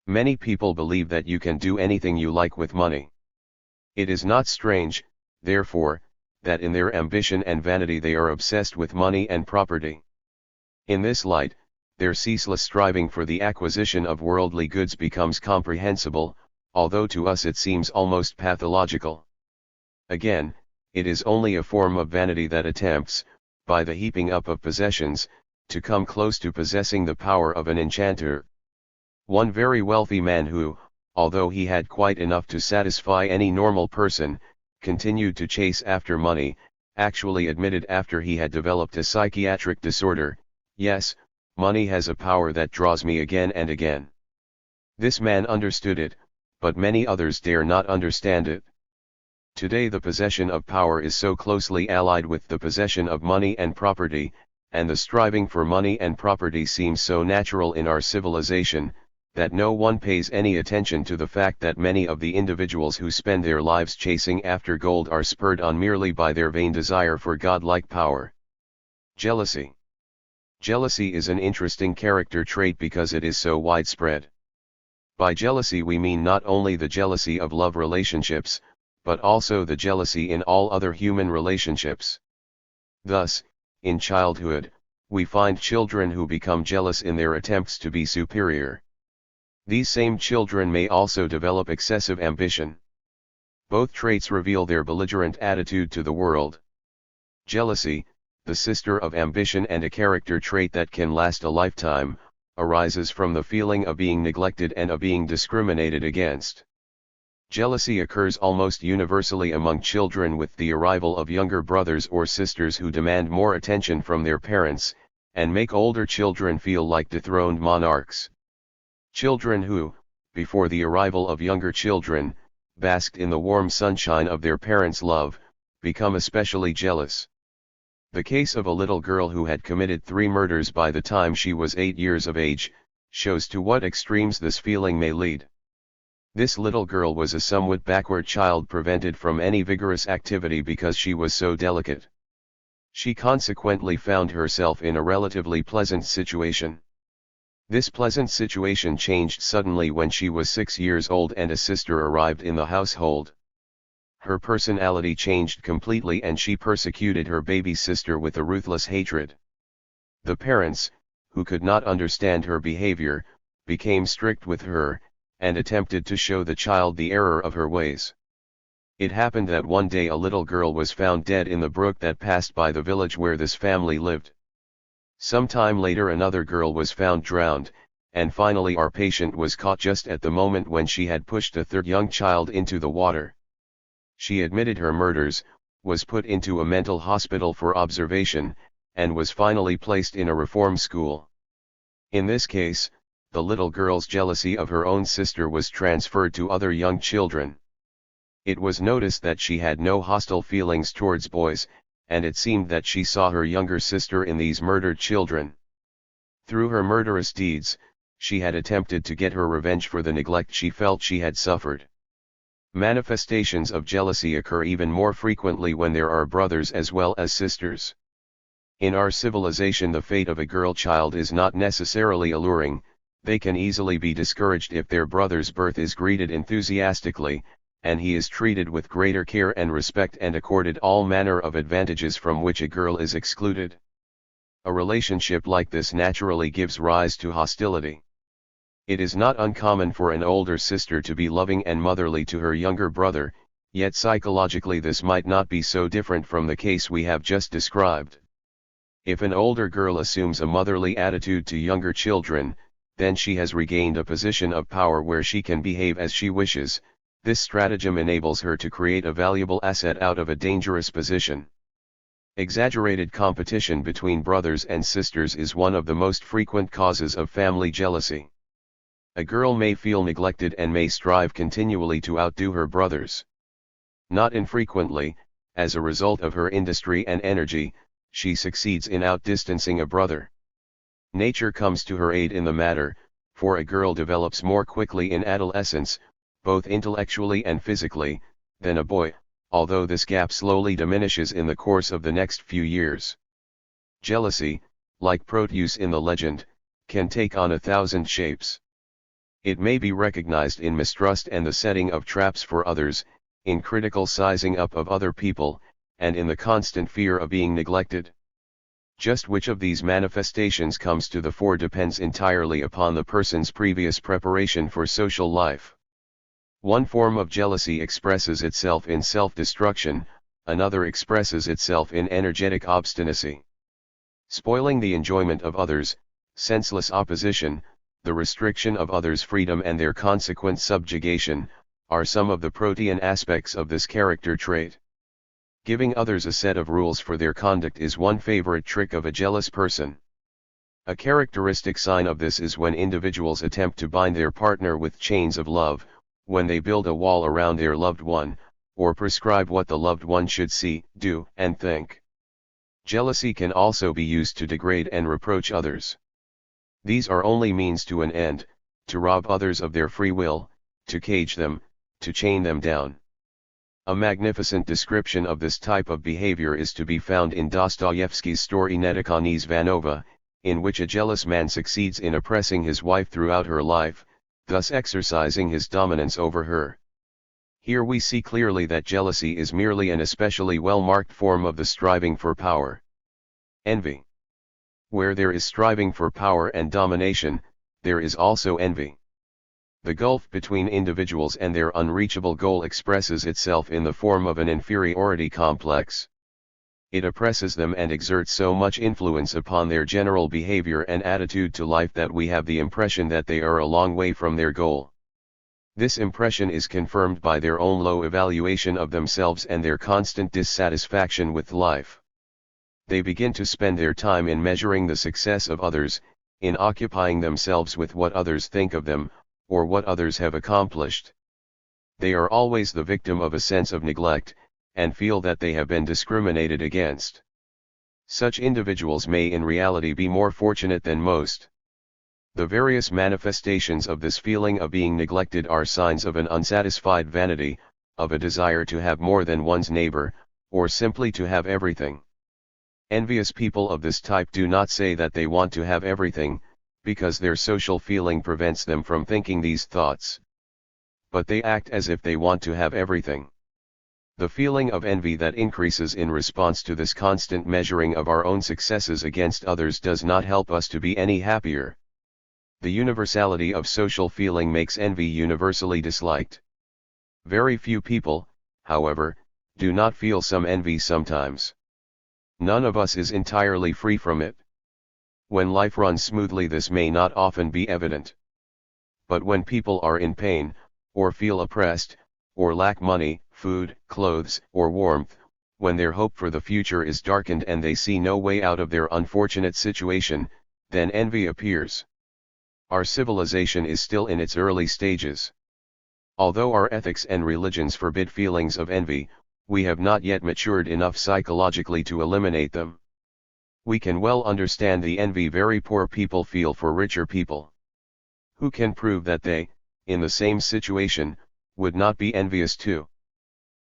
Many people believe that you can do anything you like with money. It is not strange, therefore, that in their ambition and vanity they are obsessed with money and property. In this light, their ceaseless striving for the acquisition of worldly goods becomes comprehensible, although to us it seems almost pathological. Again, it is only a form of vanity that attempts, by the heaping up of possessions, to come close to possessing the power of an enchanter. One very wealthy man who, although he had quite enough to satisfy any normal person, continued to chase after money, actually admitted after he had developed a psychiatric disorder, "Yes, money has a power that draws me again and again." This man understood it, but many others dare not understand it. Today the possession of power is so closely allied with the possession of money and property, and the striving for money and property seems so natural in our civilization, that no one pays any attention to the fact that many of the individuals who spend their lives chasing after gold are spurred on merely by their vain desire for godlike power. Jealousy. Jealousy is an interesting character trait because it is so widespread. By jealousy we mean not only the jealousy of love relationships, but also the jealousy in all other human relationships. Thus, in childhood, we find children who become jealous in their attempts to be superior. These same children may also develop excessive ambition. Both traits reveal their belligerent attitude to the world. Jealousy, the sister of ambition and a character trait that can last a lifetime, arises from the feeling of being neglected and of being discriminated against. Jealousy occurs almost universally among children with the arrival of younger brothers or sisters who demand more attention from their parents, and make older children feel like dethroned monarchs. Children who, before the arrival of younger children, basked in the warm sunshine of their parents' love, become especially jealous. The case of a little girl who had committed 3 murders by the time she was 8 years of age, shows to what extremes this feeling may lead. This little girl was a somewhat backward child prevented from any vigorous activity because she was so delicate. She consequently found herself in a relatively pleasant situation. This pleasant situation changed suddenly when she was 6 years old and a sister arrived in the household. Her personality changed completely and she persecuted her baby sister with a ruthless hatred. The parents, who could not understand her behavior, became strict with her, and attempted to show the child the error of her ways. It happened that one day a little girl was found dead in the brook that passed by the village where this family lived. Some time later another girl was found drowned, and finally our patient was caught just at the moment when she had pushed a third young child into the water. She admitted her murders, was put into a mental hospital for observation, and was finally placed in a reform school. In this case, the little girl's jealousy of her own sister was transferred to other young children. It was noticed that she had no hostile feelings towards boys, and it seemed that she saw her younger sister in these murdered children. Through her murderous deeds, she had attempted to get her revenge for the neglect she felt she had suffered. Manifestations of jealousy occur even more frequently when there are brothers as well as sisters. In our civilization the fate of a girl child is not necessarily alluring. They can easily be discouraged if their brother's birth is greeted enthusiastically, and he is treated with greater care and respect and accorded all manner of advantages from which a girl is excluded. A relationship like this naturally gives rise to hostility. It is not uncommon for an older sister to be loving and motherly to her younger brother, yet psychologically this might not be so different from the case we have just described. If an older girl assumes a motherly attitude to younger children, then she has regained a position of power where she can behave as she wishes. This stratagem enables her to create a valuable asset out of a dangerous position. Exaggerated competition between brothers and sisters is one of the most frequent causes of family jealousy. A girl may feel neglected and may strive continually to outdo her brothers. Not infrequently, as a result of her industry and energy, she succeeds in outdistancing a brother. Nature comes to her aid in the matter, for a girl develops more quickly in adolescence, both intellectually and physically, than a boy, although this gap slowly diminishes in the course of the next few years. Jealousy, like Proteus in the legend, can take on 1,000 shapes. It may be recognized in mistrust and the setting of traps for others, in critical sizing up of other people, and in the constant fear of being neglected. Just which of these manifestations comes to the fore depends entirely upon the person's previous preparation for social life. One form of jealousy expresses itself in self-destruction, another expresses itself in energetic obstinacy. Spoiling the enjoyment of others, senseless opposition, the restriction of others' freedom and their consequent subjugation, are some of the protean aspects of this character trait. Giving others a set of rules for their conduct is one favorite trick of a jealous person. A characteristic sign of this is when individuals attempt to bind their partner with chains of love, when they build a wall around their loved one, or prescribe what the loved one should see, do, and think. Jealousy can also be used to degrade and reproach others. These are only means to an end, to rob others of their free will, to cage them, to chain them down. A magnificent description of this type of behavior is to be found in Dostoevsky's story Netikoni Zvanova, in which a jealous man succeeds in oppressing his wife throughout her life, thus exercising his dominance over her. Here we see clearly that jealousy is merely an especially well-marked form of the striving for power. Envy. Where there is striving for power and domination, there is also envy. The gulf between individuals and their unreachable goal expresses itself in the form of an inferiority complex. It oppresses them and exerts so much influence upon their general behavior and attitude to life that we have the impression that they are a long way from their goal. This impression is confirmed by their own low evaluation of themselves and their constant dissatisfaction with life. They begin to spend their time in measuring the success of others, in occupying themselves with what others think of them, or what others have accomplished. They are always the victim of a sense of neglect, and feel that they have been discriminated against. Such individuals may in reality be more fortunate than most. The various manifestations of this feeling of being neglected are signs of an unsatisfied vanity, of a desire to have more than one's neighbor, or simply to have everything. Envious people of this type do not say that they want to have everything, because their social feeling prevents them from thinking these thoughts. But they act as if they want to have everything. The feeling of envy that increases in response to this constant measuring of our own successes against others does not help us to be any happier. The universality of social feeling makes envy universally disliked. Very few people, however, do not feel some envy sometimes. None of us is entirely free from it. When life runs smoothly, this may not often be evident. But when people are in pain, or feel oppressed, or lack money, food, clothes, or warmth, when their hope for the future is darkened and they see no way out of their unfortunate situation, then envy appears. Our civilization is still in its early stages. Although our ethics and religions forbid feelings of envy, we have not yet matured enough psychologically to eliminate them. We can well understand the envy very poor people feel for richer people. Who can prove that they, in the same situation, would not be envious too?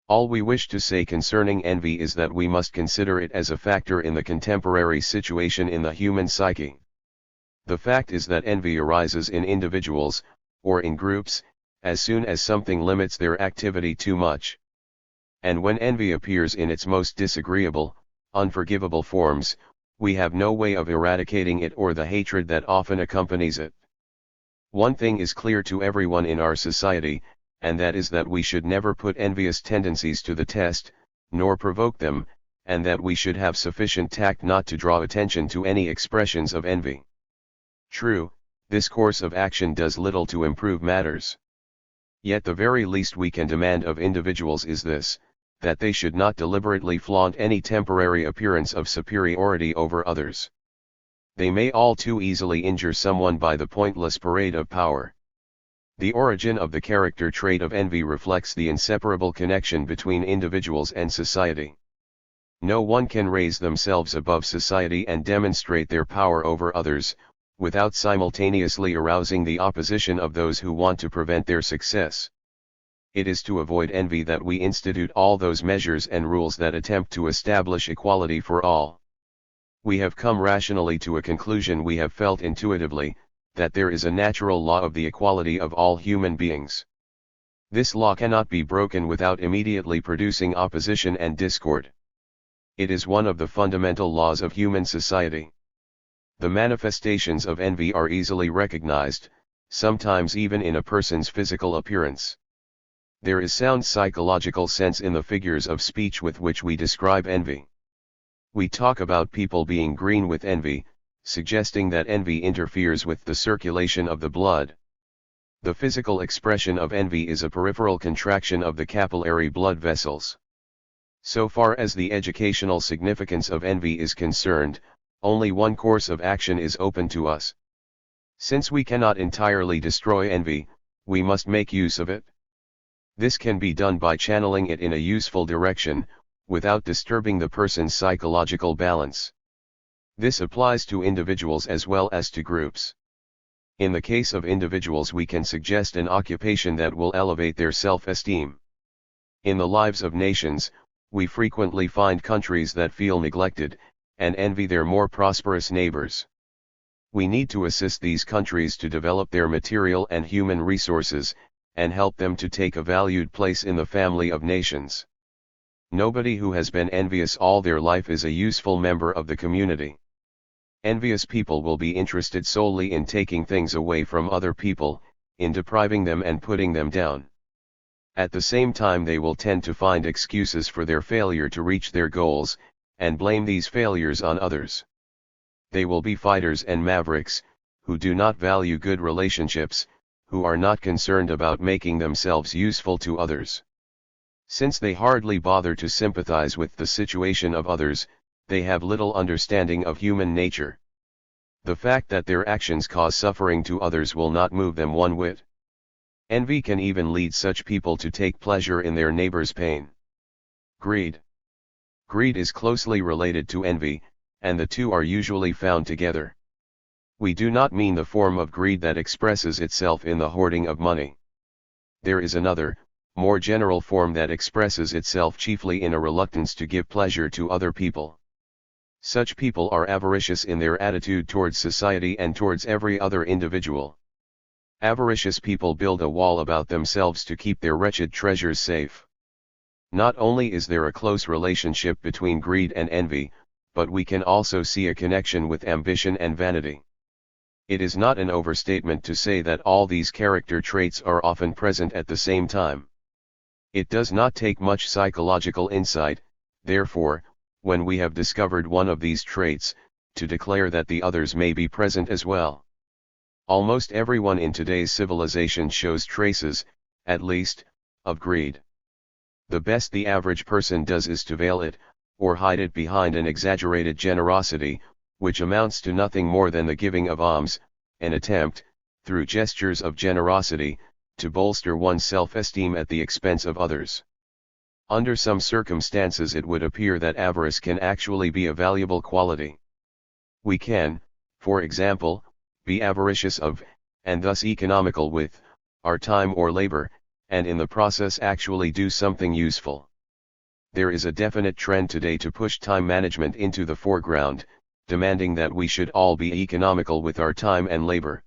All we wish to say concerning envy is that we must consider it as a factor in the contemporary situation in the human psyche. The fact is that envy arises in individuals, or in groups, as soon as something limits their activity too much. And when envy appears in its most disagreeable, unforgivable forms, we have no way of eradicating it or the hatred that often accompanies it. One thing is clear to everyone in our society, and that is that we should never put envious tendencies to the test, nor provoke them, and that we should have sufficient tact not to draw attention to any expressions of envy. True, this course of action does little to improve matters. Yet the very least we can demand of individuals is this, that they should not deliberately flaunt any temporary appearance of superiority over others. They may all too easily injure someone by the pointless parade of power. The origin of the character trait of envy reflects the inseparable connection between individuals and society. No one can raise themselves above society and demonstrate their power over others, without simultaneously arousing the opposition of those who want to prevent their success. It is to avoid envy that we institute all those measures and rules that attempt to establish equality for all. We have come rationally to a conclusion we have felt intuitively, that there is a natural law of the equality of all human beings. This law cannot be broken without immediately producing opposition and discord. It is one of the fundamental laws of human society. The manifestations of envy are easily recognized, sometimes even in a person's physical appearance. There is sound psychological sense in the figures of speech with which we describe envy. We talk about people being green with envy, suggesting that envy interferes with the circulation of the blood. The physical expression of envy is a peripheral contraction of the capillary blood vessels. So far as the educational significance of envy is concerned, only one course of action is open to us. Since we cannot entirely destroy envy, we must make use of it. This can be done by channeling it in a useful direction, without disturbing the person's psychological balance. This applies to individuals as well as to groups. In the case of individuals, we can suggest an occupation that will elevate their self-esteem. In the lives of nations, we frequently find countries that feel neglected, and envy their more prosperous neighbors. We need to assist these countries to develop their material and human resources, and help them to take a valued place in the family of nations. Nobody who has been envious all their life is a useful member of the community. Envious people will be interested solely in taking things away from other people, in depriving them and putting them down. At the same time, they will tend to find excuses for their failure to reach their goals, and blame these failures on others. They will be fighters and mavericks, who do not value good relationships, who are not concerned about making themselves useful to others. Since they hardly bother to sympathize with the situation of others, they have little understanding of human nature. The fact that their actions cause suffering to others will not move them one whit. Envy can even lead such people to take pleasure in their neighbor's pain. Greed. Greed is closely related to envy, and the two are usually found together. We do not mean the form of greed that expresses itself in the hoarding of money. There is another, more general form that expresses itself chiefly in a reluctance to give pleasure to other people. Such people are avaricious in their attitude towards society and towards every other individual. Avaricious people build a wall about themselves to keep their wretched treasures safe. Not only is there a close relationship between greed and envy, but we can also see a connection with ambition and vanity. It is not an overstatement to say that all these character traits are often present at the same time. It does not take much psychological insight, therefore, when we have discovered one of these traits, to declare that the others may be present as well. Almost everyone in today's civilization shows traces, at least, of greed. The best the average person does is to veil it, or hide it behind an exaggerated generosity, which amounts to nothing more than the giving of alms, an attempt, through gestures of generosity, to bolster one's self-esteem at the expense of others. Under some circumstances it would appear that avarice can actually be a valuable quality. We can, for example, be avaricious of, and thus economical with, our time or labor, and in the process actually do something useful. There is a definite trend today to push time management into the foreground, demanding that we should all be economical with our time and labor.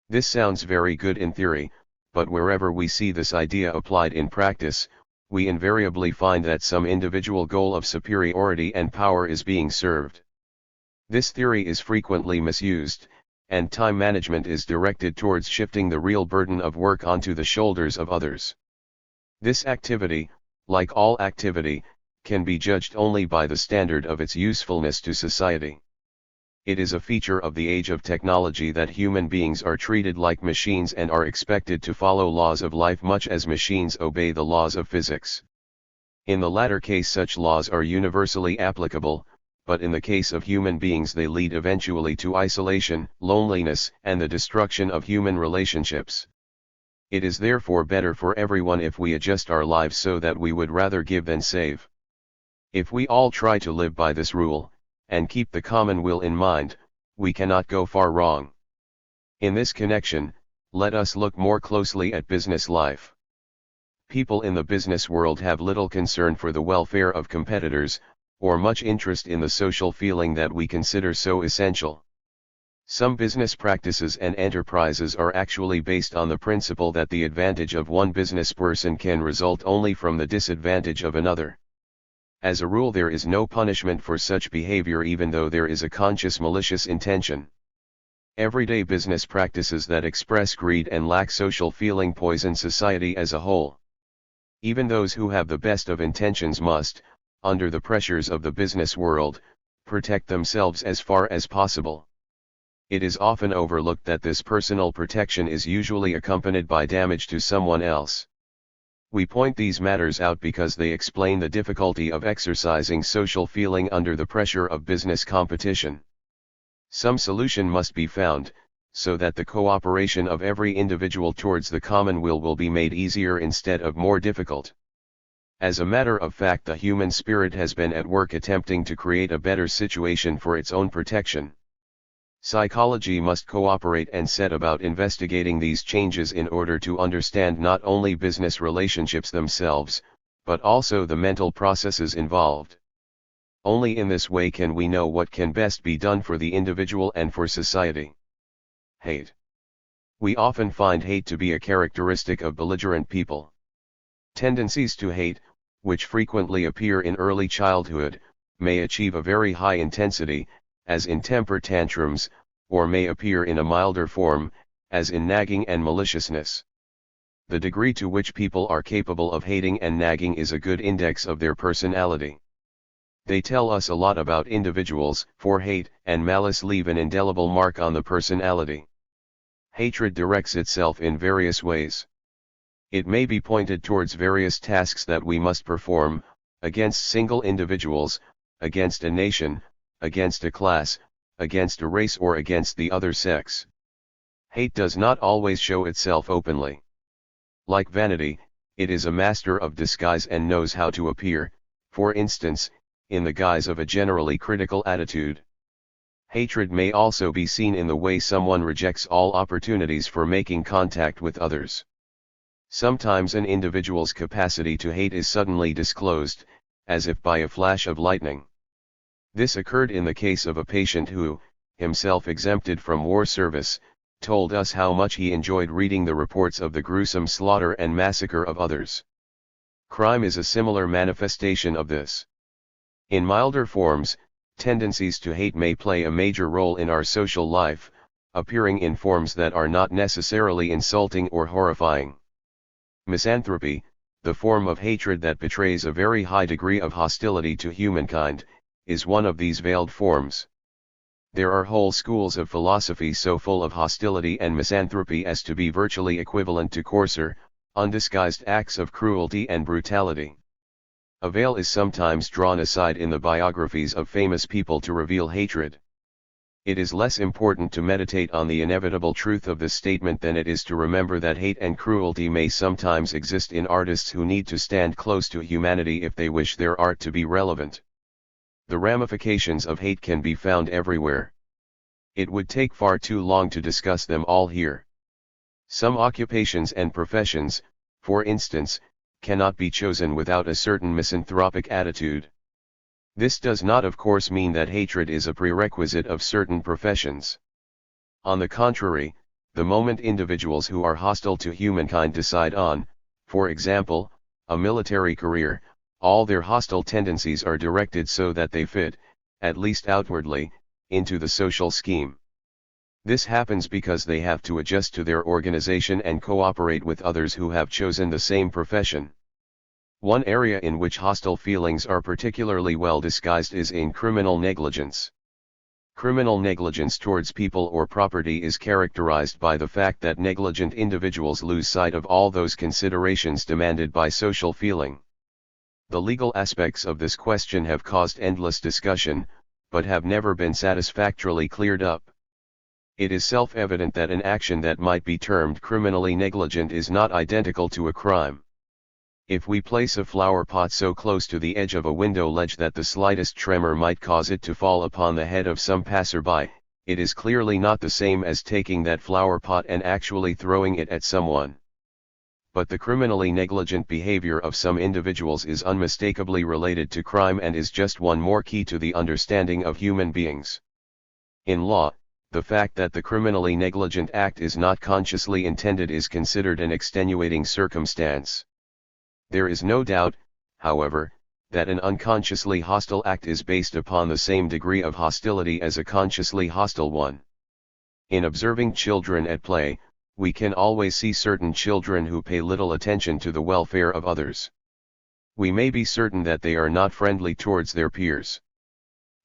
This sounds very good in theory, but wherever we see this idea applied in practice, we invariably find that some individual goal of superiority and power is being served. This theory is frequently misused, and time management is directed towards shifting the real burden of work onto the shoulders of others. This activity, like all activity, can be judged only by the standard of its usefulness to society. It is a feature of the age of technology that human beings are treated like machines and are expected to follow laws of life much as machines obey the laws of physics. In the latter case, such laws are universally applicable, but in the case of human beings they lead eventually to isolation, loneliness, and the destruction of human relationships. It is therefore better for everyone if we adjust our lives so that we would rather give than save. If we all try to live by this rule, and keep the common will in mind, we cannot go far wrong. In this connection, let us look more closely at business life. People in the business world have little concern for the welfare of competitors, or much interest in the social feeling that we consider so essential. Some business practices and enterprises are actually based on the principle that the advantage of one business person can result only from the disadvantage of another. As a rule, there is no punishment for such behavior even though there is a conscious malicious intention. Everyday business practices that express greed and lack social feeling poison society as a whole. Even those who have the best of intentions must, under the pressures of the business world, protect themselves as far as possible. It is often overlooked that this personal protection is usually accompanied by damage to someone else. We point these matters out because they explain the difficulty of exercising social feeling under the pressure of business competition. Some solution must be found, so that the cooperation of every individual towards the common will be made easier instead of more difficult. As a matter of fact, the human spirit has been at work attempting to create a better situation for its own protection. Psychology must cooperate and set about investigating these changes in order to understand not only business relationships themselves, but also the mental processes involved. Only in this way can we know what can best be done for the individual and for society. Hate. We often find hate to be a characteristic of belligerent people. Tendencies to hate, which frequently appear in early childhood, may achieve a very high intensity, as in temper tantrums, or may appear in a milder form, as in nagging and maliciousness. The degree to which people are capable of hating and nagging is a good index of their personality. They tell us a lot about individuals, for hate and malice leave an indelible mark on the personality. Hatred directs itself in various ways. It may be pointed towards various tasks that we must perform, against single individuals, against a nation, against a class, against a race, or against the other sex. Hate does not always show itself openly. Like vanity, it is a master of disguise and knows how to appear, for instance, in the guise of a generally critical attitude. Hatred may also be seen in the way someone rejects all opportunities for making contact with others. Sometimes an individual's capacity to hate is suddenly disclosed, as if by a flash of lightning. This occurred in the case of a patient who, himself exempted from war service, told us how much he enjoyed reading the reports of the gruesome slaughter and massacre of others. Crime is a similar manifestation of this. In milder forms, tendencies to hate may play a major role in our social life, appearing in forms that are not necessarily insulting or horrifying. Misanthropy, the form of hatred that betrays a very high degree of hostility to humankind, is one of these veiled forms. There are whole schools of philosophy so full of hostility and misanthropy as to be virtually equivalent to coarser, undisguised acts of cruelty and brutality. A veil is sometimes drawn aside in the biographies of famous people to reveal hatred. It is less important to meditate on the inevitable truth of this statement than it is to remember that hate and cruelty may sometimes exist in artists who need to stand close to humanity if they wish their art to be relevant. The ramifications of hate can be found everywhere. It would take far too long to discuss them all here. Some occupations and professions, for instance, cannot be chosen without a certain misanthropic attitude. This does not of course mean that hatred is a prerequisite of certain professions. On the contrary, The moment individuals who are hostile to humankind decide on, for example, a military career, all their hostile tendencies are directed so that they fit, at least outwardly, into the social scheme. This happens because they have to adjust to their organization and cooperate with others who have chosen the same profession. One area in which hostile feelings are particularly well disguised is in criminal negligence. Criminal negligence towards people or property is characterized by the fact that negligent individuals lose sight of all those considerations demanded by social feeling. The legal aspects of this question have caused endless discussion, but have never been satisfactorily cleared up. It is self-evident that an action that might be termed criminally negligent is not identical to a crime. If we place a flower pot so close to the edge of a window ledge that the slightest tremor might cause it to fall upon the head of some passerby, it is clearly not the same as taking that flower pot and actually throwing it at someone. But the criminally negligent behavior of some individuals is unmistakably related to crime and is just one more key to the understanding of human beings. In law, the fact that the criminally negligent act is not consciously intended is considered an extenuating circumstance. There is no doubt, however, that an unconsciously hostile act is based upon the same degree of hostility as a consciously hostile one. In observing children at play, we can always see certain children who pay little attention to the welfare of others. We may be certain that they are not friendly towards their peers.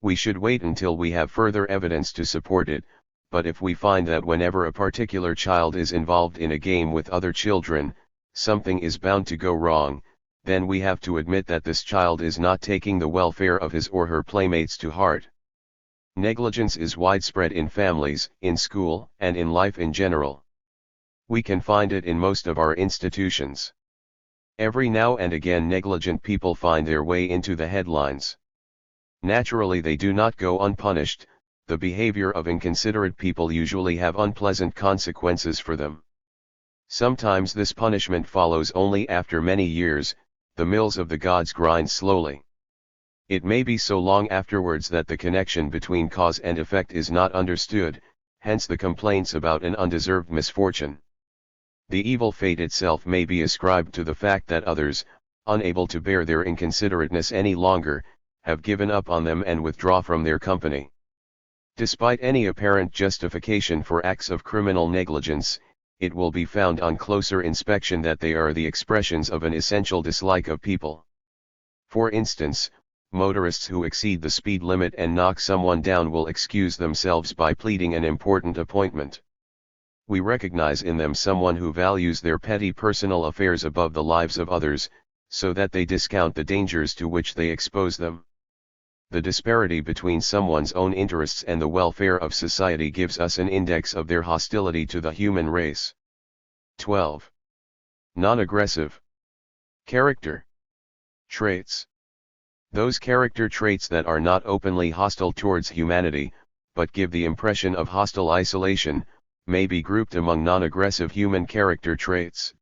We should wait until we have further evidence to support it, but if we find that whenever a particular child is involved in a game with other children, something is bound to go wrong, then we have to admit that this child is not taking the welfare of his or her playmates to heart. Negligence is widespread in families, in school, and in life in general. We can find it in most of our institutions. Every now and again negligent people find their way into the headlines. Naturally they do not go unpunished. The behavior of inconsiderate people usually have unpleasant consequences for them. Sometimes this punishment follows only after many years. The mills of the gods grind slowly. It may be so long afterwards that the connection between cause and effect is not understood, hence the complaints about an undeserved misfortune. The evil fate itself may be ascribed to the fact that others, unable to bear their inconsiderateness any longer, have given up on them and withdraw from their company. Despite any apparent justification for acts of criminal negligence, it will be found on closer inspection that they are the expressions of an essential dislike of people. For instance, motorists who exceed the speed limit and knock someone down will excuse themselves by pleading an important appointment. We recognize in them someone who values their petty personal affairs above the lives of others, so that they discount the dangers to which they expose them. The disparity between someone's own interests and the welfare of society gives us an index of their hostility to the human race. 12. Non-aggressive character traits. Those character traits that are not openly hostile towards humanity, but give the impression of hostile isolation, may be grouped among non-aggressive human character traits.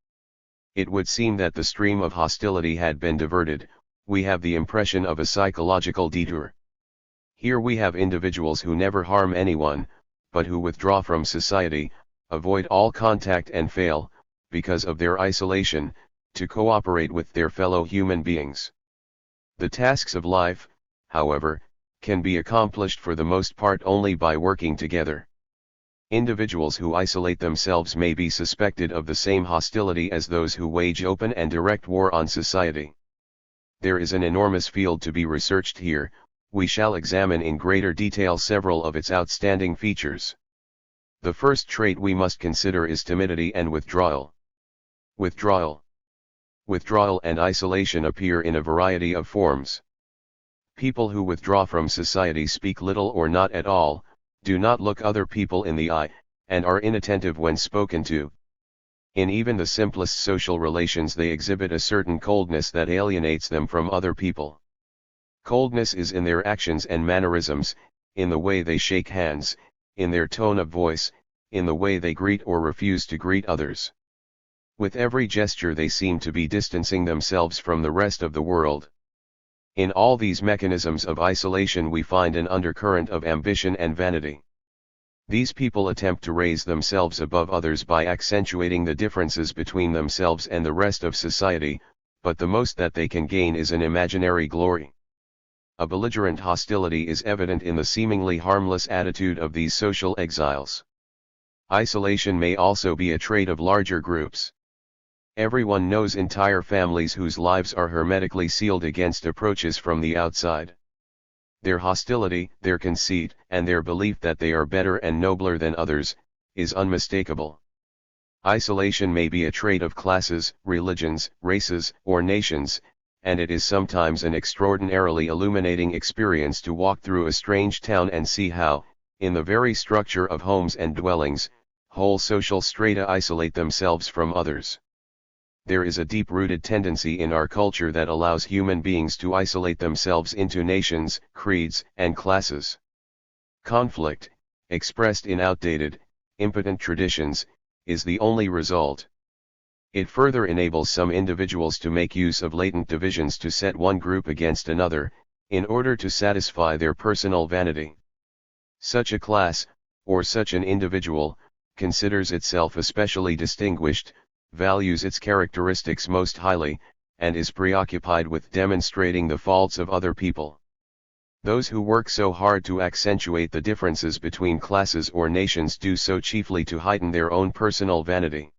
It would seem that the stream of hostility had been diverted. We have the impression of a psychological detour. Here we have individuals who never harm anyone, but who withdraw from society, avoid all contact and fail, because of their isolation, to cooperate with their fellow human beings. The tasks of life, however, can be accomplished for the most part only by working together. Individuals who isolate themselves may be suspected of the same hostility as those who wage open and direct war on society. There is an enormous field to be researched here. We shall examine in greater detail several of its outstanding features. The first trait we must consider is timidity and withdrawal. Withdrawal and isolation appear in a variety of forms. People who withdraw from society speak little or not at all, do not look other people in the eye, and are inattentive when spoken to. In even the simplest social relations they exhibit a certain coldness that alienates them from other people. Coldness is in their actions and mannerisms, in the way they shake hands, in their tone of voice, in the way they greet or refuse to greet others. With every gesture they seem to be distancing themselves from the rest of the world. In all these mechanisms of isolation we find an undercurrent of ambition and vanity. These people attempt to raise themselves above others by accentuating the differences between themselves and the rest of society, but the most that they can gain is an imaginary glory. A belligerent hostility is evident in the seemingly harmless attitude of these social exiles. Isolation may also be a trait of larger groups. Everyone knows entire families whose lives are hermetically sealed against approaches from the outside. Their hostility, their conceit, and their belief that they are better and nobler than others, is unmistakable. Isolation may be a trait of classes, religions, races, or nations, and it is sometimes an extraordinarily illuminating experience to walk through a strange town and see how, in the very structure of homes and dwellings, whole social strata isolate themselves from others. There is a deep-rooted tendency in our culture that allows human beings to isolate themselves into nations, creeds, and classes. Conflict, expressed in outdated, impotent traditions, is the only result. It further enables some individuals to make use of latent divisions to set one group against another, in order to satisfy their personal vanity. Such a class, or such an individual, considers itself especially distinguished, values its characteristics most highly, and is preoccupied with demonstrating the faults of other people. Those who work so hard to accentuate the differences between classes or nations do so chiefly to heighten their own personal vanity.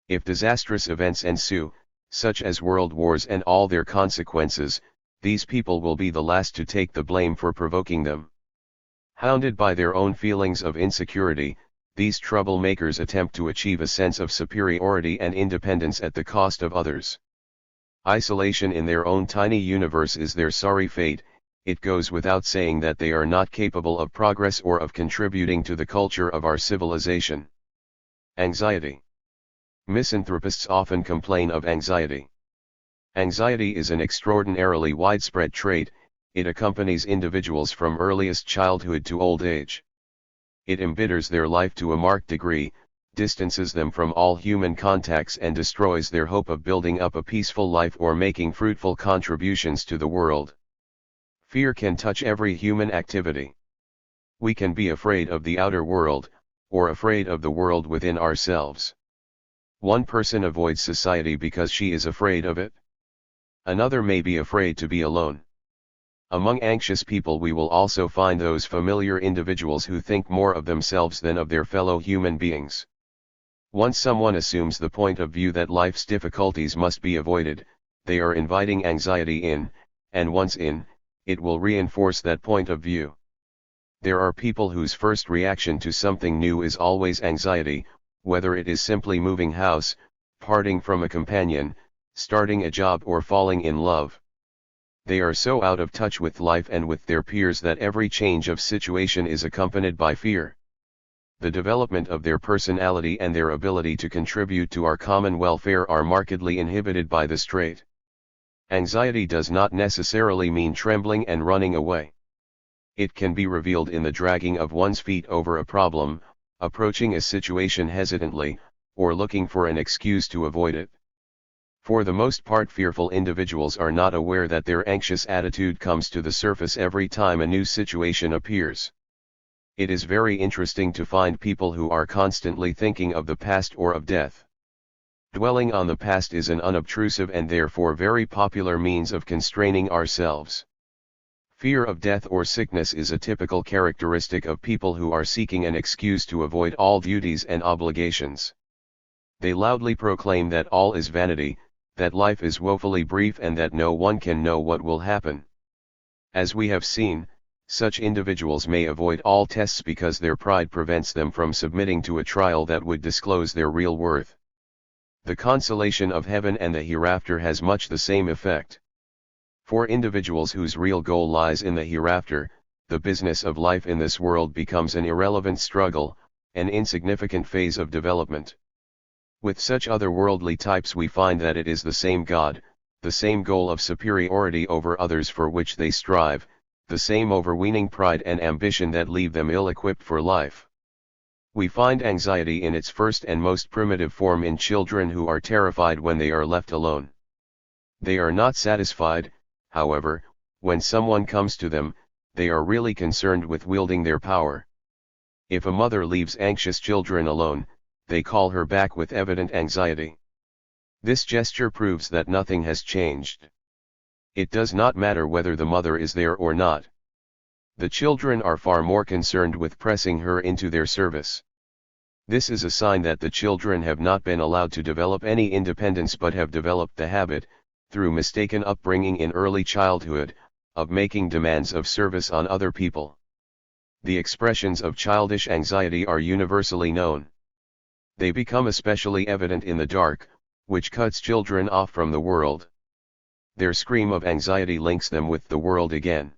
If disastrous events ensue, such as world wars and all their consequences, these people will be the last to take the blame for provoking them. Hounded by their own feelings of insecurity, these troublemakers attempt to achieve a sense of superiority and independence at the cost of others. Isolation in their own tiny universe is their sorry fate. It goes without saying that they are not capable of progress or of contributing to the culture of our civilization. Anxiety. Misanthropists often complain of anxiety. Anxiety is an extraordinarily widespread trait. It accompanies individuals from earliest childhood to old age. It embitters their life to a marked degree, distances them from all human contacts and destroys their hope of building up a peaceful life or making fruitful contributions to the world. Fear can touch every human activity. We can be afraid of the outer world, or afraid of the world within ourselves. One person avoids society because she is afraid of it. Another may be afraid to be alone. Among anxious people we will also find those familiar individuals who think more of themselves than of their fellow human beings. Once someone assumes the point of view that life's difficulties must be avoided, they are inviting anxiety in, and once in, it will reinforce that point of view. There are people whose first reaction to something new is always anxiety, whether it is simply moving house, parting from a companion, starting a job or falling in love. They are so out of touch with life and with their peers that every change of situation is accompanied by fear. The development of their personality and their ability to contribute to our common welfare are markedly inhibited by this trait. Anxiety does not necessarily mean trembling and running away. It can be revealed in the dragging of one's feet over a problem, approaching a situation hesitantly, or looking for an excuse to avoid it. For the most part, fearful individuals are not aware that their anxious attitude comes to the surface every time a new situation appears. It is very interesting to find people who are constantly thinking of the past or of death. Dwelling on the past is an unobtrusive and therefore very popular means of constraining ourselves. Fear of death or sickness is a typical characteristic of people who are seeking an excuse to avoid all duties and obligations. They loudly proclaim that all is vanity, that life is woefully brief and that no one can know what will happen. As we have seen, such individuals may avoid all tests because their pride prevents them from submitting to a trial that would disclose their real worth. The consolation of heaven and the hereafter has much the same effect. For individuals whose real goal lies in the hereafter, the business of life in this world becomes an irrelevant struggle, an insignificant phase of development. With such otherworldly types we find that it is the same God, the same goal of superiority over others for which they strive, the same overweening pride and ambition that leave them ill-equipped for life. We find anxiety in its first and most primitive form in children who are terrified when they are left alone. They are not satisfied, however, when someone comes to them, they are really concerned with wielding their power. If a mother leaves anxious children alone, they call her back with evident anxiety. This gesture proves that nothing has changed. It does not matter whether the mother is there or not. The children are far more concerned with pressing her into their service. This is a sign that the children have not been allowed to develop any independence but have developed the habit, through mistaken upbringing in early childhood, of making demands of service on other people. The expressions of childish anxiety are universally known. They become especially evident in the dark, which cuts children off from the world. Their scream of anxiety links them with the world again.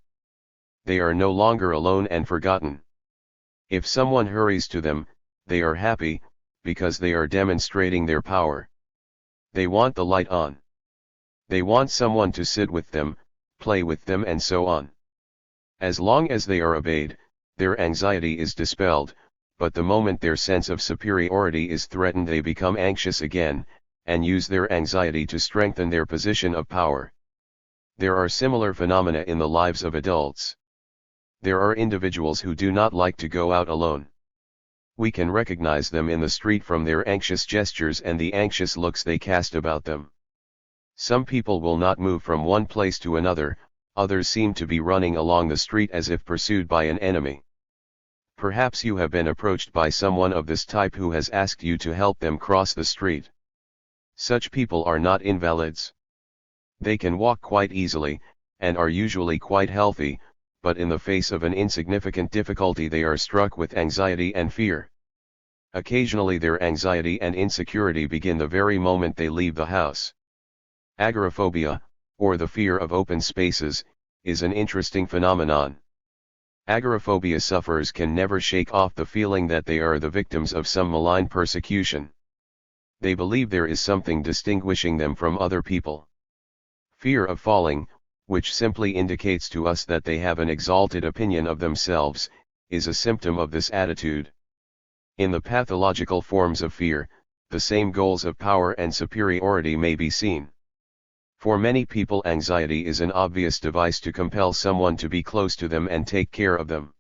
They are no longer alone and forgotten. If someone hurries to them, they are happy, because they are demonstrating their power. They want the light on. They want someone to sit with them, play with them, and so on. As long as they are obeyed, their anxiety is dispelled, but the moment their sense of superiority is threatened, they become anxious again, and use their anxiety to strengthen their position of power. There are similar phenomena in the lives of adults. There are individuals who do not like to go out alone. We can recognize them in the street from their anxious gestures and the anxious looks they cast about them. Some people will not move from one place to another, others seem to be running along the street as if pursued by an enemy. Perhaps you have been approached by someone of this type who has asked you to help them cross the street. Such people are not invalids. They can walk quite easily, and are usually quite healthy, but in the face of an insignificant difficulty they are struck with anxiety and fear. Occasionally their anxiety and insecurity begin the very moment they leave the house. Agoraphobia, or the fear of open spaces, is an interesting phenomenon. Agoraphobia sufferers can never shake off the feeling that they are the victims of some malign persecution. They believe there is something distinguishing them from other people. Fear of falling, which simply indicates to us that they have an exalted opinion of themselves, is a symptom of this attitude. In the pathological forms of fear, the same goals of power and superiority may be seen. For many people, anxiety is an obvious device to compel someone to be close to them and take care of them.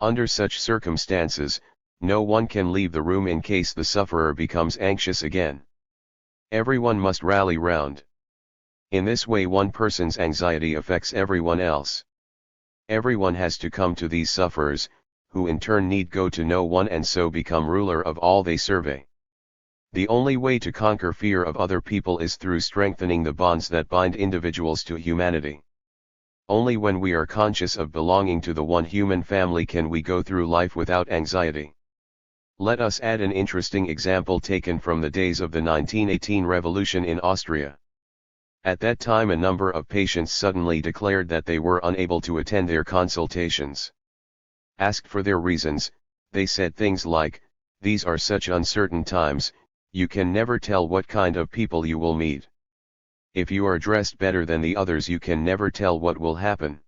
Under such circumstances, no one can leave the room in case the sufferer becomes anxious again. Everyone must rally round. In this way, one person's anxiety affects everyone else. Everyone has to come to these sufferers, who in turn need go to no one and so become ruler of all they survey. The only way to conquer fear of other people is through strengthening the bonds that bind individuals to humanity. Only when we are conscious of belonging to the one human family can we go through life without anxiety. Let us add an interesting example taken from the days of the 1918 revolution in Austria. At that time, a number of patients suddenly declared that they were unable to attend their consultations. Asked for their reasons, they said things like, "These are such uncertain times, you can never tell what kind of people you will meet. If you are dressed better than the others, you can never tell what will happen."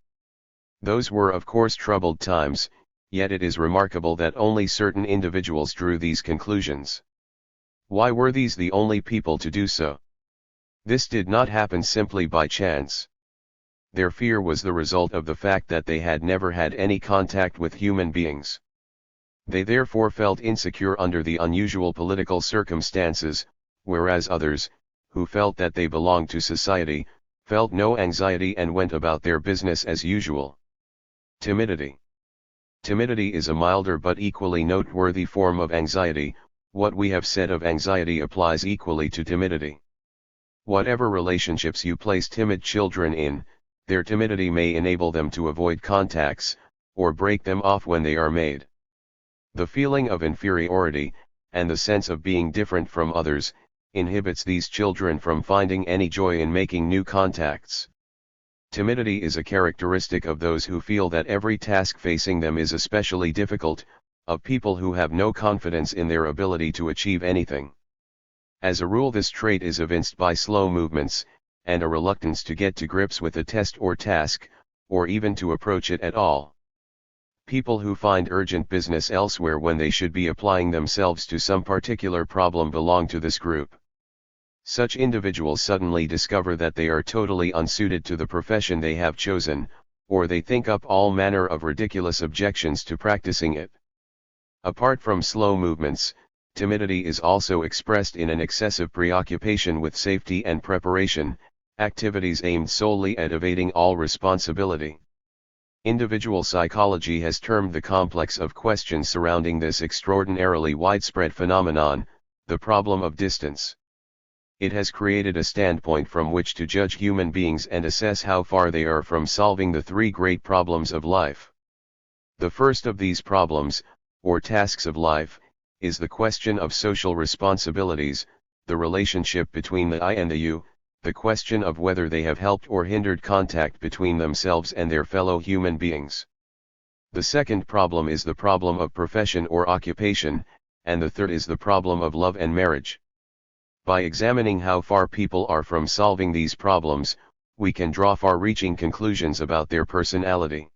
Those were of course troubled times, yet it is remarkable that only certain individuals drew these conclusions. Why were these the only people to do so? This did not happen simply by chance. Their fear was the result of the fact that they had never had any contact with human beings. They therefore felt insecure under the unusual political circumstances, whereas others, who felt that they belonged to society, felt no anxiety and went about their business as usual. Timidity. Timidity is a milder but equally noteworthy form of anxiety. What we have said of anxiety applies equally to timidity. Whatever relationships you place timid children in, their timidity may enable them to avoid contacts, or break them off when they are made. The feeling of inferiority, and the sense of being different from others, inhibits these children from finding any joy in making new contacts. Timidity is a characteristic of those who feel that every task facing them is especially difficult, of people who have no confidence in their ability to achieve anything. As a rule, this trait is evinced by slow movements, and a reluctance to get to grips with a test or task, or even to approach it at all. People who find urgent business elsewhere when they should be applying themselves to some particular problem belong to this group. Such individuals suddenly discover that they are totally unsuited to the profession they have chosen, or they think up all manner of ridiculous objections to practicing it. Apart from slow movements, timidity is also expressed in an excessive preoccupation with safety and preparation, activities aimed solely at evading all responsibility. Individual psychology has termed the complex of questions surrounding this extraordinarily widespread phenomenon, the problem of distance. It has created a standpoint from which to judge human beings and assess how far they are from solving the three great problems of life. The first of these problems, or tasks of life, is the question of social responsibilities, the relationship between the I and the you, the question of whether they have helped or hindered contact between themselves and their fellow human beings. The second problem is the problem of profession or occupation, and the third is the problem of love and marriage. By examining how far people are from solving these problems, we can draw far-reaching conclusions about their personality.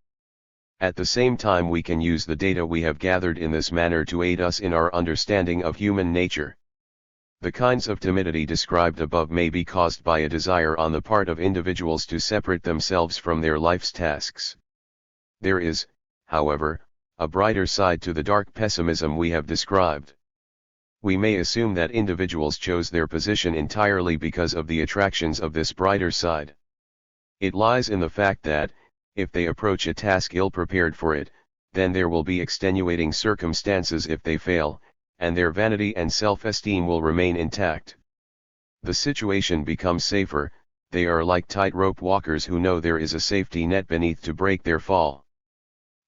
At the same time, we can use the data we have gathered in this manner to aid us in our understanding of human nature. The kinds of timidity described above may be caused by a desire on the part of individuals to separate themselves from their life's tasks. There is, however, a brighter side to the dark pessimism we have described. We may assume that individuals chose their position entirely because of the attractions of this brighter side. It lies in the fact that, if they approach a task ill-prepared for it, then there will be extenuating circumstances if they fail, and their vanity and self-esteem will remain intact. The situation becomes safer, they are like tightrope walkers who know there is a safety net beneath to break their fall.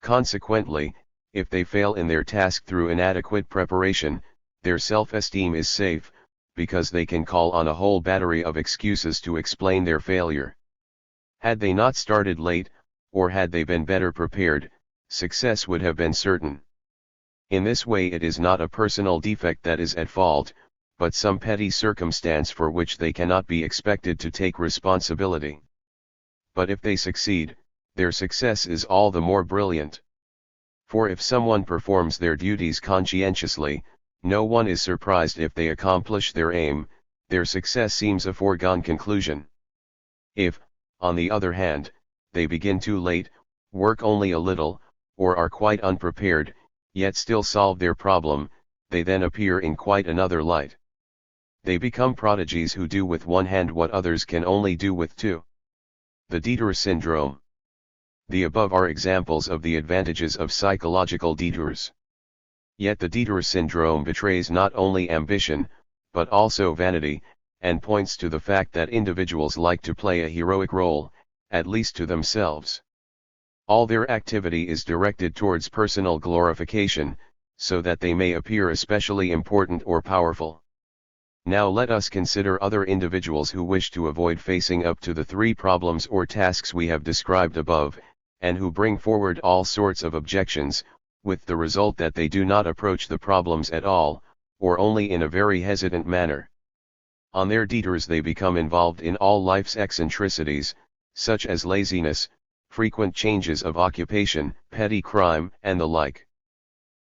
Consequently, if they fail in their task through inadequate preparation, their self-esteem is safe, because they can call on a whole battery of excuses to explain their failure. Had they not started late, or had they been better prepared, success would have been certain. In this way, it is not a personal defect that is at fault, but some petty circumstance for which they cannot be expected to take responsibility. But if they succeed, their success is all the more brilliant. For if someone performs their duties conscientiously, no one is surprised if they accomplish their aim, their success seems a foregone conclusion. If, on the other hand, they begin too late, work only a little, or are quite unprepared, yet still solve their problem, they then appear in quite another light. They become prodigies who do with one hand what others can only do with two. The detour syndrome. The above are examples of the advantages of psychological detours. Yet the detour syndrome betrays not only ambition, but also vanity, and points to the fact that individuals like to play a heroic role, at least to themselves. All their activity is directed towards personal glorification, so that they may appear especially important or powerful. Now let us consider other individuals who wish to avoid facing up to the three problems or tasks we have described above, and who bring forward all sorts of objections, with the result that they do not approach the problems at all, or only in a very hesitant manner. On their detours they become involved in all life's eccentricities, such as laziness, frequent changes of occupation, petty crime, and the like.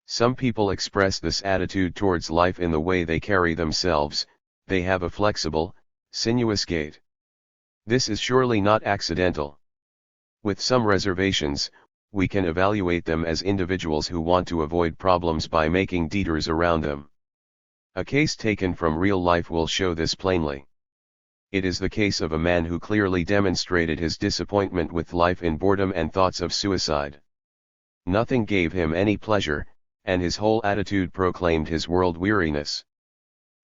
Some people express this attitude towards life in the way they carry themselves. They have a flexible, sinuous gait. This is surely not accidental. With some reservations, we can evaluate them as individuals who want to avoid problems by making detours around them. A case taken from real life will show this plainly. It is the case of a man who clearly demonstrated his disappointment with life in boredom and thoughts of suicide. Nothing gave him any pleasure, and his whole attitude proclaimed his world weariness.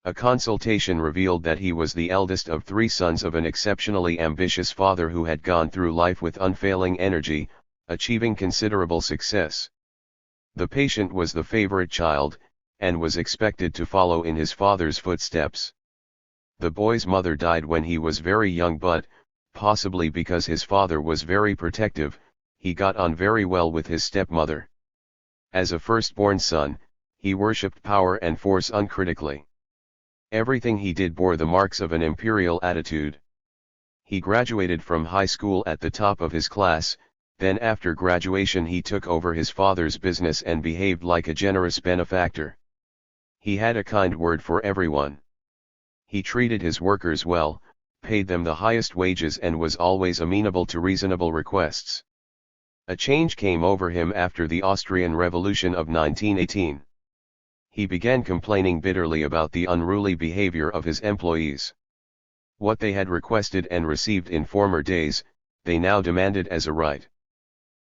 A consultation revealed that he was the eldest of 3 sons of an exceptionally ambitious father who had gone through life with unfailing energy, achieving considerable success. The patient was the favorite child, and was expected to follow in his father's footsteps. The boy's mother died when he was very young, but, possibly because his father was very protective, he got on very well with his stepmother. As a firstborn son, he worshipped power and force uncritically. Everything he did bore the marks of an imperial attitude. He graduated from high school at the top of his class. Then after graduation he took over his father's business and behaved like a generous benefactor. He had a kind word for everyone. He treated his workers well, paid them the highest wages, and was always amenable to reasonable requests. A change came over him after the Austrian Revolution of 1918. He began complaining bitterly about the unruly behavior of his employees. What they had requested and received in former days, they now demanded as a right.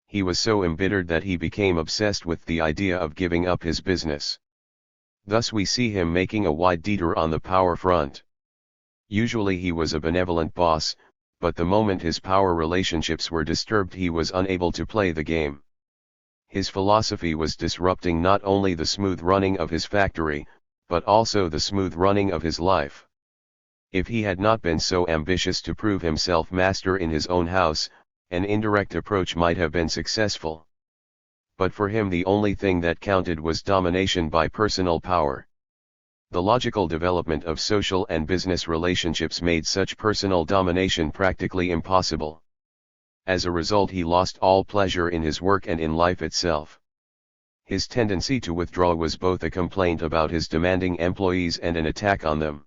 He was so embittered that he became obsessed with the idea of giving up his business. Thus we see him making a wide detour on the power front. Usually he was a benevolent boss, but the moment his power relationships were disturbed he was unable to play the game. His philosophy was disrupting not only the smooth running of his factory, but also the smooth running of his life. If he had not been so ambitious to prove himself master in his own house, an indirect approach might have been successful. But for him the only thing that counted was domination by personal power. The logical development of social and business relationships made such personal domination practically impossible. As a result, he lost all pleasure in his work and in life itself. His tendency to withdraw was both a complaint about his demanding employees and an attack on them.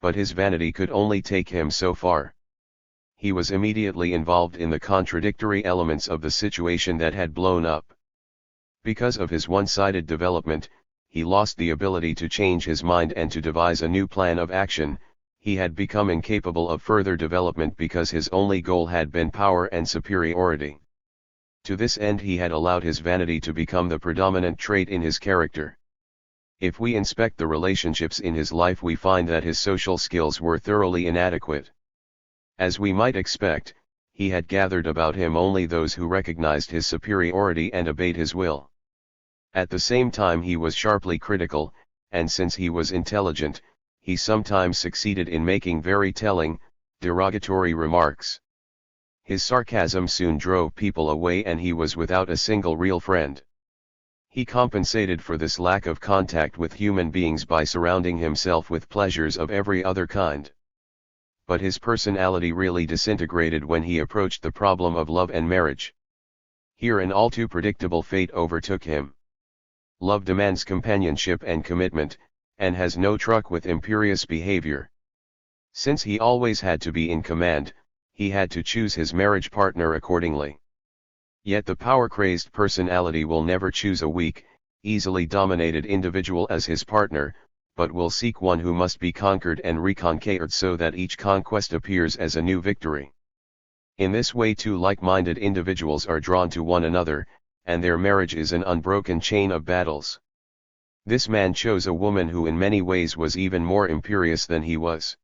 But his vanity could only take him so far. He was immediately involved in the contradictory elements of the situation that had blown up. Because of his one-sided development, he lost the ability to change his mind and to devise a new plan of action. He had become incapable of further development because his only goal had been power and superiority. To this end he had allowed his vanity to become the predominant trait in his character. If we inspect the relationships in his life we find that his social skills were thoroughly inadequate. As we might expect, he had gathered about him only those who recognized his superiority and obeyed his will. At the same time he was sharply critical, and since he was intelligent, he sometimes succeeded in making very telling, derogatory remarks. His sarcasm soon drove people away and he was without a single real friend. He compensated for this lack of contact with human beings by surrounding himself with pleasures of every other kind. But his personality really disintegrated when he approached the problem of love and marriage. Here an all too predictable fate overtook him. Love demands companionship and commitment, and has no truck with imperious behavior. Since he always had to be in command, he had to choose his marriage partner accordingly. Yet the power-crazed personality will never choose a weak, easily dominated individual as his partner, but will seek one who must be conquered and reconquered so that each conquest appears as a new victory. In this way two like-minded individuals are drawn to one another, and their marriage is an unbroken chain of battles. This man chose a woman who in many ways was even more imperious than he was.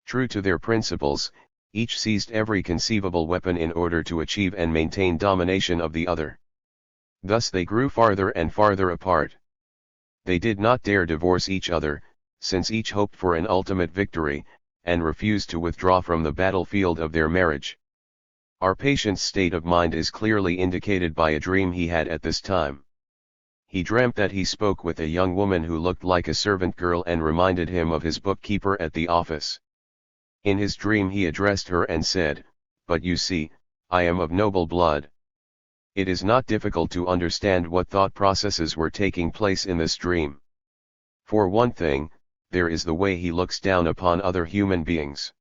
True to their principles, each seized every conceivable weapon in order to achieve and maintain domination of the other. Thus they grew farther and farther apart. They did not dare divorce each other, since each hoped for an ultimate victory, and refused to withdraw from the battlefield of their marriage. Our patient's state of mind is clearly indicated by a dream he had at this time. He dreamt that he spoke with a young woman who looked like a servant girl and reminded him of his bookkeeper at the office. In his dream he addressed her and said, "But you see, I am of noble blood." It is not difficult to understand what thought processes were taking place in this dream. For one thing, there is the way he looks down upon other human beings.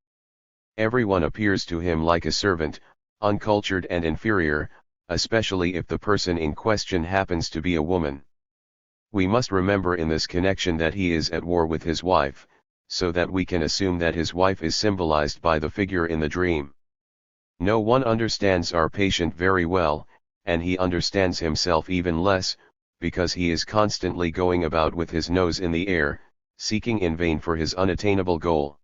Everyone appears to him like a servant, uncultured and inferior, especially if the person in question happens to be a woman. We must remember in this connection that he is at war with his wife, so that we can assume that his wife is symbolized by the figure in the dream. No one understands our patient very well, and he understands himself even less, because he is constantly going about with his nose in the air, seeking in vain for his unattainable goal.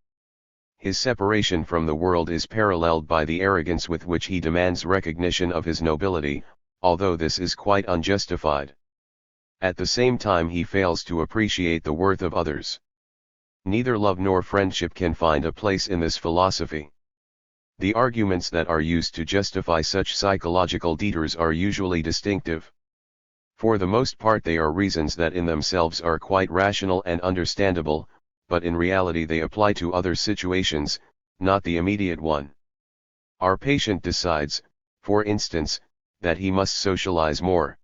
His separation from the world is paralleled by the arrogance with which he demands recognition of his nobility, although this is quite unjustified. At the same time he fails to appreciate the worth of others. Neither love nor friendship can find a place in this philosophy. The arguments that are used to justify such psychological detours are usually distinctive. For the most part they are reasons that in themselves are quite rational and understandable, but in reality they apply to other situations, not the immediate one. Our patient decides, for instance, that he must socialize more.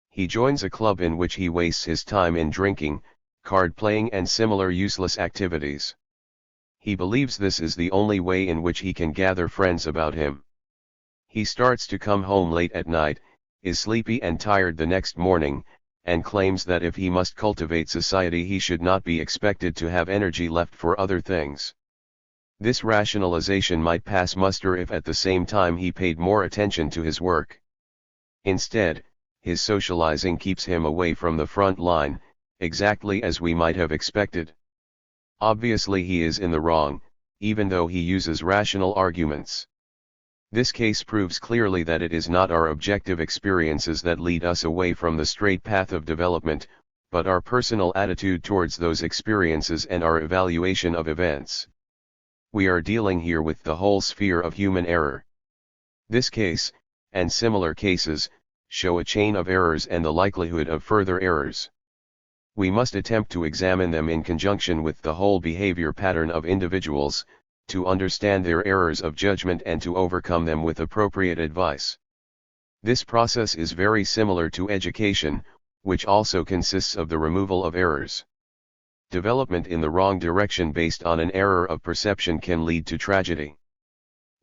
He joins a club in which he wastes his time in drinking, card playing and similar useless activities. He believes this is the only way in which he can gather friends about him. He starts to come home late at night, is sleepy and tired the next morning, and claims that if he must cultivate society he should not be expected to have energy left for other things. This rationalization might pass muster if at the same time he paid more attention to his work. Instead, his socializing keeps him away from the front line, exactly as we might have expected. Obviously he is in the wrong, even though he uses rational arguments. This case proves clearly that it is not our objective experiences that lead us away from the straight path of development, but our personal attitude towards those experiences and our evaluation of events. We are dealing here with the whole sphere of human error. This case, and similar cases, show a chain of errors and the likelihood of further errors. We must attempt to examine them in conjunction with the whole behavior pattern of individuals, to understand their errors of judgment and to overcome them with appropriate advice. This process is very similar to education, which also consists of the removal of errors. Development in the wrong direction based on an error of perception can lead to tragedy.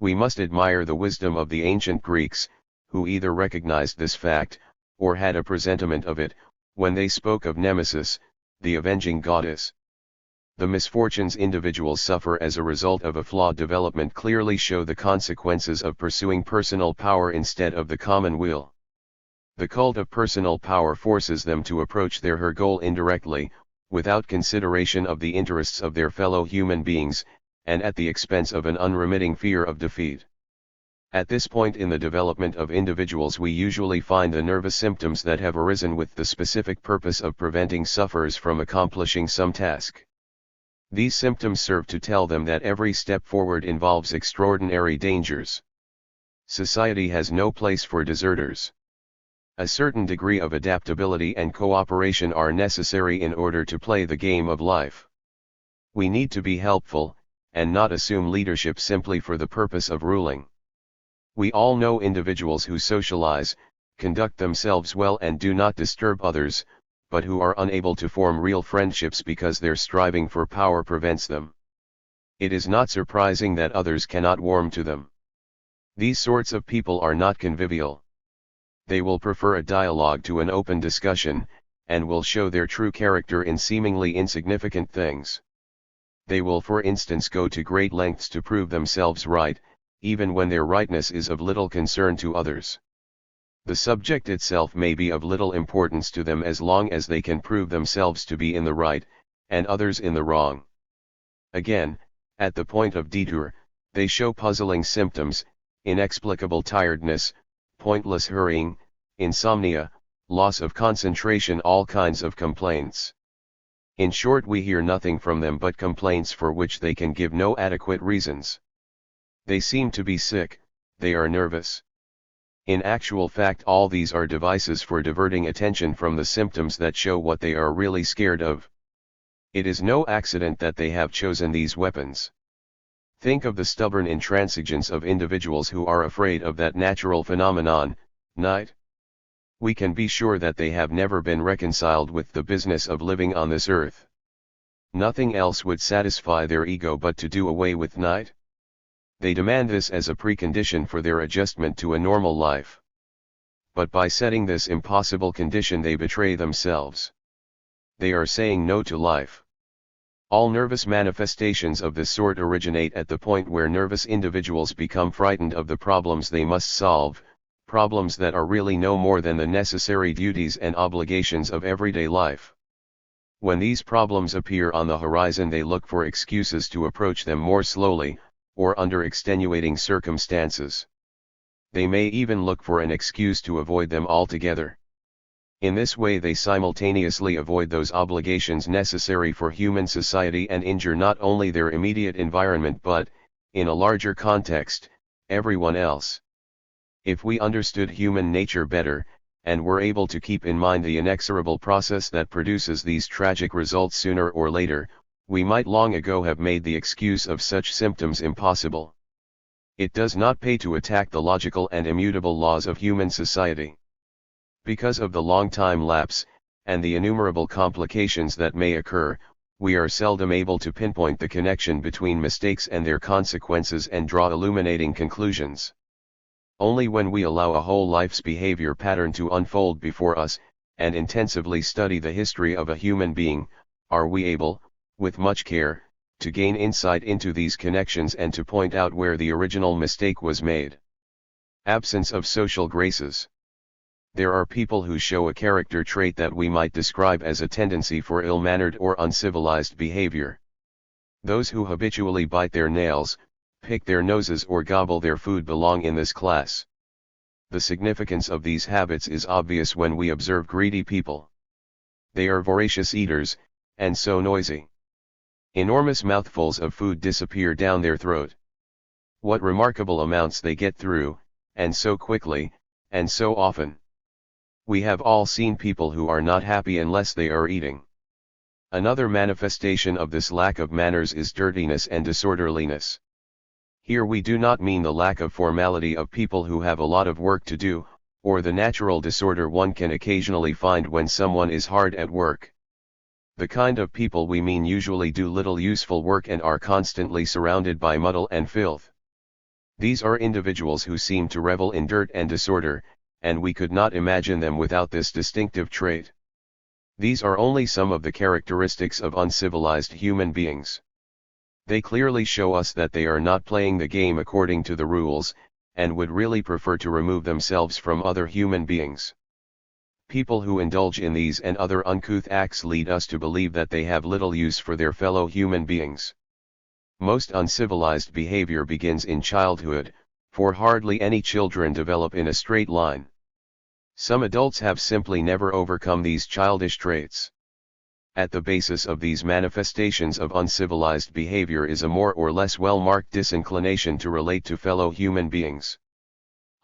We must admire the wisdom of the ancient Greeks, who either recognized this fact, or had a presentiment of it, when they spoke of Nemesis, the avenging goddess. The misfortunes individuals suffer as a result of a flawed development clearly show the consequences of pursuing personal power instead of the common will. The cult of personal power forces them to approach her goal indirectly, without consideration of the interests of their fellow human beings, and at the expense of an unremitting fear of defeat. At this point in the development of individuals we usually find the nervous symptoms that have arisen with the specific purpose of preventing sufferers from accomplishing some task. These symptoms serve to tell them that every step forward involves extraordinary dangers. Society has no place for deserters. A certain degree of adaptability and cooperation are necessary in order to play the game of life. We need to be helpful, and not assume leadership simply for the purpose of ruling. We all know individuals who socialize, conduct themselves well and do not disturb others, but who are unable to form real friendships because their striving for power prevents them. It is not surprising that others cannot warm to them. These sorts of people are not convivial. They will prefer a dialogue to an open discussion, and will show their true character in seemingly insignificant things. They will for instance go to great lengths to prove themselves right, even when their rightness is of little concern to others. The subject itself may be of little importance to them as long as they can prove themselves to be in the right, and others in the wrong. Again, at the point of detour, they show puzzling symptoms, inexplicable tiredness, pointless hurrying, insomnia, loss of concentration, all kinds of complaints. In short, we hear nothing from them but complaints for which they can give no adequate reasons. They seem to be sick, they are nervous. In actual fact, all these are devices for diverting attention from the symptoms that show what they are really scared of. It is no accident that they have chosen these weapons. Think of the stubborn intransigence of individuals who are afraid of that natural phenomenon, night. We can be sure that they have never been reconciled with the business of living on this earth. Nothing else would satisfy their ego but to do away with night. They demand this as a precondition for their adjustment to a normal life. But by setting this impossible condition they betray themselves. They are saying no to life. All nervous manifestations of this sort originate at the point where nervous individuals become frightened of the problems they must solve, problems that are really no more than the necessary duties and obligations of everyday life. When these problems appear on the horizon, they look for excuses to approach them more slowly, or under extenuating circumstances. They may even look for an excuse to avoid them altogether. In this way they simultaneously avoid those obligations necessary for human society and injure not only their immediate environment but, in a larger context, everyone else. If we understood human nature better, and were able to keep in mind the inexorable process that produces these tragic results sooner or later, we might long ago have made the excuse of such symptoms impossible. It does not pay to attack the logical and immutable laws of human society. Because of the long time lapse, and the innumerable complications that may occur, we are seldom able to pinpoint the connection between mistakes and their consequences and draw illuminating conclusions. Only when we allow a whole life's behavior pattern to unfold before us, and intensively study the history of a human being, are we able, with much care, to gain insight into these connections and to point out where the original mistake was made. Absence of social graces. There are people who show a character trait that we might describe as a tendency for ill-mannered or uncivilized behavior. Those who habitually bite their nails, pick their noses or gobble their food belong in this class. The significance of these habits is obvious when we observe greedy people. They are voracious eaters, and so noisy. Enormous mouthfuls of food disappear down their throat. What remarkable amounts they get through, and so quickly, and so often. We have all seen people who are not happy unless they are eating. Another manifestation of this lack of manners is dirtiness and disorderliness. Here we do not mean the lack of formality of people who have a lot of work to do, or the natural disorder one can occasionally find when someone is hard at work. The kind of people we mean usually do little useful work and are constantly surrounded by muddle and filth. These are individuals who seem to revel in dirt and disorder, and we could not imagine them without this distinctive trait. These are only some of the characteristics of uncivilized human beings. They clearly show us that they are not playing the game according to the rules, and would really prefer to remove themselves from other human beings. People who indulge in these and other uncouth acts lead us to believe that they have little use for their fellow human beings. Most uncivilized behavior begins in childhood, for hardly any children develop in a straight line. Some adults have simply never overcome these childish traits. At the basis of these manifestations of uncivilized behavior is a more or less well-marked disinclination to relate to fellow human beings.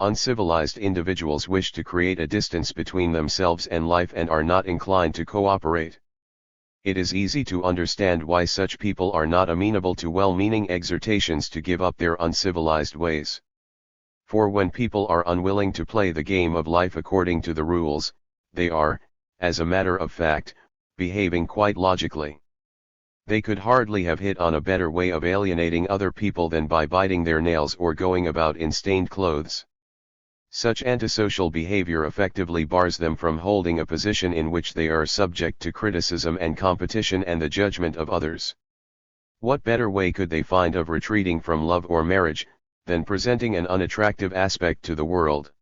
Uncivilized individuals wish to create a distance between themselves and life and are not inclined to cooperate. It is easy to understand why such people are not amenable to well-meaning exhortations to give up their uncivilized ways. For when people are unwilling to play the game of life according to the rules, they are, as a matter of fact, behaving quite logically. They could hardly have hit on a better way of alienating other people than by biting their nails or going about in stained clothes. Such antisocial behavior effectively bars them from holding a position in which they are subject to criticism and competition and the judgment of others. What better way could they find of retreating from love or marriage, than presenting an unattractive aspect to the world?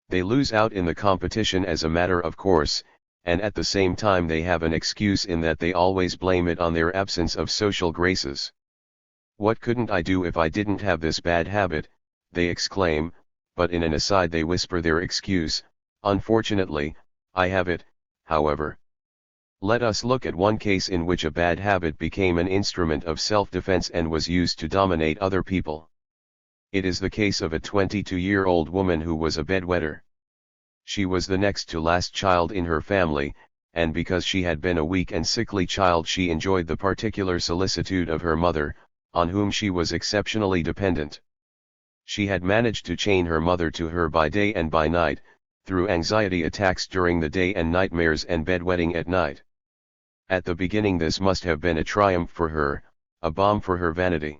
They lose out in the competition as a matter of course, and at the same time they have an excuse in that they always blame it on their absence of social graces. "What couldn't I do if I didn't have this bad habit?" they exclaim, but in an aside they whisper their excuse, "Unfortunately, I have it, however." Let us look at one case in which a bad habit became an instrument of self-defense and was used to dominate other people. It is the case of a 22-year-old woman who was a bedwetter. She was the next to last child in her family, and because she had been a weak and sickly child she enjoyed the particular solicitude of her mother, on whom she was exceptionally dependent. She had managed to chain her mother to her by day and by night, through anxiety attacks during the day and nightmares and bedwetting at night. At the beginning this must have been a triumph for her, a balm for her vanity.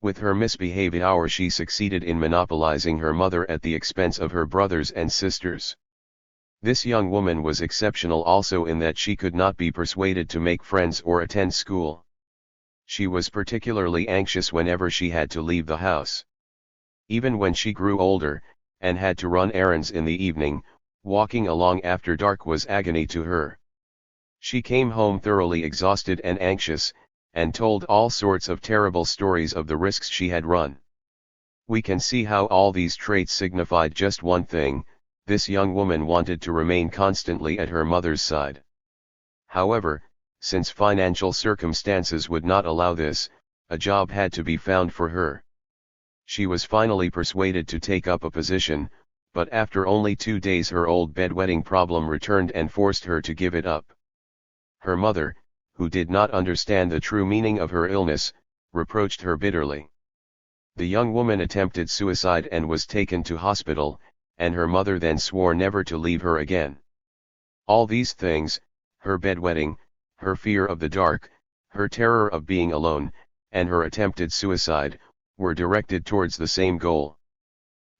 With her misbehavior she succeeded in monopolizing her mother at the expense of her brothers and sisters. This young woman was exceptional also in that she could not be persuaded to make friends or attend school. She was particularly anxious whenever she had to leave the house. Even when she grew older, and had to run errands in the evening, walking along after dark was agony to her. She came home thoroughly exhausted and anxious, and told all sorts of terrible stories of the risks she had run. We can see how all these traits signified just one thing: this young woman wanted to remain constantly at her mother's side. However, since financial circumstances would not allow this, a job had to be found for her. She was finally persuaded to take up a position, but after only 2 days her old bedwetting problem returned and forced her to give it up. Her mother, who did not understand the true meaning of her illness, reproached her bitterly. The young woman attempted suicide and was taken to hospital, and her mother then swore never to leave her again. All these things, her bedwetting, her fear of the dark, her terror of being alone, and her attempted suicide, were directed towards the same goal.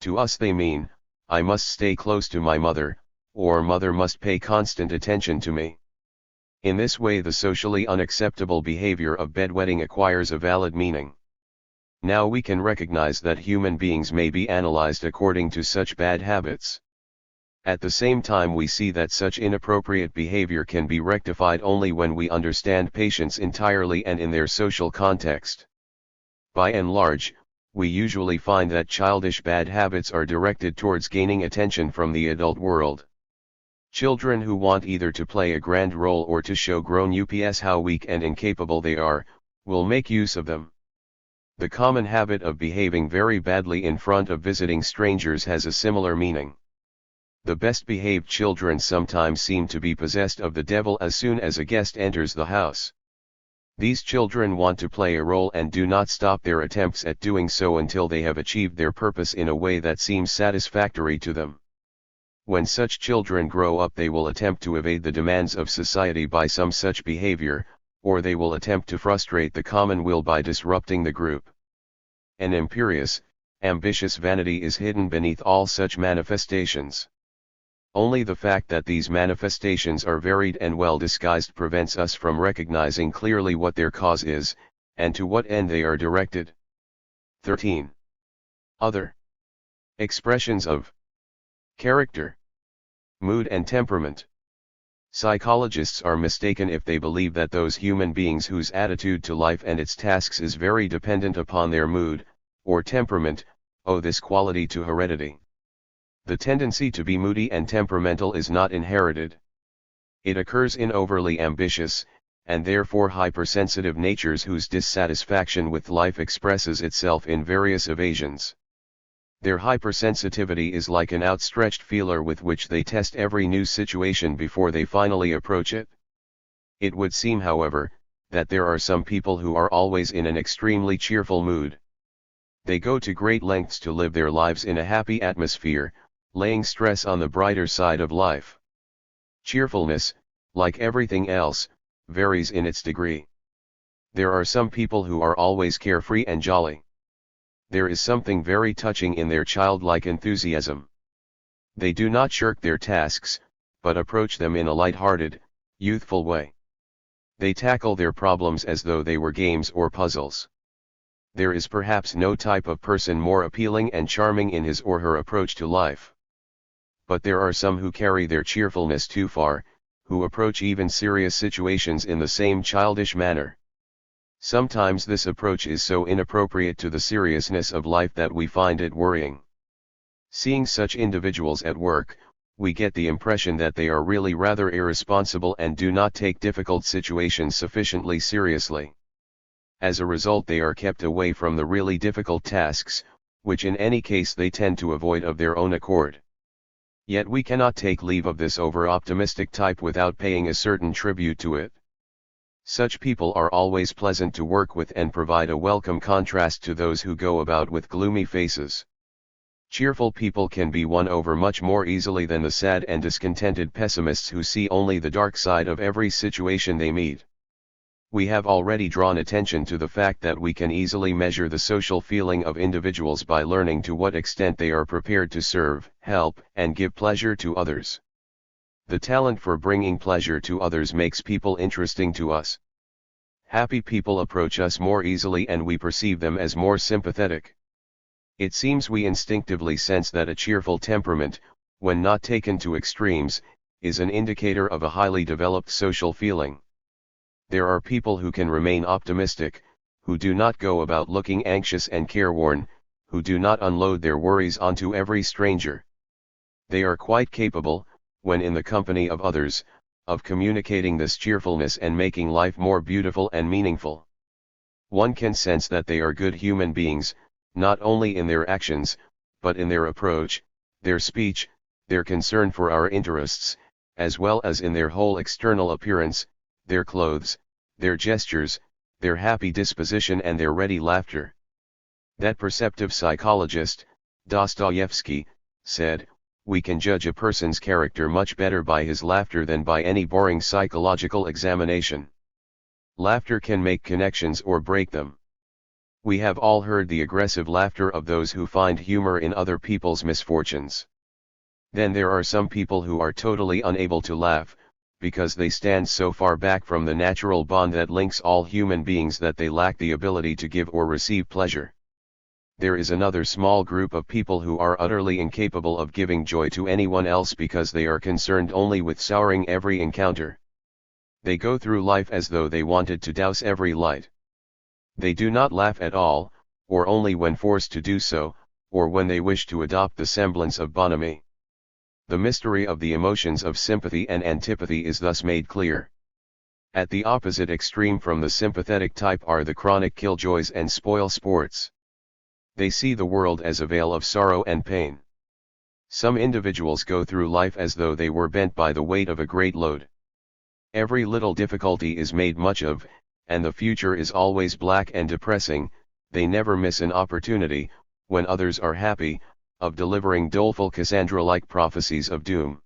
To us they mean, "I must stay close to my mother, or mother must pay constant attention to me. In this way the socially unacceptable behavior of bedwetting acquires a valid meaning. Now we can recognize that human beings may be analyzed according to such bad habits. At the same time we see that such inappropriate behavior can be rectified only when we understand patients entirely and in their social context. By and large, we usually find that childish bad habits are directed towards gaining attention from the adult world. Children who want either to play a grand role or to show grown-ups how weak and incapable they are, will make use of them. The common habit of behaving very badly in front of visiting strangers has a similar meaning. The best-behaved children sometimes seem to be possessed of the devil as soon as a guest enters the house. These children want to play a role and do not stop their attempts at doing so until they have achieved their purpose in a way that seems satisfactory to them. When such children grow up they will attempt to evade the demands of society by some such behavior, or they will attempt to frustrate the common will by disrupting the group. An imperious, ambitious vanity is hidden beneath all such manifestations. Only the fact that these manifestations are varied and well disguised prevents us from recognizing clearly what their cause is, and to what end they are directed. 13. Other expressions of character, mood and temperament. Psychologists are mistaken if they believe that those human beings whose attitude to life and its tasks is very dependent upon their mood, or temperament, owe this quality to heredity. The tendency to be moody and temperamental is not inherited. It occurs in overly ambitious, and therefore hypersensitive natures whose dissatisfaction with life expresses itself in various evasions. Their hypersensitivity is like an outstretched feeler with which they test every new situation before they finally approach it. It would seem, however, that there are some people who are always in an extremely cheerful mood. They go to great lengths to live their lives in a happy atmosphere, laying stress on the brighter side of life. Cheerfulness, like everything else, varies in its degree. There are some people who are always carefree and jolly. There is something very touching in their childlike enthusiasm. They do not shirk their tasks, but approach them in a light-hearted, youthful way. They tackle their problems as though they were games or puzzles. There is perhaps no type of person more appealing and charming in his or her approach to life. But there are some who carry their cheerfulness too far, who approach even serious situations in the same childish manner. Sometimes this approach is so inappropriate to the seriousness of life that we find it worrying. Seeing such individuals at work, we get the impression that they are really rather irresponsible and do not take difficult situations sufficiently seriously. As a result, they are kept away from the really difficult tasks, which in any case they tend to avoid of their own accord. Yet we cannot take leave of this over-optimistic type without paying a certain tribute to it. Such people are always pleasant to work with and provide a welcome contrast to those who go about with gloomy faces. Cheerful people can be won over much more easily than the sad and discontented pessimists who see only the dark side of every situation they meet. We have already drawn attention to the fact that we can easily measure the social feeling of individuals by learning to what extent they are prepared to serve, help, and give pleasure to others. The talent for bringing pleasure to others makes people interesting to us. Happy people approach us more easily and we perceive them as more sympathetic. It seems we instinctively sense that a cheerful temperament, when not taken to extremes, is an indicator of a highly developed social feeling. There are people who can remain optimistic, who do not go about looking anxious and careworn, who do not unload their worries onto every stranger. They are quite capable, when in the company of others, of communicating this cheerfulness and making life more beautiful and meaningful. One can sense that they are good human beings, not only in their actions, but in their approach, their speech, their concern for our interests, as well as in their whole external appearance, their clothes, their gestures, their happy disposition and their ready laughter. That perceptive psychologist, Dostoevsky, said, "We can judge a person's character much better by his laughter than by any boring psychological examination." Laughter can make connections or break them. We have all heard the aggressive laughter of those who find humor in other people's misfortunes. Then there are some people who are totally unable to laugh, because they stand so far back from the natural bond that links all human beings that they lack the ability to give or receive pleasure. There is another small group of people who are utterly incapable of giving joy to anyone else because they are concerned only with souring every encounter. They go through life as though they wanted to douse every light. They do not laugh at all, or only when forced to do so, or when they wish to adopt the semblance of bonhomie. The mystery of the emotions of sympathy and antipathy is thus made clear. At the opposite extreme from the sympathetic type are the chronic killjoys and spoil sports. They see the world as a vale of sorrow and pain. Some individuals go through life as though they were bent by the weight of a great load. Every little difficulty is made much of, and the future is always black and depressing. They never miss an opportunity, when others are happy, of delivering doleful Cassandra-like prophecies of doom.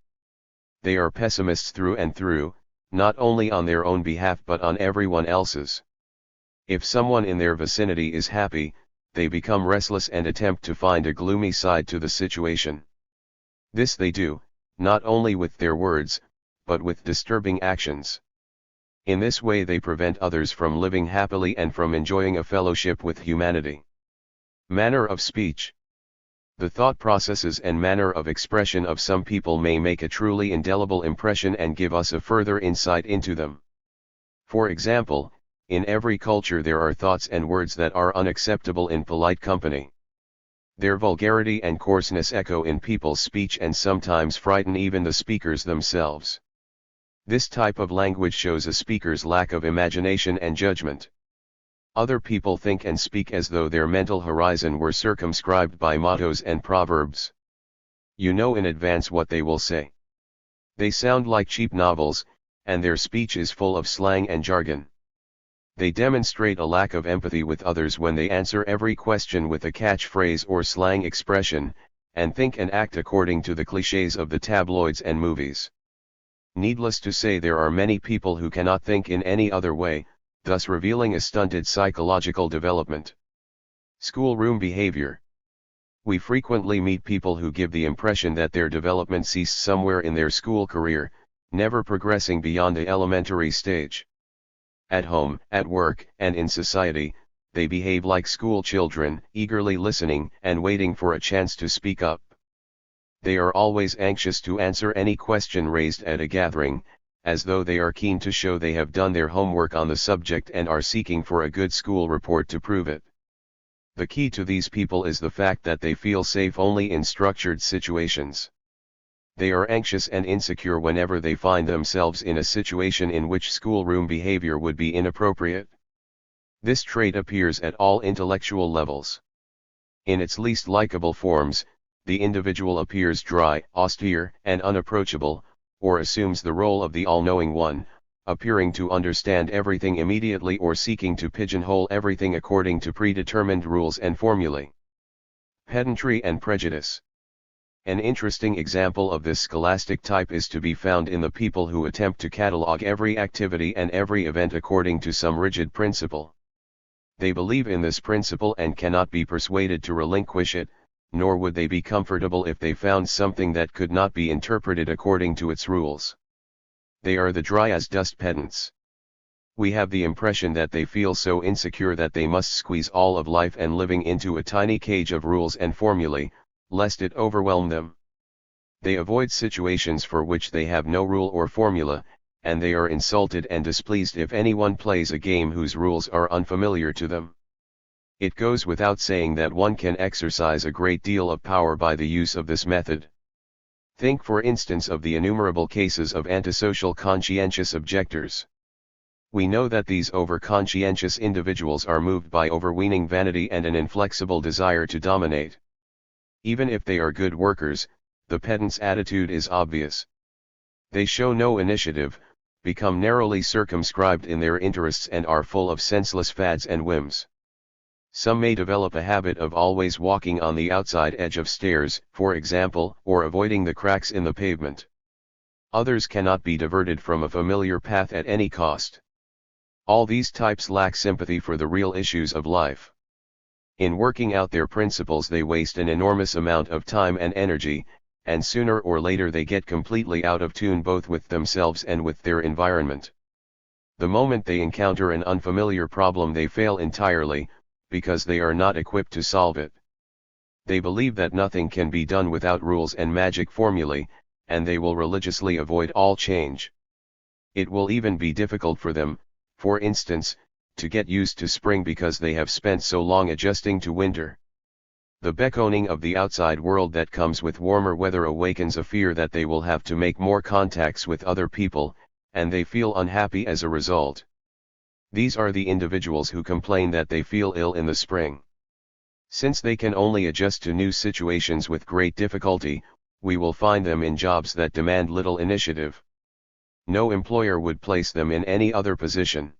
They are pessimists through and through, not only on their own behalf but on everyone else's. If someone in their vicinity is happy, they become restless and attempt to find a gloomy side to the situation. This they do, not only with their words, but with disturbing actions. In this way they prevent others from living happily and from enjoying a fellowship with humanity. Manner of speech. The thought processes and manner of expression of some people may make a truly indelible impression and give us a further insight into them. For example, in every culture there are thoughts and words that are unacceptable in polite company. Their vulgarity and coarseness echo in people's speech and sometimes frighten even the speakers themselves. This type of language shows a speaker's lack of imagination and judgment. Other people think and speak as though their mental horizon were circumscribed by mottos and proverbs. You know in advance what they will say. They sound like cheap novels, and their speech is full of slang and jargon. They demonstrate a lack of empathy with others when they answer every question with a catchphrase or slang expression, and think and act according to the clichés of the tabloids and movies. Needless to say, there are many people who cannot think in any other way, thus revealing a stunted psychological development. Schoolroom behavior. We frequently meet people who give the impression that their development ceased somewhere in their school career, never progressing beyond the elementary stage. At home, at work, and in society, they behave like school children, eagerly listening and waiting for a chance to speak up. They are always anxious to answer any question raised at a gathering, as though they are keen to show they have done their homework on the subject and are seeking for a good school report to prove it. The key to these people is the fact that they feel safe only in structured situations. They are anxious and insecure whenever they find themselves in a situation in which schoolroom behavior would be inappropriate. This trait appears at all intellectual levels. In its least likable forms, the individual appears dry, austere, and unapproachable, or assumes the role of the all-knowing one, appearing to understand everything immediately or seeking to pigeonhole everything according to predetermined rules and formulae. Pedantry and prejudice. An interesting example of this scholastic type is to be found in the people who attempt to catalogue every activity and every event according to some rigid principle. They believe in this principle and cannot be persuaded to relinquish it, nor would they be comfortable if they found something that could not be interpreted according to its rules. They are the dry-as-dust pedants. We have the impression that they feel so insecure that they must squeeze all of life and living into a tiny cage of rules and formulae, lest it overwhelm them. They avoid situations for which they have no rule or formula, and they are insulted and displeased if anyone plays a game whose rules are unfamiliar to them. It goes without saying that one can exercise a great deal of power by the use of this method. Think for instance of the innumerable cases of antisocial conscientious objectors. We know that these over-conscientious individuals are moved by overweening vanity and an inflexible desire to dominate. Even if they are good workers, the pedant's attitude is obvious. They show no initiative, become narrowly circumscribed in their interests and are full of senseless fads and whims. Some may develop a habit of always walking on the outside edge of stairs, for example, or avoiding the cracks in the pavement. Others cannot be diverted from a familiar path at any cost. All these types lack sympathy for the real issues of life. In working out their principles they waste an enormous amount of time and energy, and sooner or later they get completely out of tune both with themselves and with their environment. The moment they encounter an unfamiliar problem they fail entirely, because they are not equipped to solve it. They believe that nothing can be done without rules and magic formulae, and they will religiously avoid all change. It will even be difficult for them, for instance, to get used to spring because they have spent so long adjusting to winter. The beckoning of the outside world that comes with warmer weather awakens a fear that they will have to make more contacts with other people, and they feel unhappy as a result. These are the individuals who complain that they feel ill in the spring. Since they can only adjust to new situations with great difficulty, we will find them in jobs that demand little initiative. No employer would place them in any other position.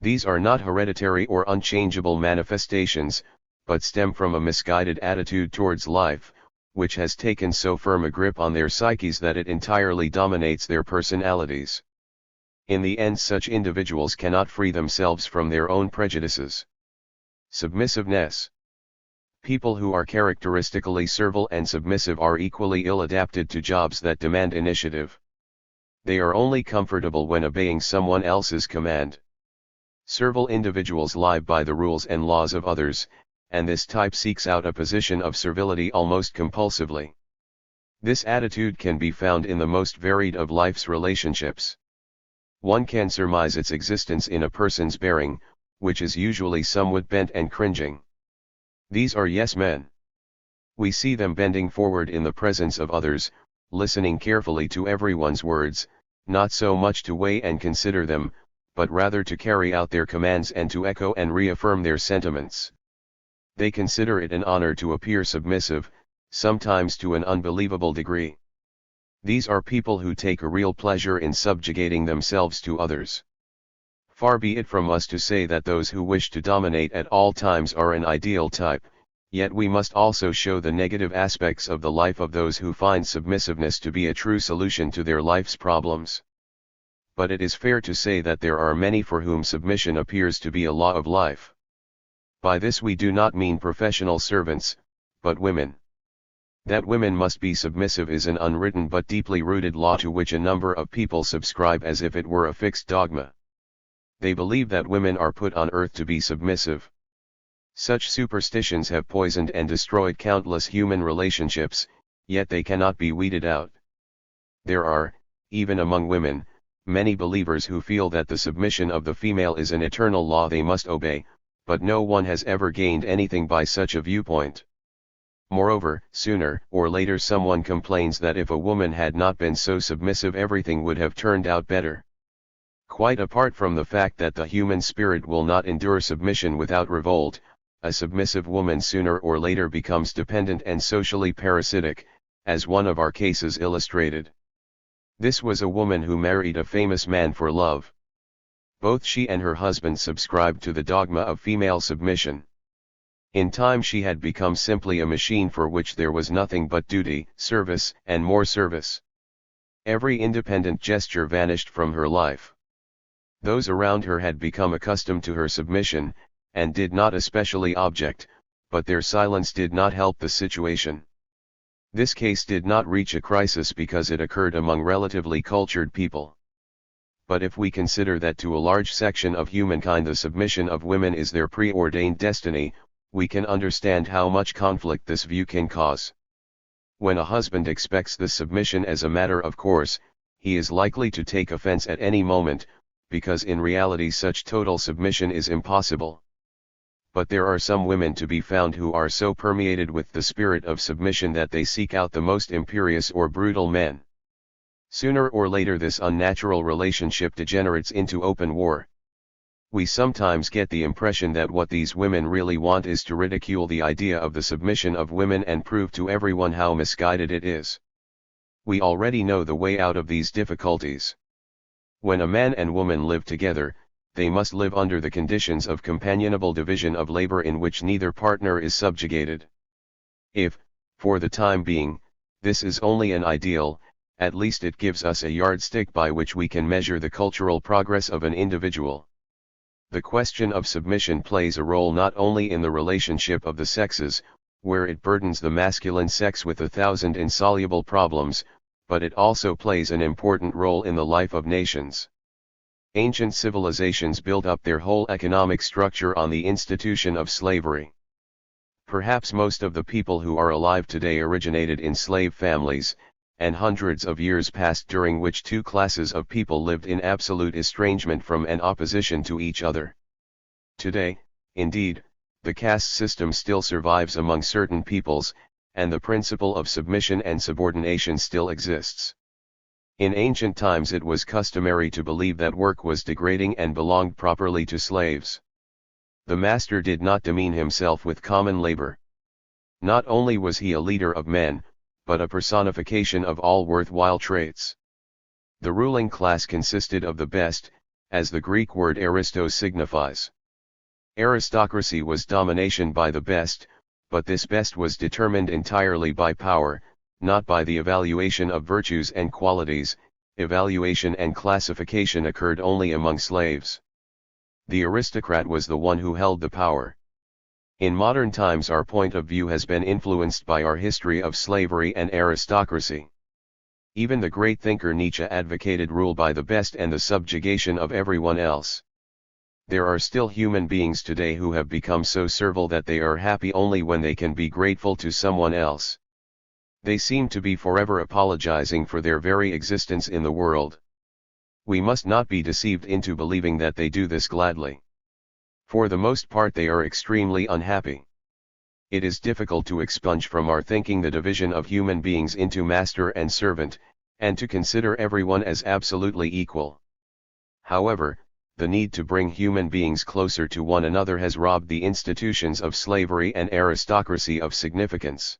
These are not hereditary or unchangeable manifestations, but stem from a misguided attitude towards life, which has taken so firm a grip on their psyches that it entirely dominates their personalities. In the end, such individuals cannot free themselves from their own prejudices. Submissiveness. People who are characteristically servile and submissive are equally ill-adapted to jobs that demand initiative. They are only comfortable when obeying someone else's command. Servile individuals live by the rules and laws of others, and this type seeks out a position of servility almost compulsively. This attitude can be found in the most varied of life's relationships. One can surmise its existence in a person's bearing, which is usually somewhat bent and cringing. These are yes men. We see them bending forward in the presence of others, listening carefully to everyone's words, not so much to weigh and consider them, but rather to carry out their commands and to echo and reaffirm their sentiments. They consider it an honor to appear submissive, sometimes to an unbelievable degree. These are people who take a real pleasure in subjugating themselves to others. Far be it from us to say that those who wish to dominate at all times are an ideal type, yet we must also show the negative aspects of the life of those who find submissiveness to be a true solution to their life's problems. But it is fair to say that there are many for whom submission appears to be a law of life. By this we do not mean professional servants, but women. That women must be submissive is an unwritten but deeply rooted law to which a number of people subscribe as if it were a fixed dogma. They believe that women are put on earth to be submissive. Such superstitions have poisoned and destroyed countless human relationships, yet they cannot be weeded out. There are, even among women, many believers who feel that the submission of the female is an eternal law they must obey, but no one has ever gained anything by such a viewpoint. Moreover, sooner or later someone complains that if a woman had not been so submissive everything would have turned out better. Quite apart from the fact that the human spirit will not endure submission without revolt, a submissive woman sooner or later becomes dependent and socially parasitic, as one of our cases illustrated. This was a woman who married a famous man for love. Both she and her husband subscribed to the dogma of female submission. In time she had become simply a machine for which there was nothing but duty, service, and more service. Every independent gesture vanished from her life. Those around her had become accustomed to her submission, and did not especially object, but their silence did not help the situation. This case did not reach a crisis because it occurred among relatively cultured people. But if we consider that to a large section of humankind the submission of women is their preordained destiny, we can understand how much conflict this view can cause. When a husband expects this submission as a matter of course, he is likely to take offense at any moment, because in reality such total submission is impossible. But there are some women to be found who are so permeated with the spirit of submission that they seek out the most imperious or brutal men. Sooner or later this unnatural relationship degenerates into open war. We sometimes get the impression that what these women really want is to ridicule the idea of the submission of women and prove to everyone how misguided it is. We already know the way out of these difficulties. When a man and woman live together, they must live under the conditions of companionable division of labor in which neither partner is subjugated. If, for the time being, this is only an ideal, at least it gives us a yardstick by which we can measure the cultural progress of an individual. The question of submission plays a role not only in the relationship of the sexes, where it burdens the masculine sex with 1,000 insoluble problems, but it also plays an important role in the life of nations. Ancient civilizations built up their whole economic structure on the institution of slavery. Perhaps most of the people who are alive today originated in slave families, and hundreds of years passed during which two classes of people lived in absolute estrangement from and opposition to each other. Today, indeed, the caste system still survives among certain peoples, and the principle of submission and subordination still exists. In ancient times it was customary to believe that work was degrading and belonged properly to slaves. The master did not demean himself with common labor. Not only was he a leader of men, but a personification of all worthwhile traits. The ruling class consisted of the best, as the Greek word aristos signifies. Aristocracy was domination by the best, but this best was determined entirely by power, not by the evaluation of virtues and qualities. Evaluation and classification occurred only among slaves. The aristocrat was the one who held the power. In modern times our point of view has been influenced by our history of slavery and aristocracy. Even the great thinker Nietzsche advocated rule by the best and the subjugation of everyone else. There are still human beings today who have become so servile that they are happy only when they can be grateful to someone else. They seem to be forever apologizing for their very existence in the world. We must not be deceived into believing that they do this gladly. For the most part they are extremely unhappy. It is difficult to expunge from our thinking the division of human beings into master and servant, and to consider everyone as absolutely equal. However, the need to bring human beings closer to one another has robbed the institutions of slavery and aristocracy of significance.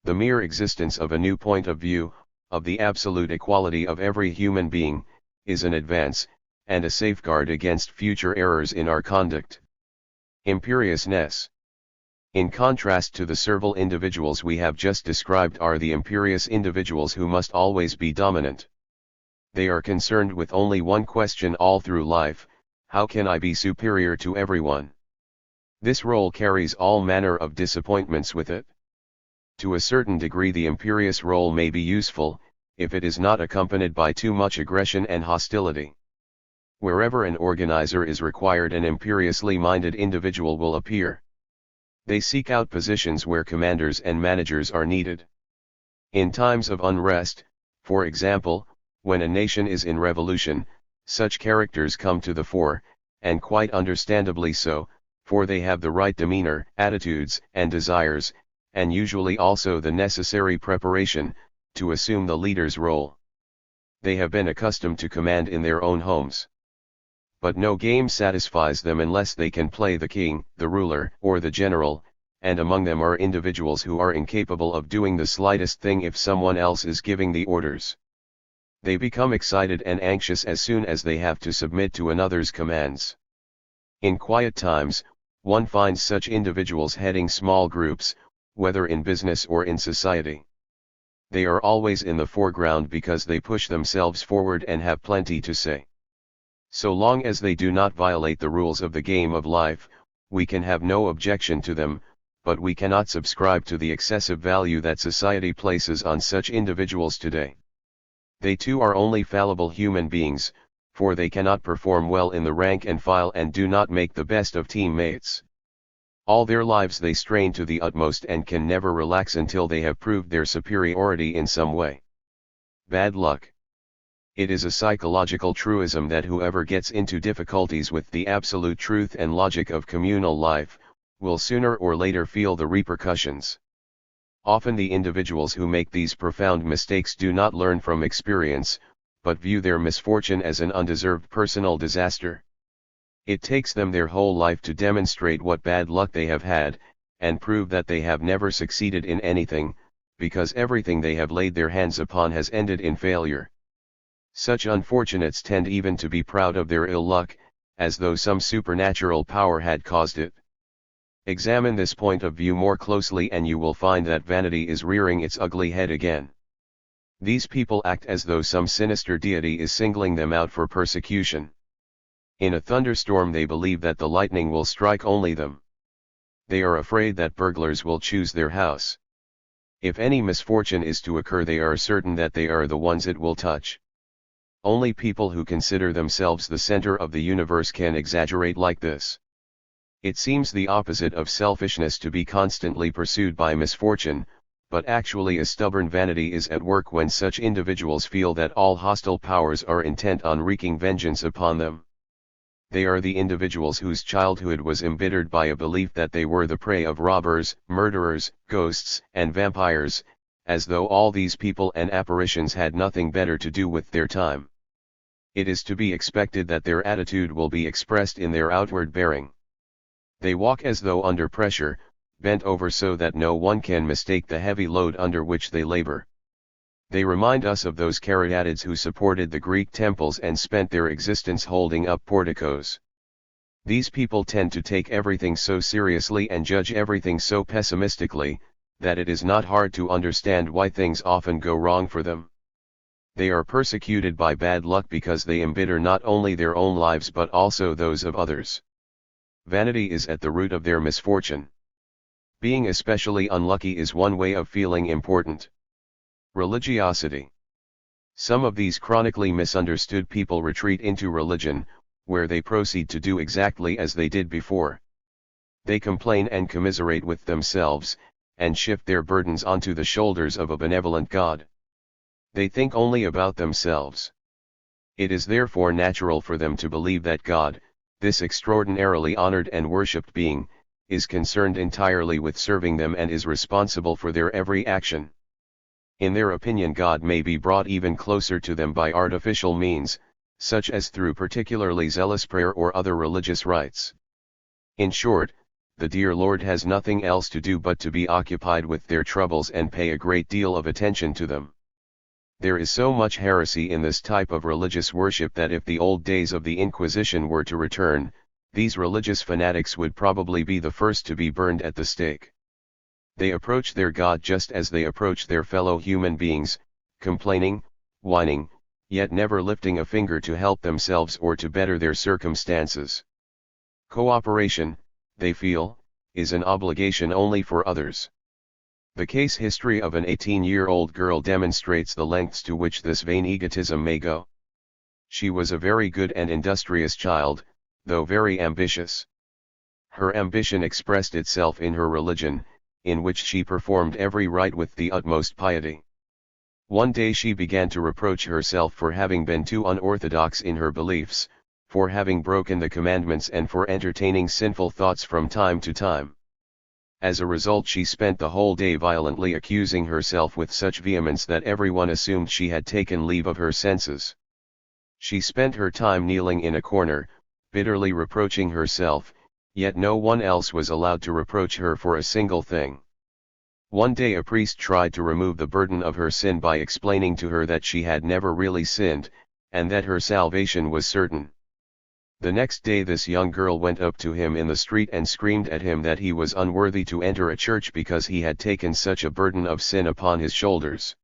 The mere existence of a new point of view, of the absolute equality of every human being, is an advance, and a safeguard against future errors in our conduct. Imperiousness. In contrast to the servile individuals we have just described are the imperious individuals who must always be dominant. They are concerned with only one question all through life: how can I be superior to everyone? This role carries all manner of disappointments with it. To a certain degree the imperious role may be useful, if it is not accompanied by too much aggression and hostility. Wherever an organizer is required, an imperiously minded individual will appear. They seek out positions where commanders and managers are needed. In times of unrest, for example, when a nation is in revolution, such characters come to the fore, and quite understandably so, for they have the right demeanor, attitudes, and desires, and usually also the necessary preparation, to assume the leader's role. They have been accustomed to command in their own homes. But no game satisfies them unless they can play the king, the ruler, or the general, and among them are individuals who are incapable of doing the slightest thing if someone else is giving the orders. They become excited and anxious as soon as they have to submit to another's commands. In quiet times, one finds such individuals heading small groups, whether in business or in society. They are always in the foreground because they push themselves forward and have plenty to say. So long as they do not violate the rules of the game of life, we can have no objection to them, but we cannot subscribe to the excessive value that society places on such individuals today. They too are only fallible human beings, for they cannot perform well in the rank and file and do not make the best of teammates. All their lives they strain to the utmost and can never relax until they have proved their superiority in some way. Bad luck. It is a psychological truism that whoever gets into difficulties with the absolute truth and logic of communal life, will sooner or later feel the repercussions. Often the individuals who make these profound mistakes do not learn from experience, but view their misfortune as an undeserved personal disaster. It takes them their whole life to demonstrate what bad luck they have had, and prove that they have never succeeded in anything, because everything they have laid their hands upon has ended in failure. Such unfortunates tend even to be proud of their ill luck, as though some supernatural power had caused it. Examine this point of view more closely and you will find that vanity is rearing its ugly head again. These people act as though some sinister deity is singling them out for persecution. In a thunderstorm they believe that the lightning will strike only them. They are afraid that burglars will choose their house. If any misfortune is to occur, they are certain that they are the ones it will touch. Only people who consider themselves the center of the universe can exaggerate like this. It seems the opposite of selfishness to be constantly pursued by misfortune, but actually a stubborn vanity is at work when such individuals feel that all hostile powers are intent on wreaking vengeance upon them. They are the individuals whose childhood was embittered by a belief that they were the prey of robbers, murderers, ghosts, and vampires, as though all these people and apparitions had nothing better to do with their time. It is to be expected that their attitude will be expressed in their outward bearing. They walk as though under pressure, bent over so that no one can mistake the heavy load under which they labor. They remind us of those caryatids who supported the Greek temples and spent their existence holding up porticos. These people tend to take everything so seriously and judge everything so pessimistically, that it is not hard to understand why things often go wrong for them. They are persecuted by bad luck because they embitter not only their own lives but also those of others. Vanity is at the root of their misfortune. Being especially unlucky is one way of feeling important. Religiosity. Some of these chronically misunderstood people retreat into religion, where they proceed to do exactly as they did before. They complain and commiserate with themselves, and shift their burdens onto the shoulders of a benevolent God. They think only about themselves. It is therefore natural for them to believe that God, this extraordinarily honored and worshipped being, is concerned entirely with serving them and is responsible for their every action. In their opinion, God may be brought even closer to them by artificial means, such as through particularly zealous prayer or other religious rites. In short, the dear Lord has nothing else to do but to be occupied with their troubles and pay a great deal of attention to them. There is so much heresy in this type of religious worship that if the old days of the Inquisition were to return, these religious fanatics would probably be the first to be burned at the stake. They approach their God just as they approach their fellow human beings, complaining, whining, yet never lifting a finger to help themselves or to better their circumstances. Cooperation, they feel, is an obligation only for others. The case history of an 18-year-old girl demonstrates the lengths to which this vain egotism may go. She was a very good and industrious child, though very ambitious. Her ambition expressed itself in her religion, in which she performed every rite with the utmost piety. One day she began to reproach herself for having been too unorthodox in her beliefs, for having broken the commandments and for entertaining sinful thoughts from time to time. As a result, she spent the whole day violently accusing herself with such vehemence that everyone assumed she had taken leave of her senses. She spent her time kneeling in a corner, bitterly reproaching herself, yet no one else was allowed to reproach her for a single thing. One day a priest tried to remove the burden of her sin by explaining to her that she had never really sinned, and that her salvation was certain. The next day this young girl went up to him in the street and screamed at him that he was unworthy to enter a church because he had taken such a burden of sin upon his shoulders.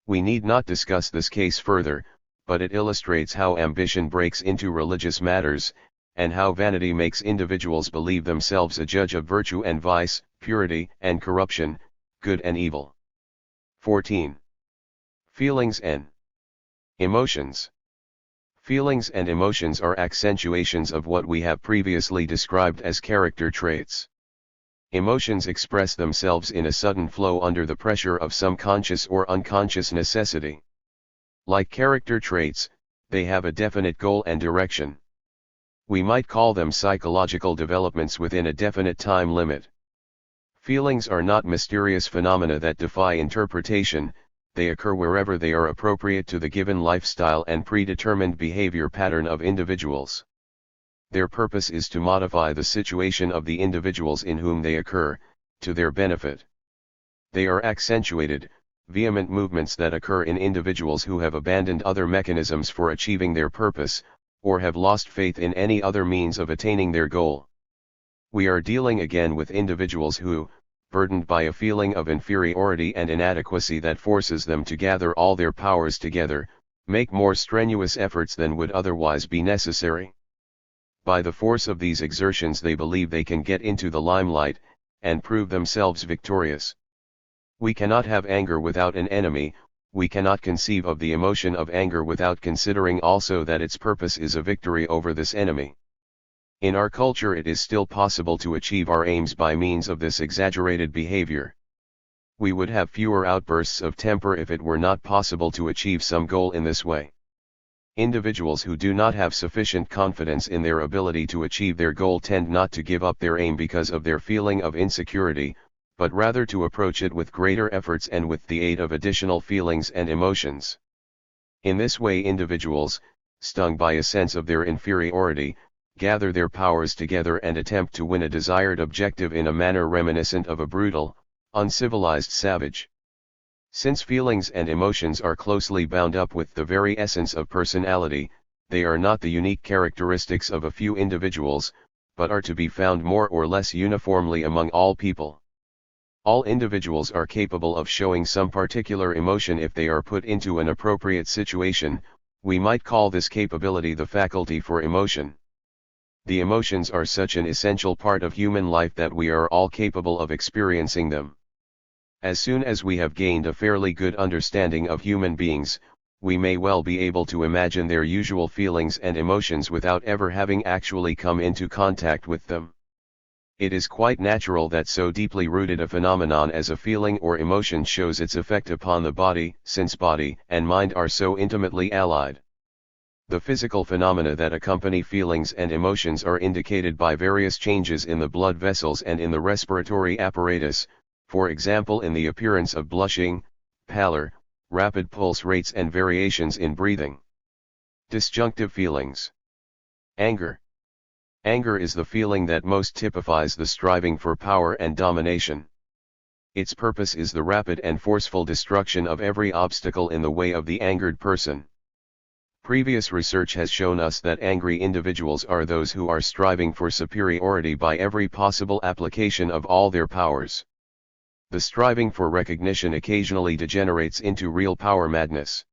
We need not discuss this case further, but it illustrates how ambition breaks into religious matters, and how vanity makes individuals believe themselves a judge of virtue and vice, purity and corruption, good and evil. 14. Feelings and emotions. Feelings and emotions are accentuations of what we have previously described as character traits. Emotions express themselves in a sudden flow under the pressure of some conscious or unconscious necessity. Like character traits, they have a definite goal and direction. We might call them psychological developments within a definite time limit. Feelings are not mysterious phenomena that defy interpretation, they occur wherever they are appropriate to the given lifestyle and predetermined behavior pattern of individuals. Their purpose is to modify the situation of the individuals in whom they occur, to their benefit. They are accentuated, vehement movements that occur in individuals who have abandoned other mechanisms for achieving their purpose, or have lost faith in any other means of attaining their goal. We are dealing again with individuals who, burdened by a feeling of inferiority and inadequacy that forces them to gather all their powers together, make more strenuous efforts than would otherwise be necessary. By the force of these exertions they believe they can get into the limelight, and prove themselves victorious. We cannot have anger without an enemy. We cannot conceive of the emotion of anger without considering also that its purpose is a victory over this enemy. In our culture it is still possible to achieve our aims by means of this exaggerated behavior. We would have fewer outbursts of temper if it were not possible to achieve some goal in this way. Individuals who do not have sufficient confidence in their ability to achieve their goal tend not to give up their aim because of their feeling of insecurity, but rather to approach it with greater efforts and with the aid of additional feelings and emotions. In this way individuals, stung by a sense of their inferiority, gather their powers together and attempt to win a desired objective in a manner reminiscent of a brutal, uncivilized savage. Since feelings and emotions are closely bound up with the very essence of personality, they are not the unique characteristics of a few individuals, but are to be found more or less uniformly among all people. All individuals are capable of showing some particular emotion if they are put into an appropriate situation. We might call this capability the faculty for emotion. The emotions are such an essential part of human life that we are all capable of experiencing them. As soon as we have gained a fairly good understanding of human beings, we may well be able to imagine their usual feelings and emotions without ever having actually come into contact with them. It is quite natural that so deeply rooted a phenomenon as a feeling or emotion shows its effect upon the body, since body and mind are so intimately allied. The physical phenomena that accompany feelings and emotions are indicated by various changes in the blood vessels and in the respiratory apparatus, for example in the appearance of blushing, pallor, rapid pulse rates and variations in breathing. Disjunctive feelings. Anger. Anger is the feeling that most typifies the striving for power and domination. Its purpose is the rapid and forceful destruction of every obstacle in the way of the angered person. Previous research has shown us that angry individuals are those who are striving for superiority by every possible application of all their powers. The striving for recognition occasionally degenerates into real power madness.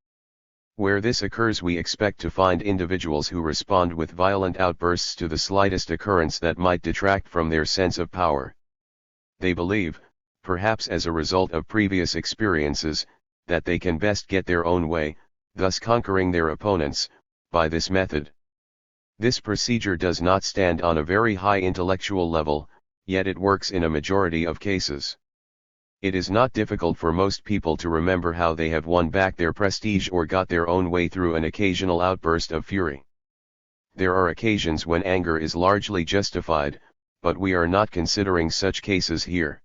Where this occurs, we expect to find individuals who respond with violent outbursts to the slightest occurrence that might detract from their sense of power. They believe, perhaps as a result of previous experiences, that they can best get their own way, thus conquering their opponents, by this method. This procedure does not stand on a very high intellectual level, yet it works in a majority of cases. It is not difficult for most people to remember how they have won back their prestige or got their own way through an occasional outburst of fury. There are occasions when anger is largely justified, but we are not considering such cases here.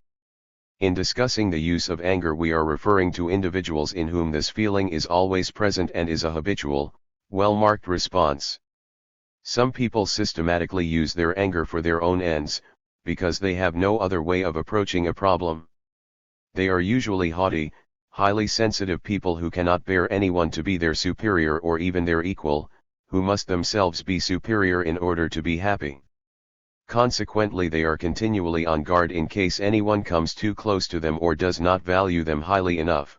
In discussing the use of anger, we are referring to individuals in whom this feeling is always present and is a habitual, well-marked response. Some people systematically use their anger for their own ends, because they have no other way of approaching a problem. They are usually haughty, highly sensitive people who cannot bear anyone to be their superior or even their equal, who must themselves be superior in order to be happy. Consequently, they are continually on guard in case anyone comes too close to them or does not value them highly enough.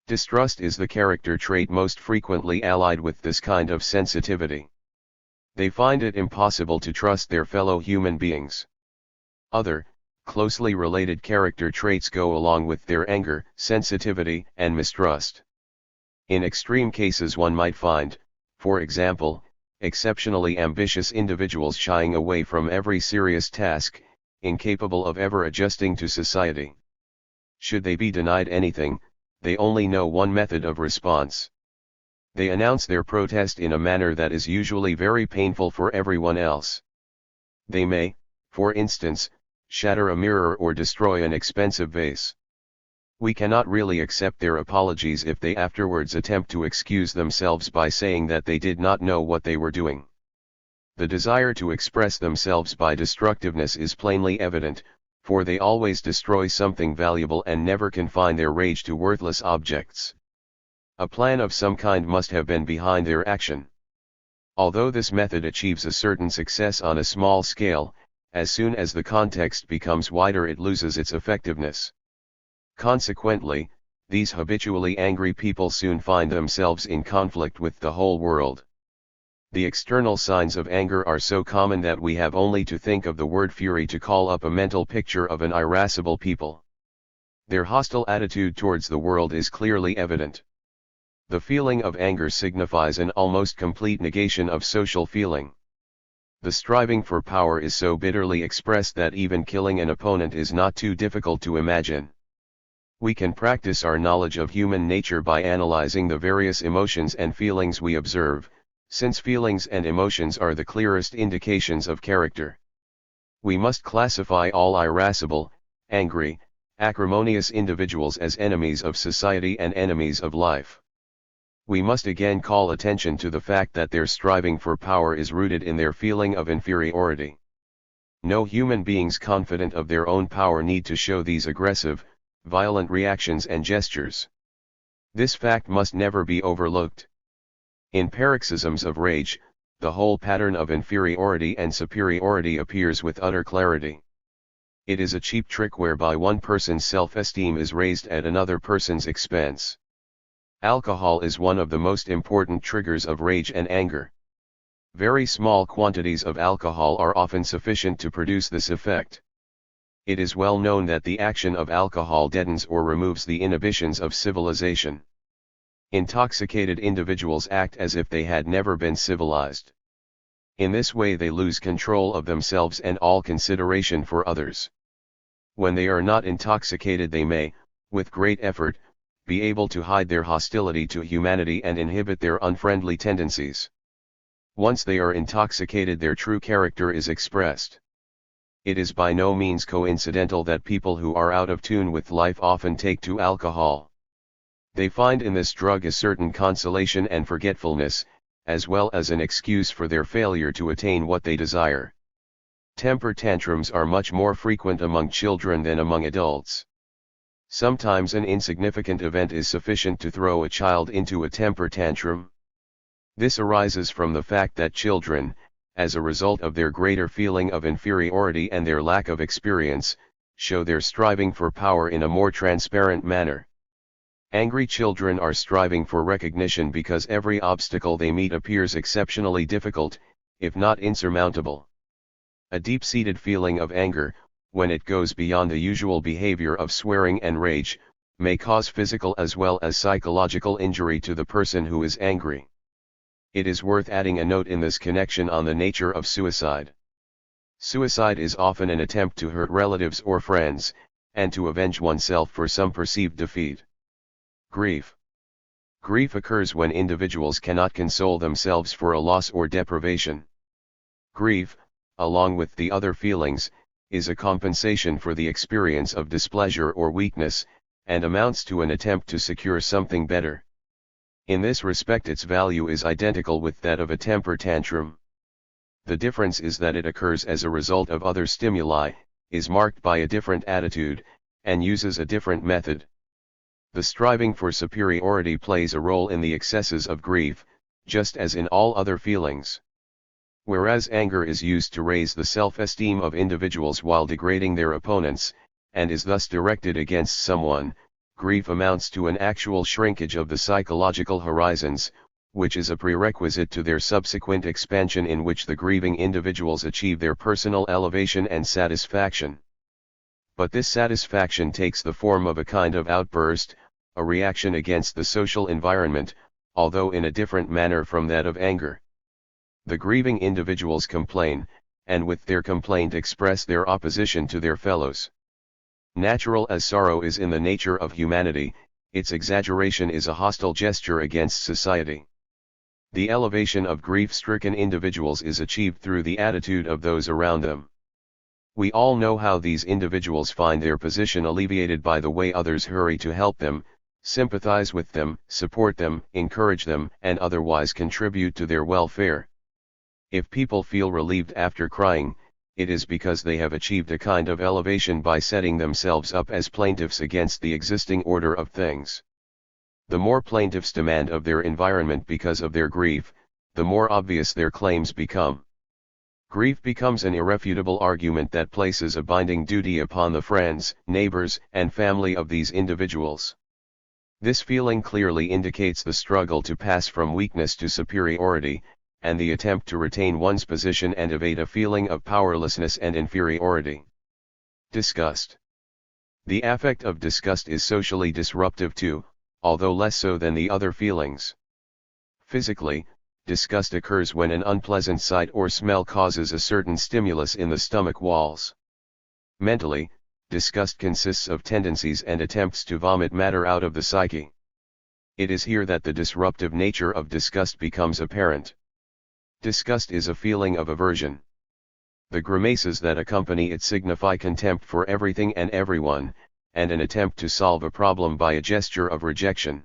Distrust is the character trait most frequently allied with this kind of sensitivity. They find it impossible to trust their fellow human beings. Other, closely related character traits go along with their anger, sensitivity, and mistrust. In extreme cases one might find, for example, exceptionally ambitious individuals shying away from every serious task, incapable of ever adjusting to society. Should they be denied anything, they only know one method of response. They announce their protest in a manner that is usually very painful for everyone else. They may, for instance, shatter a mirror or destroy an expensive vase. We cannot really accept their apologies if they afterwards attempt to excuse themselves by saying that they did not know what they were doing. The desire to express themselves by destructiveness is plainly evident, for they always destroy something valuable and never confine their rage to worthless objects. A plan of some kind must have been behind their action. Although this method achieves a certain success on a small scale, as soon as the context becomes wider it loses its effectiveness. Consequently, these habitually angry people soon find themselves in conflict with the whole world. The external signs of anger are so common that we have only to think of the word fury to call up a mental picture of an irascible people. Their hostile attitude towards the world is clearly evident. The feeling of anger signifies an almost complete negation of social feeling. The striving for power is so bitterly expressed that even killing an opponent is not too difficult to imagine. We can practice our knowledge of human nature by analyzing the various emotions and feelings we observe, since feelings and emotions are the clearest indications of character. We must classify all irascible, angry, acrimonious individuals as enemies of society and enemies of life. We must again call attention to the fact that their striving for power is rooted in their feeling of inferiority. No human beings confident of their own power need to show these aggressive, violent reactions and gestures. This fact must never be overlooked. In paroxysms of rage, the whole pattern of inferiority and superiority appears with utter clarity. It is a cheap trick whereby one person's self-esteem is raised at another person's expense. Alcohol is one of the most important triggers of rage and anger. Very small quantities of alcohol are often sufficient to produce this effect. It is well known that the action of alcohol deadens or removes the inhibitions of civilization. Intoxicated individuals act as if they had never been civilized. In this way they lose control of themselves and all consideration for others. When they are not intoxicated they may, with great effort, be able to hide their hostility to humanity and inhibit their unfriendly tendencies. Once they are intoxicated their true character is expressed. It is by no means coincidental that people who are out of tune with life often take to alcohol. They find in this drug a certain consolation and forgetfulness, as well as an excuse for their failure to attain what they desire. Temper tantrums are much more frequent among children than among adults. Sometimes an insignificant event is sufficient to throw a child into a temper tantrum. This arises from the fact that children, as a result of their greater feeling of inferiority and their lack of experience, show their striving for power in a more transparent manner. Angry children are striving for recognition because every obstacle they meet appears exceptionally difficult, if not insurmountable. A deep-seated feeling of anger, when it goes beyond the usual behavior of swearing and rage, may cause physical as well as psychological injury to the person who is angry. It is worth adding a note in this connection on the nature of suicide. Suicide is often an attempt to hurt relatives or friends, and to avenge oneself for some perceived defeat. Grief. Grief occurs when individuals cannot console themselves for a loss or deprivation. Grief, along with the other feelings, is a compensation for the experience of displeasure or weakness, and amounts to an attempt to secure something better. In this respect its value is identical with that of a temper tantrum. The difference is that it occurs as a result of other stimuli, is marked by a different attitude, and uses a different method. The striving for superiority plays a role in the excesses of grief, just as in all other feelings. Whereas anger is used to raise the self-esteem of individuals while degrading their opponents, and is thus directed against someone, grief amounts to an actual shrinkage of the psychological horizons, which is a prerequisite to their subsequent expansion in which the grieving individuals achieve their personal elevation and satisfaction. But this satisfaction takes the form of a kind of outburst, a reaction against the social environment, although in a different manner from that of anger. The grieving individuals complain, and with their complaint express their opposition to their fellows. Natural as sorrow is in the nature of humanity, its exaggeration is a hostile gesture against society. The elevation of grief-stricken individuals is achieved through the attitude of those around them. We all know how these individuals find their position alleviated by the way others hurry to help them, sympathize with them, support them, encourage them, and otherwise contribute to their welfare. If people feel relieved after crying, it is because they have achieved a kind of elevation by setting themselves up as plaintiffs against the existing order of things. The more plaintiffs demand of their environment because of their grief, the more obvious their claims become. Grief becomes an irrefutable argument that places a binding duty upon the friends, neighbors, and family of these individuals. This feeling clearly indicates the struggle to pass from weakness to superiority, and the attempt to retain one's position and evade a feeling of powerlessness and inferiority. Disgust. The affect of disgust is socially disruptive too, although less so than the other feelings. Physically, disgust occurs when an unpleasant sight or smell causes a certain stimulus in the stomach walls. Mentally, disgust consists of tendencies and attempts to vomit matter out of the psyche. It is here that the disruptive nature of disgust becomes apparent. Disgust is a feeling of aversion. The grimaces that accompany it signify contempt for everything and everyone, and an attempt to solve a problem by a gesture of rejection.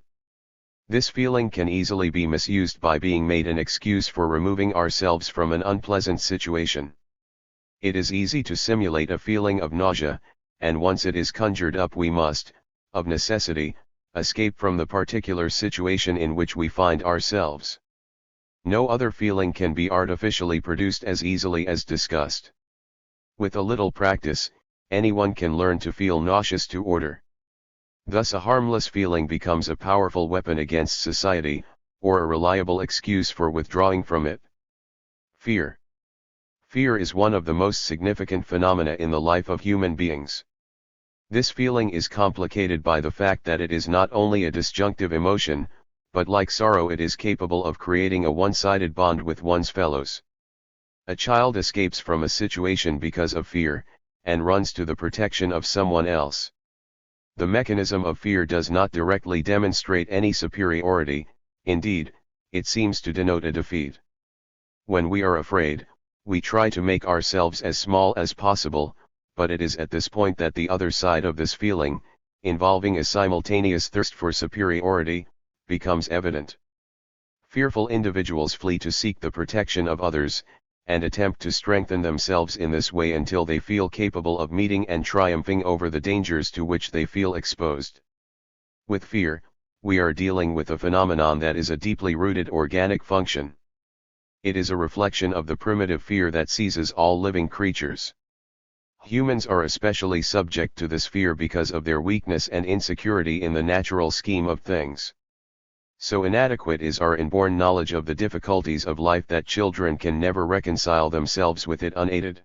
This feeling can easily be misused by being made an excuse for removing ourselves from an unpleasant situation. It is easy to simulate a feeling of nausea, and once it is conjured up we must, of necessity, escape from the particular situation in which we find ourselves. No other feeling can be artificially produced as easily as disgust. With a little practice, anyone can learn to feel nauseous to order. Thus a harmless feeling becomes a powerful weapon against society, or a reliable excuse for withdrawing from it. Fear. Fear is one of the most significant phenomena in the life of human beings. This feeling is complicated by the fact that it is not only a disjunctive emotion, but like sorrow it is capable of creating a one-sided bond with one's fellows. A child escapes from a situation because of fear, and runs to the protection of someone else. The mechanism of fear does not directly demonstrate any superiority, indeed, it seems to denote a defeat. When we are afraid, we try to make ourselves as small as possible, but it is at this point that the other side of this feeling, involving a simultaneous thirst for superiority, becomes evident. Fearful individuals flee to seek the protection of others, and attempt to strengthen themselves in this way until they feel capable of meeting and triumphing over the dangers to which they feel exposed. With fear, we are dealing with a phenomenon that is a deeply rooted organic function. It is a reflection of the primitive fear that seizes all living creatures. Humans are especially subject to this fear because of their weakness and insecurity in the natural scheme of things. So inadequate is our inborn knowledge of the difficulties of life that children can never reconcile themselves with it unaided.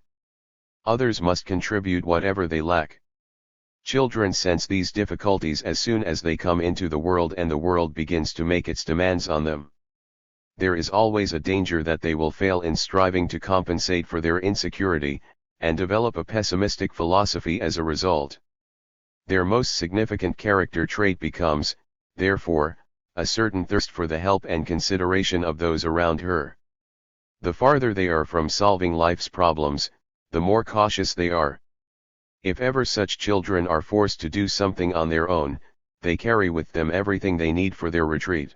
Others must contribute whatever they lack. Children sense these difficulties as soon as they come into the world and the world begins to make its demands on them. There is always a danger that they will fail in striving to compensate for their insecurity, and develop a pessimistic philosophy as a result. Their most significant character trait becomes, therefore, a certain thirst for the help and consideration of those around her. The farther they are from solving life's problems, the more cautious they are. If ever such children are forced to do something on their own, they carry with them everything they need for their retreat.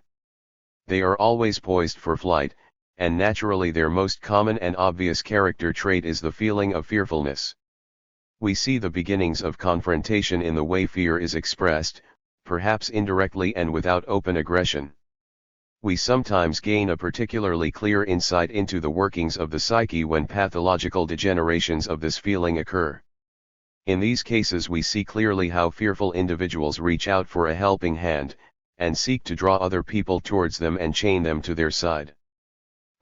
They are always poised for flight, and naturally their most common and obvious character trait is the feeling of fearfulness. We see the beginnings of confrontation in the way fear is expressed, perhaps indirectly and without open aggression. We sometimes gain a particularly clear insight into the workings of the psyche when pathological degenerations of this feeling occur. In these cases we see clearly how fearful individuals reach out for a helping hand, and seek to draw other people towards them and chain them to their side.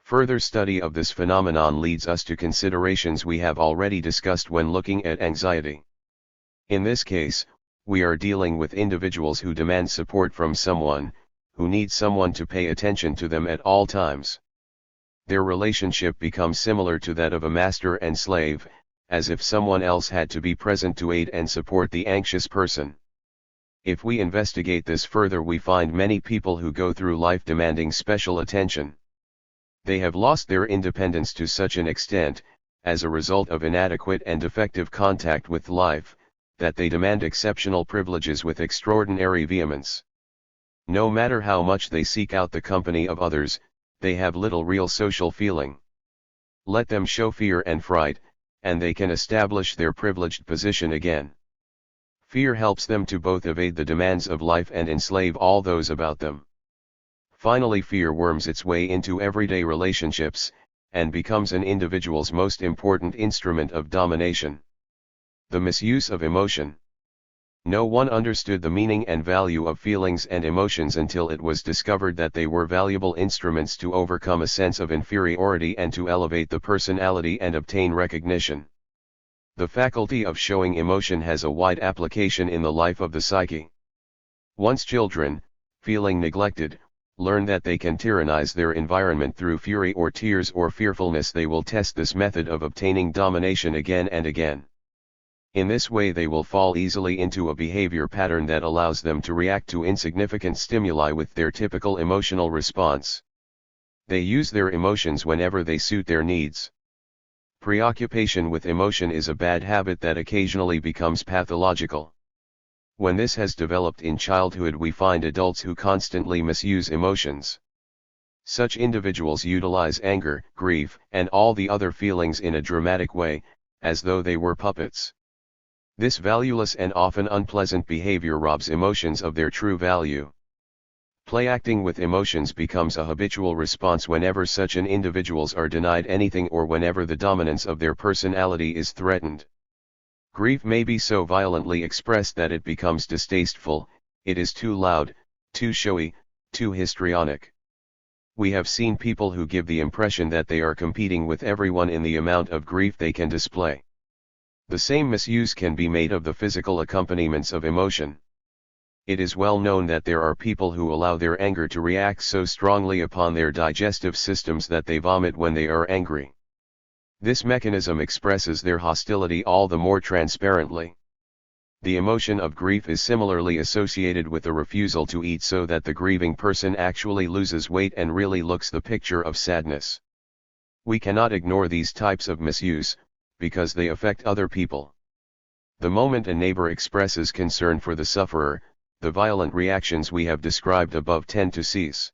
Further study of this phenomenon leads us to considerations we have already discussed when looking at anxiety. In this case, we are dealing with individuals who demand support from someone, who need someone to pay attention to them at all times. Their relationship becomes similar to that of a master and slave, as if someone else had to be present to aid and support the anxious person. If we investigate this further, we find many people who go through life demanding special attention. They have lost their independence to such an extent, as a result of inadequate and defective contact with life, that they demand exceptional privileges with extraordinary vehemence. No matter how much they seek out the company of others, they have little real social feeling. Let them show fear and fright, and they can establish their privileged position again. Fear helps them to both evade the demands of life and enslave all those about them. Finally, fear worms its way into everyday relationships, and becomes an individual's most important instrument of domination. The misuse of emotion. No one understood the meaning and value of feelings and emotions until it was discovered that they were valuable instruments to overcome a sense of inferiority and to elevate the personality and obtain recognition. The faculty of showing emotion has a wide application in the life of the psyche. Once children, feeling neglected, learn that they can tyrannize their environment through fury or tears or fearfulness, they will test this method of obtaining domination again and again. In this way they will fall easily into a behavior pattern that allows them to react to insignificant stimuli with their typical emotional response. They use their emotions whenever they suit their needs. Preoccupation with emotion is a bad habit that occasionally becomes pathological. When this has developed in childhood, we find adults who constantly misuse emotions. Such individuals utilize anger, grief, and all the other feelings in a dramatic way, as though they were puppets. This valueless and often unpleasant behavior robs emotions of their true value. Play acting with emotions becomes a habitual response whenever such an individuals are denied anything or whenever the dominance of their personality is threatened. Grief may be so violently expressed that it becomes distasteful, it is too loud, too showy, too histrionic. We have seen people who give the impression that they are competing with everyone in the amount of grief they can display. The same misuse can be made of the physical accompaniments of emotion. It is well known that there are people who allow their anger to react so strongly upon their digestive systems that they vomit when they are angry. This mechanism expresses their hostility all the more transparently. The emotion of grief is similarly associated with a refusal to eat, so that the grieving person actually loses weight and really looks the picture of sadness. We cannot ignore these types of misuse, because they affect other people. The moment a neighbor expresses concern for the sufferer, the violent reactions we have described above tend to cease.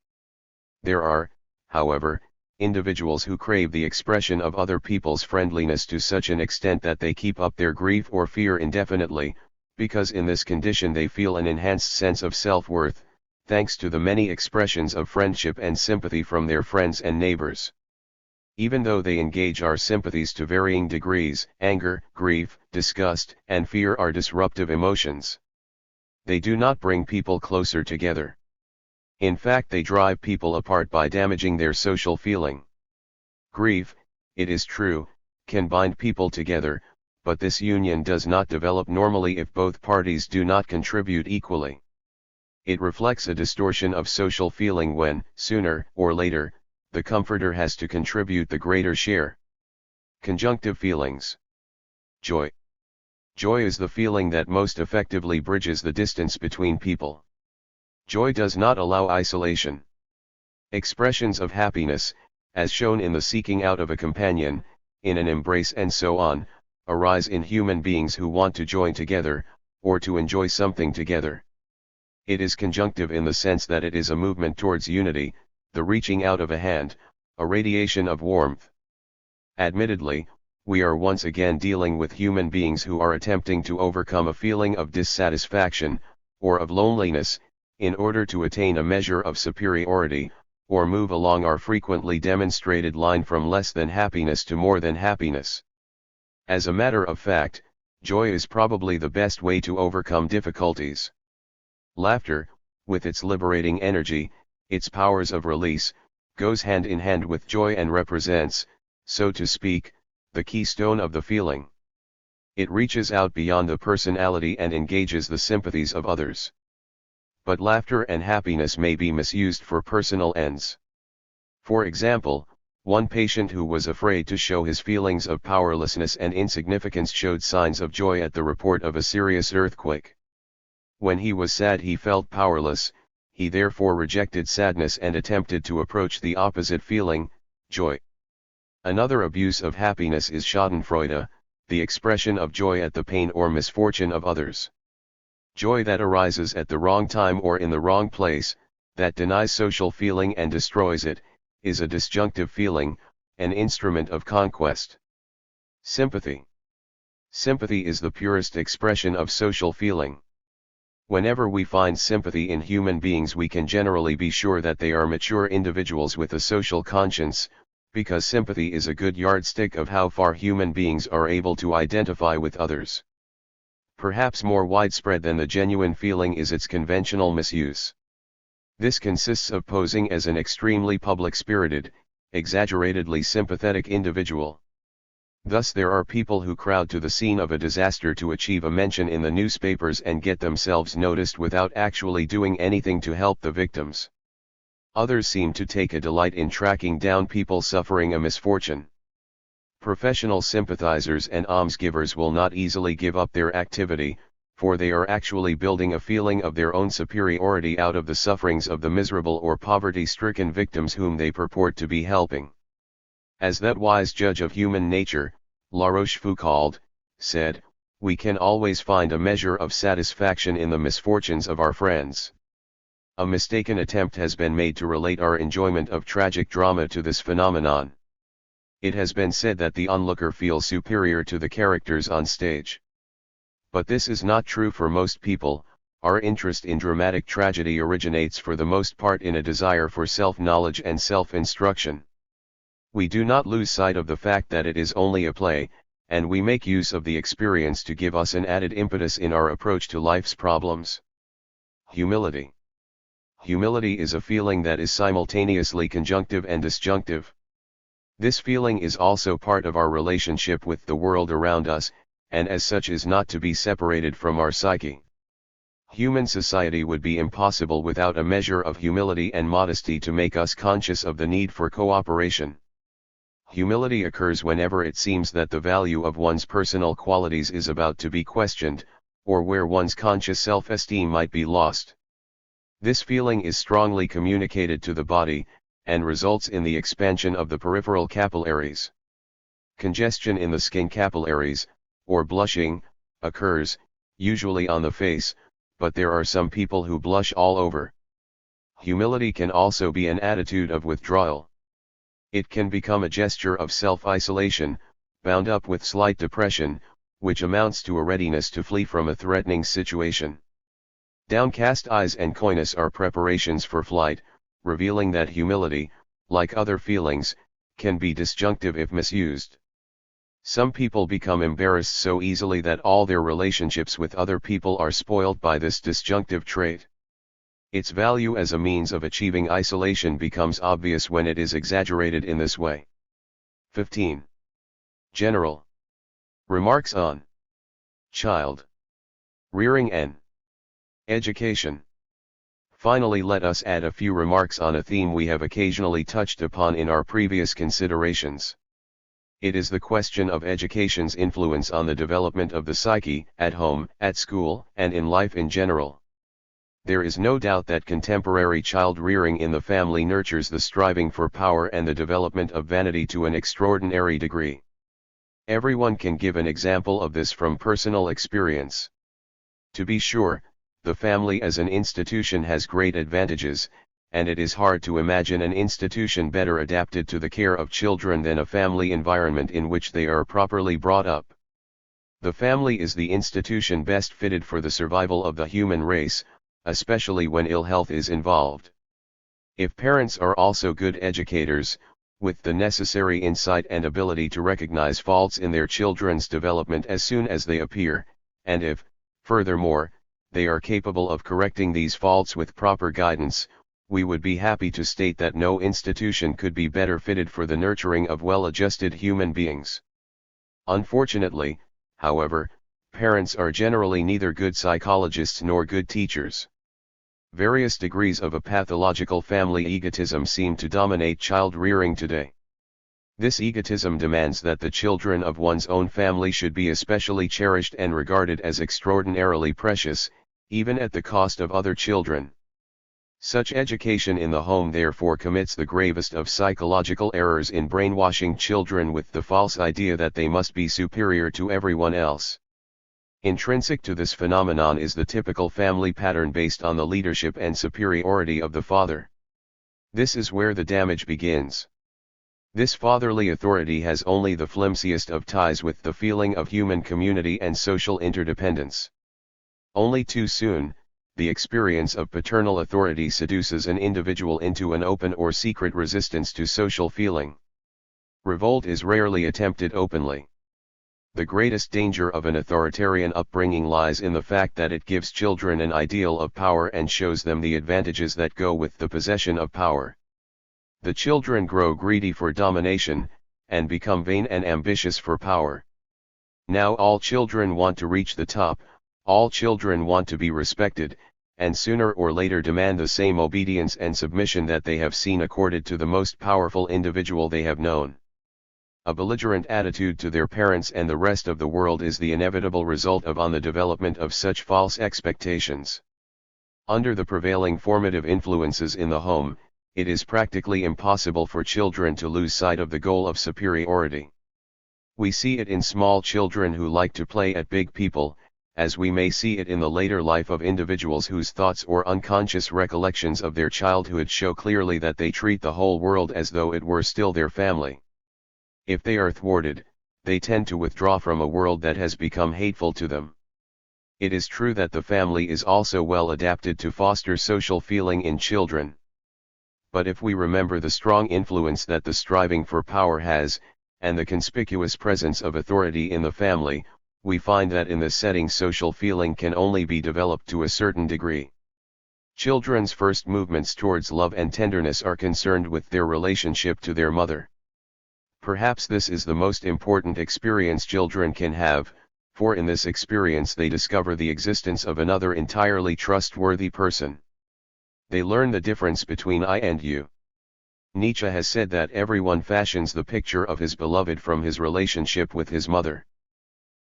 There are, however, individuals who crave the expression of other people's friendliness to such an extent that they keep up their grief or fear indefinitely, because in this condition they feel an enhanced sense of self-worth, thanks to the many expressions of friendship and sympathy from their friends and neighbors. Even though they engage our sympathies to varying degrees, anger, grief, disgust, and fear are disruptive emotions. They do not bring people closer together. In fact, they drive people apart by damaging their social feeling. Grief, it is true, can bind people together, but this union does not develop normally if both parties do not contribute equally. It reflects a distortion of social feeling when, sooner or later, the comforter has to contribute the greater share. Conjunctive feelings. Joy. Joy is the feeling that most effectively bridges the distance between people. Joy does not allow isolation. Expressions of happiness, as shown in the seeking out of a companion, in an embrace and so on, arise in human beings who want to join together, or to enjoy something together. It is conjunctive in the sense that it is a movement towards unity, the reaching out of a hand, a radiation of warmth. Admittedly, we are once again dealing with human beings who are attempting to overcome a feeling of dissatisfaction, or of loneliness, in order to attain a measure of superiority, or move along our frequently demonstrated line from less than happiness to more than happiness. As a matter of fact, joy is probably the best way to overcome difficulties. Laughter, with its liberating energy, its powers of release, goes hand in hand with joy and represents, so to speak, the keystone of the feeling. It reaches out beyond the personality and engages the sympathies of others. But laughter and happiness may be misused for personal ends. For example, one patient who was afraid to show his feelings of powerlessness and insignificance showed signs of joy at the report of a serious earthquake. When he was sad, he felt powerless. He therefore rejected sadness and attempted to approach the opposite feeling, joy. Another abuse of happiness is schadenfreude, the expression of joy at the pain or misfortune of others. Joy that arises at the wrong time or in the wrong place, that denies social feeling and destroys it, is a disjunctive feeling, an instrument of conquest. Sympathy. Sympathy is the purest expression of social feeling. Whenever we find sympathy in human beings, we can generally be sure that they are mature individuals with a social conscience, because sympathy is a good yardstick of how far human beings are able to identify with others. Perhaps more widespread than the genuine feeling is its conventional misuse. This consists of posing as an extremely public-spirited, exaggeratedly sympathetic individual. Thus there are people who crowd to the scene of a disaster to achieve a mention in the newspapers and get themselves noticed without actually doing anything to help the victims. Others seem to take a delight in tracking down people suffering a misfortune. Professional sympathizers and almsgivers will not easily give up their activity, for they are actually building a feeling of their own superiority out of the sufferings of the miserable or poverty-stricken victims whom they purport to be helping. As that wise judge of human nature, La Rochefoucauld, said, "We can always find a measure of satisfaction in the misfortunes of our friends." A mistaken attempt has been made to relate our enjoyment of tragic drama to this phenomenon. It has been said that the onlooker feels superior to the characters on stage. But this is not true for most people. Our interest in dramatic tragedy originates for the most part in a desire for self-knowledge and self-instruction. We do not lose sight of the fact that it is only a play, and we make use of the experience to give us an added impetus in our approach to life's problems. Humility. Humility is a feeling that is simultaneously conjunctive and disjunctive. This feeling is also part of our relationship with the world around us, and as such is not to be separated from our psyche. Human society would be impossible without a measure of humility and modesty to make us conscious of the need for cooperation. Humility occurs whenever it seems that the value of one's personal qualities is about to be questioned, or where one's conscious self-esteem might be lost. This feeling is strongly communicated to the body, and results in the expansion of the peripheral capillaries. Congestion in the skin capillaries, or blushing, occurs, usually on the face, but there are some people who blush all over. Humility can also be an attitude of withdrawal. It can become a gesture of self-isolation, bound up with slight depression, which amounts to a readiness to flee from a threatening situation. Downcast eyes and coyness are preparations for flight, revealing that humility, like other feelings, can be disjunctive if misused. Some people become embarrassed so easily that all their relationships with other people are spoiled by this disjunctive trait. Its value as a means of achieving isolation becomes obvious when it is exaggerated in this way. 15. General remarks on child rearing and education. Finally, let us add a few remarks on a theme we have occasionally touched upon in our previous considerations. It is the question of education's influence on the development of the psyche, at home, at school, and in life in general. There is no doubt that contemporary child rearing in the family nurtures the striving for power and the development of vanity to an extraordinary degree. Everyone can give an example of this from personal experience. To be sure, the family as an institution has great advantages, and it is hard to imagine an institution better adapted to the care of children than a family environment in which they are properly brought up. The family is the institution best fitted for the survival of the human race, especially when ill health is involved. If parents are also good educators, with the necessary insight and ability to recognize faults in their children's development as soon as they appear, and if, furthermore, they are capable of correcting these faults with proper guidance, we would be happy to state that no institution could be better fitted for the nurturing of well-adjusted human beings. Unfortunately, however, parents are generally neither good psychologists nor good teachers. Various degrees of a pathological family egotism seem to dominate child rearing today. This egotism demands that the children of one's own family should be especially cherished and regarded as extraordinarily precious, even at the cost of other children. Such education in the home therefore commits the gravest of psychological errors in brainwashing children with the false idea that they must be superior to everyone else. Intrinsic to this phenomenon is the typical family pattern based on the leadership and superiority of the father. This is where the damage begins. This fatherly authority has only the flimsiest of ties with the feeling of human community and social interdependence. Only too soon, the experience of paternal authority seduces an individual into an open or secret resistance to social feeling. Revolt is rarely attempted openly. The greatest danger of an authoritarian upbringing lies in the fact that it gives children an ideal of power and shows them the advantages that go with the possession of power. The children grow greedy for domination, and become vain and ambitious for power. Now all children want to reach the top, all children want to be respected, and sooner or later demand the same obedience and submission that they have seen accorded to the most powerful individual they have known. A belligerent attitude to their parents and the rest of the world is the inevitable result of the development of such false expectations. Under the prevailing formative influences in the home, it is practically impossible for children to lose sight of the goal of superiority. We see it in small children who like to play at big people, as we may see it in the later life of individuals whose thoughts or unconscious recollections of their childhood show clearly that they treat the whole world as though it were still their family. If they are thwarted, they tend to withdraw from a world that has become hateful to them. It is true that the family is also well adapted to foster social feeling in children. But if we remember the strong influence that the striving for power has, and the conspicuous presence of authority in the family, we find that in this setting social feeling can only be developed to a certain degree. Children's first movements towards love and tenderness are concerned with their relationship to their mother. Perhaps this is the most important experience children can have, for in this experience they discover the existence of another entirely trustworthy person. They learn the difference between I and you. Nietzsche has said that everyone fashions the picture of his beloved from his relationship with his mother.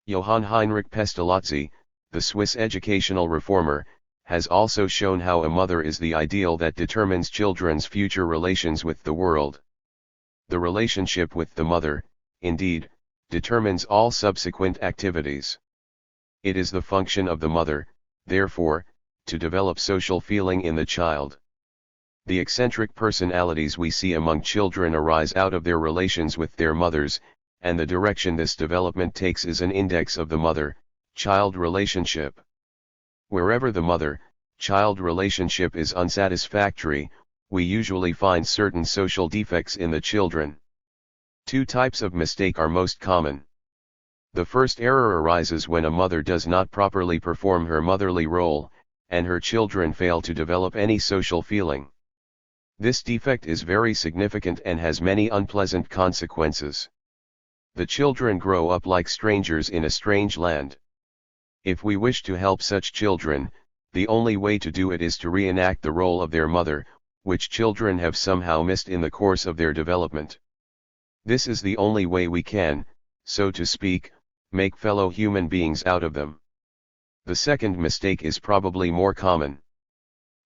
Johann Heinrich Pestalozzi, the Swiss educational reformer, has also shown how a mother is the ideal that determines children's future relations with the world. The relationship with the mother, indeed, determines all subsequent activities. It is the function of the mother, therefore, to develop social feeling in the child. The eccentric personalities we see among children arise out of their relations with their mothers, and the direction this development takes is an index of the mother-child relationship. Wherever the mother-child relationship is unsatisfactory, we usually find certain social defects in the children. Two types of mistake are most common. The first error arises when a mother does not properly perform her motherly role, and her children fail to develop any social feeling. This defect is very significant and has many unpleasant consequences. The children grow up like strangers in a strange land. If we wish to help such children, the only way to do it is to reenact the role of their mother, which children have somehow missed in the course of their development. This is the only way we can, so to speak, make fellow human beings out of them. The second mistake is probably more common.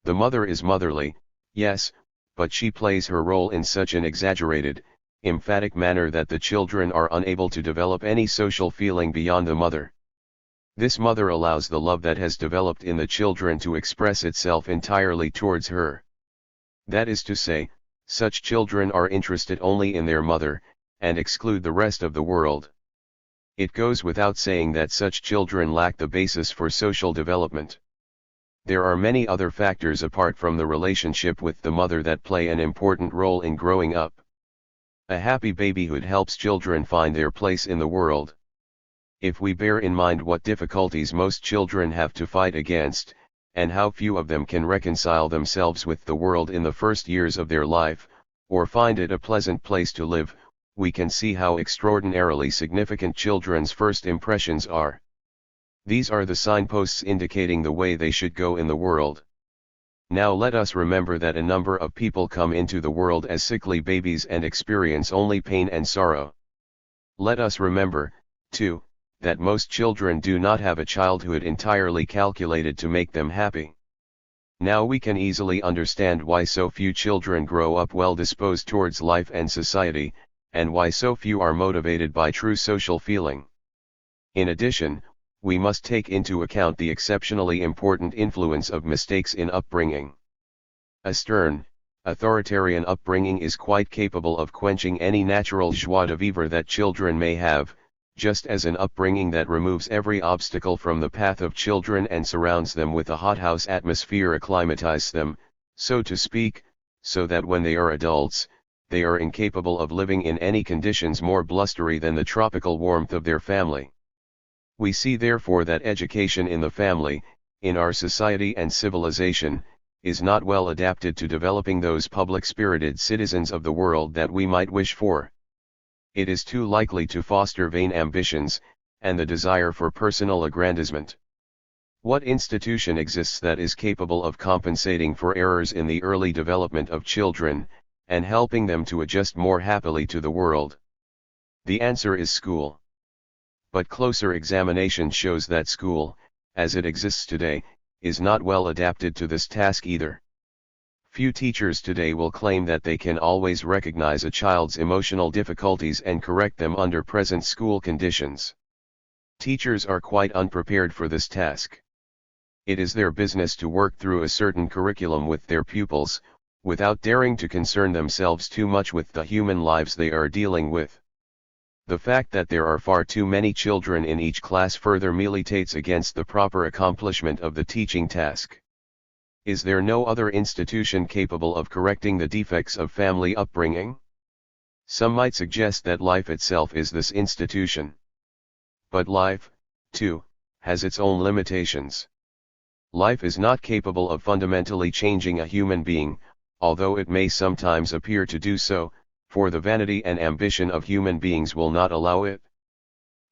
The mother is motherly, yes, but she plays her role in such an exaggerated, emphatic manner that the children are unable to develop any social feeling beyond the mother. This mother allows the love that has developed in the children to express itself entirely towards her. That is to say, such children are interested only in their mother, and exclude the rest of the world. It goes without saying that such children lack the basis for social development. There are many other factors apart from the relationship with the mother that play an important role in growing up. A happy babyhood helps children find their place in the world. If we bear in mind what difficulties most children have to fight against, and how few of them can reconcile themselves with the world in the first years of their life, or find it a pleasant place to live, we can see how extraordinarily significant children's first impressions are. These are the signposts indicating the way they should go in the world. Now let us remember that a number of people come into the world as sickly babies and experience only pain and sorrow. Let us remember, too, that most children do not have a childhood entirely calculated to make them happy. Now we can easily understand why so few children grow up well disposed towards life and society, and why so few are motivated by true social feeling. In addition, we must take into account the exceptionally important influence of mistakes in upbringing. A stern, authoritarian upbringing is quite capable of quenching any natural joie de vivre that children may have, just as an upbringing that removes every obstacle from the path of children and surrounds them with a hothouse atmosphere acclimatizes them, so to speak, so that when they are adults, they are incapable of living in any conditions more blustery than the tropical warmth of their family. We see therefore that education in the family, in our society and civilization, is not well adapted to developing those public-spirited citizens of the world that we might wish for. It is too likely to foster vain ambitions, and the desire for personal aggrandizement. What institution exists that is capable of compensating for errors in the early development of children, and helping them to adjust more happily to the world? The answer is school. But closer examination shows that school, as it exists today, is not well adapted to this task either. Few teachers today will claim that they can always recognize a child's emotional difficulties and correct them under present school conditions. Teachers are quite unprepared for this task. It is their business to work through a certain curriculum with their pupils, without daring to concern themselves too much with the human lives they are dealing with. The fact that there are far too many children in each class further militates against the proper accomplishment of the teaching task. Is there no other institution capable of correcting the defects of family upbringing? Some might suggest that life itself is this institution. But life, too, has its own limitations. Life is not capable of fundamentally changing a human being, although it may sometimes appear to do so, for the vanity and ambition of human beings will not allow it.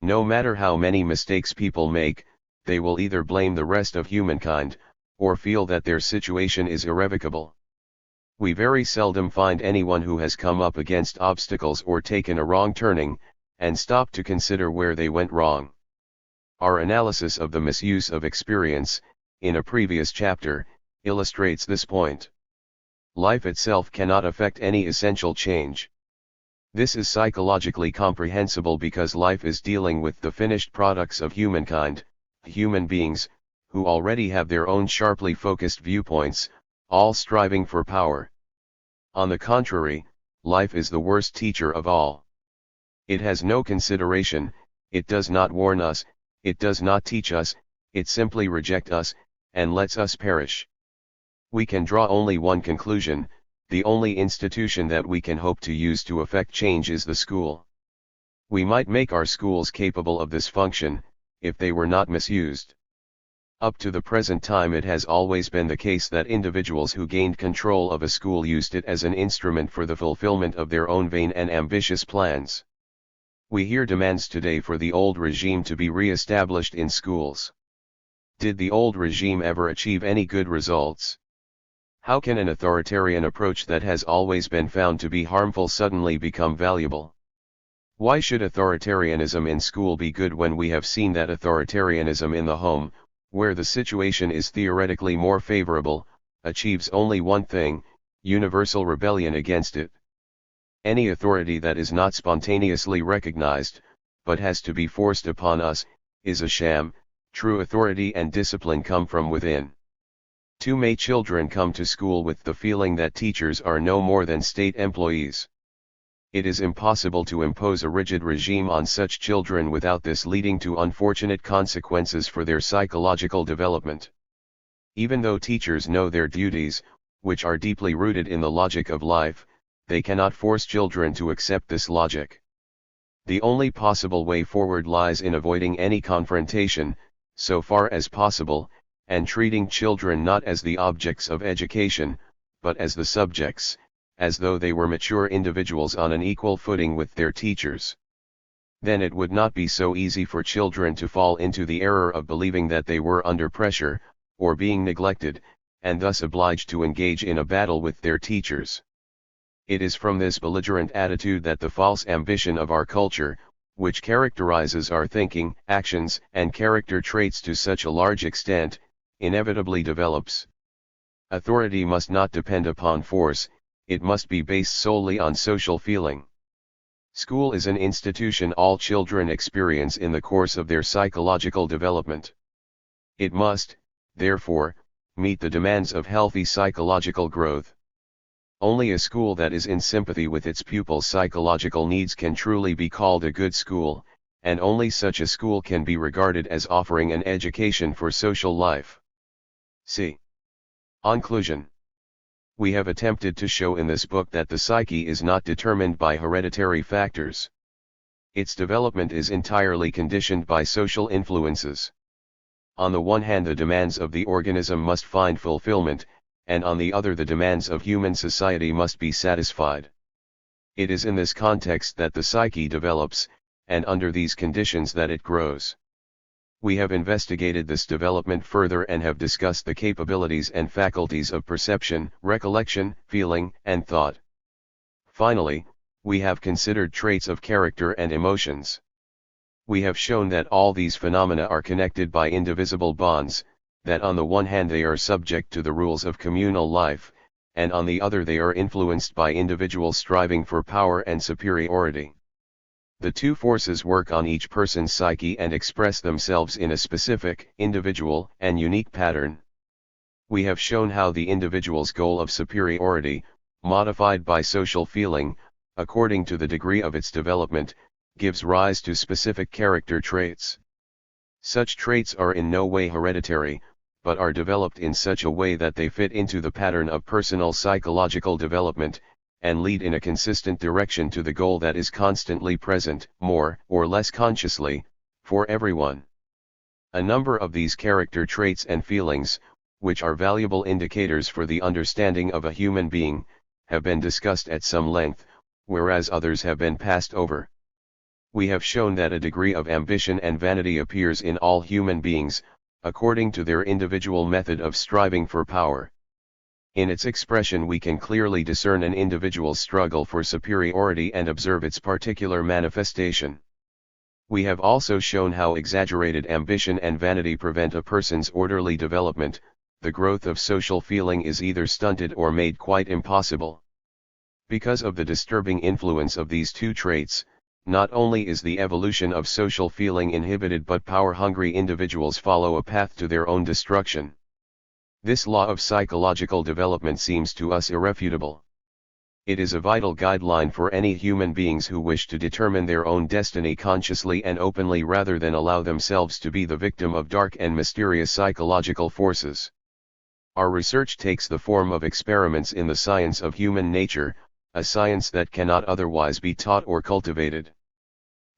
No matter how many mistakes people make, they will either blame the rest of humankind, or feel that their situation is irrevocable. We very seldom find anyone who has come up against obstacles or taken a wrong turning, and stopped to consider where they went wrong. Our analysis of the misuse of experience, in a previous chapter, illustrates this point. Life itself cannot affect any essential change. This is psychologically comprehensible because life is dealing with the finished products of humankind, human beings, who already have their own sharply focused viewpoints, all striving for power. On the contrary, life is the worst teacher of all. It has no consideration, it does not warn us, it does not teach us, it simply rejects us, and lets us perish. We can draw only one conclusion: the only institution that we can hope to use to effect change is the school. We might make our schools capable of this function, if they were not misused. Up to the present time it has always been the case that individuals who gained control of a school used it as an instrument for the fulfillment of their own vain and ambitious plans. We hear demands today for the old regime to be re-established in schools. Did the old regime ever achieve any good results? How can an authoritarian approach that has always been found to be harmful suddenly become valuable? Why should authoritarianism in school be good when we have seen that authoritarianism in the home, where the situation is theoretically more favorable, achieves only one thing: universal rebellion against it? Any authority that is not spontaneously recognized, but has to be forced upon us, is a sham. True authority and discipline come from within. Too many children come to school with the feeling that teachers are no more than state employees. It is impossible to impose a rigid regime on such children without this leading to unfortunate consequences for their psychological development. Even though teachers know their duties, which are deeply rooted in the logic of life, they cannot force children to accept this logic. The only possible way forward lies in avoiding any confrontation, so far as possible, and treating children not as the objects of education, but as the subjects, as though they were mature individuals on an equal footing with their teachers. Then it would not be so easy for children to fall into the error of believing that they were under pressure, or being neglected, and thus obliged to engage in a battle with their teachers. It is from this belligerent attitude that the false ambition of our culture, which characterizes our thinking, actions, and character traits to such a large extent, inevitably develops. Authority must not depend upon force, it must be based solely on social feeling. School is an institution all children experience in the course of their psychological development. It must, therefore, meet the demands of healthy psychological growth. Only a school that is in sympathy with its pupils' psychological needs can truly be called a good school, and only such a school can be regarded as offering an education for social life. C. Conclusion. We have attempted to show in this book that the psyche is not determined by hereditary factors. Its development is entirely conditioned by social influences. On the one hand, the demands of the organism must find fulfillment, and on the other the demands of human society must be satisfied. It is in this context that the psyche develops, and under these conditions that it grows. We have investigated this development further and have discussed the capabilities and faculties of perception, recollection, feeling, and thought. Finally, we have considered traits of character and emotions. We have shown that all these phenomena are connected by indivisible bonds, that on the one hand they are subject to the rules of communal life, and on the other they are influenced by individuals striving for power and superiority. The two forces work on each person's psyche and express themselves in a specific, individual, and unique pattern. We have shown how the individual's goal of superiority, modified by social feeling, according to the degree of its development, gives rise to specific character traits. Such traits are in no way hereditary, but are developed in such a way that they fit into the pattern of personal psychological development, and lead in a consistent direction to the goal that is constantly present, more or less consciously, for everyone. A number of these character traits and feelings, which are valuable indicators for the understanding of a human being, have been discussed at some length, whereas others have been passed over. We have shown that a degree of ambition and vanity appears in all human beings, according to their individual method of striving for power. In its expression we can clearly discern an individual's struggle for superiority and observe its particular manifestation. We have also shown how exaggerated ambition and vanity prevent a person's orderly development. The growth of social feeling is either stunted or made quite impossible. Because of the disturbing influence of these two traits, not only is the evolution of social feeling inhibited, but power-hungry individuals follow a path to their own destruction. This law of psychological development seems to us irrefutable. It is a vital guideline for any human beings who wish to determine their own destiny consciously and openly rather than allow themselves to be the victim of dark and mysterious psychological forces. Our research takes the form of experiments in the science of human nature, a science that cannot otherwise be taught or cultivated.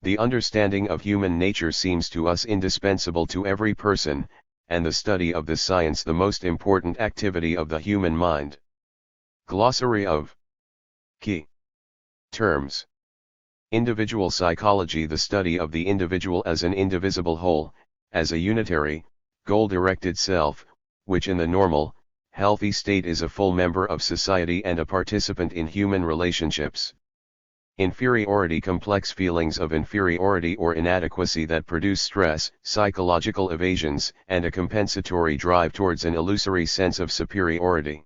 The understanding of human nature seems to us indispensable to every person, and the study of this science the most important activity of the human mind. Glossary of key terms. Individual psychology: the study of the individual as an indivisible whole, as a unitary, goal-directed self, which in the normal, healthy state is a full member of society and a participant in human relationships. Inferiority: complex feelings of inferiority or inadequacy that produce stress, psychological evasions, and a compensatory drive towards an illusory sense of superiority.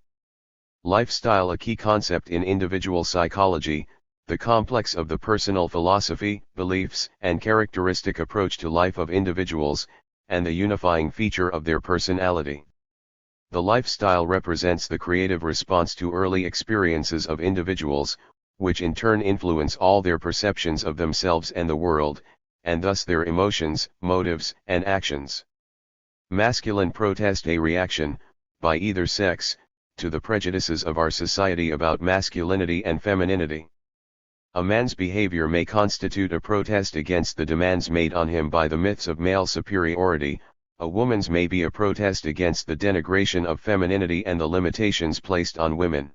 Lifestyle: a key concept in individual psychology, the complex of the personal philosophy, beliefs, and characteristic approach to life of individuals, and the unifying feature of their personality. The lifestyle represents the creative response to early experiences of individuals, which in turn influence all their perceptions of themselves and the world, and thus their emotions, motives, and actions. Masculine protest: a reaction, by either sex, to the prejudices of our society about masculinity and femininity. A man's behavior may constitute a protest against the demands made on him by the myths of male superiority. A woman's may be a protest against the denigration of femininity and the limitations placed on women.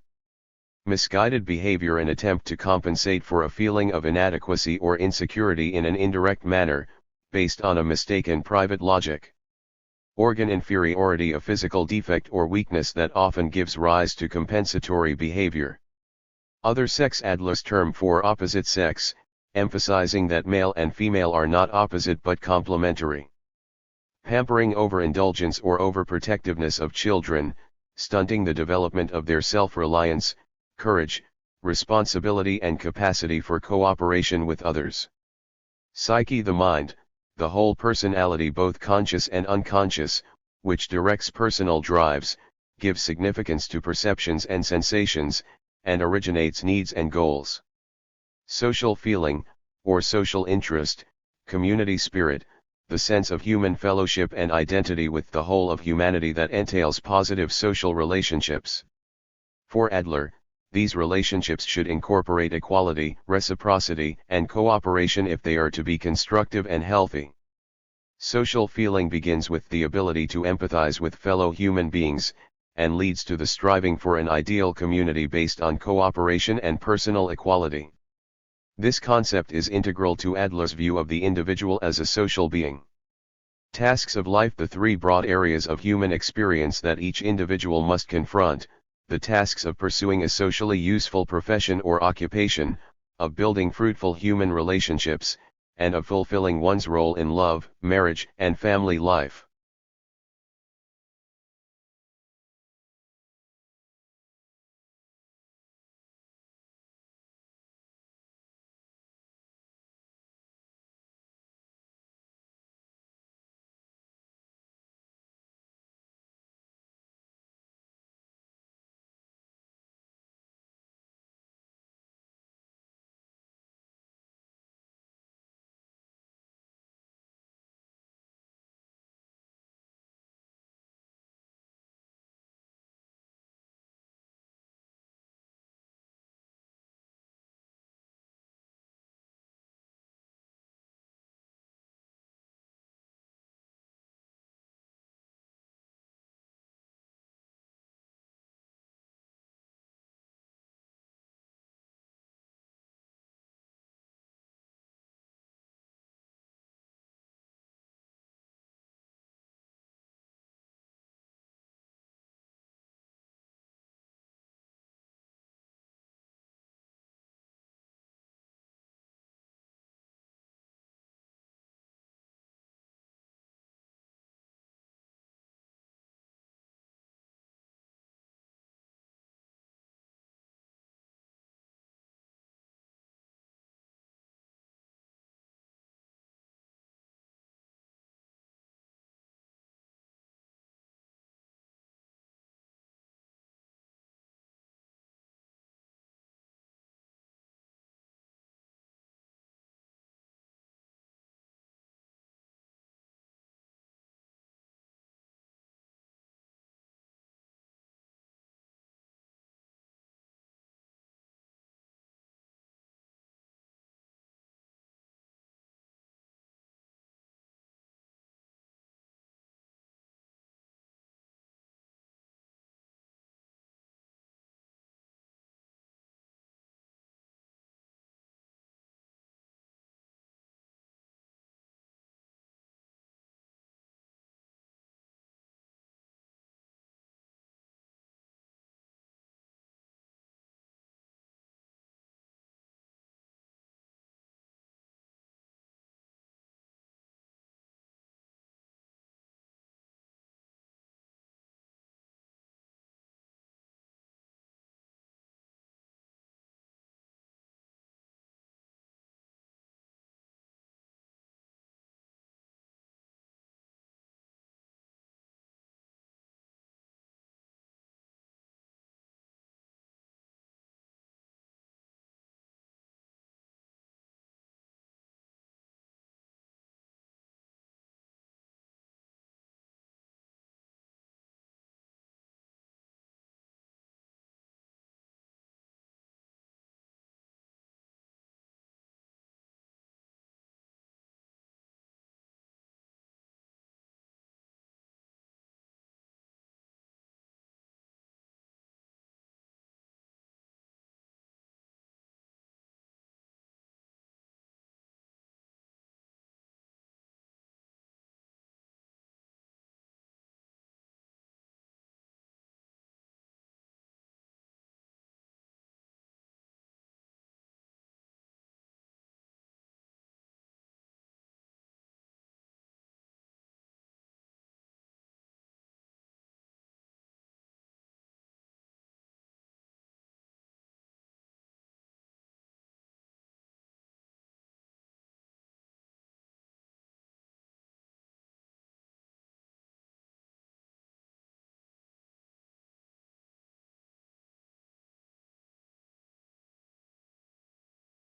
Misguided behavior: an attempt to compensate for a feeling of inadequacy or insecurity in an indirect manner, based on a mistaken private logic. Organ inferiority: a physical defect or weakness that often gives rise to compensatory behavior. Other sex: Adler's term for opposite sex, emphasizing that male and female are not opposite but complementary. Pampering: overindulgence or overprotectiveness of children, stunting the development of their self-reliance, courage, responsibility and capacity for cooperation with others. Psyche: the mind, the whole personality, both conscious and unconscious, which directs personal drives, gives significance to perceptions and sensations, and originates needs and goals. Social feeling, or social interest, community spirit, the sense of human fellowship and identity with the whole of humanity that entails positive social relationships. For Adler, these relationships should incorporate equality, reciprocity, and cooperation if they are to be constructive and healthy. Social feeling begins with the ability to empathize with fellow human beings, and leads to the striving for an ideal community based on cooperation and personal equality. This concept is integral to Adler's view of the individual as a social being. Tasks of life: the three broad areas of human experience that each individual must confront: the tasks of pursuing a socially useful profession or occupation, of building fruitful human relationships, and of fulfilling one's role in love, marriage, and family life.